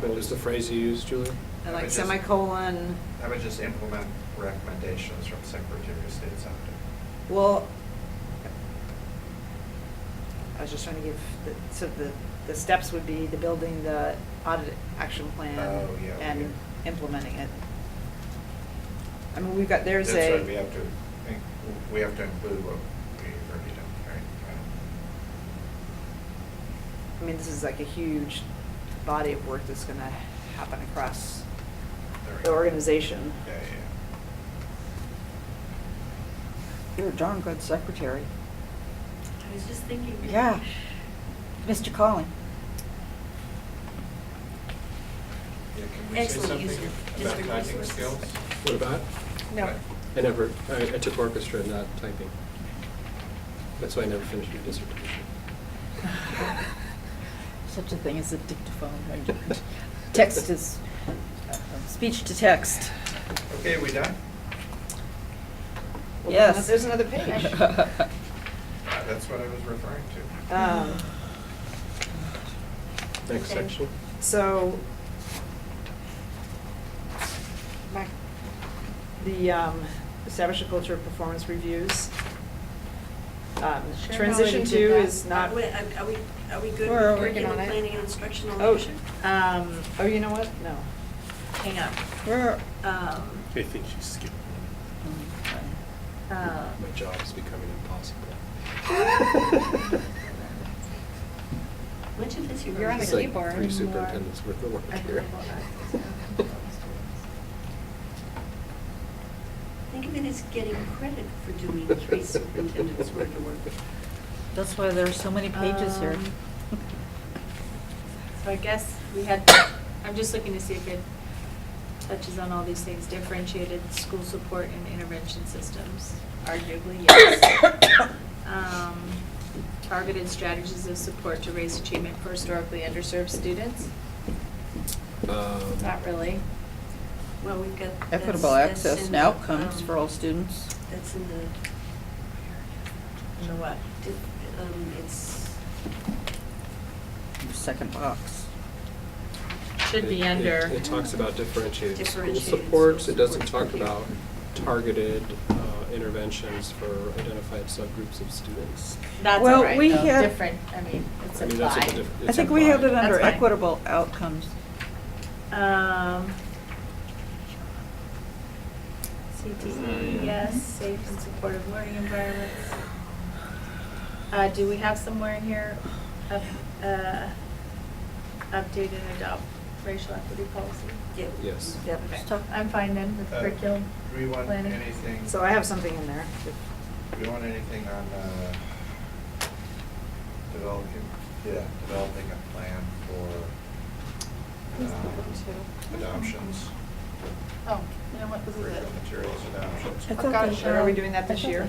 Speaker 4: What was the phrase you used, Julie?
Speaker 7: And like
Speaker 6: just-
Speaker 7: semicolon,
Speaker 6: I would just implement recommendations from Secretary of State's audit.
Speaker 7: well, I was just trying to give, the steps would be the building the audit action plan
Speaker 6: Oh, yeah,
Speaker 7: and
Speaker 6: okay.
Speaker 7: implementing it. I mean, we've got, there's
Speaker 6: That's
Speaker 7: a.
Speaker 6: right, we have to include what we've already done, right?
Speaker 7: I mean, this is like a huge body of work that's gonna happen across
Speaker 6: There we
Speaker 7: the
Speaker 6: go.
Speaker 7: organization.
Speaker 6: Yeah, yeah.
Speaker 5: You're a darn good secretary.
Speaker 10: I was just thinking.
Speaker 5: Yeah. Mr. Collin.
Speaker 6: Yeah, can we say
Speaker 10: Excellent
Speaker 6: something
Speaker 10: use of
Speaker 6: about
Speaker 10: district
Speaker 6: typing
Speaker 10: resources.
Speaker 6: skills?
Speaker 4: What about?
Speaker 7: No.
Speaker 4: I took orchestra, not typing. That's why I never finished my dissertation.
Speaker 5: Such a thing as a dictaphone. Text is, speech to text.
Speaker 6: Okay, we done?
Speaker 7: Well,
Speaker 5: Yes.
Speaker 7: There's another page.
Speaker 6: That's what I was referring to.
Speaker 4: Next
Speaker 7: Okay.
Speaker 4: section.
Speaker 7: So, the establish a culture of performance reviews.
Speaker 1: Sharon
Speaker 7: Transition
Speaker 1: already
Speaker 7: to
Speaker 1: did that.
Speaker 7: is not.
Speaker 10: Are we good
Speaker 5: We're
Speaker 10: with
Speaker 5: working
Speaker 10: curriculum
Speaker 1: on it.
Speaker 10: planning and instructional
Speaker 7: Oh,
Speaker 10: leadership?
Speaker 7: you know what? No. Hang on.
Speaker 5: We're,
Speaker 3: I think she's skipping.
Speaker 4: My job is becoming impossible.
Speaker 10: Much of this you've
Speaker 1: You're on
Speaker 10: already
Speaker 1: the
Speaker 4: It's like
Speaker 10: said.
Speaker 1: keyboard.
Speaker 4: 3 superintendents worth of work here.
Speaker 10: Think of it as getting credit for doing 3 superintendents' worth of work.
Speaker 5: that's why there are so many pages here.
Speaker 2: So I guess we had, I'm just looking to see if it touches on all these things, differentiated school support and intervention systems, arguably, yes. Targeted strategies of support to raise achievement for historically underserved students, not really.
Speaker 10: Well, we've got.
Speaker 5: Equitable
Speaker 10: that's
Speaker 5: access
Speaker 10: in
Speaker 5: and
Speaker 10: the,
Speaker 5: outcomes for all students.
Speaker 10: That's in the,
Speaker 2: You know what?
Speaker 10: it's,
Speaker 5: Second box.
Speaker 2: Should be under.
Speaker 4: It talks about differentiated school
Speaker 10: Differentiated
Speaker 4: supports.
Speaker 10: school
Speaker 4: It doesn't
Speaker 10: supports,
Speaker 4: talk
Speaker 10: okay.
Speaker 4: about targeted interventions for identified subgroups of students.
Speaker 2: That's
Speaker 5: Well,
Speaker 2: all right,
Speaker 5: we
Speaker 2: though.
Speaker 5: had-
Speaker 2: Different, I mean, it's
Speaker 4: I mean, that's what
Speaker 2: applied.
Speaker 5: I think we have it
Speaker 4: implied.
Speaker 5: under
Speaker 2: That's fine.
Speaker 5: equitable outcomes.
Speaker 2: CTE, yes, safe and supportive learning environments. Do we have somewhere in here, update and adopt racial equity policy?
Speaker 10: yeah.
Speaker 4: Yes.
Speaker 5: Yep.
Speaker 2: Okay,
Speaker 5: Stuff.
Speaker 2: I'm fine then with
Speaker 6: Uh,
Speaker 2: curriculum.
Speaker 6: Do we want
Speaker 2: planning.
Speaker 6: anything?
Speaker 7: So I have something in there.
Speaker 6: Do we want anything on developing a plan for adoptions,
Speaker 11: Oh, you know what, this is it.
Speaker 6: curriculum materials adoptions?
Speaker 5: I
Speaker 11: I've
Speaker 5: thought
Speaker 11: got
Speaker 5: they-
Speaker 11: it.
Speaker 7: Are we doing that this
Speaker 5: I thought
Speaker 7: year?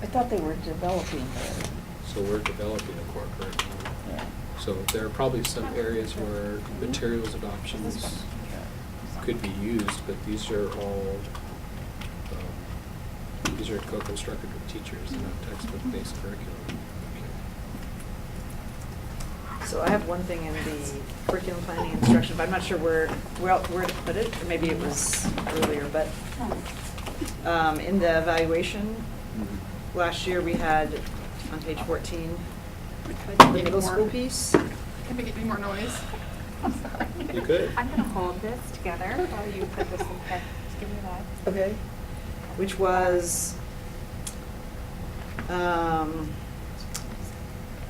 Speaker 5: I thought they were developing that.
Speaker 4: So we're developing a core curriculum.
Speaker 5: Yeah.
Speaker 4: So there are probably some areas where materials adoptions could be used, but these are all, these are co-constructed with teachers, they're not textbook-based curriculum.
Speaker 7: So I have one thing in the curriculum planning and instruction, but I'm not sure where to put it, or maybe it was earlier, but in the evaluation, last year we had, on page 14, the middle school piece.
Speaker 11: Can we get any more noise? I'm sorry.
Speaker 4: You could.
Speaker 1: I'm gonna hold this together while you put this in text. Just give me that.
Speaker 7: Okay. Which was,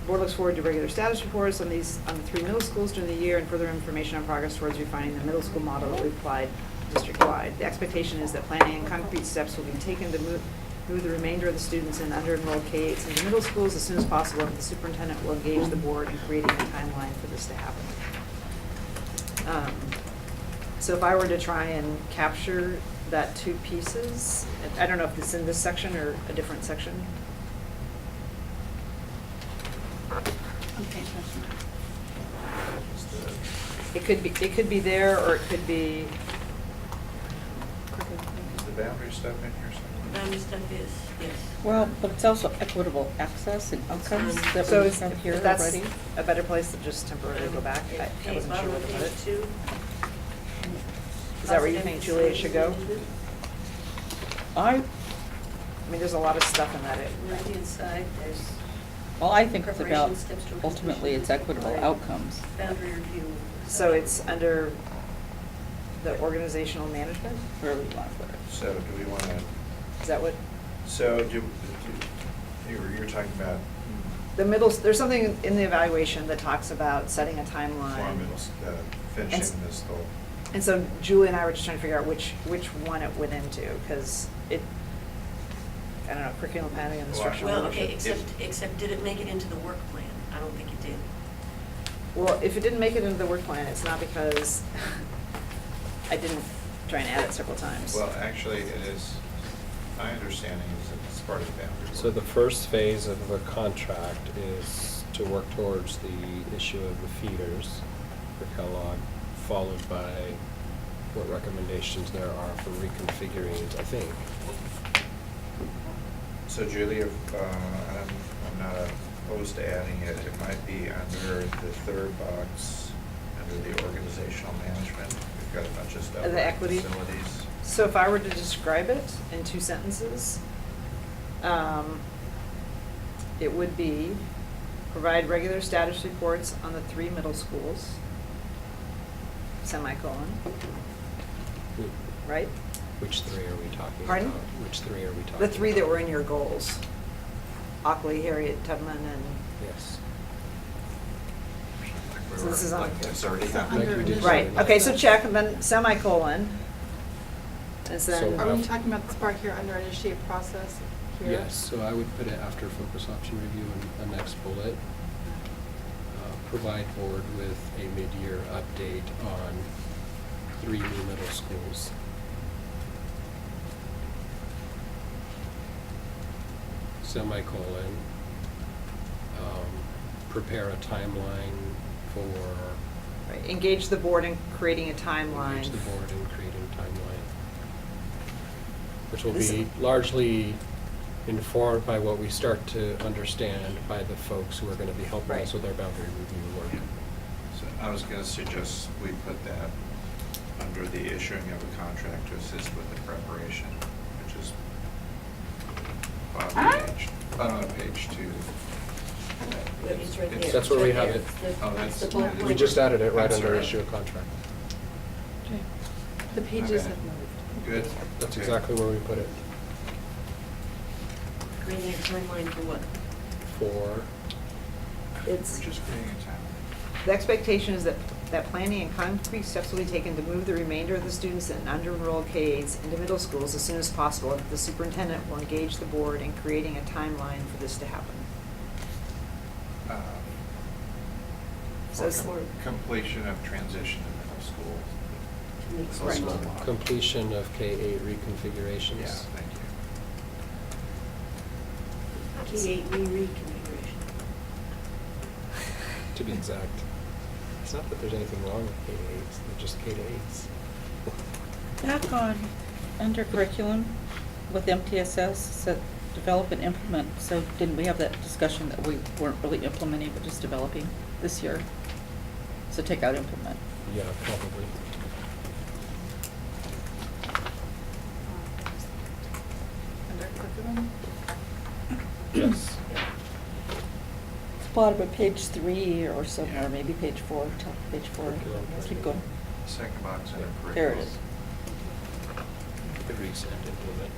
Speaker 7: board looks forward to regular status reports on the 3 middle schools during the year and further information on progress towards refining the middle school model that we applied district-wide. The expectation is that planning and concrete steps will be taken to move the remainder of the students in under-enrolled K-8s into middle schools as soon as possible, and the superintendent will engage the board in creating a timeline for this to happen. So if I were to try and capture that two pieces, I don't know if it's in this section or a different section. It could be there, or it could be,
Speaker 6: Is the boundary stuff in here somewhere?
Speaker 10: Boundary stuff is, yes.
Speaker 5: Well, but it's also equitable access and outcomes that
Speaker 7: so
Speaker 5: we
Speaker 7: is
Speaker 5: have here
Speaker 7: that's
Speaker 5: already.
Speaker 7: a better place to just temporarily go back? I wasn't sure what to put it.
Speaker 10: Page 2.
Speaker 7: Is that where you think Julia should go?
Speaker 5: I
Speaker 7: mean, there's a lot of stuff in that.
Speaker 10: Right-hand side, there's
Speaker 5: Well, I think it's
Speaker 10: Preparation
Speaker 5: about,
Speaker 10: steps to
Speaker 5: ultimately, it's equitable
Speaker 10: Right.
Speaker 5: outcomes.
Speaker 10: boundary review.
Speaker 7: So it's under the organizational management?
Speaker 5: Wherever you want to put it.
Speaker 6: So do we want to,
Speaker 7: Is that what,
Speaker 6: so you were talking about
Speaker 7: the middle, there's something in the evaluation that talks about setting a timeline.
Speaker 6: finishing
Speaker 7: And-
Speaker 6: this whole.
Speaker 7: And so Julie and I were just trying to figure out which one it went into, because it, I don't know, curriculum planning and instructional
Speaker 10: Well,
Speaker 7: leadership.
Speaker 10: okay, except did it make it into the work plan? I don't think it did.
Speaker 7: Well, if it didn't make it into the work plan, it's not because I didn't try and add it several times.
Speaker 6: Well, actually, it is, my understanding is that it's part of the boundary.
Speaker 4: So the first phase of the contract is to work towards the issue of the feeders for Kellogg, followed by what recommendations there are for reconfiguring, I think.
Speaker 6: So Julie, I'm not opposed to adding it. It might be under the third box, under the organizational management. We've got a bunch of stuff.
Speaker 7: The
Speaker 6: like
Speaker 7: equity?
Speaker 6: Facilities.
Speaker 7: So if I were to describe it in 2 sentences, it would be, provide regular status reports on the 3 middle schools, semicolon, right?
Speaker 4: Which 3 are we talking
Speaker 7: Pardon?
Speaker 4: about? Which 3 are we talking about?
Speaker 7: The 3 that were in your goals. Ockley, Harriet, Tubman, and,
Speaker 4: Yes.
Speaker 6: Like we
Speaker 7: So this
Speaker 6: were-
Speaker 7: is on-
Speaker 6: like it's already
Speaker 11: Like
Speaker 6: happened.
Speaker 11: under
Speaker 4: we did
Speaker 7: right,
Speaker 4: something
Speaker 7: okay,
Speaker 4: like
Speaker 7: so
Speaker 4: that.
Speaker 7: check, and then semicolon. And
Speaker 4: So-
Speaker 7: then,
Speaker 11: Are we talking about this part here under initiate process here?
Speaker 4: Yes, so I would put it after focus option review and the next bullet. Provide board with a mid-year update on 3 new middle schools. Semicolon, prepare a timeline for.
Speaker 7: right, engage the board in creating a timeline.
Speaker 4: Engage the board in creating a timeline. Which will
Speaker 7: This-
Speaker 4: be largely informed by what we start to understand by the folks who are gonna be helping us
Speaker 7: Right.
Speaker 4: with our boundary review work.
Speaker 6: So I was gonna suggest we put that under the issuing of a contract to assist with the preparation, which is bottom of page 2.
Speaker 10: It's right there.
Speaker 4: That's where we have it.
Speaker 6: Oh, that's.
Speaker 10: The bullet
Speaker 4: We
Speaker 10: point.
Speaker 4: just added it right
Speaker 6: I'm
Speaker 4: under
Speaker 6: sorry.
Speaker 4: issue of contract.
Speaker 11: The pages
Speaker 6: Okay.
Speaker 11: have moved.
Speaker 6: Good.
Speaker 4: That's
Speaker 6: Okay.
Speaker 4: exactly where we put it.
Speaker 10: Creating a timeline for what?
Speaker 4: For,
Speaker 7: It's,
Speaker 6: We're just creating a timeline.
Speaker 7: the expectation is that planning and concrete steps will be taken to move the remainder of the students in under-enrolled K-8s into middle schools as soon as possible, and that the superintendent will engage the board in creating a timeline for this to happen. So
Speaker 6: For
Speaker 7: it's-
Speaker 6: completion of transition to middle school.
Speaker 10: Makes
Speaker 7: Right.
Speaker 10: sense.
Speaker 4: completion of K-8 reconfigurations.
Speaker 6: Yeah, thank you.
Speaker 10: K-8 reconfiguration.
Speaker 4: To be exact. It's not that there's anything wrong with K-8s, they're just K-8s.
Speaker 5: Back on, under curriculum with MTSS, said develop and implement. So didn't we have that discussion that we weren't really implementing, but just developing this year? So take out implement.
Speaker 4: Yeah, probably.
Speaker 11: Under curriculum?
Speaker 4: Yes.
Speaker 5: Bottom of page 3 or somewhere,
Speaker 6: Yeah.
Speaker 5: maybe page 4, top of page 4.
Speaker 4: Curriculum.
Speaker 5: Keep going.
Speaker 6: Second box under curriculum.
Speaker 5: There it is.
Speaker 4: Could resend implement.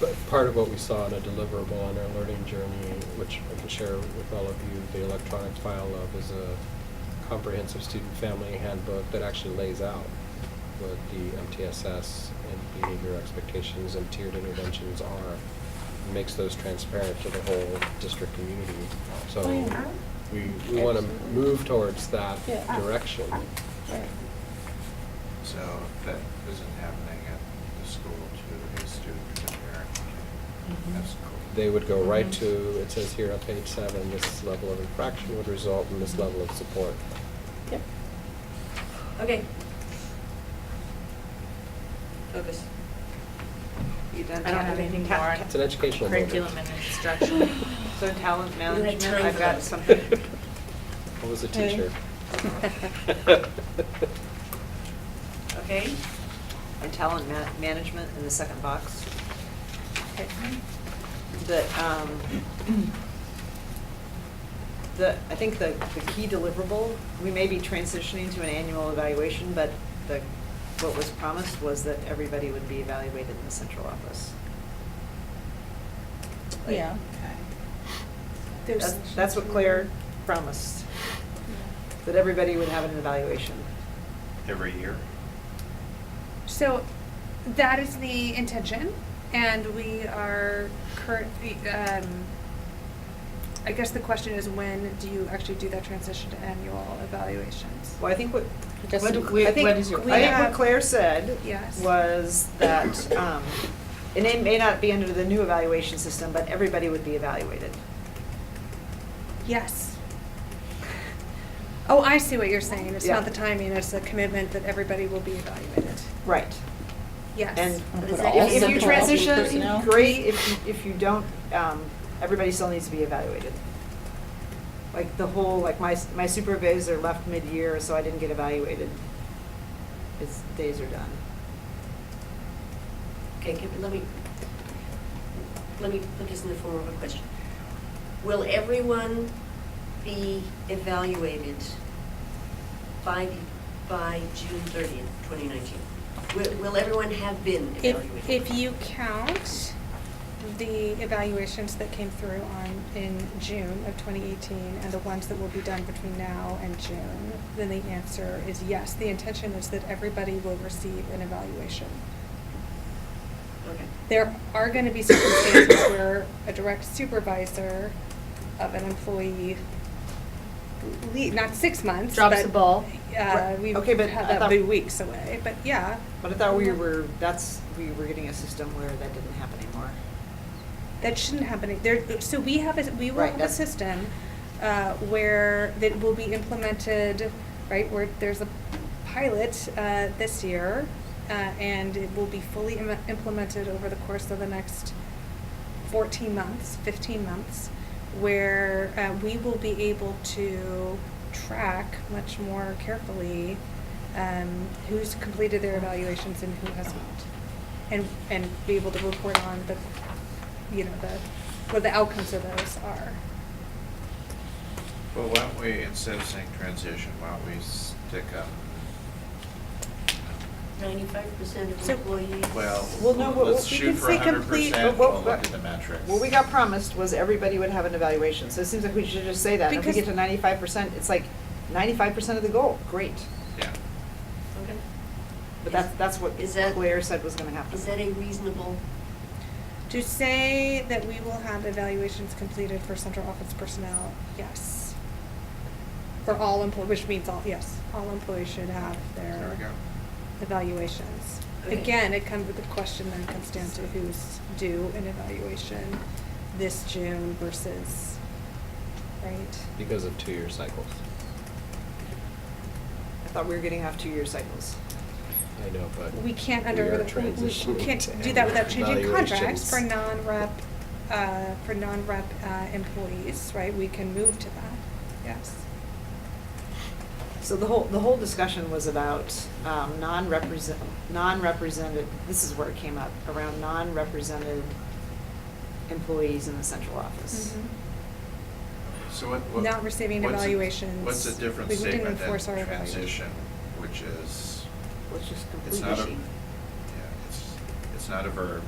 Speaker 4: But part of what we saw in a deliverable on our learning journey, which I can share with all of you, the electronic file of, is a comprehensive student family handbook that actually lays out what the MTSS and behavior expectations and tiered interventions are, and makes those transparent to the whole district community. So
Speaker 5: Oh, yeah.
Speaker 4: we want to move towards that
Speaker 5: Yeah.
Speaker 4: direction.
Speaker 5: Right.
Speaker 6: So if that isn't happening at the school to a student or parent, that's cool.
Speaker 4: They would go right to, it says here on page 7, this level of infraction would result in this level of support.
Speaker 5: Yep.
Speaker 10: Okay. Focus.
Speaker 7: You done
Speaker 2: I don't have anything more.
Speaker 4: It's an educational moment.
Speaker 2: Curriculum and instruction.
Speaker 7: So talent
Speaker 10: We don't have
Speaker 7: management,
Speaker 10: time
Speaker 7: I've
Speaker 10: for
Speaker 7: got
Speaker 10: those.
Speaker 7: something.
Speaker 4: What was the
Speaker 5: Okay.
Speaker 4: teacher?
Speaker 10: Okay?
Speaker 7: And talent management in the second box. I think the key deliverable, we may be transitioning to an annual evaluation, but what was promised was that everybody would be evaluated in the central office.
Speaker 5: Yeah.
Speaker 7: That's what Claire promised, that everybody would have an evaluation.
Speaker 6: Every year?
Speaker 1: So that is the intention, and we are currently, I guess the question is, when do you actually do that transition to annual evaluations?
Speaker 7: Well, I think what
Speaker 5: Just-
Speaker 7: I
Speaker 2: What
Speaker 7: think
Speaker 2: is your
Speaker 7: I
Speaker 2: plan?
Speaker 7: think what Claire said
Speaker 1: Yes.
Speaker 7: was that it may not be under the new evaluation system, but everybody would be evaluated.
Speaker 1: Yes. Oh, I see what you're saying. It's
Speaker 7: Yeah.
Speaker 1: not the timing, it's a commitment that everybody will be evaluated.
Speaker 7: Right.
Speaker 1: Yes.
Speaker 7: And
Speaker 10: But is
Speaker 5: Put
Speaker 10: that
Speaker 5: all
Speaker 7: if you
Speaker 5: central
Speaker 7: transition,
Speaker 5: personnel?
Speaker 7: great. If you don't, everybody still needs to be evaluated. Like the whole, like my supervisor left mid-year, so I didn't get evaluated. His days are done.
Speaker 10: Okay, let me put this in the form of a question. Will everyone be evaluated by June 30th, 2019? Will everyone have been evaluated?
Speaker 1: If you count the evaluations that came through in June of 2018 and the ones that will be done between now and June, then the answer is yes. The intention is that everybody will receive an evaluation.
Speaker 10: Okay.
Speaker 1: There are going to be circumstances where a direct supervisor of an employee, not 6 months,
Speaker 2: Drops
Speaker 1: but,
Speaker 2: the ball.
Speaker 1: We
Speaker 7: Okay, but
Speaker 1: have
Speaker 7: I
Speaker 1: that
Speaker 7: thought-
Speaker 1: be weeks away, but yeah.
Speaker 7: But I thought we were getting a system where that didn't happen anymore.
Speaker 1: That shouldn't happen. So we will
Speaker 7: Right,
Speaker 1: have a
Speaker 7: that's-
Speaker 1: system where that will be implemented, right, where there's a pilot this year, and it will be fully implemented over the course of the next 14 months, 15 months, where we will be able to track much more carefully who's completed their evaluations and who hasn't, and be able to report on what the outcomes of those are.
Speaker 6: Well, why don't we, instead of saying transition, why don't we stick up,
Speaker 10: 95% of
Speaker 1: So-
Speaker 10: employees?
Speaker 7: Well, no, what-
Speaker 6: let's
Speaker 7: we
Speaker 6: shoot
Speaker 1: can
Speaker 6: for
Speaker 1: say
Speaker 6: 100%,
Speaker 1: complete-
Speaker 6: and we'll look at the metrics.
Speaker 7: What we got promised was everybody would have an evaluation, so it seems like we should just say that. And if we
Speaker 1: Because-
Speaker 7: get to 95%, it's like 95% of the goal, great.
Speaker 6: Yeah.
Speaker 10: Okay.
Speaker 7: But that's what
Speaker 10: Is that-
Speaker 7: Claire said was gonna happen.
Speaker 10: Is that a reasonable?
Speaker 1: To say that we will have evaluations completed for central office personnel, yes. For all employees, which means all employees should have
Speaker 6: There
Speaker 1: their
Speaker 6: we go.
Speaker 1: evaluations.
Speaker 10: Okay.
Speaker 1: Again, the question then comes down to who's due an evaluation this June versus, right?
Speaker 4: Because of 2-year cycles.
Speaker 7: I thought we were getting off 2-year cycles.
Speaker 4: I know, but
Speaker 1: We can't
Speaker 4: we are
Speaker 1: we
Speaker 4: transitioning
Speaker 1: can't
Speaker 4: to
Speaker 1: do that without
Speaker 4: annual
Speaker 1: changing contracts
Speaker 4: evaluations.
Speaker 1: for non-rep employees, right? We can move to that, yes.
Speaker 7: So the whole discussion was about non-represented, this is where it came up, around non-represented employees in the central office.
Speaker 1: Mhm.
Speaker 6: So what?
Speaker 1: Not receiving
Speaker 6: what's a-
Speaker 1: evaluations.
Speaker 6: What's a different
Speaker 1: We didn't
Speaker 6: statement
Speaker 1: enforce our
Speaker 6: than
Speaker 1: evaluation.
Speaker 6: transition, which is,
Speaker 7: Which is
Speaker 6: it's
Speaker 7: complete
Speaker 6: not a,
Speaker 7: machine.
Speaker 6: yeah, it's not a verb.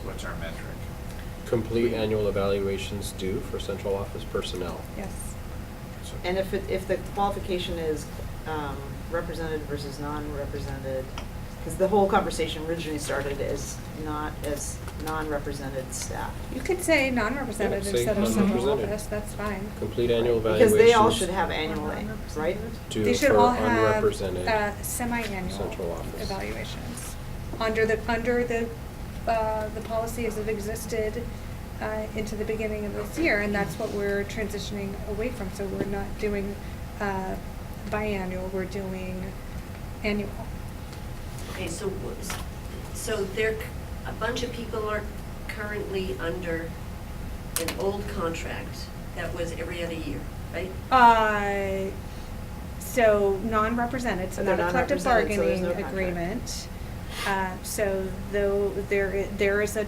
Speaker 6: What's our metric?
Speaker 4: Complete annual evaluations due for central office personnel.
Speaker 1: Yes.
Speaker 7: And if the qualification is represented versus non-represented, because the whole conversation originally started as non-represented staff.
Speaker 1: You could say non-represented
Speaker 4: Yeah, say
Speaker 1: instead of central
Speaker 4: non-represented.
Speaker 1: office, that's fine.
Speaker 4: Complete annual evaluations.
Speaker 7: Because they all should have annual, right?
Speaker 4: due
Speaker 1: They should
Speaker 4: for
Speaker 1: all have
Speaker 4: unrepresented
Speaker 1: semi-annual
Speaker 4: central office.
Speaker 1: evaluations. Under the policy as it existed into the beginning of this year, and that's what we're transitioning away from. So we're not doing biannual, we're doing annual.
Speaker 10: Okay, so there, a bunch of people are currently under an old contract that was every other year, right?
Speaker 1: So non-represented, so
Speaker 7: But they're
Speaker 1: not a collective
Speaker 7: non-represented, so there's
Speaker 1: bargaining
Speaker 7: no contract.
Speaker 1: agreement. So though there is a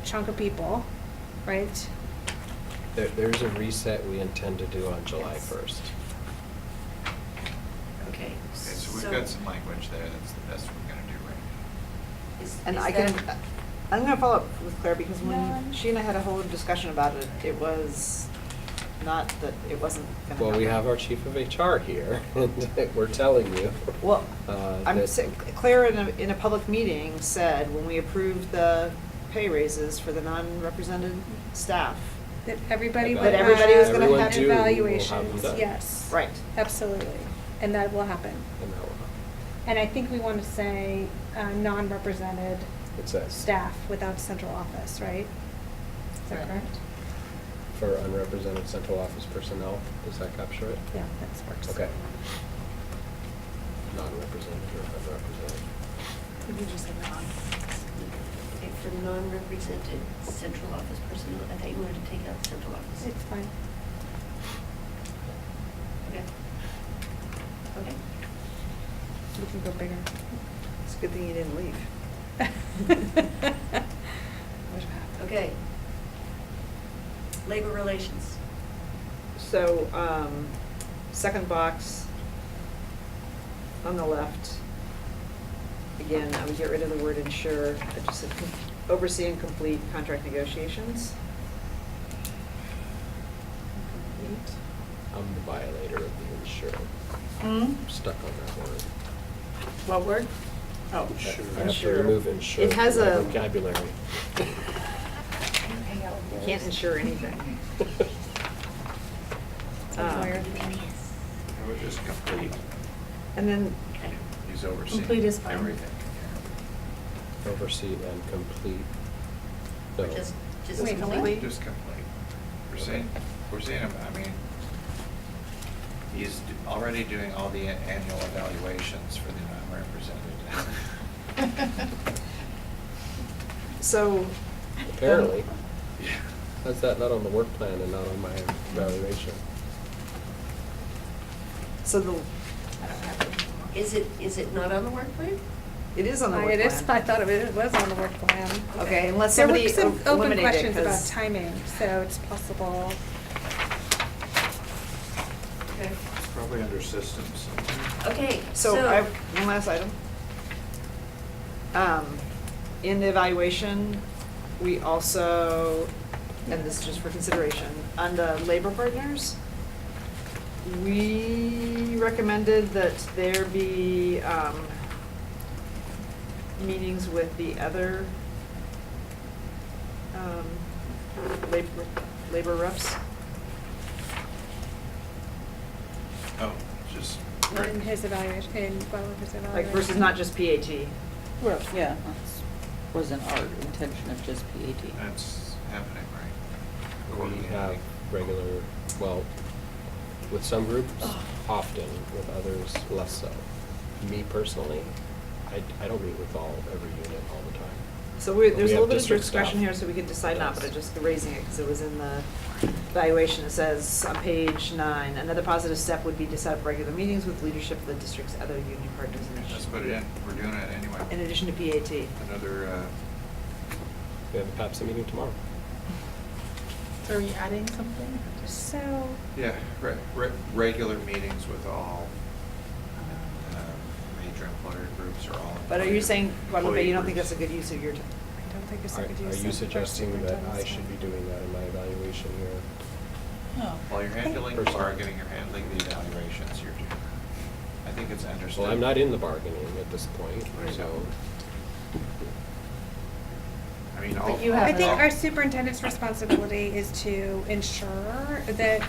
Speaker 1: chunk of people, right?
Speaker 4: There's a reset we intend to do on July
Speaker 10: Yes.
Speaker 4: 1st.
Speaker 10: Okay.
Speaker 6: Okay, so we've got some language there, that's the best we're gonna do right now.
Speaker 7: And
Speaker 10: Is
Speaker 7: I
Speaker 10: that-
Speaker 7: can, I'm gonna follow up with Claire, because when
Speaker 1: Non-
Speaker 7: she and I had a whole discussion about it, it was not that it wasn't gonna happen.
Speaker 4: Well, we have our chief of HR here, and we're telling you.
Speaker 7: Well, I'm
Speaker 4: that-
Speaker 7: saying, Claire in a public meeting said, when we approved the pay raises for the non-represented staff,
Speaker 1: That everybody would
Speaker 7: That everybody was gonna
Speaker 1: have
Speaker 7: have-
Speaker 4: Everyone due will have them
Speaker 1: evaluations,
Speaker 4: done.
Speaker 1: yes.
Speaker 7: right,
Speaker 1: Absolutely, and that will happen.
Speaker 4: And that will-
Speaker 1: And I think we want to say non-represented
Speaker 4: It says,
Speaker 1: staff without central office, right? Is that
Speaker 2: Right.
Speaker 1: correct?
Speaker 4: for unrepresented central office personnel, does that capture it?
Speaker 1: Yeah, that works.
Speaker 4: Okay. Non-represented or unrepresented.
Speaker 11: Could you just say non?
Speaker 10: Okay, for non-represented central office personnel, I thought you wanted to take out central office.
Speaker 1: It's fine.
Speaker 10: Okay. Okay.
Speaker 1: We can go bigger.
Speaker 7: it's a good thing you didn't leave.
Speaker 10: Okay. Labor relations.
Speaker 7: So, second box on the left, again, I would get rid of the word ensure, I just said oversee and complete contract negotiations.
Speaker 4: I'm the violator of the insurer.
Speaker 7: Hmm?
Speaker 4: I'm stuck on that word.
Speaker 7: What word? Oh,
Speaker 4: I have to
Speaker 7: ensure.
Speaker 4: remove insure
Speaker 7: It has
Speaker 4: from my
Speaker 7: a,
Speaker 4: vocabulary.
Speaker 7: you can't insure anything.
Speaker 1: Lawyer.
Speaker 6: I would just complete,
Speaker 7: And then,
Speaker 6: he's overseeing
Speaker 11: Complete is fine.
Speaker 6: everything.
Speaker 4: Oversee and complete.
Speaker 10: Or
Speaker 4: No.
Speaker 10: just
Speaker 1: Wait,
Speaker 10: complete?
Speaker 6: Just complete. We're saying, I mean, he's already doing all the annual evaluations for the non-represented.
Speaker 7: so.
Speaker 4: Apparently.
Speaker 6: Yeah.
Speaker 4: How's that not on the work plan and not on my evaluation?
Speaker 7: So the,
Speaker 10: Is it not on the work plan?
Speaker 7: it is on the work
Speaker 1: It
Speaker 7: plan.
Speaker 1: is, I thought it was on the work plan.
Speaker 7: Okay, unless
Speaker 1: There were
Speaker 7: somebody
Speaker 1: some open
Speaker 7: eliminated it,
Speaker 1: questions about
Speaker 7: 'cause-
Speaker 1: timing, so it's possible.
Speaker 10: Okay.
Speaker 6: It's probably under systems.
Speaker 10: Okay,
Speaker 7: So I have one last item. In the evaluation, we also, and this is just for consideration, on the labor partners, we recommended that there be meetings with the other labor reps.
Speaker 6: Oh, just.
Speaker 1: In his evaluation, in his evaluation.
Speaker 7: Like versus not just PAT.
Speaker 5: Well, yeah, that wasn't our intention of just PAT.
Speaker 6: That's happening, right?
Speaker 4: We have regular, well, with some groups, often, with others, less so. Me personally, I don't meet with every unit all the time.
Speaker 7: So
Speaker 4: But
Speaker 7: there's
Speaker 4: we
Speaker 7: a little
Speaker 4: have
Speaker 7: bit of
Speaker 4: district
Speaker 7: discretion
Speaker 4: staff.
Speaker 7: here, so we could decide not, but
Speaker 4: Yes.
Speaker 7: I'm just raising it because it was in the evaluation. It says on page 9, another positive step would be to set up regular meetings with leadership of the district's other union partners
Speaker 6: Let's put it in, we're doing it anyway.
Speaker 7: in addition to PAT.
Speaker 6: Another,
Speaker 4: We have a PAPSA meeting tomorrow.
Speaker 11: Are we adding something?
Speaker 1: So,
Speaker 6: yeah, regular meetings with all major employer groups or all.
Speaker 7: But are you saying, Guadalupe,
Speaker 6: employee
Speaker 7: you don't think
Speaker 6: groups.
Speaker 7: that's a good use of your time?
Speaker 1: I don't think it's
Speaker 4: Are
Speaker 1: a good use
Speaker 4: are
Speaker 1: of
Speaker 4: you
Speaker 1: the
Speaker 4: suggesting that I
Speaker 1: superintendent's
Speaker 4: should be
Speaker 1: time.
Speaker 4: doing that in my evaluation here?
Speaker 6: While you're handling the bargaining, you're handling the evaluations, I think it's understood.
Speaker 4: Well, I'm not in the bargaining at this point, so.
Speaker 6: I mean,
Speaker 2: But you have
Speaker 1: I think
Speaker 2: a-
Speaker 1: our superintendent's responsibility is to ensure that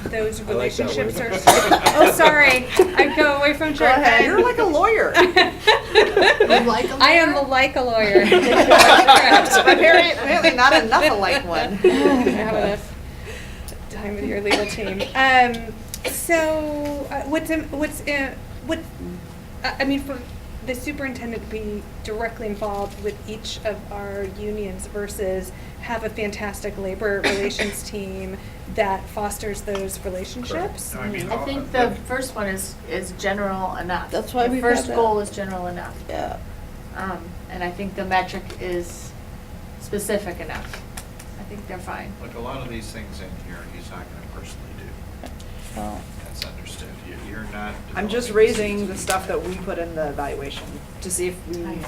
Speaker 1: those
Speaker 4: I like that
Speaker 1: relationships are.
Speaker 4: word.
Speaker 1: Oh, sorry, I go away from
Speaker 7: Go
Speaker 1: church.
Speaker 7: ahead, you're like a lawyer.
Speaker 11: like a
Speaker 1: I am
Speaker 11: lawyer?
Speaker 1: the like a lawyer.
Speaker 7: Apparently not enough a like one.
Speaker 1: I have enough time with your legal team. So, I mean, for the superintendent to be directly involved with each of our unions versus have a fantastic labor relations team that fosters those relationships.
Speaker 6: No, I mean,
Speaker 2: I think the first one is general enough.
Speaker 5: That's why
Speaker 2: The
Speaker 5: we've had
Speaker 2: first
Speaker 5: that.
Speaker 2: goal is general enough.
Speaker 5: Yeah.
Speaker 2: And I think the metric is specific enough. I think they're fine.
Speaker 6: Look, a lot of these things in here, he's not gonna personally do.
Speaker 5: Oh.
Speaker 6: That's understood. You're not.
Speaker 7: I'm just
Speaker 6: developing
Speaker 7: raising the
Speaker 6: decisions.
Speaker 7: stuff that we put in the evaluation to see if we
Speaker 2: I know.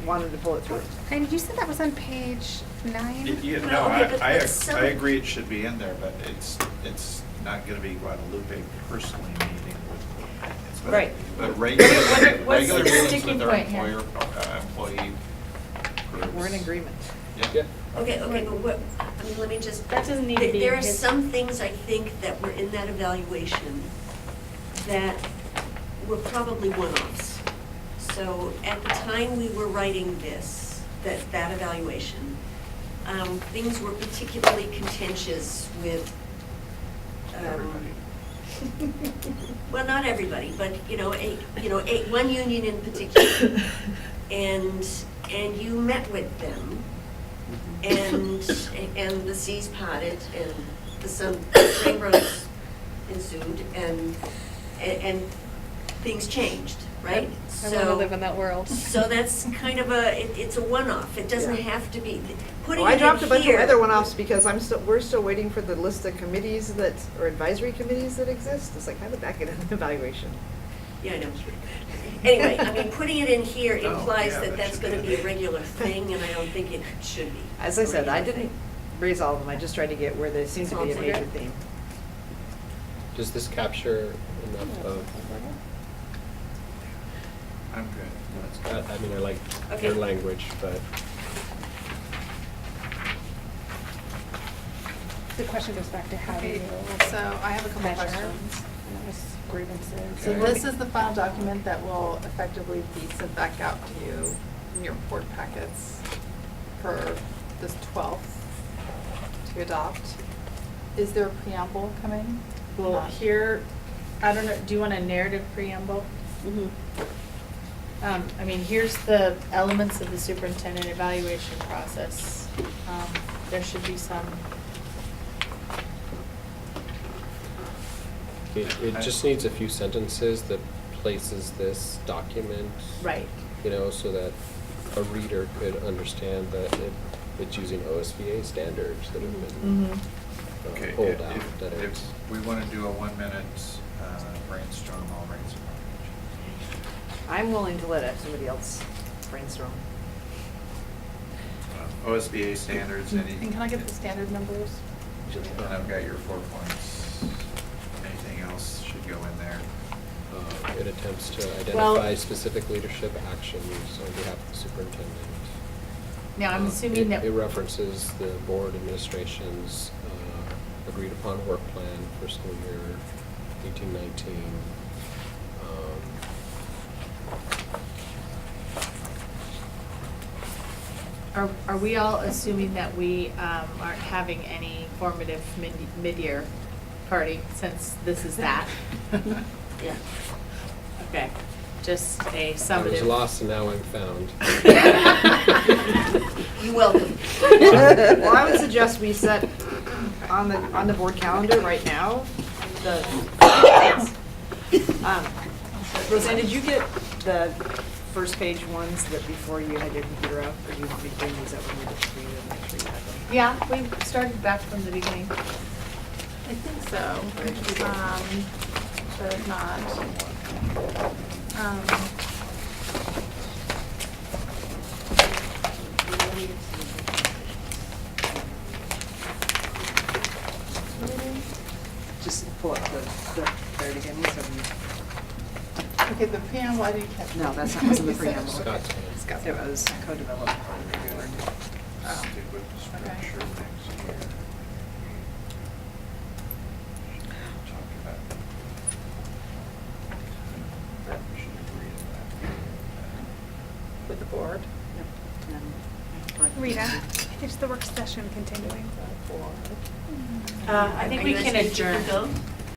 Speaker 7: wanted to pull it through.
Speaker 1: And you said that was on page 9?
Speaker 6: No,
Speaker 10: Well, okay, but some-
Speaker 6: I agree it should be in there, but it's not gonna be Guadalupe personally meeting with. but-
Speaker 7: Right.
Speaker 6: But regular,
Speaker 2: What's
Speaker 6: regular
Speaker 2: the
Speaker 6: meetings
Speaker 2: sticking
Speaker 6: with our
Speaker 2: point here?
Speaker 6: employee groups.
Speaker 7: We're in agreement.
Speaker 4: Yeah.
Speaker 10: Okay, but what, I mean, let me just.
Speaker 2: That doesn't need to be
Speaker 10: There
Speaker 2: in
Speaker 10: are
Speaker 2: his-
Speaker 10: some things I think that were in that evaluation that were probably one-offs. So at the time we were writing this, that evaluation, things were particularly contentious with,
Speaker 6: Everybody.
Speaker 10: well, not everybody, but, one union in particular. And you met with them, and the seas parted, and some rainbows ensued, and things changed, right?
Speaker 1: I want to live in that world.
Speaker 10: So that's kind of it's a one-off. It doesn't
Speaker 7: Yeah.
Speaker 10: have to be, putting
Speaker 7: Well,
Speaker 10: it
Speaker 7: I dropped a
Speaker 10: in
Speaker 7: bunch of
Speaker 10: here-
Speaker 7: other one-offs because we're still waiting for the list of committees or advisory committees that exist. It's like, how did that get an evaluation?
Speaker 10: Yeah, I know. Anyway, I mean, putting it in here
Speaker 6: Oh,
Speaker 10: implies
Speaker 6: yeah,
Speaker 10: that
Speaker 6: that
Speaker 10: that's
Speaker 6: should
Speaker 10: gonna
Speaker 6: be
Speaker 10: be a
Speaker 6: there.
Speaker 10: regular thing, and I don't think it should be.
Speaker 7: As I said, I
Speaker 10: a regular
Speaker 7: didn't
Speaker 10: thing.
Speaker 7: raise all of them. I just tried to get where there seemed to be a
Speaker 10: Sounds
Speaker 7: major
Speaker 10: good.
Speaker 7: theme.
Speaker 4: Does this capture enough of,
Speaker 6: I'm good. That's good.
Speaker 4: I mean, I like
Speaker 10: Okay.
Speaker 4: your language, but
Speaker 1: The question goes back to how do
Speaker 11: Okay,
Speaker 1: you
Speaker 11: so I have a couple
Speaker 1: measure
Speaker 11: questions.
Speaker 1: grievances?
Speaker 11: So
Speaker 6: Okay.
Speaker 11: this is the final document that will effectively be sent back out to you in your report packets for this 12th to adopt. Is there a preamble coming?
Speaker 2: Well, here, I don't know, do you want a narrative preamble? I mean, here's the elements of the superintendent evaluation process. There should be some,
Speaker 4: it just needs a few sentences that places this document.
Speaker 2: right.
Speaker 4: You know, so that a reader could understand that it's using OSBA standards that have been
Speaker 6: Okay,
Speaker 4: pulled
Speaker 6: if-
Speaker 4: out.
Speaker 6: if-
Speaker 4: That
Speaker 6: if
Speaker 4: it's,
Speaker 6: we want to do a 1-minute brainstorm, I'll brainstorm.
Speaker 7: I'm willing to let somebody else brainstorm.
Speaker 6: OSBA standards, any.
Speaker 11: And can I get the standard numbers?
Speaker 6: And I've got your 4 points. Anything else should go in there?
Speaker 4: it attempts to
Speaker 2: Well-
Speaker 4: identify specific leadership actions on behalf of the superintendent.
Speaker 2: Now, I'm assuming that.
Speaker 4: It references the board administration's agreed upon work plan for school year 18-19.
Speaker 2: Are we all assuming that we aren't having any formative mid-year party since this is that?
Speaker 10: Yeah.
Speaker 2: Okay, just a
Speaker 4: I was
Speaker 2: summative.
Speaker 4: lost and now I'm found.
Speaker 10: You're welcome.
Speaker 7: Well, I would suggest we set on the board calendar right now, Roseanne, did you get the first page ones that before you had your computer out, or do you want me to bring these up when we get to you and make sure you have them?
Speaker 2: Yeah, we started back from the beginning.
Speaker 11: I think so. But if not,
Speaker 7: just pull up the very beginning, so
Speaker 11: Okay, the preamble, I didn't catch.
Speaker 7: no,
Speaker 11: what
Speaker 7: that's
Speaker 11: you
Speaker 7: not, wasn't the
Speaker 11: said.
Speaker 7: preamble.
Speaker 4: Scott's.
Speaker 11: Scott's.
Speaker 7: It was co-developed by the board.
Speaker 11: Oh.
Speaker 6: Stick with the
Speaker 11: Okay.
Speaker 6: structure next year. Talk about that. We should agree to that.
Speaker 11: With the board.
Speaker 1: Rita, is the work session continuing?
Speaker 2: I think we can adjourn.